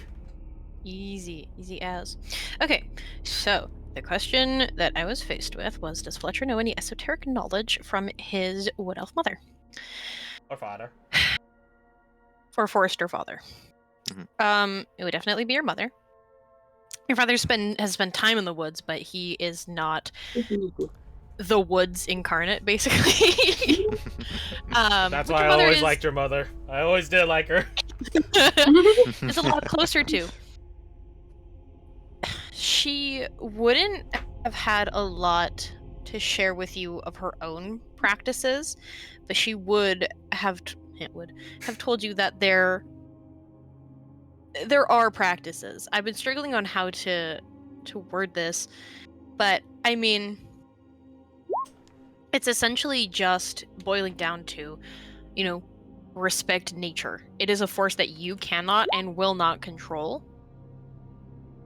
Easy as. Okay, so the question that I was faced with was, does Fletcher know any esoteric knowledge from his wood elf mother? Or father. Or forester father? It would definitely be your mother. Your father has spent time in the woods, but he is not the woods incarnate, basically. That's why I always liked your mother. I always did like her. It's a lot closer to. She wouldn't have had a lot to share with you of her own practices, but she would have told you that there are practices. I've been struggling on how to word this, but I mean, it's essentially just boiling down to, respect nature. It is a force that you cannot and will not control.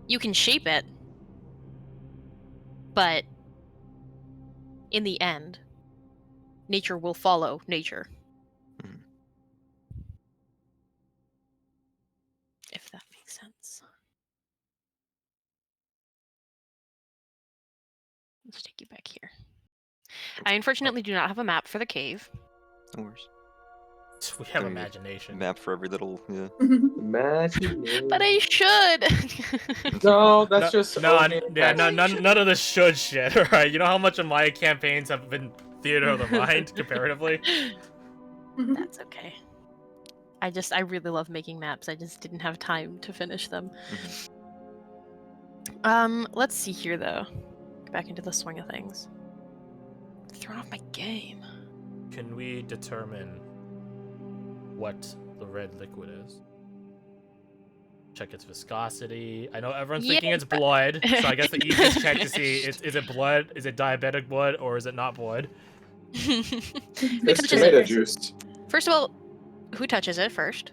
You can shape it, but in the end, nature will follow nature. If that makes sense. Let's take you back here. I unfortunately do not have a map for the cave. No worries. We have imagination. Map for every little, yeah. Imagination. But I should. No, that's just none of the should shit. Alright, you know how much of my campaigns have been theater of the mind comparatively? That's okay. I really love making maps. I just didn't have time to finish them. Let's see here though. Get back into the swing of things. Thrown off my game. Can we determine what the red liquid is? Check its viscosity. I know everyone's thinking it's blood, so I guess the easiest check to see is it blood, is it diabetic blood, or is it not blood? It's tomato juice. First of all, who touches it first?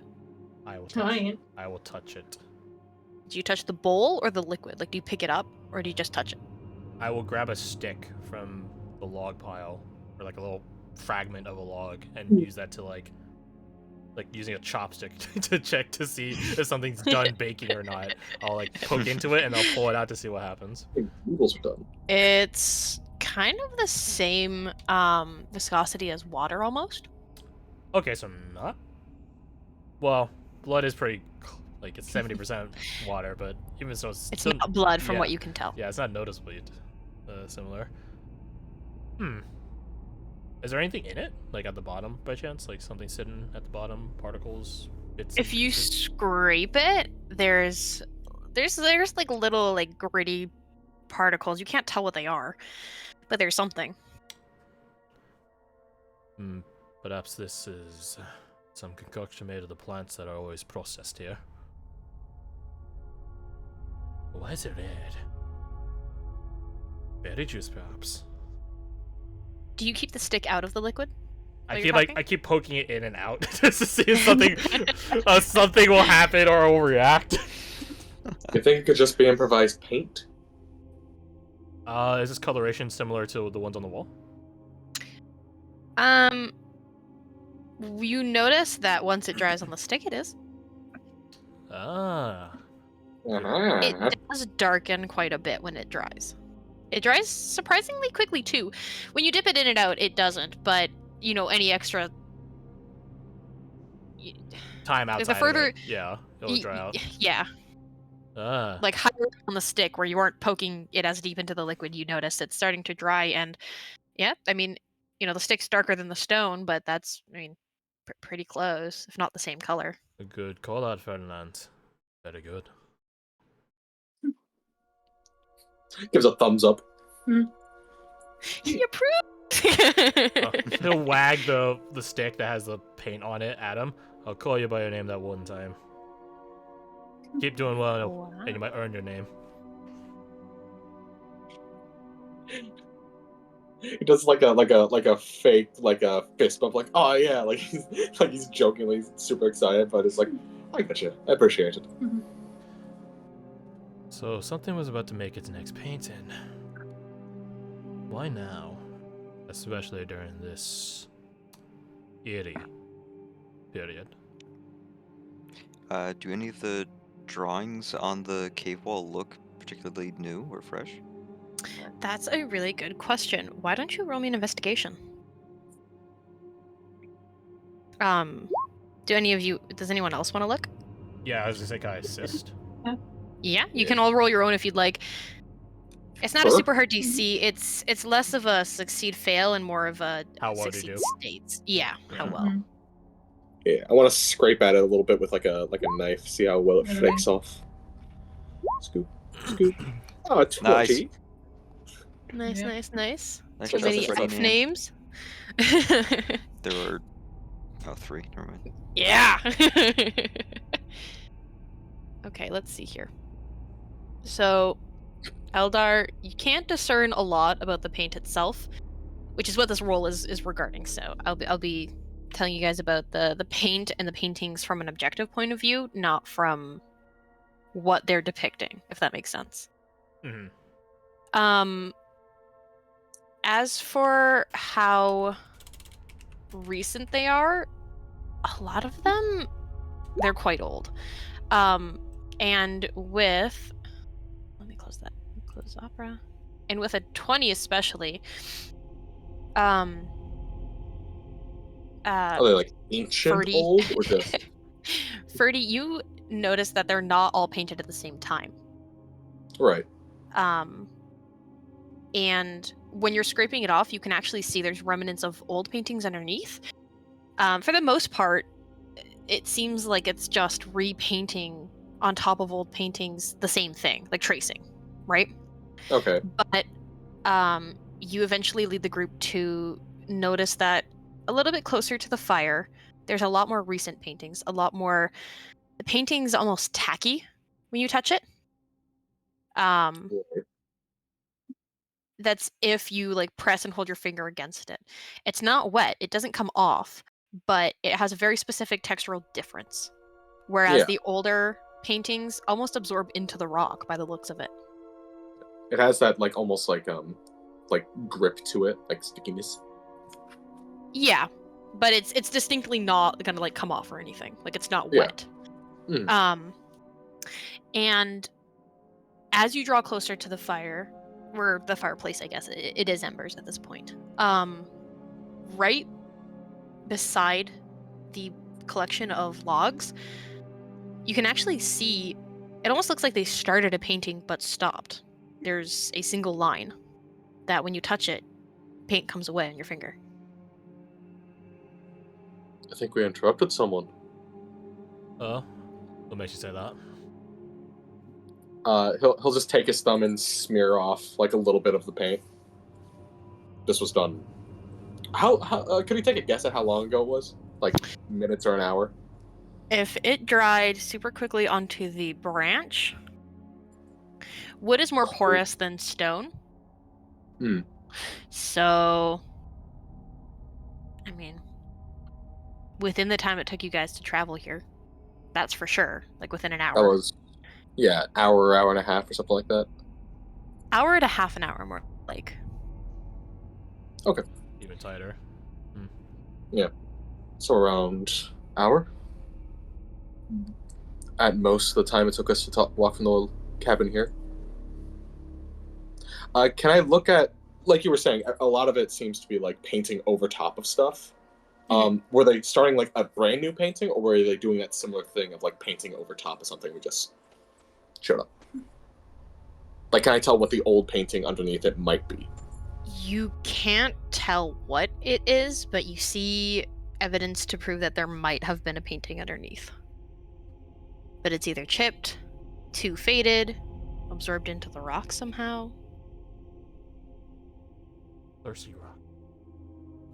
I will touch Trying it. it. I will touch it. Do you touch the bowl or the liquid? Like, do you pick it up or do you just touch it? I will grab a stick from the log pile, or like a little fragment of a log, and use that to like using a chopstick to check to see if something's done baking or not. I'll like poke into it and I'll pull it out to see what happens. Noodles are done. It's kind of the same viscosity as water almost. Okay, so not. Well, blood is pretty like it's 70% water, but even so, It's still, not blood from yeah. what you can tell. Yeah, it's not noticeably similar. Is there anything in it, like at the bottom by chance? Like something sitting at the bottom, particles, bits? If you scrape it, there's like little like gritty particles. You can't tell what they are, but there's something. Perhaps this is some concoction made of the plants that are always processed here. Why is it red? Berry juice, perhaps. Do you keep the stick out of the liquid? I feel like I keep poking it in and out just to see if something something will happen or it will react. You think it could just be improvised paint? Is this coloration similar to the ones on the wall? You notice that once it dries on the stick, it is. Ah. It does darken quite a bit when it dries. It dries surprisingly quickly too. When you dip it in and out, it doesn't. But you know, any extra Time outside. the further, of it. Yeah, it'll dry out. Yeah. Ah. Like higher on the stick, where you aren't poking it as deep into the liquid, you notice it's starting to dry. And yeah, I mean, you know, the stick's darker than the stone, but that's, I mean, pretty close, if not the same color. A good call out, Ferdinand. Very good. Gives a thumbs up. He approved. He'll wag the stick that has the paint on it at him. I'll call you by your name that one time. Keep doing well, and you might earn your name. He does like a fake fist bump, like, oh yeah, like he's jokingly super excited, but it's like, I get you, I appreciate it. So something was about to make its next painting. Why now? Especially during this eerie period. Do any of the drawings on the cave wall look particularly new or fresh? That's a really good question. Why don't you roll me an investigation? Does anyone else want to look? Yeah, I was gonna say, can I assist? Yeah, you can all roll your own if you'd like. It's not a super hard DC. It's less of a succeed fail and more of a How well do succeed you do? states. Yeah, how Yeah. well. Yeah, I want to scrape at it a little bit with like a knife, see how well it flakes off. Scoop, scoop. Oh, 20. Nice. Nice. Too That's many a pretty elf name. names. There were 3. Never mind. Yeah. Okay, let's see here. So, Eldar, you can't discern a lot about the paint itself, which is what this roll is regarding. So, I'll be telling you guys about the paint and the paintings from an objective point of view, not from what they're depicting, if that makes sense. Mm-hmm. As for how recent they are, a lot of them, they're quite old. And with, let me close opera, and with a 20 especially, Are they like ancient Ferdy. old or just? Ferdy, you notice that they're not all painted at the same time. Right. And when you're scraping it off, you can actually see there's remnants of old paintings underneath. For the most part, it seems like it's just repainting on top of old paintings the same thing, like tracing. right? Okay. But you eventually lead the group to notice that a little bit closer to the fire, there's a lot more recent paintings, a lot more. The painting's almost tacky when you touch it. That's if you like press and hold your finger against it. It's not wet, it doesn't come off, but it has a very specific textural difference. Whereas Yeah. the older paintings almost absorb into the rock by the looks of it. It has that like almost like grip to it, like stickiness. Yeah, but it's distinctly not gonna like come off or anything. Like it's not Yeah. wet. Mm. And as you draw closer to the fire, or the fireplace, I guess it is embers at this point. Right beside the collection of logs, you can actually see. It almost looks like they started a painting but stopped. There's a single line that when you touch it, paint comes away on your finger. I think we interrupted someone. What makes you say that? He'll just take his thumb and smear off like a little bit of the paint. This was done. How could he take a guess at how long ago it was? Like minutes or an hour? If it dried super quickly onto the branch, wood is more porous than stone. Hmm. So, I mean, within the time it took you guys to travel here, that's for sure. Like within an hour. That was, yeah, hour and a half or something like that. Hour to half an hour more like. Okay. Even tighter. Yeah. So around hour. At most, the time it took us to walk from the cabin here. Can I look at, like you were saying, a lot of it seems to be like painting over top of stuff. Were they starting like a brand new painting, or were they doing that similar thing of like painting over top of something we just showed up? Like, can I tell what the old painting underneath it might be? You can't tell what it is, but you see evidence to prove that there might have been a painting underneath. But it's either chipped, too faded, absorbed into the rock somehow. Thirsty rock.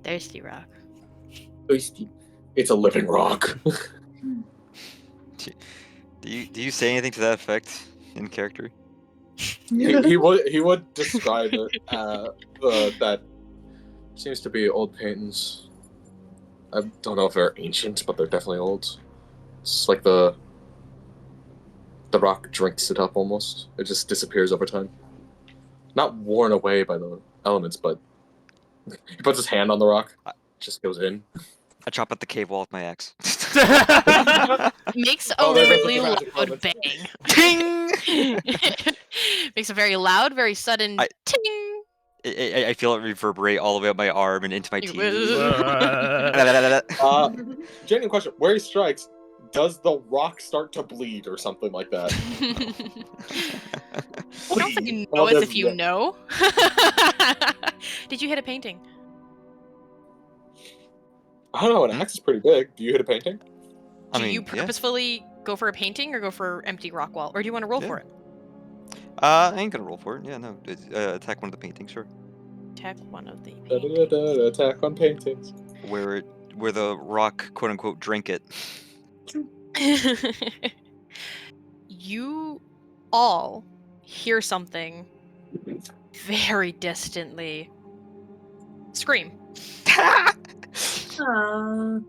Thirsty rock. It's a living rock. Do you say anything to that effect in character? he would describe it. That seems to be old paintings. I don't know if they're ancient, but they're definitely old. It's like the rock drinks it up almost. It just disappears over time. Not worn away by the elements, but he puts his hand on the rock, just goes in. I chop at the cave wall with my axe. Makes a Oh, there goes really the magic loud moment. bang. Ting! Makes a very loud, very sudden ting. I feel it reverberate all the way up my arm and into my teeth. Genuine question: where he strikes, does the rock start to bleed or something like that? I don't think you know Well, as there's if you the- know. Did you hit a painting? I don't know. An axe is pretty big. Do you hit a painting? Do you purposefully go for a painting or go for empty rock wall, or do you want to roll for it? I ain't gonna roll for it. Yeah, no. Attack one of the paintings, sure. Attack one of the paintings. Attack on paintings. Where the rock, quote unquote, drink it. You all hear something very distantly scream. Oh,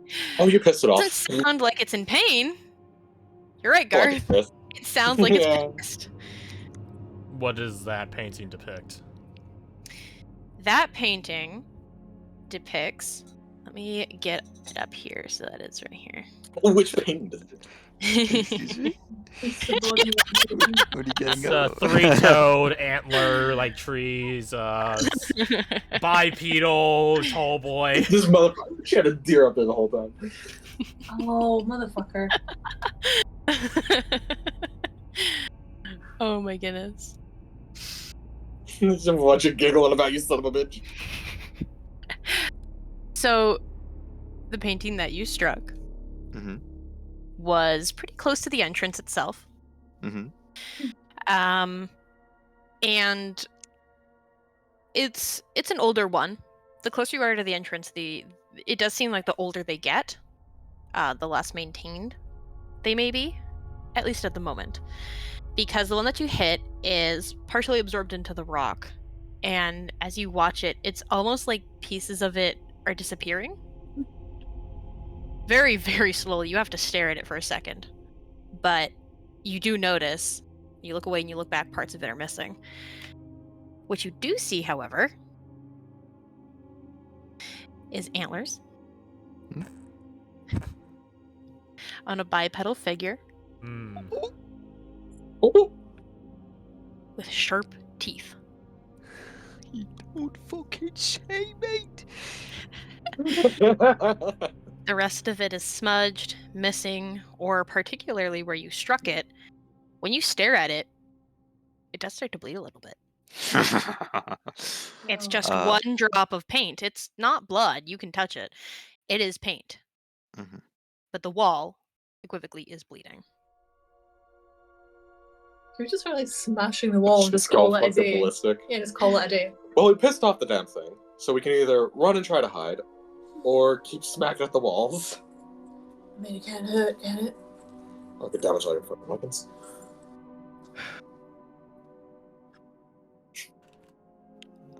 you pissed it off. Doesn't sound like it's in pain. You're right, Garth. Fucking It sounds like it's Yeah. pissed. What does that painting depict? That painting depicts. Let me get it up here so that it's right here. Which painting does it? Excuse me? What are you getting It's a three-toed antler, like trees, bipedal, tall boy. This motherfucker. She had a deer up there the whole time. Oh, motherfucker. Oh my goodness. Just watch you giggling about you son of a bitch. So, the painting that you struck was pretty close to the entrance itself. and it's an older one. The closer you are to the entrance, it does seem like the older they get, the less maintained they may be, at least at the moment. Because the one that you hit is partially absorbed into the rock, and as you watch it, it's almost like pieces of it are disappearing. Very, very slowly. You have to stare at it for a second. But you do notice, you look away and you look back, parts of it are missing. What you do see, however, is antlers on a bipedal figure Hmm. Oh, with sharp teeth. Don't fucking say, mate. The rest of it is smudged, missing, or particularly where you struck it, when you stare at it, it does start to bleed a little bit. It's just Uh, one drop of paint. It's not blood. You can touch it. It is paint. Mhm. But the wall, equivocally, is bleeding. Can we just start like smashing the wall and just go call it a fucking day? ballistic. Yeah, just call it a day. Well, we pissed off the damn thing, so we can either run and try to hide, or keep smacking at the walls. I mean, it can't hurt, can it? I'll get damage all your fucking weapons.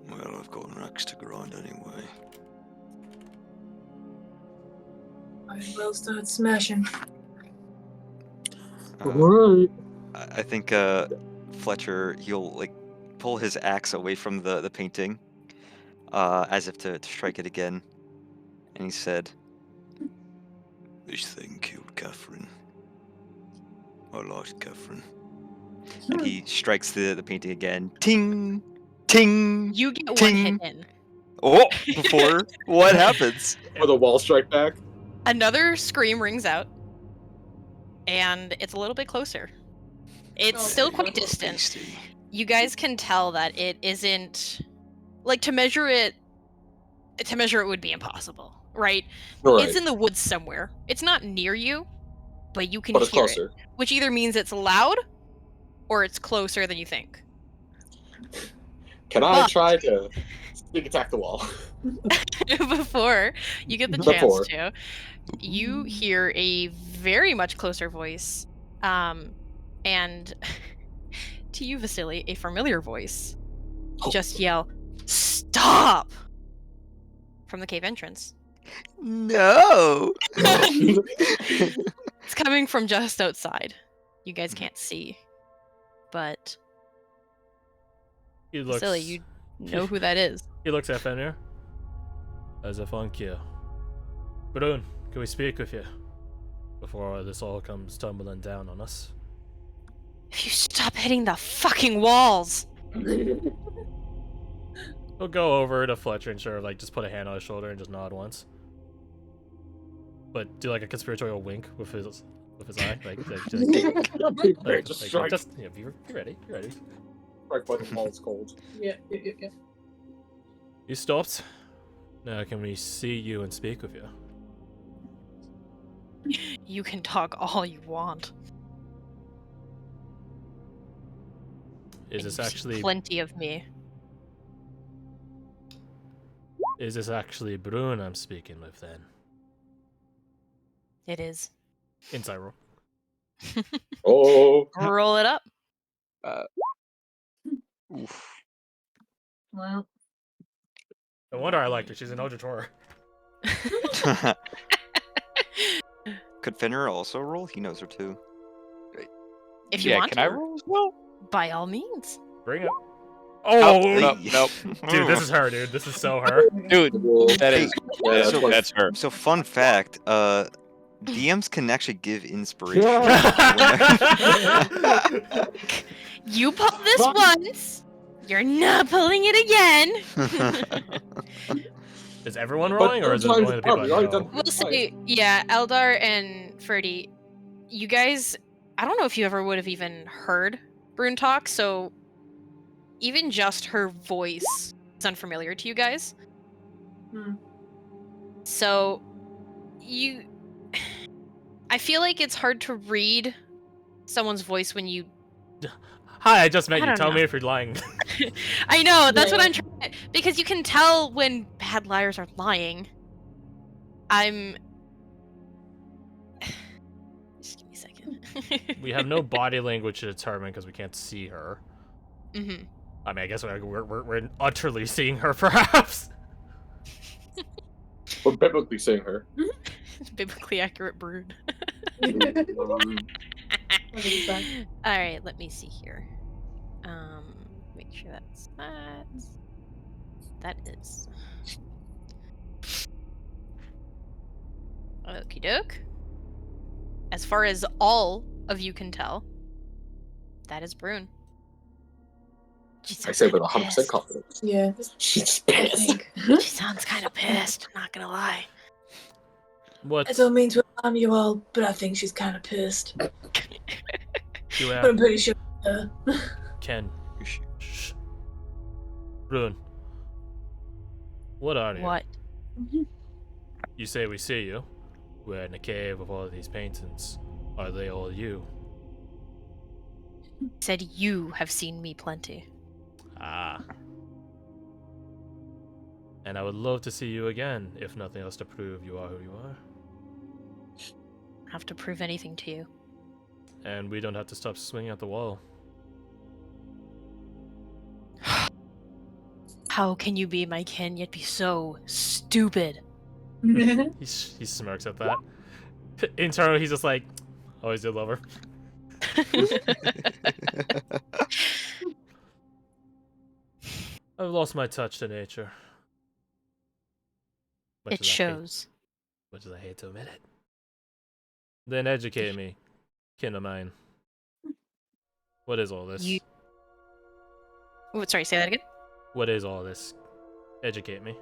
Well, I've got an axe to grind anyway. I will start smashing. Right. I think Fletcher, he'll like pull his axe away from the painting, as if to strike it again, and he said, This thing killed Catherine. I liked Catherine. and he strikes the painting again. Ting, ting. You get one Ting. hit in. Oh, before what happens? Or the wall strike back. Another scream rings out, and it's a little bit closer. It's Oh, still okay. quite distant. You guys can tell that it isn't like to measure it would be impossible, right? Right. It's in the woods somewhere. It's not near you, but you can But it's hear closer. it, which either means it's loud or it's closer than you think. Can I But- try to sneak attack the wall? Before you get the Before. chance to, you hear a very much closer voice, and to you, Vasily, a familiar voice just yell, "Stop!" from the cave entrance. No. It's coming from just outside. You guys can't see, but He looks. Vasily, you know who that is. He looks at Fenrir. As a thank you. Brun, can we speak with you before this all comes tumbling down on us? If you stop hitting the fucking walls. He'll go over to Fletcher and sort of like just put a hand on his shoulder and just nod once. But do like a conspiratorial wink with his eye, just yeah, be ready, be ready. Strike by the wall's cold. Yeah. You stopped. Now can we see you and speak with you? You can talk all you want. Is And this you see actually plenty of me? Is this actually Brun I'm speaking with then? It is. Inside roll. Oh. Roll it up. Oof. Well, No wonder I liked her. She's an Ojitora. Could Fenrir also roll? He knows her too. If you Yeah, want can to, I roll as well? by all means. Bring it. Oh, Nope. dude, this is her, dude. This is so her. Dude, that Hey, is Yeah, so- that's her. So fun fact, DMs can actually give inspiration. You pulled this once. You're not pulling it again. Is everyone rolling, or is it But only the people we I already know? done- We'll say, yeah, Eldar and Ferdy, you guys, I don't know if you ever would have even heard Brune talk, so even just her voice is unfamiliar to you guys. So, I feel like it's hard to read someone's voice when you Hi, I just met I you. don't Tell know. me if you're lying. I know, that's what I'm trying to... Because you can tell when bad liars are lying. Just give me a second. We have no body language to determine because we can't see her. Mm-hmm. I mean, I guess we're utterly seeing her, perhaps. We're biblically seeing her. Biblically accurate brood. What Alright, let me see here. Make sure that's that. That is. Okie doke. As far as all of you can tell, that is Brune. I say with 100% confidence. Yeah. She's pissed. She sounds kind of pissed, not gonna lie. What? I don't mean to alarm you all, but I think she's kind of pissed. You But I'm pretty sure. Ken. Shh. Brune. What are you? What? You say we see you. We're in a cave with all these paintings. Are they all you? Said you have seen me plenty. Ah. And I would love to see you again, if nothing else to prove you are who you are. Have to prove anything to you. And we don't have to stop swinging at the wall. How can you be my kin yet be so stupid? He smirks at that. Internally, he's just like, oh, he's a lover. I've lost my touch to nature. It shows. Much as I hate to admit it. Then educate me, kin of mine. What is all this? Oh, sorry, say that again? What is all this? Educate me.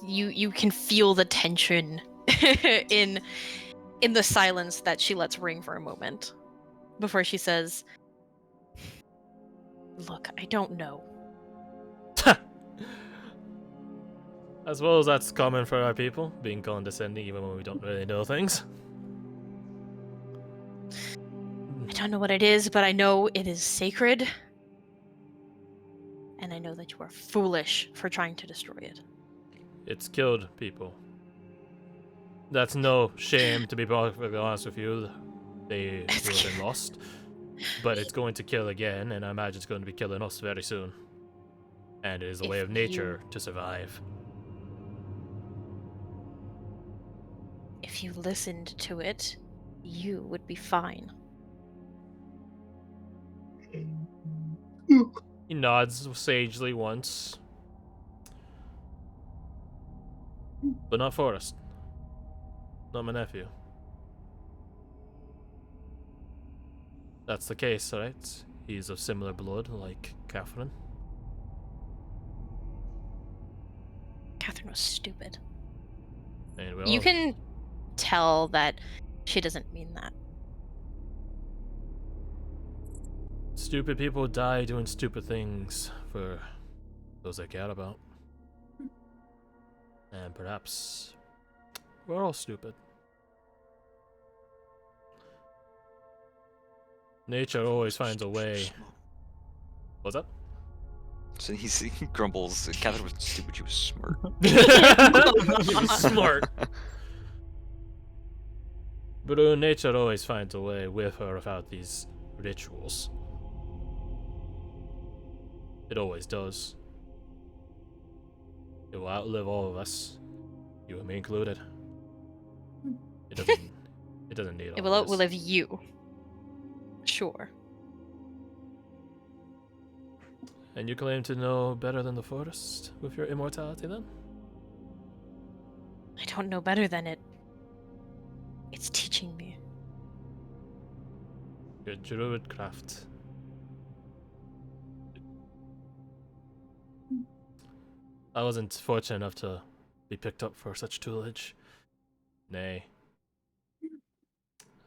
You can feel the tension in the silence that she lets ring for a moment before she says, "Look, I don't know." I suppose that's common for our people, being condescending even when we don't really know things. I don't know what it is, but I know it is sacred. And I know that you are foolish for trying to destroy it. It's killed people. That's no shame, to be perfectly honest with you. They would have been lost. But it's going to kill again, and I imagine it's going to be killing us very soon. And it is a way of nature to survive. If you listened to it, you would be fine. He nods sagely once. But not Forrest. Not my nephew. That's the case, right? He's of similar blood, like Catherine. Catherine was stupid. And we You all- can tell that she doesn't mean that. Stupid people die doing stupid things for those they care about. And perhaps we're all stupid. Nature always finds a way. What's up? So he grumbles. Catherine was stupid. She was smart. Smart. But nature always finds a way, with or without these rituals. It always does. It will outlive all of us, you and me included. It doesn't. It doesn't need all It will this. outlive you. Sure. And you claim to know better than the forest with your immortality, then? I don't know better than it. It's teaching me. Your druid craft. I wasn't fortunate enough to be picked up for such tutelage. Nay.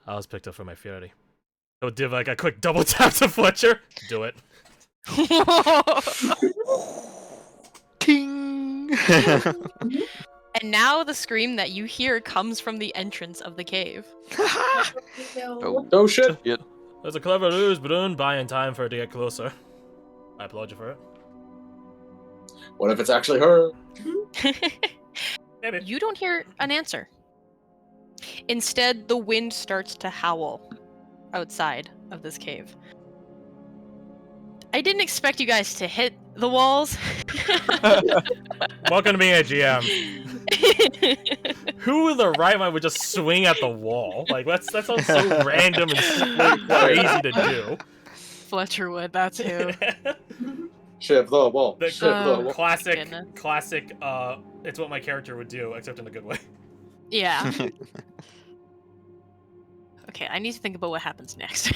I was picked up for my fury. So do like a quick double tap to Fletcher. Do it. Ting! And now the scream that you hear comes from the entrance of the cave. No. Oh shit! That's a clever ruse, Brune. Buying time for it to get closer. I applaud you for it. What if it's actually her? Maybe. You don't hear an answer. Instead, the wind starts to howl outside of this cave. I didn't expect you guys to hit the walls. Welcome to being a GM. Who in the right mind would just swing at the wall? Like that sounds so random and crazy to do. Fletcher Wood, that's who. Shiv the wall. The Shiv the wall. classic, goodness. it's what my character would do, except in a good way. Yeah. Okay, I need to think about what happens next.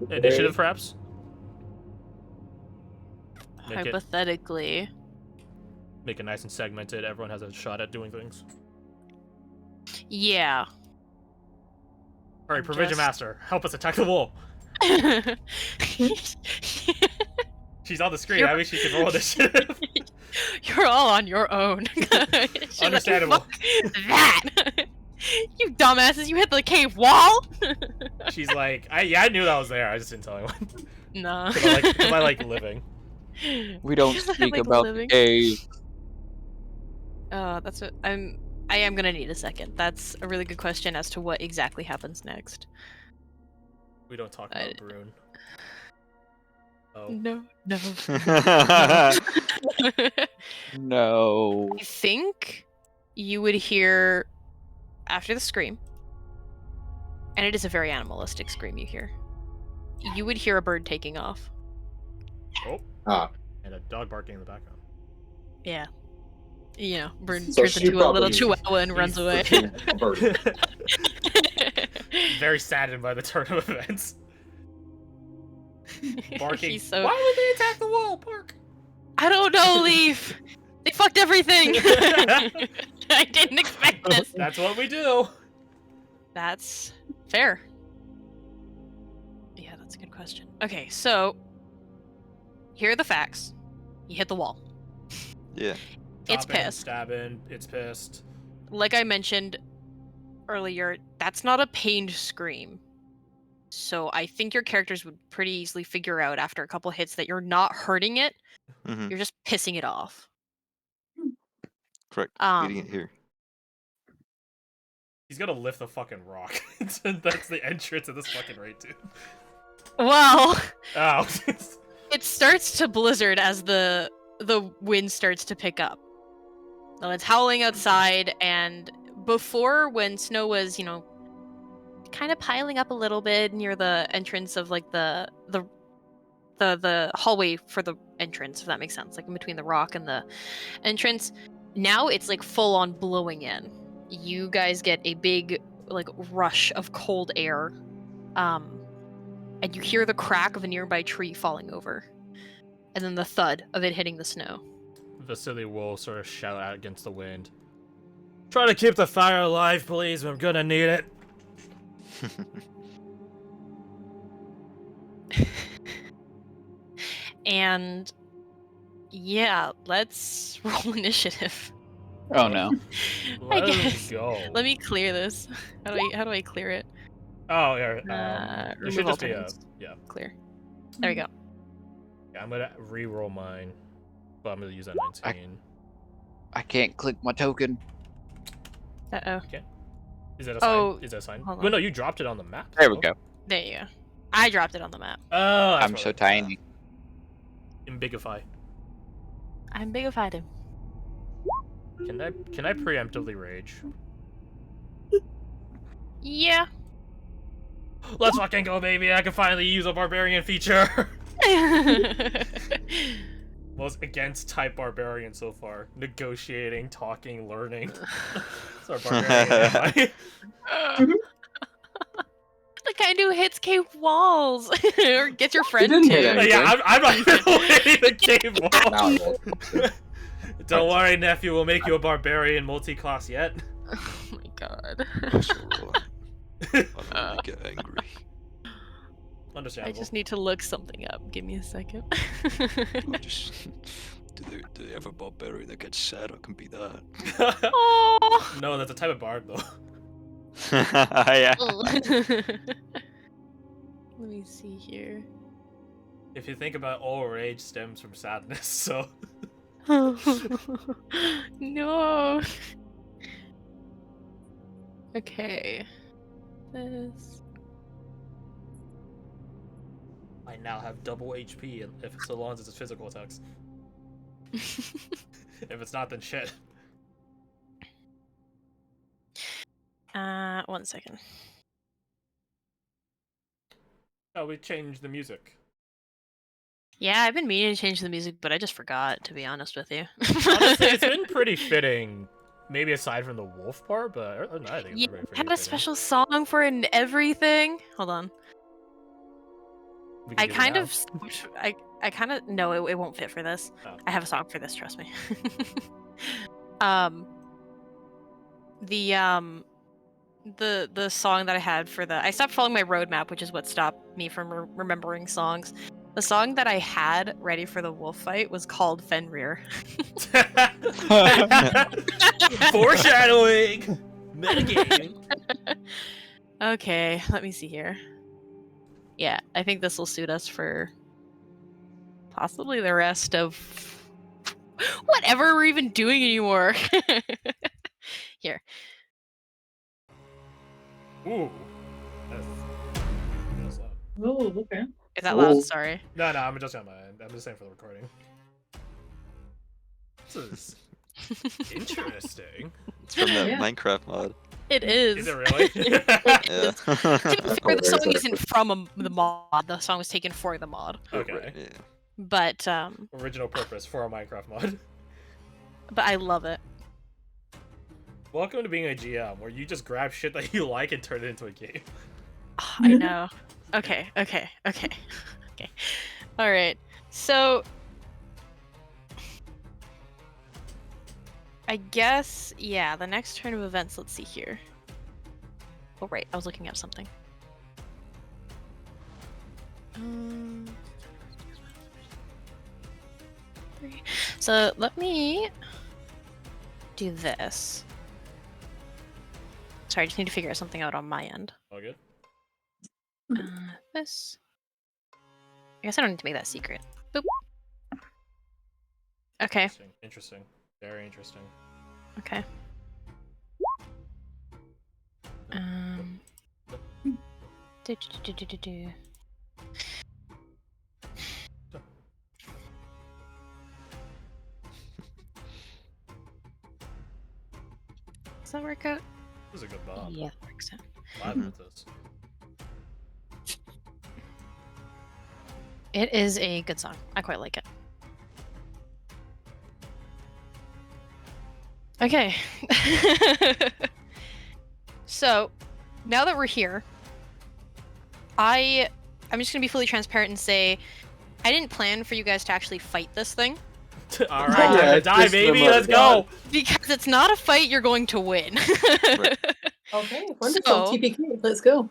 Initiative, perhaps? Hypothetically. Make it nice and segmented. Everyone has a shot at doing things. Yeah. Alright, Provision Just- Master, help us attack the wall. She's on the screen. I wish she could roll initiative. You're all on your own. She's Understandable. Like, fuck that. You dumbasses, you hit the cave wall? She's like, I knew that was there. I just didn't tell anyone. No. Because I like living. We don't I speak like about the living. cave. That's what I am gonna need a second. That's a really good question as to what exactly happens next. We don't talk about Brune. Oh. No. No. I think you would hear after the scream, and it is a very animalistic scream you hear. You would hear a bird taking off. Oh. Ah. And a dog barking in the background. Yeah. You know, bird So turns she into a little probably- chihuahua and runs away. A bird. Very saddened by the turn of events. Barking. He's so... Why would they attack the wall, Park? I don't know, Leaf. They fucked everything. I didn't expect this. That's what we do. That's fair. Yeah, that's a good question. Okay, so here are the facts. You hit the wall. Yeah. It's Stopping, pissed. Stabbing. It's pissed. Like I mentioned earlier, that's not a pained scream. So I think your characters would pretty easily figure out after a couple hits that you're not hurting it. Mm-hmm. You're just pissing it off. Correct. Getting it here. He's gonna lift the fucking rock. That's the entrance of this fucking raid, dude. Well, Oh. it starts to blizzard as the wind starts to pick up. So it's howling outside, and before, when snow was, kind of piling up a little bit near the entrance of like the hallway for the entrance, if that makes sense, like in between the rock and the entrance. Now it's like full on blowing in. You guys get a big like rush of cold air, and you hear the crack of a nearby tree falling over, and then the thud of it hitting the snow. Vasily will sort of shout out against the wind. Try to keep the fire alive, please. I'm gonna need it. And yeah, let's roll initiative. Oh no. I Let's guess. go. Let me clear this. How do I clear it? Oh, yeah. It should remove just be a... alternates. Yeah. Clear. There we go. Yeah, I'm gonna re-roll mine. But I'm gonna use that 19. I can't click my token. Uh-oh. Is that a sign? Oh, Is that a sign? hold Well, on. no, you dropped it on the map. There we though. go. There you go. I dropped it on the map. Oh, that's I'm what so it is. tiny. Imbigify. I'm bigified him. Can I preemptively rage? Yeah. Let's fucking go, baby! I can finally use a barbarian feature. Most against type barbarian so far. Negotiating, talking, learning. It's our barbarian. The kind who hits cave walls or gets your friend didn't hit to. anything. Yeah, I'm not even winning the game Now wall. I rolled. Don't worry, nephew. We'll make you a barbarian multi-class yet. Oh my god. That's alright. I'm gonna get angry. I Understandable. just need to look something up. Give me a second. I just Do they have a barbarian that gets sad? I can be that. Aww. No, that's a type of bard though. Yeah. Let me see here. If you think about all rage stems from sadness, so No. Okay. This. I now have double HP if so long as it's physical attacks. If it's not, then shit. 1 second. Oh, we changed the music. Yeah, I've been meaning to change the music, but I just forgot, to be honest with you. Honestly, it's been pretty fitting. Maybe aside from the wolf part, but other than that, I think it's Yeah, pretty I fitting. had a special song for it and everything. Hold on. We can I do it kind now. of, I kind of, no, it won't fit for this. Oh. I have a song for this, trust me. The song that I had for I stopped following my roadmap, which is what stopped me from remembering songs. The song that I had ready for the wolf fight was called Fenrir. Foreshadowing! Metagame! Okay, let me see here. Yeah, I think this will suit us for possibly the rest of whatever we're even doing anymore. Here. Ooh. That's loud. Oh, okay. Is that Ooh. loud? Sorry. No, I'm adjusting on my end. I'm just saying for the recording. This is interesting. It's from the Yeah. Minecraft mod. It is. Is it really? Yeah. To be fair, the song Hilarious. isn't from the mod. The song was taken for the mod. Okay. Yeah. But Original purpose for a Minecraft mod. I love it. Welcome to being a GM, where you just grab shit that you like and turn it into a game. I know. Okay. All right. So I guess, yeah, the next turn of events, let's see here. Oh, right, I was looking at something. So let me do this. Sorry, I just need to figure something out on my end. All good? This. I guess I don't need to make that secret. Boop. Okay. Interesting. Very interesting. Okay. Do. Does that work out? This is a good bomb. Yeah, that works out. Live with this. It is a good song. I quite like it. Okay. So, now that we're here, I'm just gonna be fully transparent and say I didn't plan for you guys to actually fight this thing. All right, Yeah, time to it's die, just the baby. mud Let's god. go. Because it's not a fight you're going to win. Right. Okay, wonderful. So- TPK, let's go.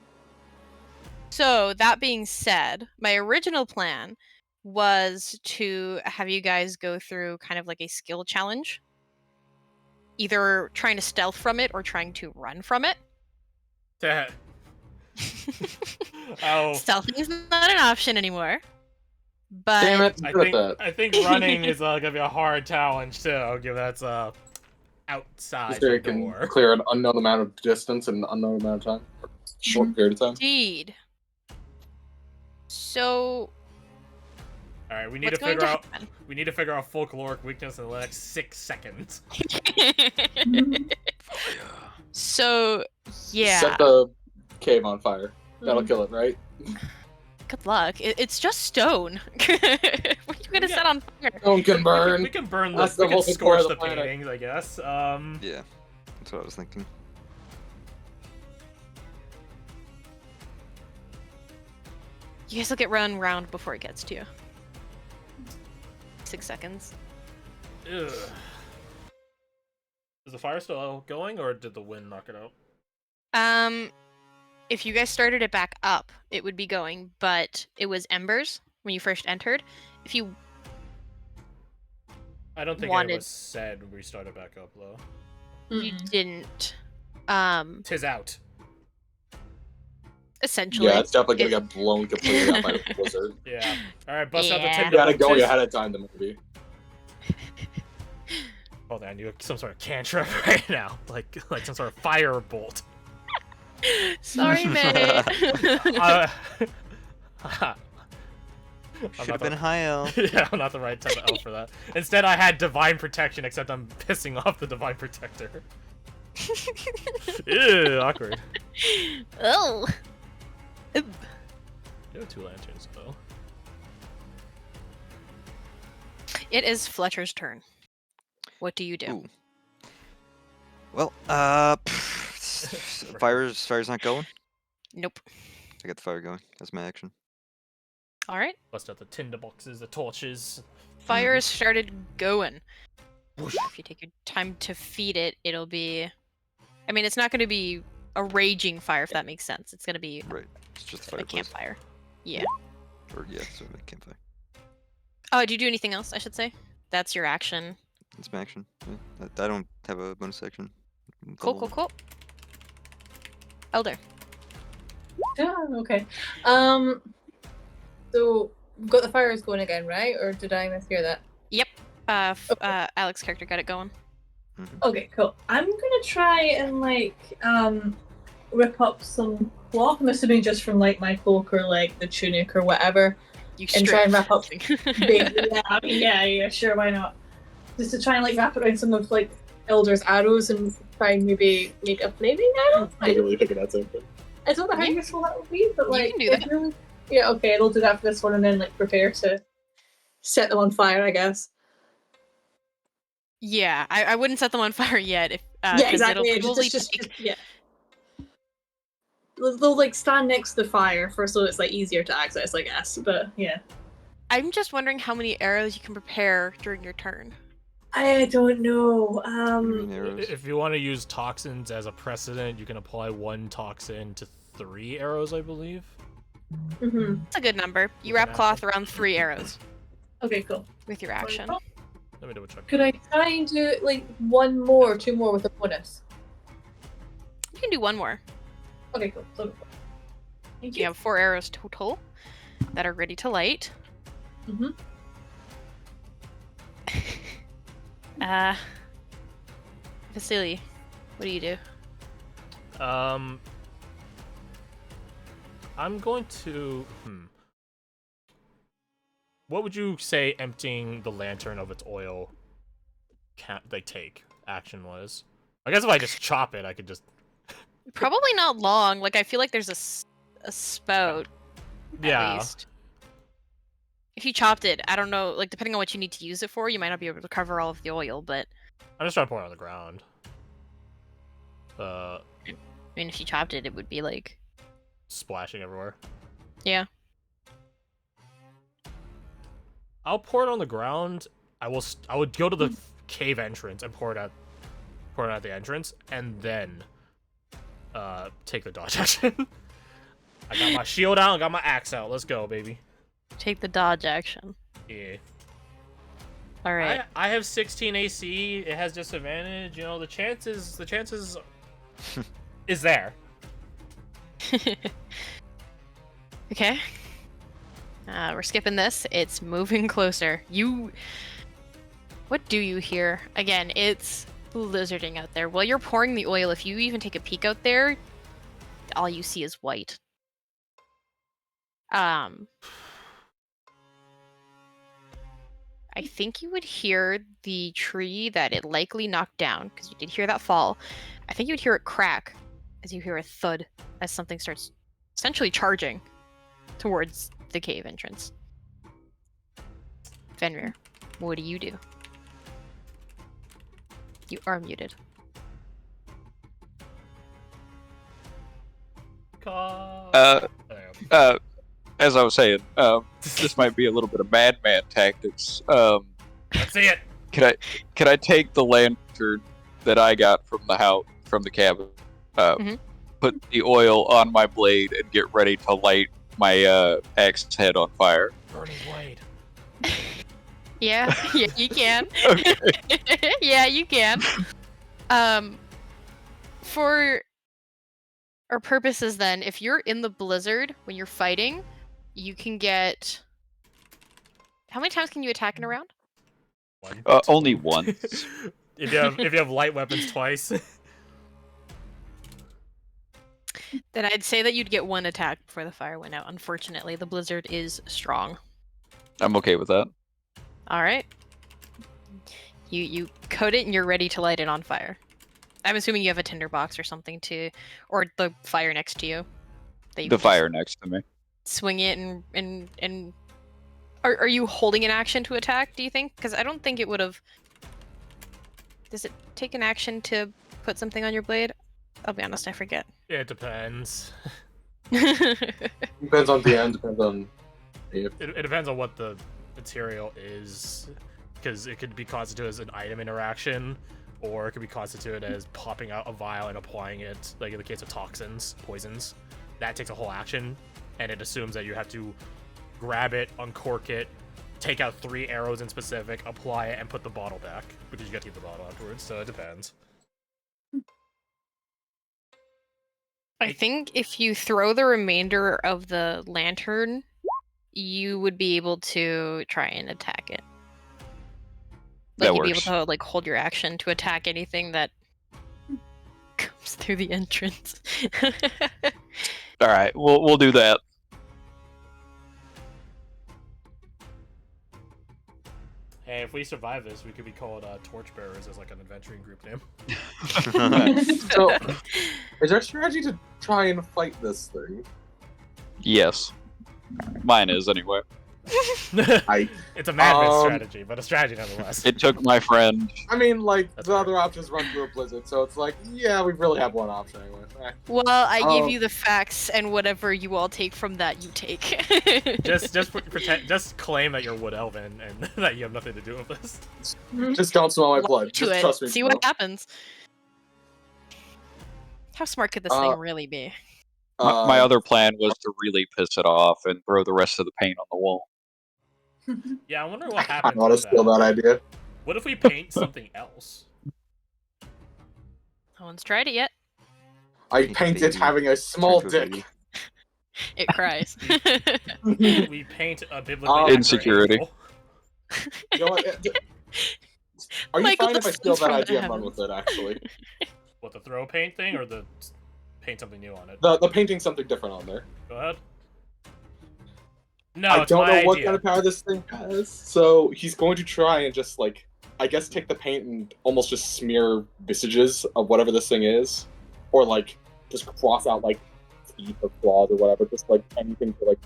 So, that being said, my original plan was to have you guys go through kind of like a skill challenge. Either trying to stealth from it or trying to run from it. Oh, Stealthing is not an option anymore. But Damn it! I Good at that. think running is gonna be a hard challenge too. Given that's outside Just so the you can door. clear an unknown amount of distance in an unknown amount of time, or short period of time. indeed. So All right, we need what's to going figure to out. happen? We need to figure out folkloric weakness in the next 6 seconds. So yeah. Set the cave on fire. That'll kill it, right? Good luck. It's just stone. What are you gonna set on fire? Stone can burn. We can burn That's the. We the can whole core scorch of the the planet. paintings, I guess. Yeah. That's what I was thinking. You guys will get run round before it gets to you. 6 seconds. Ugh. Is the fire still going, or did the wind knock it out? If you guys started it back up, it would be going, but it was embers when you first entered. If you I don't think it wanted. was said we started back up though. You didn't. Tis out. Essentially. Yeah, it's definitely gonna get blown completely up by the blizzard. Yeah. All right, bust out the Yeah. tinder You gotta go boxes. ahead of time the movie. Hold on, you have some sort of cantrip right now, like some sort of fire bolt. Sorry, man. Should have been high elf. Yeah, I'm not the right type of elf for that. Instead, I had divine protection, except I'm pissing off the divine protector. Ew, awkward. Oh. You have 2 lanterns though. It is Fletcher's turn. What do you do? Ooh. Well, fire's not going. Nope. I got the fire going. That's my action. All right. Bust out the tinder boxes, the torches. Fire has started going. If you take your time to feed it, it'll be. I mean, it's not going to be a raging fire, if that makes sense. It's going to be Right. It's just the a fireplace. campfire. Yeah. Or yeah, so a campfire. Oh, do you do anything else? I should say. That's your action. That's my action. Yeah. I don't have a bonus action. Cool, cool, cool. Elder. Yeah, okay. So we've got the fires going again, right? Or did I mishear that? Yep. Alex's character got it going. Okay, cool. I'm gonna try and rip up some cloth. I'm assuming just from like my cloak or like the tunic or whatever, You and try and strip wrap up. something. Yeah, sure, why not? Just to try and like wrap around some of like Elder's arrows and try and maybe make a flaming arrow. I really think that's it. I don't know how useful that would be, but You like, can do that. really... yeah, okay, I'll do that for this one, and then like prepare to set them on fire, I guess. Yeah, I wouldn't set them on fire yet. If Yeah, 'cause exactly. It'll probably Just take- yeah. They'll like stand next to the fire for so it's like easier to access, I guess. But yeah, I'm just wondering how many arrows you can prepare during your turn. I don't know. Green arrows. If you want to use toxins as a precedent, you can apply 1 toxin to 3 arrows, I believe. Mhm. That's a good number. You With an wrap cloth around 3 arrows Okay, cool. with your action. Let me double check. Could I try and do like 1 more, or 2 more with a bonus? You can do 1 more. Okay, cool. Thank You have 4 arrows total that are ready to light. Mhm. Vasily, what do you do? I'm going to. What would you say emptying the lantern of its oil take action was? I guess if I just chop it, I could just. Probably not long. Like, I feel like there's a spout. Yeah. At least. If you chopped it, I don't know. Like, depending on what you need to use it for, you might not be able to cover all of the oil. But I'm just trying to pour it on the ground. I mean, if you chopped it, it would be like. Splashing everywhere. Yeah. I'll pour it on the ground. I would go to the cave entrance and pour it at the entrance, and then take the dodge action. I got my shield out, I got my axe out. Let's go, baby. Take the dodge action. Yeah. All right. I have 16 AC. It has disadvantage. You know, the chances is there. Okay. We're skipping this. It's moving closer. What do you hear? Again, it's blizzarding out there. While you're pouring the oil, if you even take a peek out there, all you see is white. I think you would hear the tree that it likely knocked down, because you did hear that fall. I think you would hear it crack as you hear a thud as something starts essentially charging towards the cave entrance. Fenrir, what do you do? You are muted. As I was saying, this might be a little bit of madman tactics. Let's see it. Can I take the lantern that I got from the cabin, put the oil on my blade, and get ready to light my axe head on fire? Burning blade. Yeah, yeah, you can. Okay. Yeah, you can. For our purposes then, if you're in the blizzard when you're fighting, you can get... How many times can you attack in a round? One, Only two. once. if you have light weapons twice. Then I'd say that you'd get one attack before the fire went out. Unfortunately, the blizzard is strong. I'm okay with that. All right. You coat it and you're ready to light it on fire. I'm assuming you have a tinderbox or something to, or the fire next to you. That you The can just fire next to me. swing it and. Are you holding an action to attack? Do you think? Because I don't think it would have. Does it take an action to put something on your blade? I'll be honest, I forget. Yeah, it depends. Depends on the end. Depends on. It depends on what the material is, because it could be constituted as an item interaction, or it could be constituted as popping out a vial and applying it, like in the case of toxins, poisons. That takes a whole action, and it assumes that you have to grab it, uncork it, take out 3 arrows in specific, apply it, and put the bottle back, because you got to keep the bottle afterwards, so it depends. I think if you throw the remainder of the lantern, you would be able to try and attack it. Like That you'd be able works. to like hold your action to attack anything that comes through the entrance. All right, we'll do that. Hey, if we survive this, we could be called Torchbearers as like an adventuring group name. So, is there a strategy to try and fight this thing? Yes. Mine is anyway. It's a madman strategy, but a strategy nonetheless. It took my friend. I mean, like, That's the fair. other options run through a blizzard, so it's like, yeah, we really have one option anyway. Well, I Oh. give you the facts, and whatever you all take from that, you take. just pretend, just claim that you're Wood Elven and that you have nothing to do with this. Just don't smell my Look blood. to Just it. trust me. See bro. what happens. How smart could this thing really be? My other plan was to really piss it off and throw the rest of the paint on the wall. Yeah, I wonder what I happens want to with steal that. that idea. What if we paint something else? No one's tried it yet. I Pink painted baby. having a small Turn to a dick. baby. It cries. We paint a biblically accurate Insecurity. angel. You know what? Are you Michael, fine if I this steal is that from the idea and run heavens. with it, actually? What, the throw paint thing, or the paint something new on it? The painting something different on there. Go ahead. No, I it's don't my know what idea. kind of power this thing has, so he's going to try and just, like, I guess take the paint and almost just smear visages of whatever this thing is. Or, like, just cross out, like, teeth or claws or whatever, just, like, anything to, like,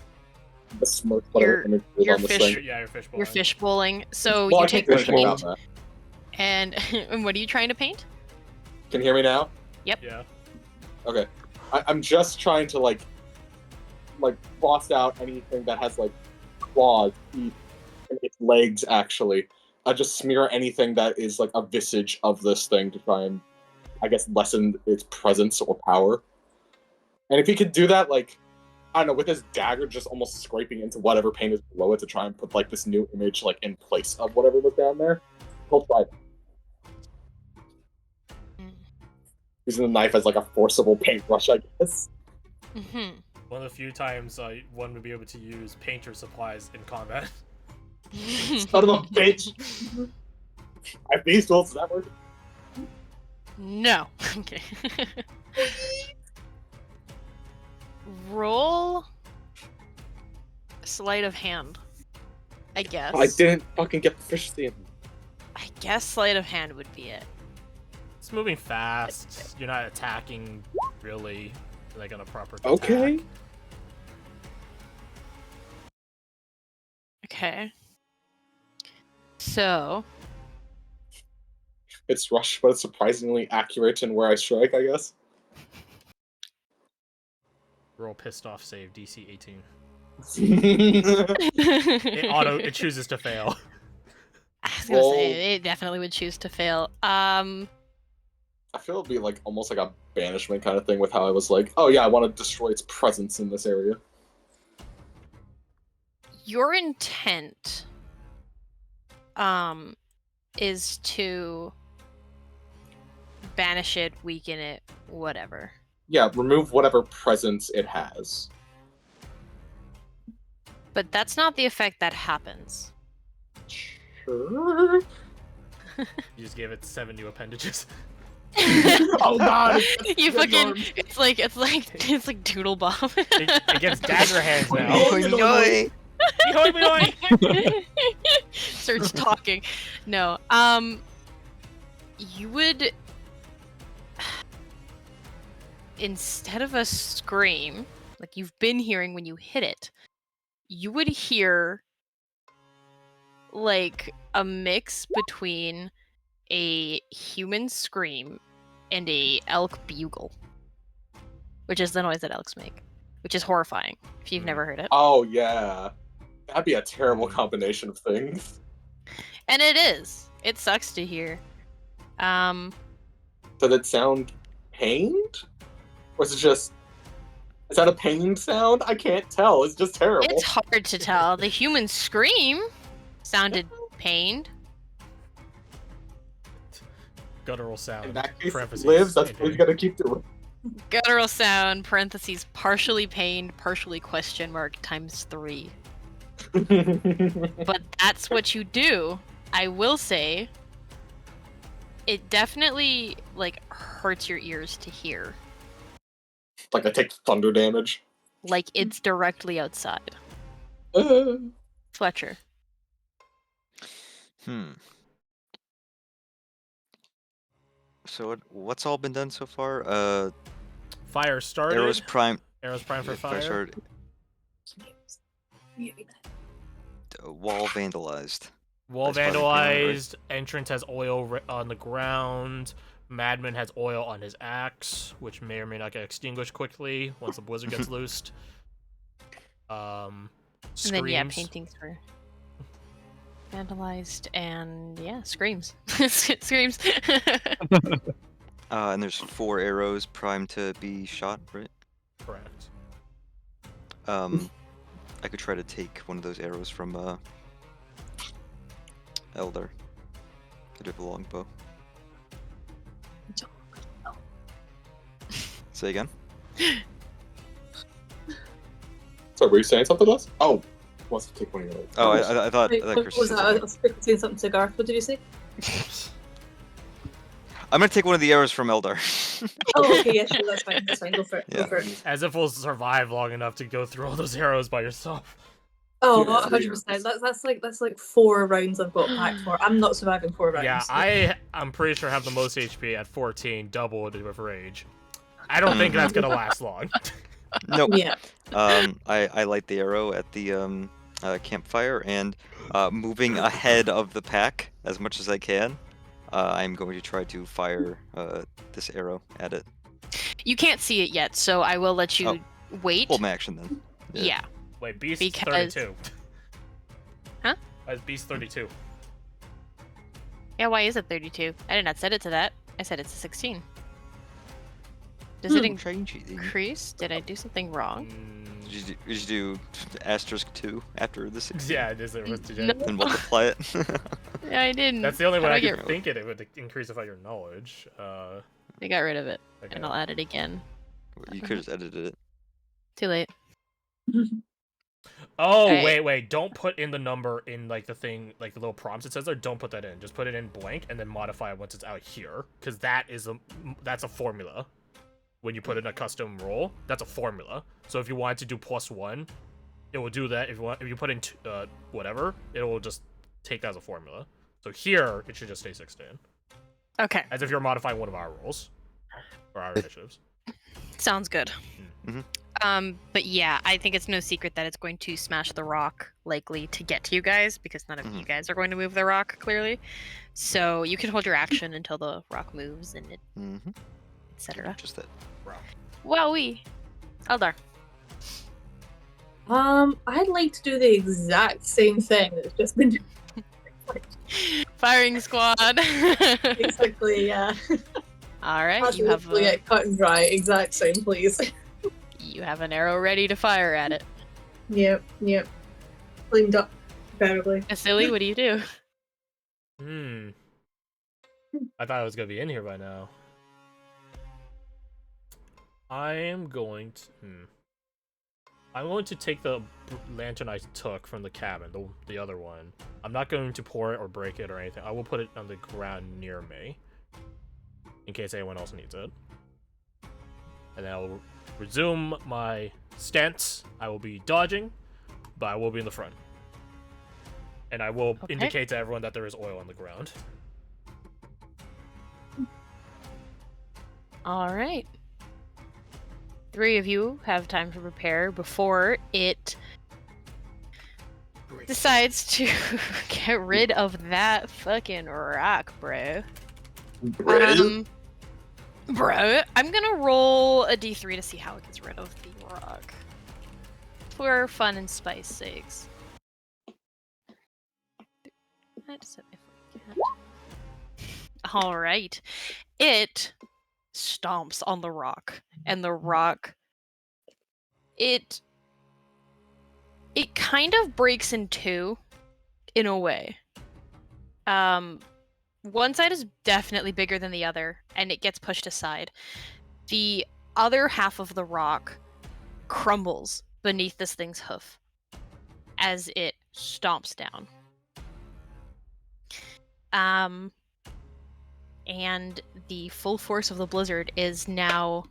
besmirch whatever Your- image is your on this fish- thing. Yeah, your fish You're fish bowling. So Well, I you can't take do the anything about paint, that. and what are you trying to paint? Can you hear me now? Yeah. Okay. I'm just trying to, like, cross out anything that has, like, claws, teeth, and its legs, actually. I just smear anything that is, like, a visage of this thing to try and, I guess, lessen its presence or power. And if he could do that, like, I don't know, with his dagger just almost scraping into whatever paint is below it to try and put, like, this new image, like, in place of whatever was down there, he'll try that. Using the knife as, like, a forcible paintbrush, I guess. Mm-hmm. One of the few times one would be able to use painter supplies in combat. Son of a bitch! I have these tools, does that work? No. Okay. Roll sleight of hand. I guess. I didn't fucking get the fish stand. I guess sleight of hand would be it. It's moving fast. You're not attacking really, like on a proper Okay. attack. Okay. So, It's rush, but it's surprisingly accurate in where I strike, I guess. Roll pissed off save DC 18. it It chooses to fail. I was gonna Roll. say it definitely would choose to fail. I feel it'd be like almost like a banishment kind of thing with how I was like, oh yeah, I want to destroy its presence in this area. Your intent is to banish it, weaken it, whatever. Yeah, remove whatever presence it has. But that's not the effect that happens. Sure. You just gave it 7 new appendages. Oh god! You fucking it's like Doodle Bob. It gets dagger hands now. Starts talking. No. You would, instead of a scream like you've been hearing when you hit it, you would hear like a mix between a human scream and a elk bugle, which is the noise that elks make, which is horrifying if you've never heard it. Oh yeah, that'd be a terrible combination of things. And it is. It sucks to hear. Does it sound pained, or is it just? Is that a pained sound? I can't tell. It's just terrible. It's hard to tell. The human scream sounded pained. Guttural sound. In that case, parentheses, lives. That's what painting. he's gonna keep doing. Guttural sound, parentheses, partially pained, partially question mark, times 3. But that's what you do. I will say, it definitely, like, hurts your ears to hear. Like I take thunder damage. Like, it's directly outside. Fletcher. So what's all been done so far? Fire started. Arrows prime. Arrows prime for Yeah, fire. started. Wall vandalized. Wall That's probably vandalized. Entrance has oil on the ground. Madman has oil on his axe, which may or may not get extinguished quickly once the blizzard gets loosed. And Screams. then, yeah, paintings were vandalized, and, yeah, screams. Screams. And there's 4 arrows primed to be shot, right? Correct. I could try to take one of those arrows from Elder. I do have a longbow. Say again? So were you saying something to us? Oh, wants to take one of your. Oh, I thought. Wait, I thought what Christian was said that? I something. was saying something to Garth. What did you say? I'm gonna take one of the arrows from Eldar. Oh, okay, yeah, sure, that's fine. That's fine. Go for it. Go Yeah. for it. As if we'll survive long enough to go through all those arrows by yourself. Oh, Yeah, 100%. That's like 4 rounds I've got packed for. I'm not surviving 4 rounds. Yeah, I'm pretty sure I have the most HP at 14, doubled with rage. I don't think that's gonna last long. Nope. Yeah. I light the arrow at the campfire and moving ahead of the pack as much as I can. I'm going to try to fire this arrow at it. You can't see it yet, so I will let you wait. Hold my action then. Yeah. Wait, Beast Because- 32. Huh? Why is Beast 32? Yeah, why is it 32? I did not set it to that. I said it's a 16. Does it Change it. increase? Did I do something wrong? Did you do asterisk 2 after the 6? Yeah, it is. No. And multiply it. Yeah, I didn't. That's the only How way do I get- could think it would increase if I your knowledge. I got rid of it, Okay. and I'll add it again. You could have just edited it. Too late. Oh, Alright. wait. Don't put in the number in, like, the thing, like, the little prompts it says there. Don't put that in. Just put it in blank and then modify it once it's out here. Because that's a formula. When you put in a custom roll, that's a formula. So if you wanted to do +1, it will do that. If you put in whatever, it will just take that as a formula. So here, it should just stay 16. Okay, As if you're modifying one of our rolls. Or our initiatives. sounds good. Mhm. But yeah, I think it's no secret that it's going to smash the rock, likely to get to you guys, because none of you guys are going to move the rock, clearly. So you can hold your action until the rock moves, and etc. Just that. Wowee! Eldar. I'd like to do the exact same thing that's just been Firing squad! basically, yeah. Alright, you have Absolutely, yeah, cut and dry, exact same, please. you have an arrow ready to fire at it. Yep. Cleaned up, preferably. Silly, what do you do? I thought I was gonna be in here by now. I am going to. I'm going to take the lantern I took from the cabin, the other one. I'm not going to pour it or break it or anything. I will put it on the ground near me, in case anyone else needs it. And then I will resume my stance. I will be dodging, but I will be in the front. And I will indicate to everyone that there is oil on the ground. All right. 3 of you have time to prepare before it decides to get rid of that fucking rock, bro. Bro, I'm gonna roll a d3 to see how it gets rid of the rock. For fun and spice sakes. Alright. It stomps on the rock, and the rock it kind of breaks in two in a way. One side is definitely bigger than the other, and it gets pushed aside. The other half of the rock crumbles beneath this thing's hoof as it stomps down. And the full force of the blizzard is now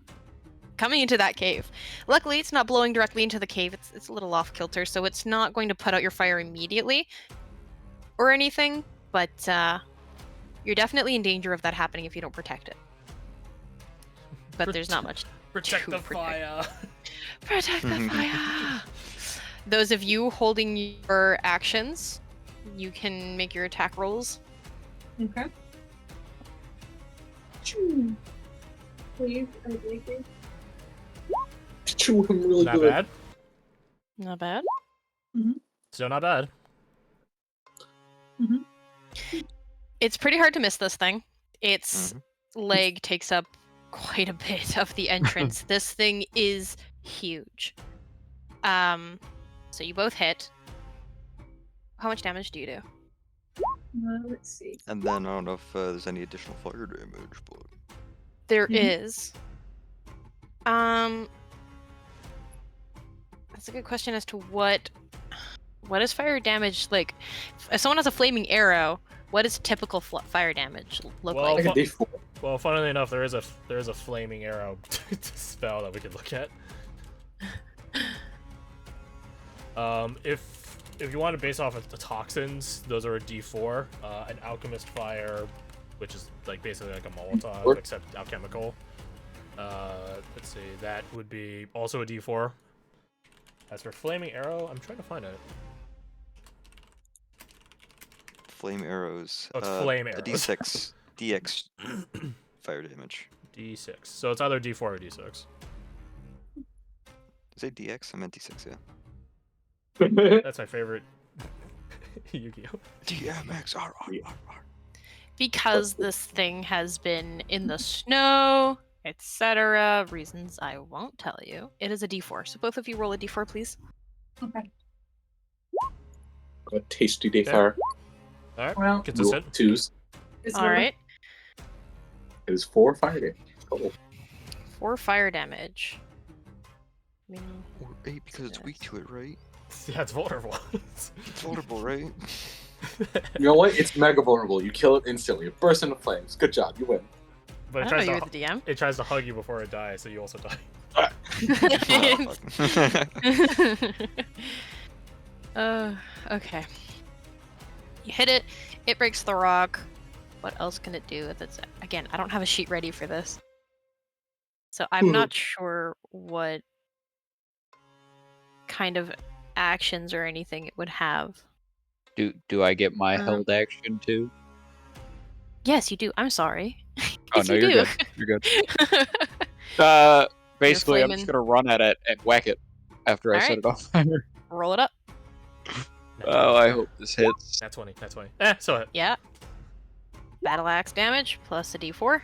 coming into that cave. Luckily, it's not blowing directly into the cave. It's a little off kilter, so it's not going to put out your fire immediately or anything, but you're definitely in danger of that happening if you don't protect it. But there's not much Protect to the fire. Protect the fire. Those of you holding your actions, you can make your attack rolls. Okay. Please, I beg you. Chew him really Not good. bad. Not bad. Still not bad. It's pretty hard to miss this thing. Its leg takes up quite a bit of the entrance. This thing is huge. So you both hit. How much damage do you do? Let's see. And then I don't know if there's any additional fire damage, but There is. That's a good question as to what is fire damage like. If someone has a flaming arrow, what does typical fire damage look Well, like? Like a D4. Well, funnily enough, there is a flaming arrow spell that we could look at. If you want to base off of the toxins, those are a D4. An alchemist fire, which is like basically like a Molotov except alchemical. Let's see, that would be also a D4. As for flaming arrow, I'm trying to find it. flame arrows. Oh, it's flame A arrows. D6, DX fire damage. D6. So it's either D4 or D6. Say DX? I meant D6, yeah. That's my favorite Yu-Gi-Oh. DMX. Because this thing has been in the snow, etc. Reasons I won't tell you. It is a D4. So both of you roll a D4, please. Okay. A tasty day fire. Alright, Well, consistent. Twos. All right. It is 4 fire damage. Cool. 4 fire damage. I mean, Or 8 because it's weak to it, right? Yeah, it's vulnerable. It's vulnerable, right? You know what? It's mega vulnerable. You kill it instantly. It bursts into flames. Good job. You win. But I don't know you're the DM. it tries to hug you before it dies, so you also die. Okay. You hit it. It breaks the rock. What else can it do with its... Again, I don't have a sheet ready for this. So I'm not sure what kind of actions or anything it would have. Do I get my held action too? Yes, you do. I'm sorry. Oh Yes, no, you you're do. good. You're good. Basically, I'm flaming- just gonna run at it and whack it after I set Alright. it on fire. Roll it up. Oh, I hope this hits. That's 20. That's 20. So it. Yeah. Battle axe damage plus a d4.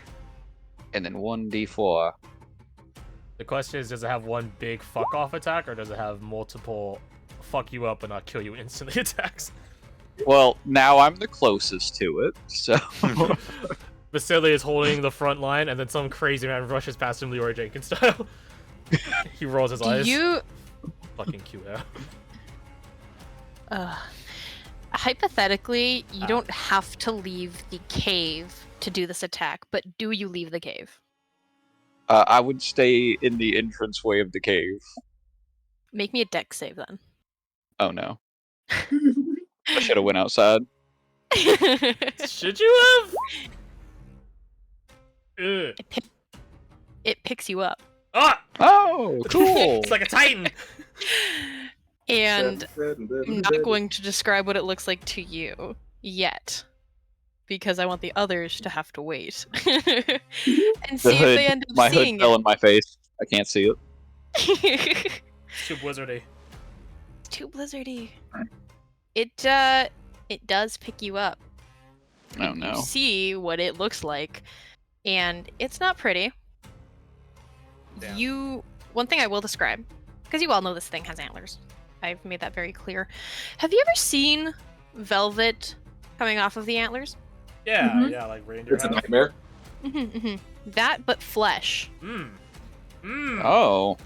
And then 1d4. The question is, does it have one big fuck off attack, or does it have multiple fuck you up but not kill you instantly attacks? Well, now I'm the closest to it, so Vasily is holding the front line, and then some crazy man rushes past him, Leroy Jenkins style. He rolls his Do eyes. you Fucking cute. hypothetically, you don't have to leave the cave to do this attack, but do you leave the cave? I would stay in the entranceway of the cave. Make me a dex save then. Oh no, I should have went outside. Should you have? Ugh. It picks you up. Ah! Oh, cool. It's like a titan. And I'm not going to describe what it looks like to you yet, because I want the others to have to wait and see The if hood, they end up my hood seeing fell it. in my face. I can't see it. It's too blizzardy. Too blizzardy. It does pick you up. Oh You no. see what it looks like, and it's not pretty. Damn. One thing I will describe, because you all know this thing has antlers. I've made that very clear. Have you ever seen velvet coming off of the antlers? Yeah, Mhm. yeah, like reindeer It's a have. nightmare. That, but flesh, Mmm. Mmm. Oh.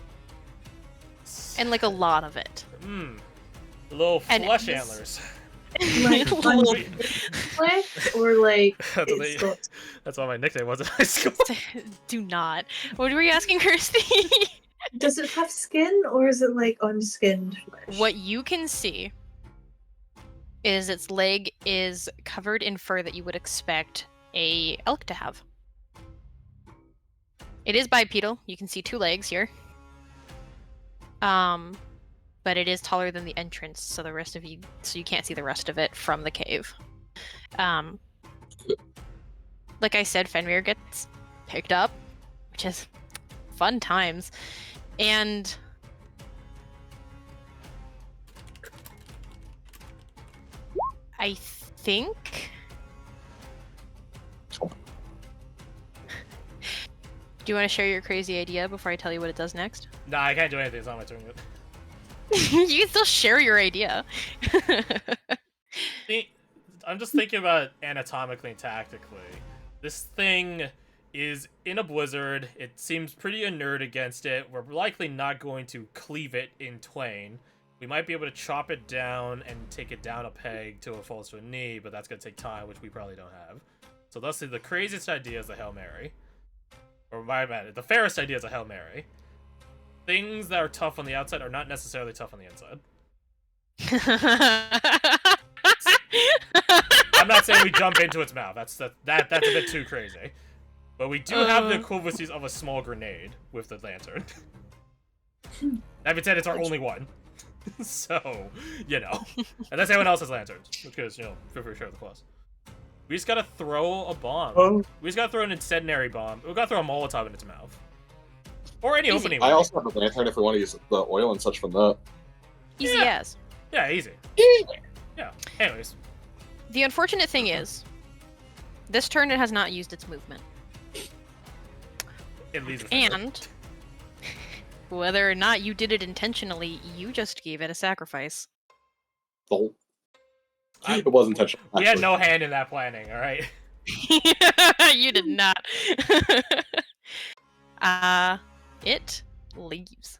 and like a lot of it. Mmm. Little And flesh this- antlers. Like Little- flesh or like That's, what it's they- got that's what my nickname was in high school. Do not. What were you asking, Kirsty? Does it have skin or is it like unskinned flesh? What you can see is its leg is covered in fur that you would expect a elk to have. It is bipedal. You can see 2 legs here. But it is taller than the entrance, so you can't see the rest of it from the cave. Like I said, Fenrir gets picked up, which is fun times. And I think. Do you want to share your crazy idea before I tell you what it does next? Nah, I can't do anything. It's not my turn yet. You can still share your idea. I'm just thinking about anatomically and tactically. This thing is in a blizzard. It seems pretty inert against it. We're likely not going to cleave it in twain. We might be able to chop it down and take it down a peg till it falls to a knee, but that's going to take time, which we probably don't have. So thusly, the craziest idea is the Hail Mary. Or my bad, the fairest idea is a Hail Mary. Things that are tough on the outside are not necessarily tough on the inside. I'm not saying we jump into its mouth. That's a bit too crazy. But we do have the equivalencies of a small grenade with the lantern. That being said, it's our only one. So, unless anyone else has lanterns, because feel free to share the plus. We just gotta throw a bomb. We just gotta throw an incendiary bomb. We gotta throw a Molotov in its mouth. Or any Easy. opening. I also have a lantern if we want to use the oil and such from that. Easy Yeah. as. Yeah, easy. Yeah. Anyways. The unfortunate thing is, this turn it has not used its movement. It leaves with And whether or not you did it intentionally, you just gave it a sacrifice. It was intentional. We had actually. no hand in that planning, alright? You did not. It leaves.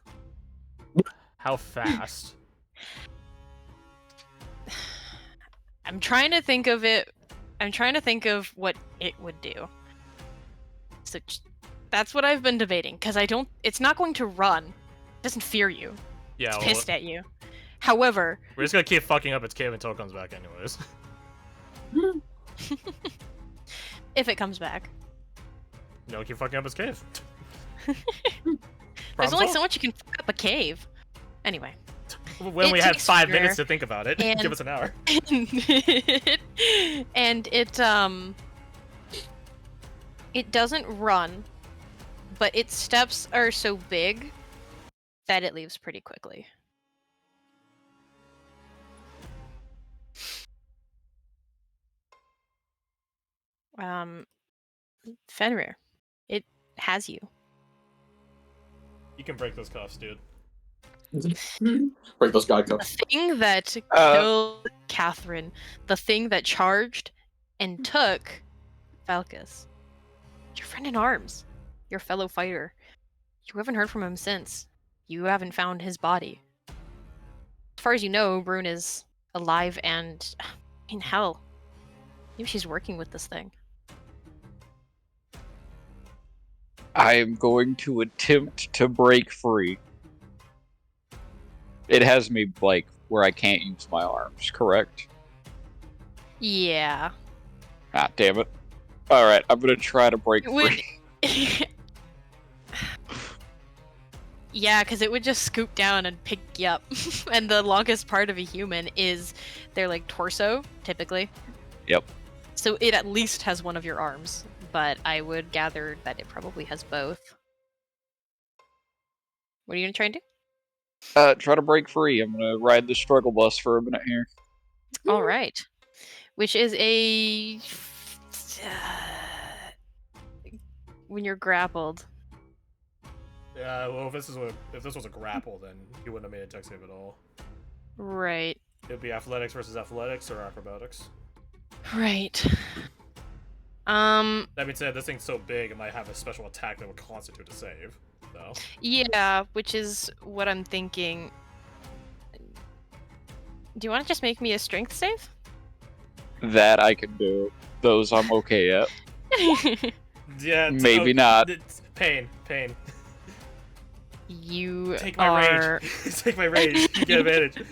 How fast? I'm trying to think of it. I'm trying to think of what it would do. So that's what I've been debating, because it's not going to run. It doesn't fear you. Yeah, It's well, pissed at you. However, we're just gonna keep fucking up its cave until it comes back anyways. if it comes back. Keep fucking up its cave. There's Problem only solved. so much you can fuck up a cave. Anyway. When It we had takes 5 fear, minutes to think about it, and- give us an hour. And it doesn't run, but its steps are so big that it leaves pretty quickly. Fenrir, it has you. You can break those cuffs, dude. Break those guy The codes. thing that Uh, killed Catherine, the thing that charged and took Falcus. Your friend in arms, your fellow fighter. You haven't heard from him since. You haven't found his body. As far as you know, Brune is alive and, in hell, maybe she's working with this thing. I am going to attempt to break free. It has me, like, where I can't use my arms, correct? Yeah. Ah, damn it. Alright, I'm gonna try to break It would. free. Yeah, because it would just scoop down and pick you up. And the longest part of a human is their like torso, typically. Yep. So it at least has one of your arms, but I would gather that it probably has both. What are you gonna try and do? Try to break free. I'm gonna ride the struggle bus for a minute here. All right, which is a when you're grappled. Yeah, well, if this was a grapple, then he wouldn't have made a tech save at all. Right. It'd be athletics versus athletics or acrobatics. Right. That being said, this thing's so big, it might have a special attack that would constitute a save. So. Yeah, which is what I'm thinking. Do you want to just make me a strength save? That I can do. Those I'm okay at. Yeah. Maybe not. Pain. You Take my are. rage. Take my rage. You get advantage.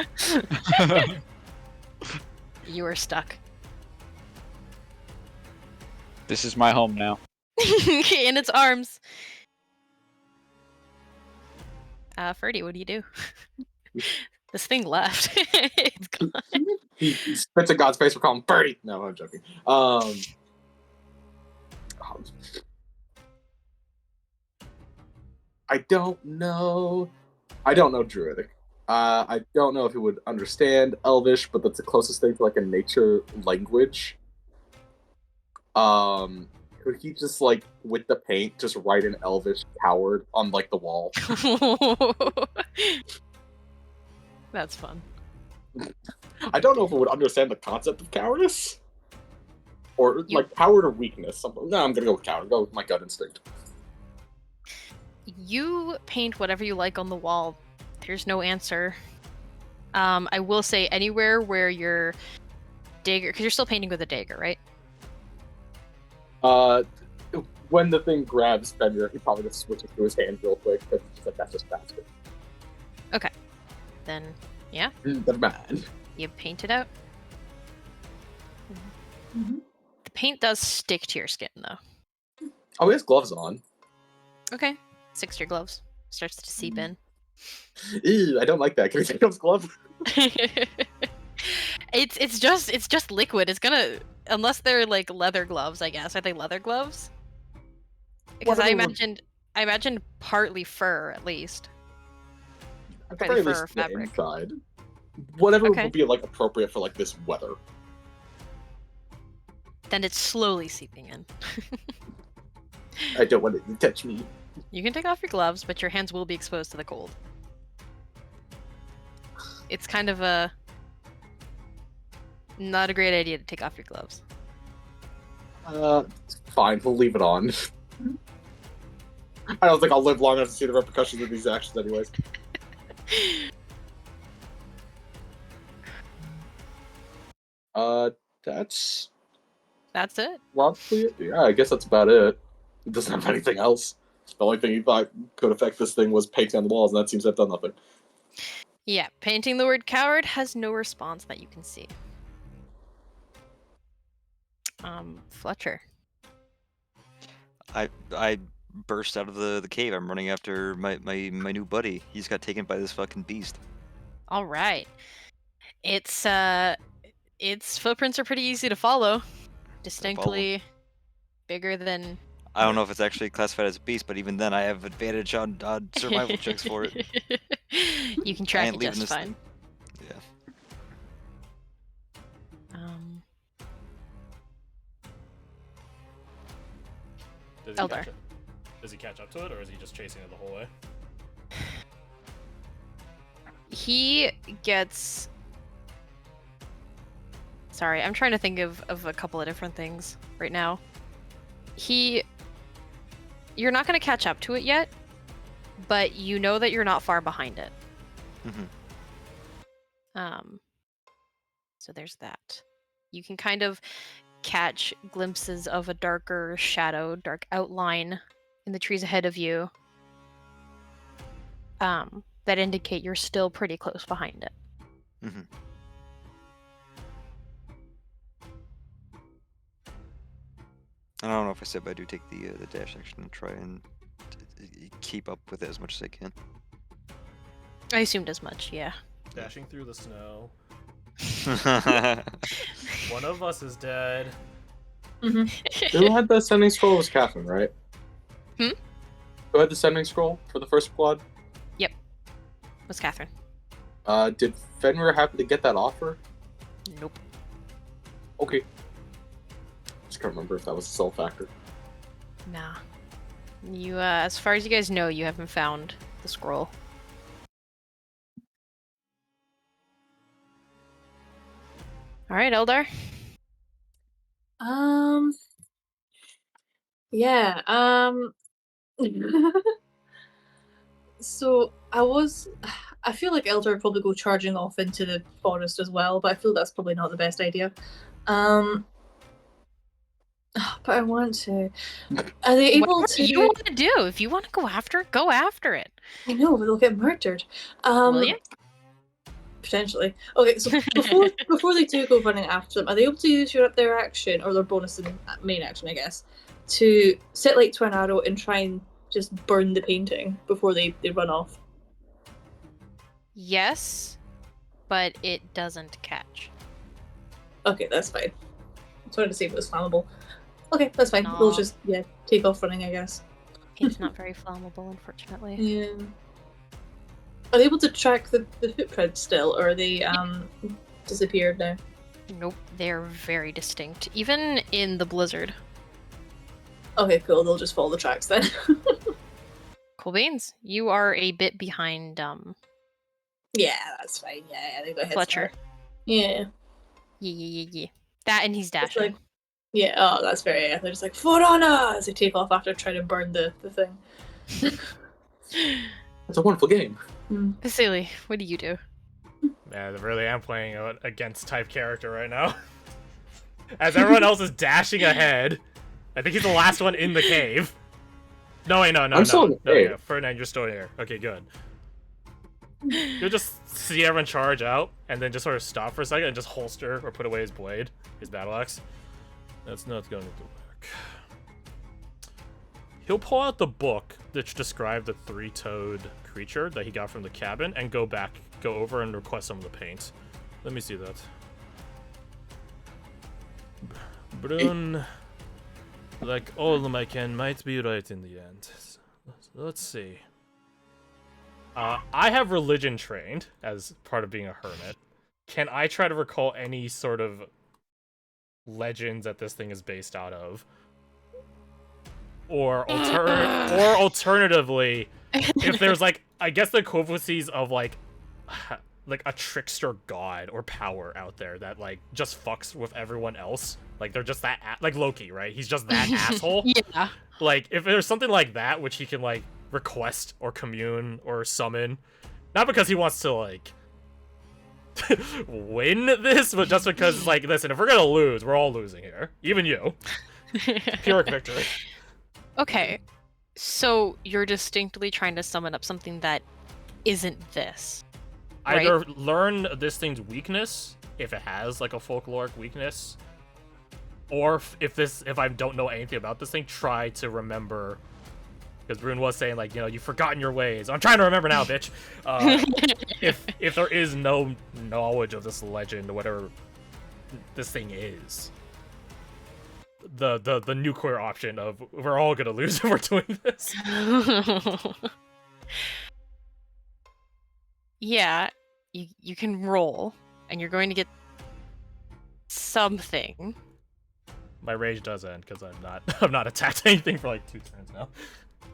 You are stuck. This is my home now. In its arms. Ferdy, what do you do? This thing left. It's gone. He spits in God's face for calling Birdie. No, I'm joking. I don't know. I don't know Druidic. I don't know if he would understand Elvish, but that's the closest thing to like a nature language. Could he just like with the paint just write an Elvish coward on like the wall? That's fun. I don't know if it would understand the concept of cowardice. Or like coward or weakness. No, I'm gonna go with coward. Go with my gut instinct. You paint whatever you like on the wall. There's no answer. I will say anywhere where your dagger, because you're still painting with a dagger, right? When the thing grabs Fenrir, he probably just switches to his hand real quick, because he's like, that's just faster. Okay. Then, yeah. Never mind. You paint it out. Mm-hmm. The paint does stick to your skin, though. Oh, he has gloves on. Okay. Sticks to your gloves. Starts to seep in. Ew, I don't like that. Can we take those gloves? It's just liquid. It's gonna, unless they're like leather gloves, I guess. Are they leather gloves? Because I imagined partly fur at least. At the Probably very fur or least, the fabric. inside. Whatever Okay. would be like appropriate for like this weather. Then it's slowly seeping in. I don't want it to touch me. You can take off your gloves, but your hands will be exposed to the cold. It's kind of not a great idea to take off your gloves. Fine, we'll leave it on. I don't think I'll live long enough to see the repercussions of these actions anyways. That's it. Roughly it. Yeah, I guess that's about it. It doesn't have anything else. The only thing he thought could affect this thing was painting on the walls, and that seems to have done nothing. Yeah, painting the word coward has no response that you can see. Fletcher. I burst out of the cave. I'm running after my new buddy. He's got taken by this fucking beast. All right. Its footprints are pretty easy to follow. Distinctly bigger than. I don't know if it's actually classified as a beast, but even then, I have advantage on survival checks for it. You can I track ain't it leaving just this fine. thing. Yeah. Eldar. Does he catch up to it, or is he just chasing it the whole way? he gets. Sorry, I'm trying to think of a couple of different things right now. You're not going to catch up to it yet, but you know that you're not far behind it. So there's that. You can kind of catch glimpses of a darker shadow, dark outline in the trees ahead of you. That indicate you're still pretty close behind it. I don't know if I said, but I do take the dash action and try and keep up with it as much as I can. I assumed as much, yeah. Dashing through the snow. One of us is dead. Who had the sending scroll? Was Catherine, right? Hmm? Who had the sending scroll for the first squad? Yep. Was Catherine. Did Fenrir happen to get that offer? Nope. Okay. Just can't remember if that was a sell factor. Nah. You, as far as you guys know, you haven't found the scroll. Alright, Eldar. Yeah, so I feel like Eldar would probably go charging off into the forest as well, but I feel that's probably not the best idea. But I want to. Are they able Whatever to? you want to do. If you want to go after it, go after it. I know, but they'll get murdered. Will you? Potentially. Okay, so before they do go running after them, are they able to use their action, or their bonus and main action, I guess, to set light to an arrow and try and just burn the painting before they run off? Yes, but it doesn't catch. Okay, that's fine. I wanted to see if it was flammable. Okay, that's fine. No. We'll just, take off running, I guess. It's not very flammable, unfortunately. Yeah. Are they able to track the footprints still, or are they disappeared now? Nope, they're very distinct, even in the blizzard. Okay, cool. They'll just follow the tracks then. Cool beans. You are a bit behind, Yeah, that's fine. Yeah, they got head Fletcher. start. Yeah. Yeah. That and he's It's dashing. like, yeah, oh, that's very. They're just like, for honor! As they take off after trying to burn the thing. It's a wonderful game. Vasily, what do you do? Man, I really am playing an against type character right now. As everyone else is dashing ahead. I think he's the last one in the cave. No, wait, no. I'm still in the cave. Yeah, Ferdinand, you're still here. Okay, good. You'll just see everyone charge out, and then just sort of stop for a second and just holster or put away his blade, his battle axe. That's not going to work. He'll pull out the book that described the three-toed creature that he got from the cabin and go over and request some of the paint. Let me see that. Brune, like all my kin, might be right in the end. Let's see. I have religion trained as part of being a hermit. Can I try to recall any sort of legends that this thing is based out of? Or alternatively, if there's like, I guess the equivalencies of like a trickster god or power out there that like just fucks with everyone else. Like they're just that like Loki, right? He's just that asshole. Yeah. Like if there's something like that which he can like request or commune or summon, not because he wants to like win this, but just because like, listen, if we're gonna lose, we're all losing here, even you. Pyrrhic victory. Okay, so you're distinctly trying to summon up something that isn't this. Right? Either learn this thing's weakness, if it has like a folkloric weakness, or if I don't know anything about this thing, try to remember. Because Brune was saying like, you've forgotten your ways. I'm trying to remember now, bitch. If there is no knowledge of this legend or whatever this thing is, the nuclear option of we're all gonna lose if we're doing this. Yeah, you can roll, and you're going to get something. My rage does end because I'm not attacked anything for like 2 turns now.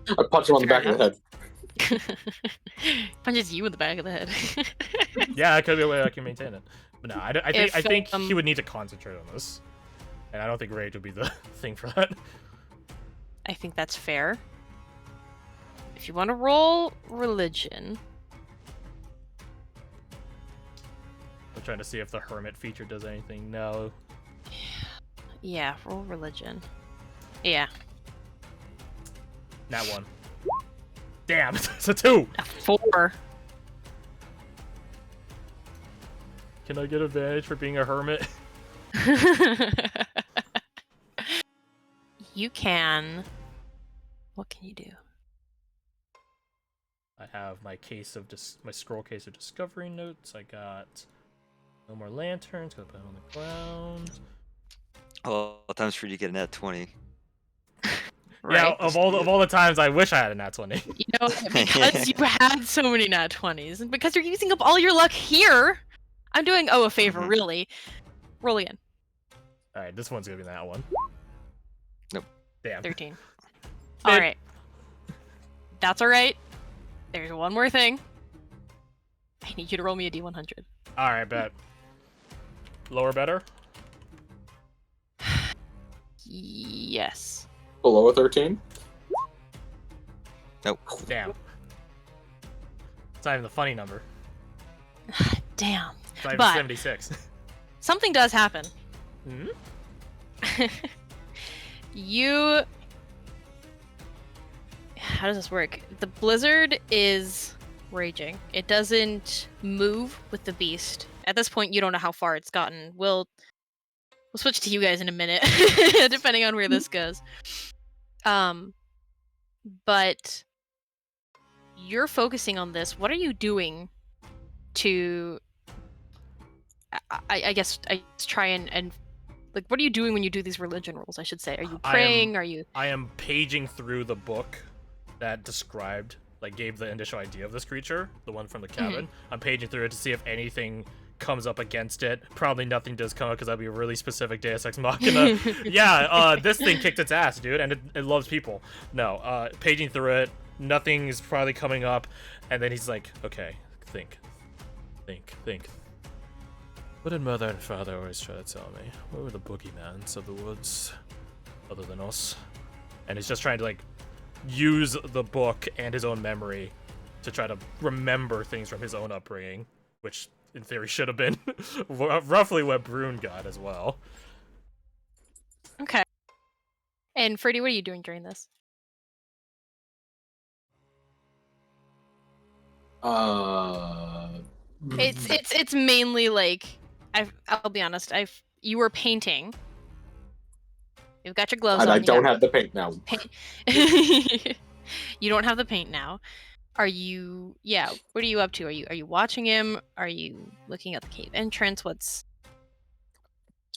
I punch him on the back of the head. Punches you in the back of the head. Yeah, it could be a way I can maintain it. But no, I think If, he would need to concentrate on this. And I don't think rage would be the thing for that. I think that's fair. If you want to roll religion, I'm trying to see if the hermit feature does anything. No. yeah, roll religion. Yeah, Not one. Damn, it's a 2! a 4. Can I get advantage for being a hermit? You can. What can you do? I have my my scroll case of discovery notes. I got no more lanterns. Gotta put it on the ground. All the times for you to get a nat 20. Yeah, Right? of all the times I wish I had a nat 20. You know, because you had so many nat 20s, and because you're using up all your luck here, I'm doing a favor, Mhm. really. Roll again. All right, this one's gonna be that one. Nope. Damn. 13. All right. That's all right. There's one more thing. I need you to roll me a d100. All right, bet. Lower better. Yes. Below a 13? Nope. Damn. It's not even the funny number. Damn. It's not even But- 76. Something does happen. Hmm? You. How does this work? The blizzard is raging. It doesn't move with the beast. At this point, you don't know how far it's gotten. We'll switch to you guys in a minute, depending on where this goes. But you're focusing on this. What are you doing to? I guess try and like, what are you doing when you do these religion rolls? I should say. Are you praying? Are you? I am paging through the book that described, like, gave the initial idea of this creature, the one from the cabin. I'm paging through it to see if anything comes up against it. Probably nothing does come up because that'd be a really specific Deus Ex Machina. Yeah, this thing kicked its ass, dude, and it loves people. No, paging through it, nothing is probably coming up, and then he's like, okay, think. What did Mother and Father always try to tell me? What were the boogeymans of the woods, other than us? And he's just trying to, like, use the book and his own memory to try to remember things from his own upbringing, which in theory should have been roughly what Brune got as well. Okay. And Freddie, what are you doing during this? It's mainly like I'll be honest. You were painting. You've got your gloves And on. I don't have the paint now. You don't have the paint now. Are you? Yeah. What are you up to? Are you watching him? Are you looking at the cave entrance? What's?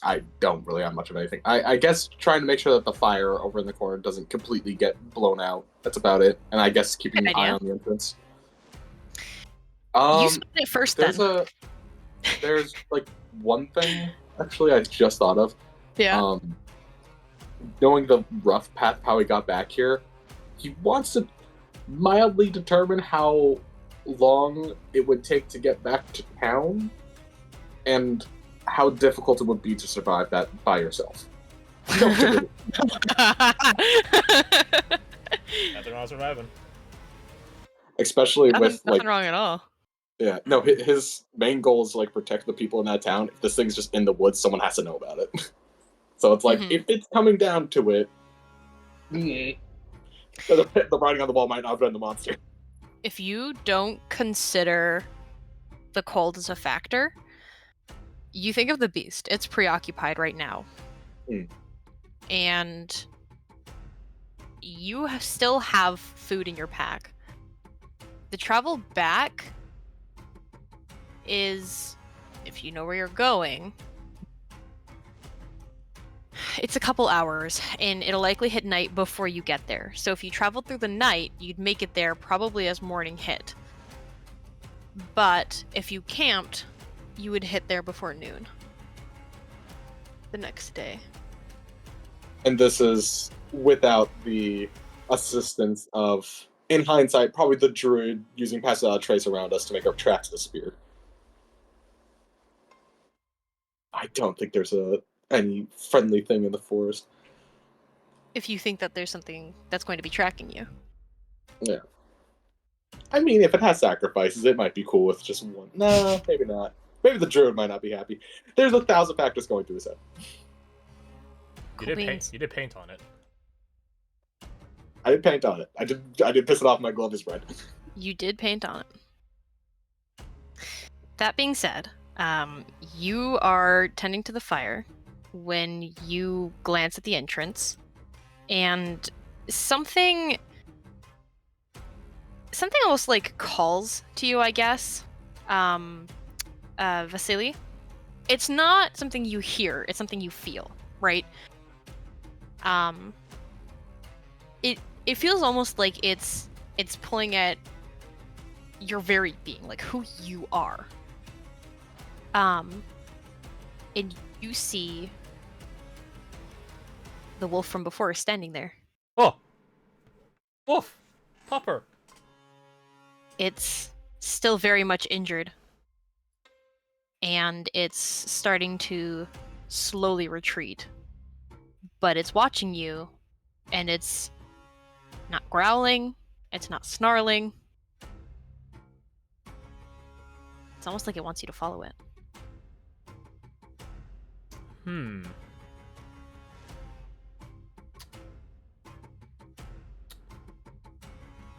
I don't really have much of anything. I guess trying to make sure that the fire over in the corner doesn't completely get blown out. That's about it. And I guess keeping Good an eye idea. on the entrance. You spotted it first, then. There's like one thing actually I just thought of. Yeah. Knowing the rough path how he got back here, he wants to mildly determine how long it would take to get back to town, and how difficult it would be to survive that by yourself. Nothing wrong with surviving. Especially with nothing like, wrong at all. yeah, no, his main goal is to like protect the people in that town. If this thing's just in the woods, someone has to know about it. So it's like, if it's coming down to it, the writing on the wall might not have been the monster. If you don't consider the cold as a factor, you think of the beast. It's preoccupied right now. And you still have food in your pack. The travel back is, if you know where you're going, it's a couple hours, and it'll likely hit night before you get there. So if you traveled through the night, you'd make it there probably as morning hit. But if you camped, you would hit there before noon the next day. And this is without the assistance of in hindsight, probably the druid using passive trace around us to make our tracks disappear. I don't think there's any friendly thing in the forest. If you think that there's something that's going to be tracking you. Yeah. I mean, if it has sacrifices, it might be cool with just one. No, maybe not. Maybe the druid might not be happy. There's 1,000 factors going through his head. Cool You beans. did paint on it. I did paint on it. I did piss it off. My glove is red. You did paint on it. That being said, you are tending to the fire when you glance at the entrance, and something almost like calls to you, I guess. Vasily. It's not something you hear, it's something you feel, right? It feels almost like it's pulling at your very being, like who you are. And you see the wolf from before standing there. Oh! Wolf! Popper! It's still very much injured. And it's starting to slowly retreat. But it's watching you, and it's not growling, it's not snarling. It's almost like it wants you to follow it.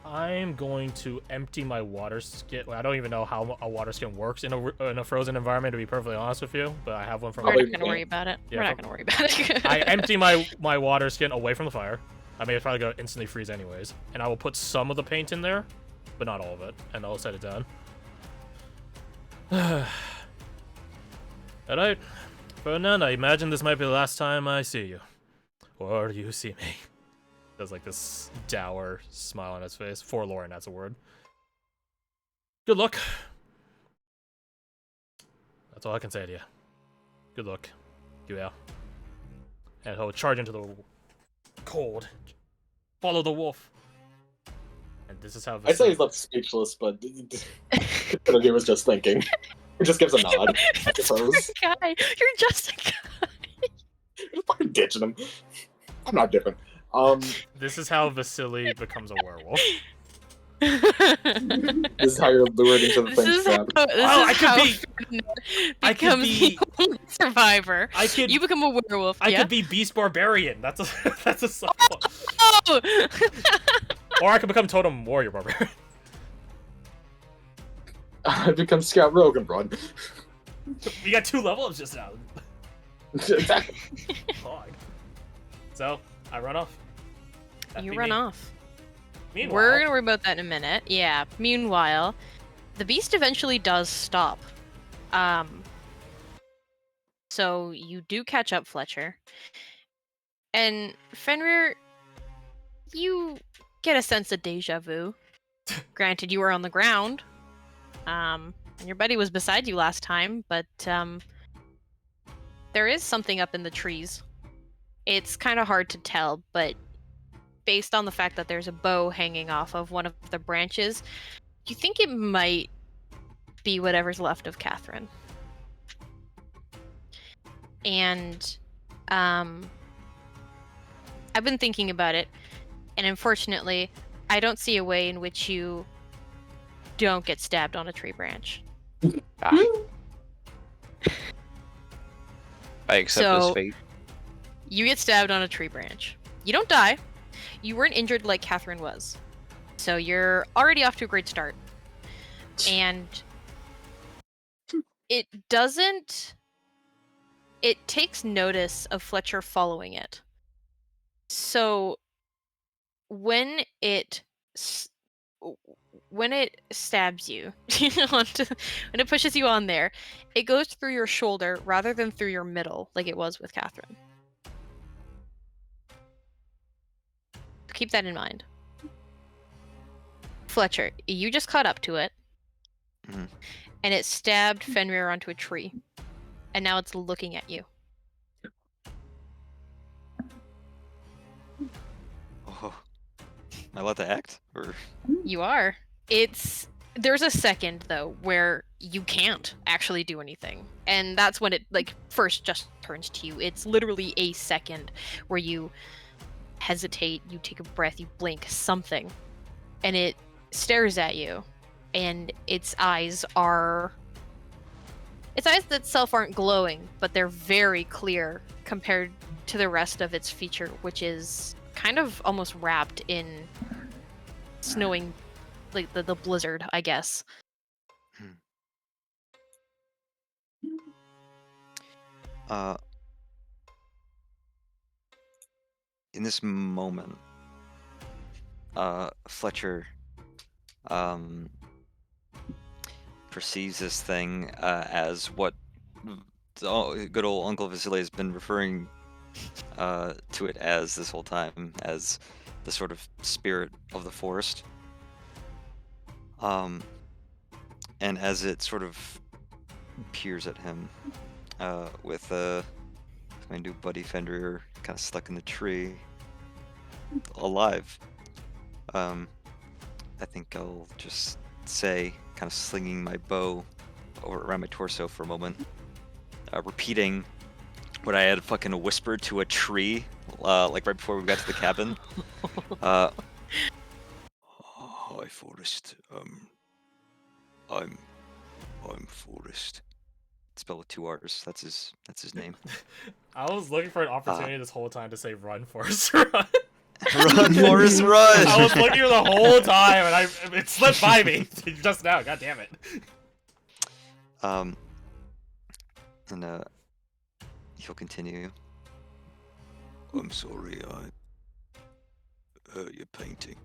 I'm going to empty my water skin. I don't even know how a water skin works in a frozen environment, to be perfectly honest with you, but I have one from... We're not going to worry about it. Yeah, We're not going to worry about it. I empty my water skin away from the fire. I mean, it's probably going to instantly freeze anyways. And I will put some of the paint in there, but not all of it. And I'll set it down. Alright. Fernand, I imagine this might be the last time I see you. Or you see me. There's like this dour smile on his face. Forlorn, that's a word. Good luck. That's all I can say to you. Good luck. Yeah. And he'll charge into the cold. Follow the wolf. And this is how... I say he's left speechless, but he was just thinking. He just gives a nod, I suppose. Guy, you're just a guy. You're fucking ditching him. I'm not different. This is how Vasily becomes a werewolf. This is how you're lured into the thing trap. I could be the survivor. You become a werewolf. I yeah? could be Beast Barbarian. That's a sub. Oh! Or I could become Totem Warrior Barbarian. I become Scout Rogue and run. We got 2 level ups just now. Exactly. So I run off. You run off. Meanwhile, we're gonna worry about that in a minute. Yeah. Meanwhile, the beast eventually does stop. So you do catch up, Fletcher. And Fenrir, you get a sense of deja vu. Granted, you were on the ground. And your buddy was beside you last time, but there is something up in the trees. It's kind of hard to tell, but based on the fact that there's a bow hanging off of one of the branches, you think it might be whatever's left of Catherine. And I've been thinking about it, and unfortunately, I don't see a way in which you don't get stabbed on a tree branch. I accept this fate. You get stabbed on a tree branch. You don't die. You weren't injured like Catherine was. So you're already off to a great start. And it takes notice of Fletcher following it. So when it stabs you, when it pushes you on there, it goes through your shoulder rather than through your middle like it was with Catherine. Keep that in mind. Fletcher, you just caught up to it, and it stabbed Fenrir onto a tree, and now it's looking at you. Oh. I allowed to act? Or You are. There's a second though where you can't actually do anything. And that's when it like first just turns to you. It's literally a second where you hesitate, you take a breath, you blink something, and it stares at you. And its eyes itself aren't glowing, but they're very clear compared to the rest of its feature, which is kind of almost wrapped in snowing, like the blizzard, I guess. In this moment, Fletcher perceives this thing as what good old Uncle Vasily has been referring to it as this whole time, as the sort of spirit of the forest. And as it sort of peers at him with my new buddy Fenrir kind of stuck in the tree, alive, I think I'll just say, kind of slinging my bow around my torso for a moment, repeating what I had fucking whispered to a tree, like right before we got to the cabin. Hi, Forrest. I'm Forrest. Spelled with 2 R's. That's his name. I was looking for an opportunity this whole time to say "Run, Forrest, run." Run, Forrest, run! I was looking the whole time, and it slipped by me just now. God damn it. And he'll continue. I'm sorry I hurt your painting.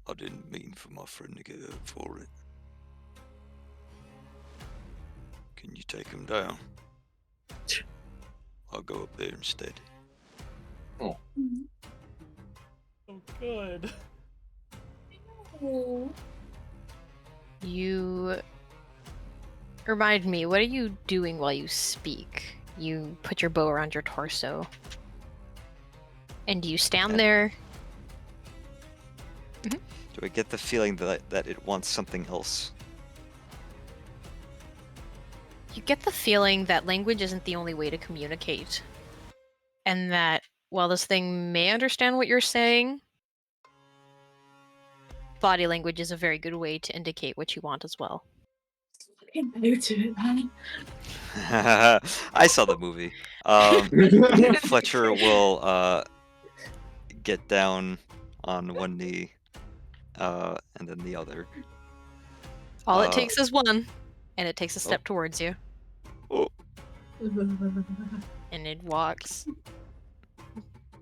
I didn't mean for my friend to get hurt for it. Can you take him down? I'll go up there instead. So good. You remind me, what are you doing while you speak? You put your bow around your torso. And do you stand there? Do I get the feeling that it wants something else? You get the feeling that language isn't the only way to communicate. And that while this thing may understand what you're saying, body language is a very good way to indicate what you want as well. Fucking bow to it, man. I saw the movie. Fletcher will get down on one knee, and then the other. All it takes is one, and it takes a step Oh. towards you. Oh. And it walks.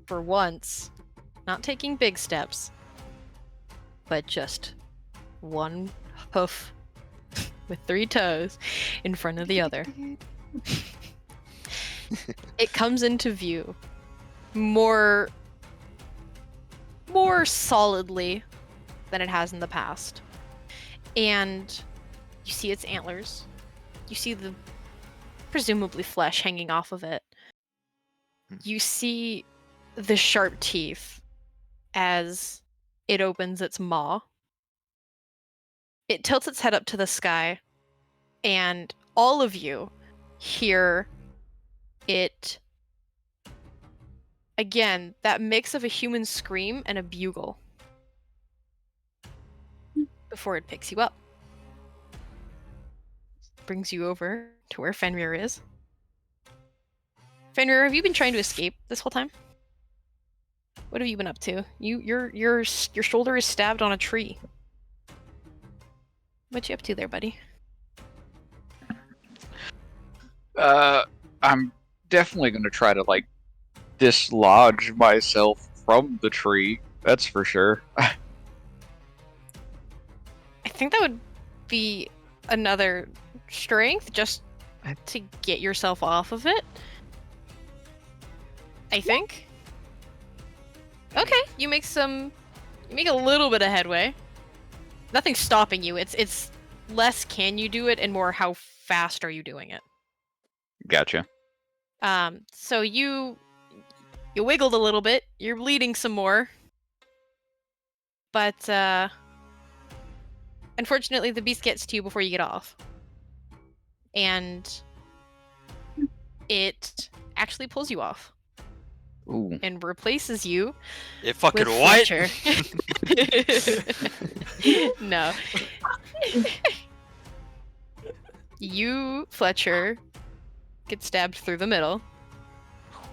For once, not taking big steps, but just one hoof with 3 toes in front of the other. It comes into view more solidly than it has in the past. And you see its antlers. You see the presumably flesh hanging off of it. You see the sharp teeth as it opens its maw. It tilts its head up to the sky, and all of you hear it. Again, that mix of a human scream and a bugle before it picks you up. Brings you over to where Fenrir is. Fenrir, have you been trying to escape this whole time? What have you been up to? Your shoulder is stabbed on a tree. What you up to there, buddy? I'm definitely gonna try to dislodge myself from the tree. That's for sure. I think that would be another strength just to get yourself off of it. I think. Okay, you make a little bit of headway. Nothing's stopping you. It's less can you do it and more how fast are you doing it. Gotcha. So you You wiggled a little bit. You're bleeding some more. But, unfortunately, the beast gets to you before you get off. And it actually pulls you off. Ooh. And replaces you It fucking with what? Fletcher. No. You, Fletcher, get stabbed through the middle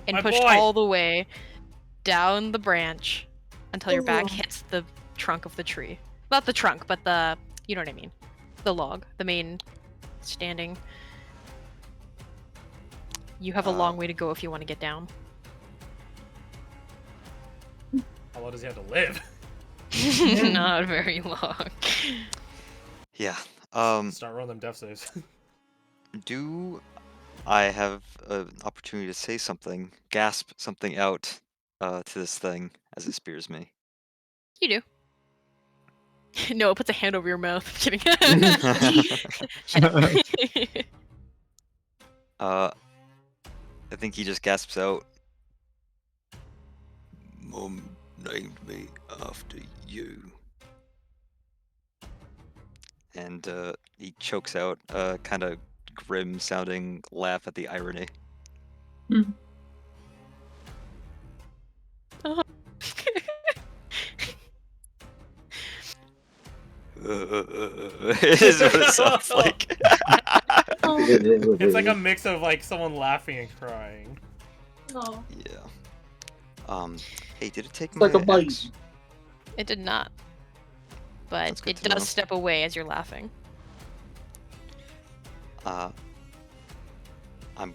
and My pushed boy! all the way down the branch until your back Oh. hits the trunk of the tree. Not the trunk, but the, you know what I mean. The log, the main standing. You have a long way to go if you want to get down. How long does he have to live? Not very long. Yeah. Start rolling them death saves. Do I have an opportunity to say something, gasp something out to this thing as it spears me? You do. No, it puts a hand over your mouth. I'm kidding. Shut up. I think he just gasps out. Mum named me after you. And he chokes out a kind of grim sounding laugh at the irony. It is what it sounds like. It's like a mix of like someone laughing and crying. Oh. Yeah. Hey, did it take It's my like a bite. axe? It did not. But That's good it to does know. step away as you're laughing. I'm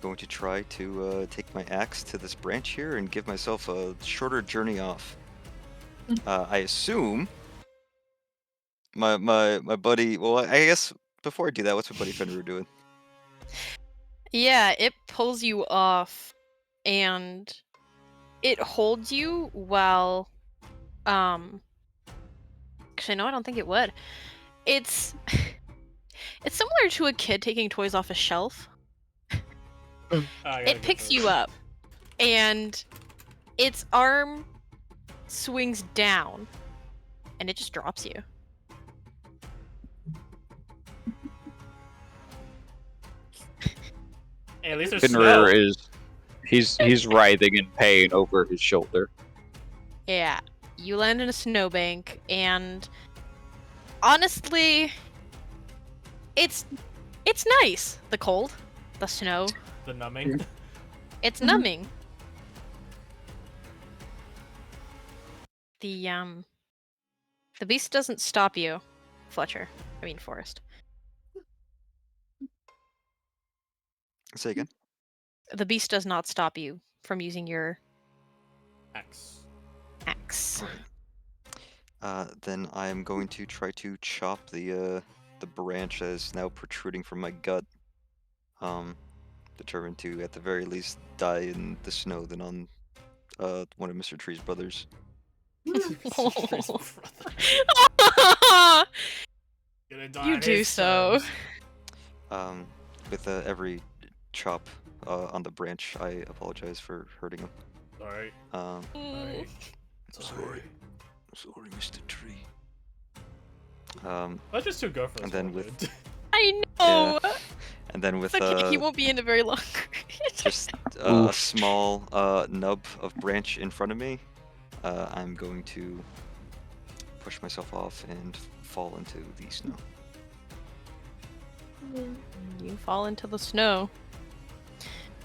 going to try to take my axe to this branch here and give myself a shorter journey off. I assume my buddy. Well, I guess before I do that, what's my buddy Fenrir doing? Yeah, it pulls you off and it holds you while actually no, I don't think it would. It's similar to a kid taking toys off a shelf. Oh, I gotta It get picks this. you up and its arm swings down and it just drops you. Hey, at least there's Fenrir snow. is he's writhing in pain over his shoulder. Yeah, you land in a snowbank, and honestly, it's nice. The cold, the snow, The numbing. it's numbing. The beast doesn't stop you, Fletcher. I mean, Forrest. Say again. The beast does not stop you from using your X. axe. Then I am going to try to chop the branch that is now protruding from my gut. Determined to at the very least die in the snow than on one of Mr. Tree's brothers. Gonna die You on do his so. terms. With every chop on the branch, I apologize for hurting him. Alright. Mm. Sorry. Sorry, Mr. Tree. Let's just two go for this. And then one, with- dude. I know. And then with It's okay. He won't be in it very long. just a small nub of branch in front of me, I'm going to push myself off and fall into the snow. You fall into the snow.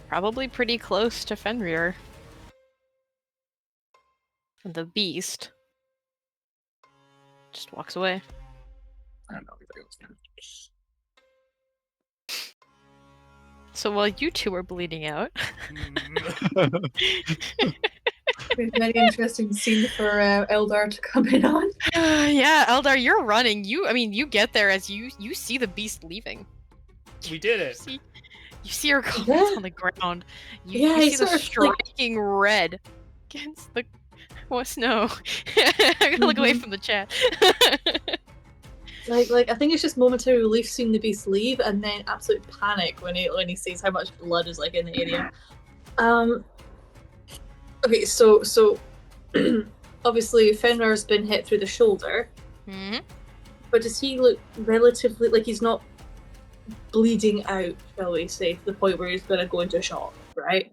Probably pretty close to Fenrir. And the beast just walks away. I don't know if it was- So while you two are bleeding out, Be very interesting scene for Eldar to come in on. yeah, Eldar, you're running. You get there as you see the beast leaving. We did it. You see her collapse Yeah. on the ground. You, Yeah, you he see the sort of, like- striking red against the snow. I gotta look away Mhm. from the chat. Like I think it's just momentary relief seeing the beast leave, and then absolute panic when he sees how much blood is like in the area. Okay, so obviously Fenrir's been hit through the shoulder, but does he look relatively like he's not bleeding out, shall we say, to the point where he's gonna go into shock, right?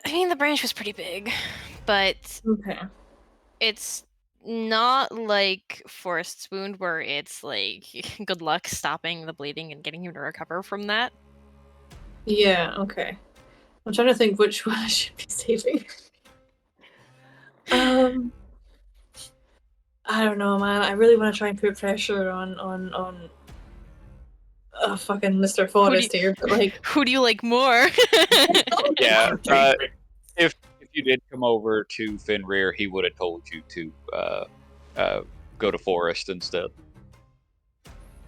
I mean, the branch was pretty big, but Okay. it's not like Forrest's wound where it's like good luck stopping the bleeding and getting him to recover from that. Yeah, okay. I'm trying to think which one I should be saving. I don't know, man. I really want to try and put pressure on fucking Mr. Forrest here, but like, who do you like more? Yeah, if you did come over to Fenrir, he would have told you to go to Forest instead.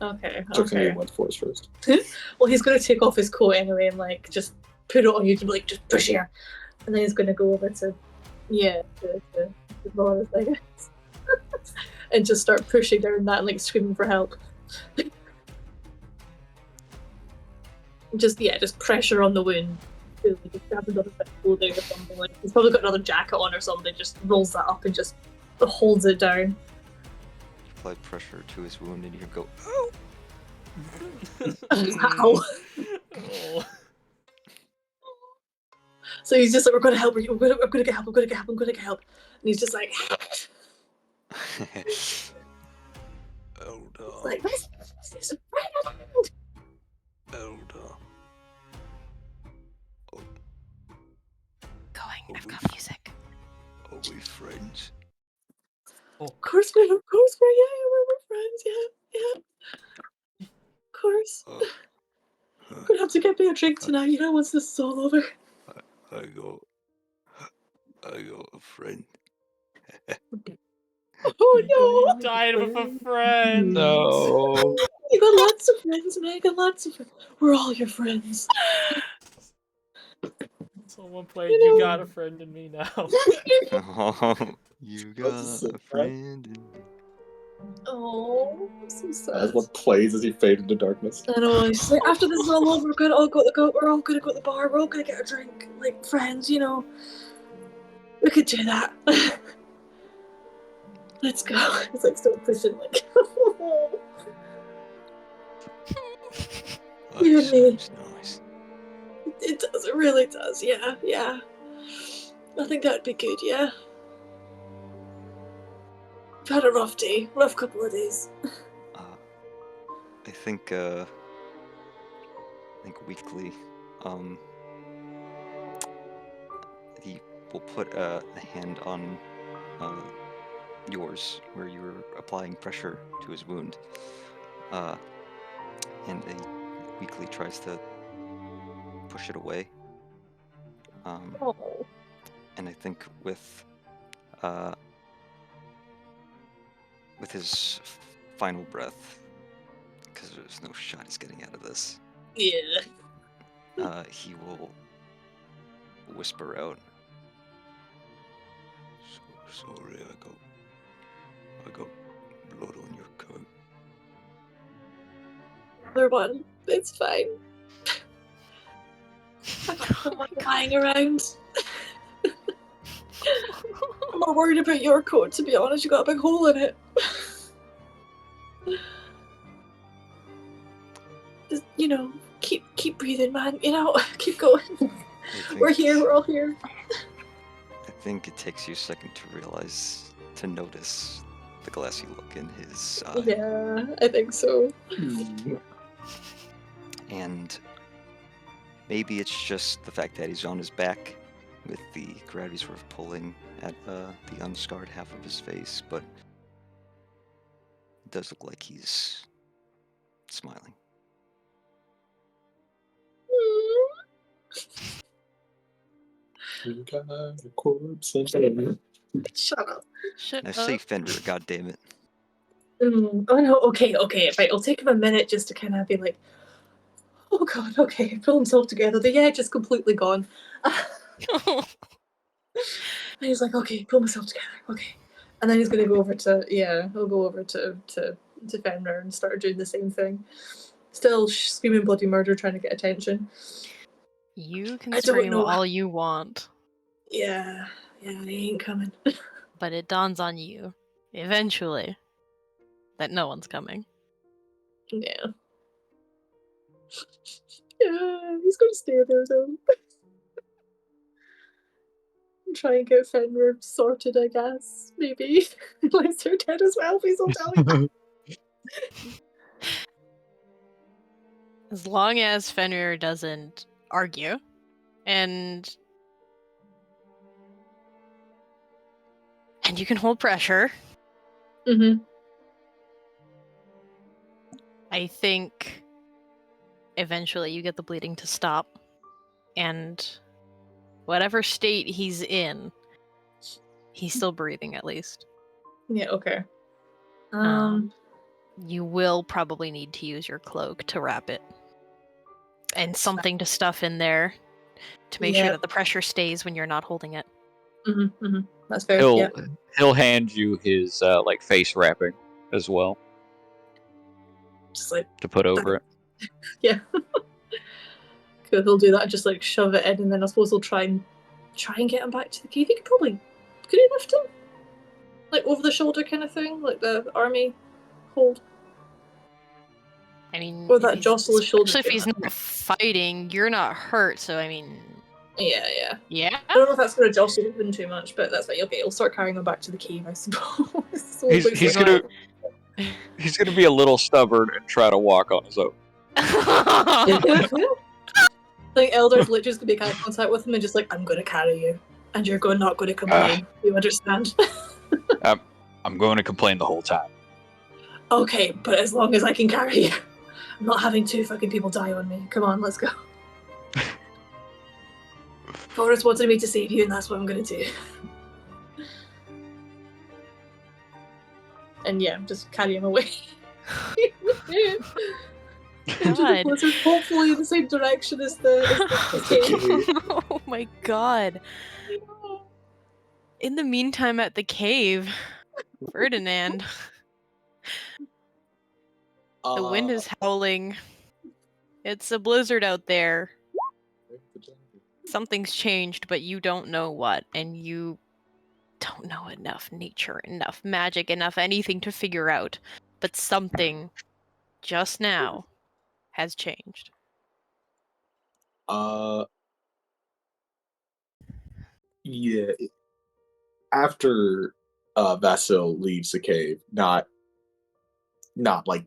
okay. Joking, you went Forest first. Well, he's gonna take off his coat anyway and like just put it on you to be like just push here, and then he's gonna go over to Forrest, I guess, and just start pushing down that and like screaming for help. just pressure on the wound. Just grab another bit of clothing or something. Like he's probably got another jacket on or something. Just rolls that up and just holds it down. Apply pressure to his wound, and you go, "Oh!" Ow. Oh. So he's just like, "We're gonna help her. I'm gonna get help. I'm gonna get help. I'm gonna get help." And he's just like, Elder. like, "Where's this friend?" Elder. Going, I've got music. Are we friends? Of course we're friends. Yeah. Of course. We're gonna have to get me a drink tonight. You know, once this is all over. I got a friend. Oh no! Died of a friend. No. You got lots of friends, man. You got lots of friends. We're all your friends. Someone played You Got a Friend in Me now. Oh, you got a friend in me. Oh, I'm so sad. As what plays as you fade into darkness. I know. It's like after this is all over, we're all gonna go to the bar. We're all gonna get a drink, like friends. You know, we could do that. Let's go. It's like still pushing, like. You and me. Nice. It does. It really does. Yeah. I think that'd be good. Yeah. I've had a rough day. Rough couple of days. I think weekly, he will put a hand on yours where you were applying pressure to his wound, and weekly tries to push it away. And I think with his final breath, because there's no shot he's getting out of this. Yeah. He will whisper out, Sorry, I got blood on your coat. Other one. It's fine. I got someone lying around. I'm more worried about your coat, to be honest. You got a big hole in it. Just, you know, keep breathing, man. You know, keep going. We're here. We're all here. I think it takes you a second to notice the glassy look in his eye. Yeah, I think so. And maybe it's just the fact that he's on his back with the gravity sort of pulling at the unscarred half of his face, but it does look like he's smiling. You got a corpse and Shut up. Shut Now up. say Fenrir, goddammit. Oh no, okay, right. It'll take him a minute just to kind of be like, oh god, okay, pull himself together. The edge is completely gone. And he's like, okay, pull myself together, okay. And then he's gonna go over to, he'll go over to Fenrir and start doing the same thing. Still screaming bloody murder, trying to get attention. You can I don't scream know. all you want. Yeah, he ain't coming. But it dawns on you, eventually, that no one's coming. Yeah. Yeah, he's gonna stay there though. Try and get Fenrir sorted, I guess. Maybe. Unless they're dead as well, please don't tell me. As long as Fenrir doesn't argue, and you can hold pressure, Mm-hmm. I think eventually you get the bleeding to stop, and whatever state he's in, he's still breathing at least. Yeah, okay. You will probably need to use your cloak to wrap it. And something to stuff in there to make sure that the pressure stays when you're not holding it. Mm-hmm. That's fair. He'll hand you his like face wrapping as well Just like to put over it. Yeah. Cool, he'll do that and just like shove it in, and then I suppose he'll try and get him back to the cave. He could he lift him? Like over the shoulder kind of thing? Like the army hold? I mean, Or that jostle his shoulder. especially if he's not fighting, you're not hurt, so I mean... Yeah. Yeah? I don't know if that's going to jostle him too much, but that's like, okay, he'll start carrying him back to the cave, I suppose. So He's gonna be a little stubborn and try to walk on his own. Like Elder's literally just gonna make eye contact with him and just like, I'm gonna carry you, and you're not gonna complain. You understand? I'm going to complain the whole time. Okay, but as long as I can carry you, I'm not having 2 fucking people die on me. Come on, let's go. Forrest wanted me to save you, and that's what I'm gonna do. And yeah, just carry him away. Into the blizzard, hopefully in the same direction as the cave. Oh my god. In the meantime, at the cave, Ferdinand. The wind is howling. It's a blizzard out there. Something's changed, but you don't know what, and you don't know enough nature, enough magic, enough anything to figure out. But something, just now, has changed. Yeah. After Vasil leaves the cave, not like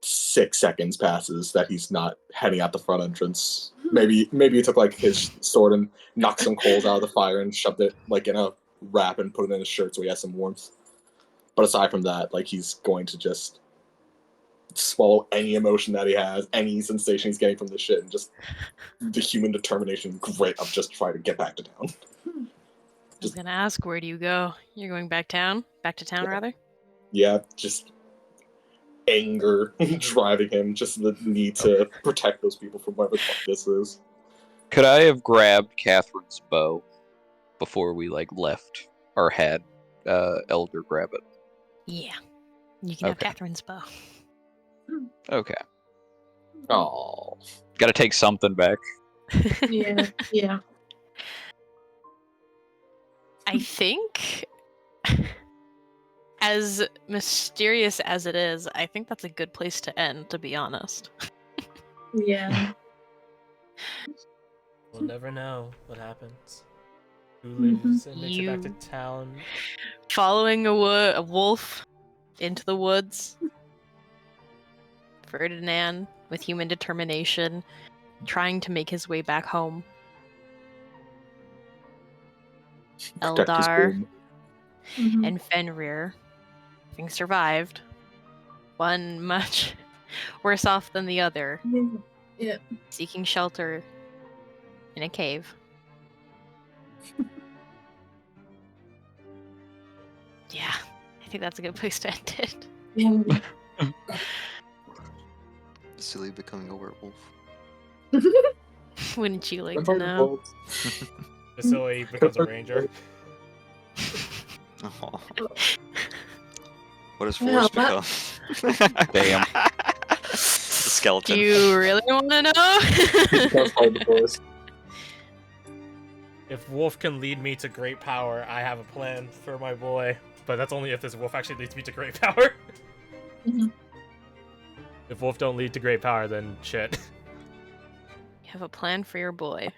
6 seconds passes that he's not heading out the front entrance. Maybe he took like his sword and knocked some coals out of the fire and shoved it like in a wrap and put it in his shirt so he has some warmth. But aside from that, like he's going to just swallow any emotion that he has, any sensation he's getting from this shit, and just the human determination grit of just trying to get back to town. I was gonna ask, where do you go? You're going back to town, rather? Yeah, just anger driving him, just the need to protect those people from whatever the fuck this is. Could I have grabbed Catherine's bow before we like left, or had Elder grab it? Yeah. You can have Catherine's bow. Okay. Oh. Gotta take something back. Yeah. I think, as mysterious as it is, I think that's a good place to end, to be honest. Yeah. We'll never know what happens. Who lives and makes it back to town. Following a wolf into the woods. Ferdinand, with human determination, trying to make his way back home. Eldar and Fenrir, having survived, one much worse off than the other, Yeah. seeking shelter in a cave. Yeah, I think that's a good place to end it. Yeah. Silly becoming a werewolf. Wouldn't you like to know? Vasily becomes a ranger. Oh. What does Forrest become? Damn. The skeleton. Do you really want to know? If If Wolf can lead me to great power, I have a plan for my boy. But that's only if this Wolf actually leads me to great power. Mhm. If Wolf don't lead to great power, then shit. You have a plan for your boy.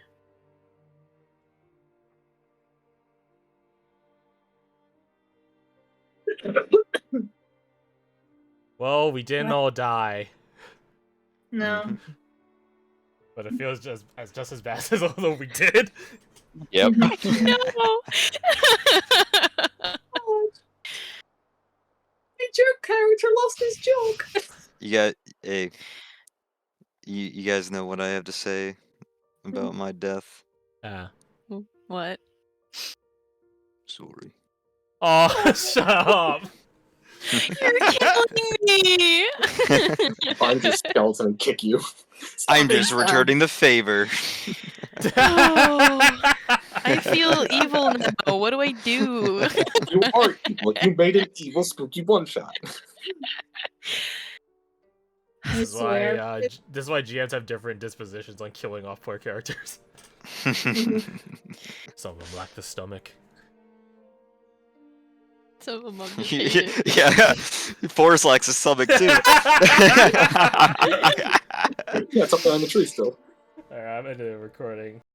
Well, we didn't all die, No. but it feels just as bad as although we did. Yep. No. My joke character lost his joke. You got hey. You guys know what I have to say about my death? Yeah. What? Sorry. Oh, shut up! You're killing me. Find your skeleton and kick you. I'm just returning the favor. Oh, I feel evil now. What do I do? You are evil. You made an evil, spooky one-shot. I This swear. is why GMs have different dispositions on killing off poor characters. Some of them lack the stomach. Some of them just hate it. Yeah, Forrest lacks a stomach too. Yeah, it's up there on the tree still. Alright, I'm into the recording.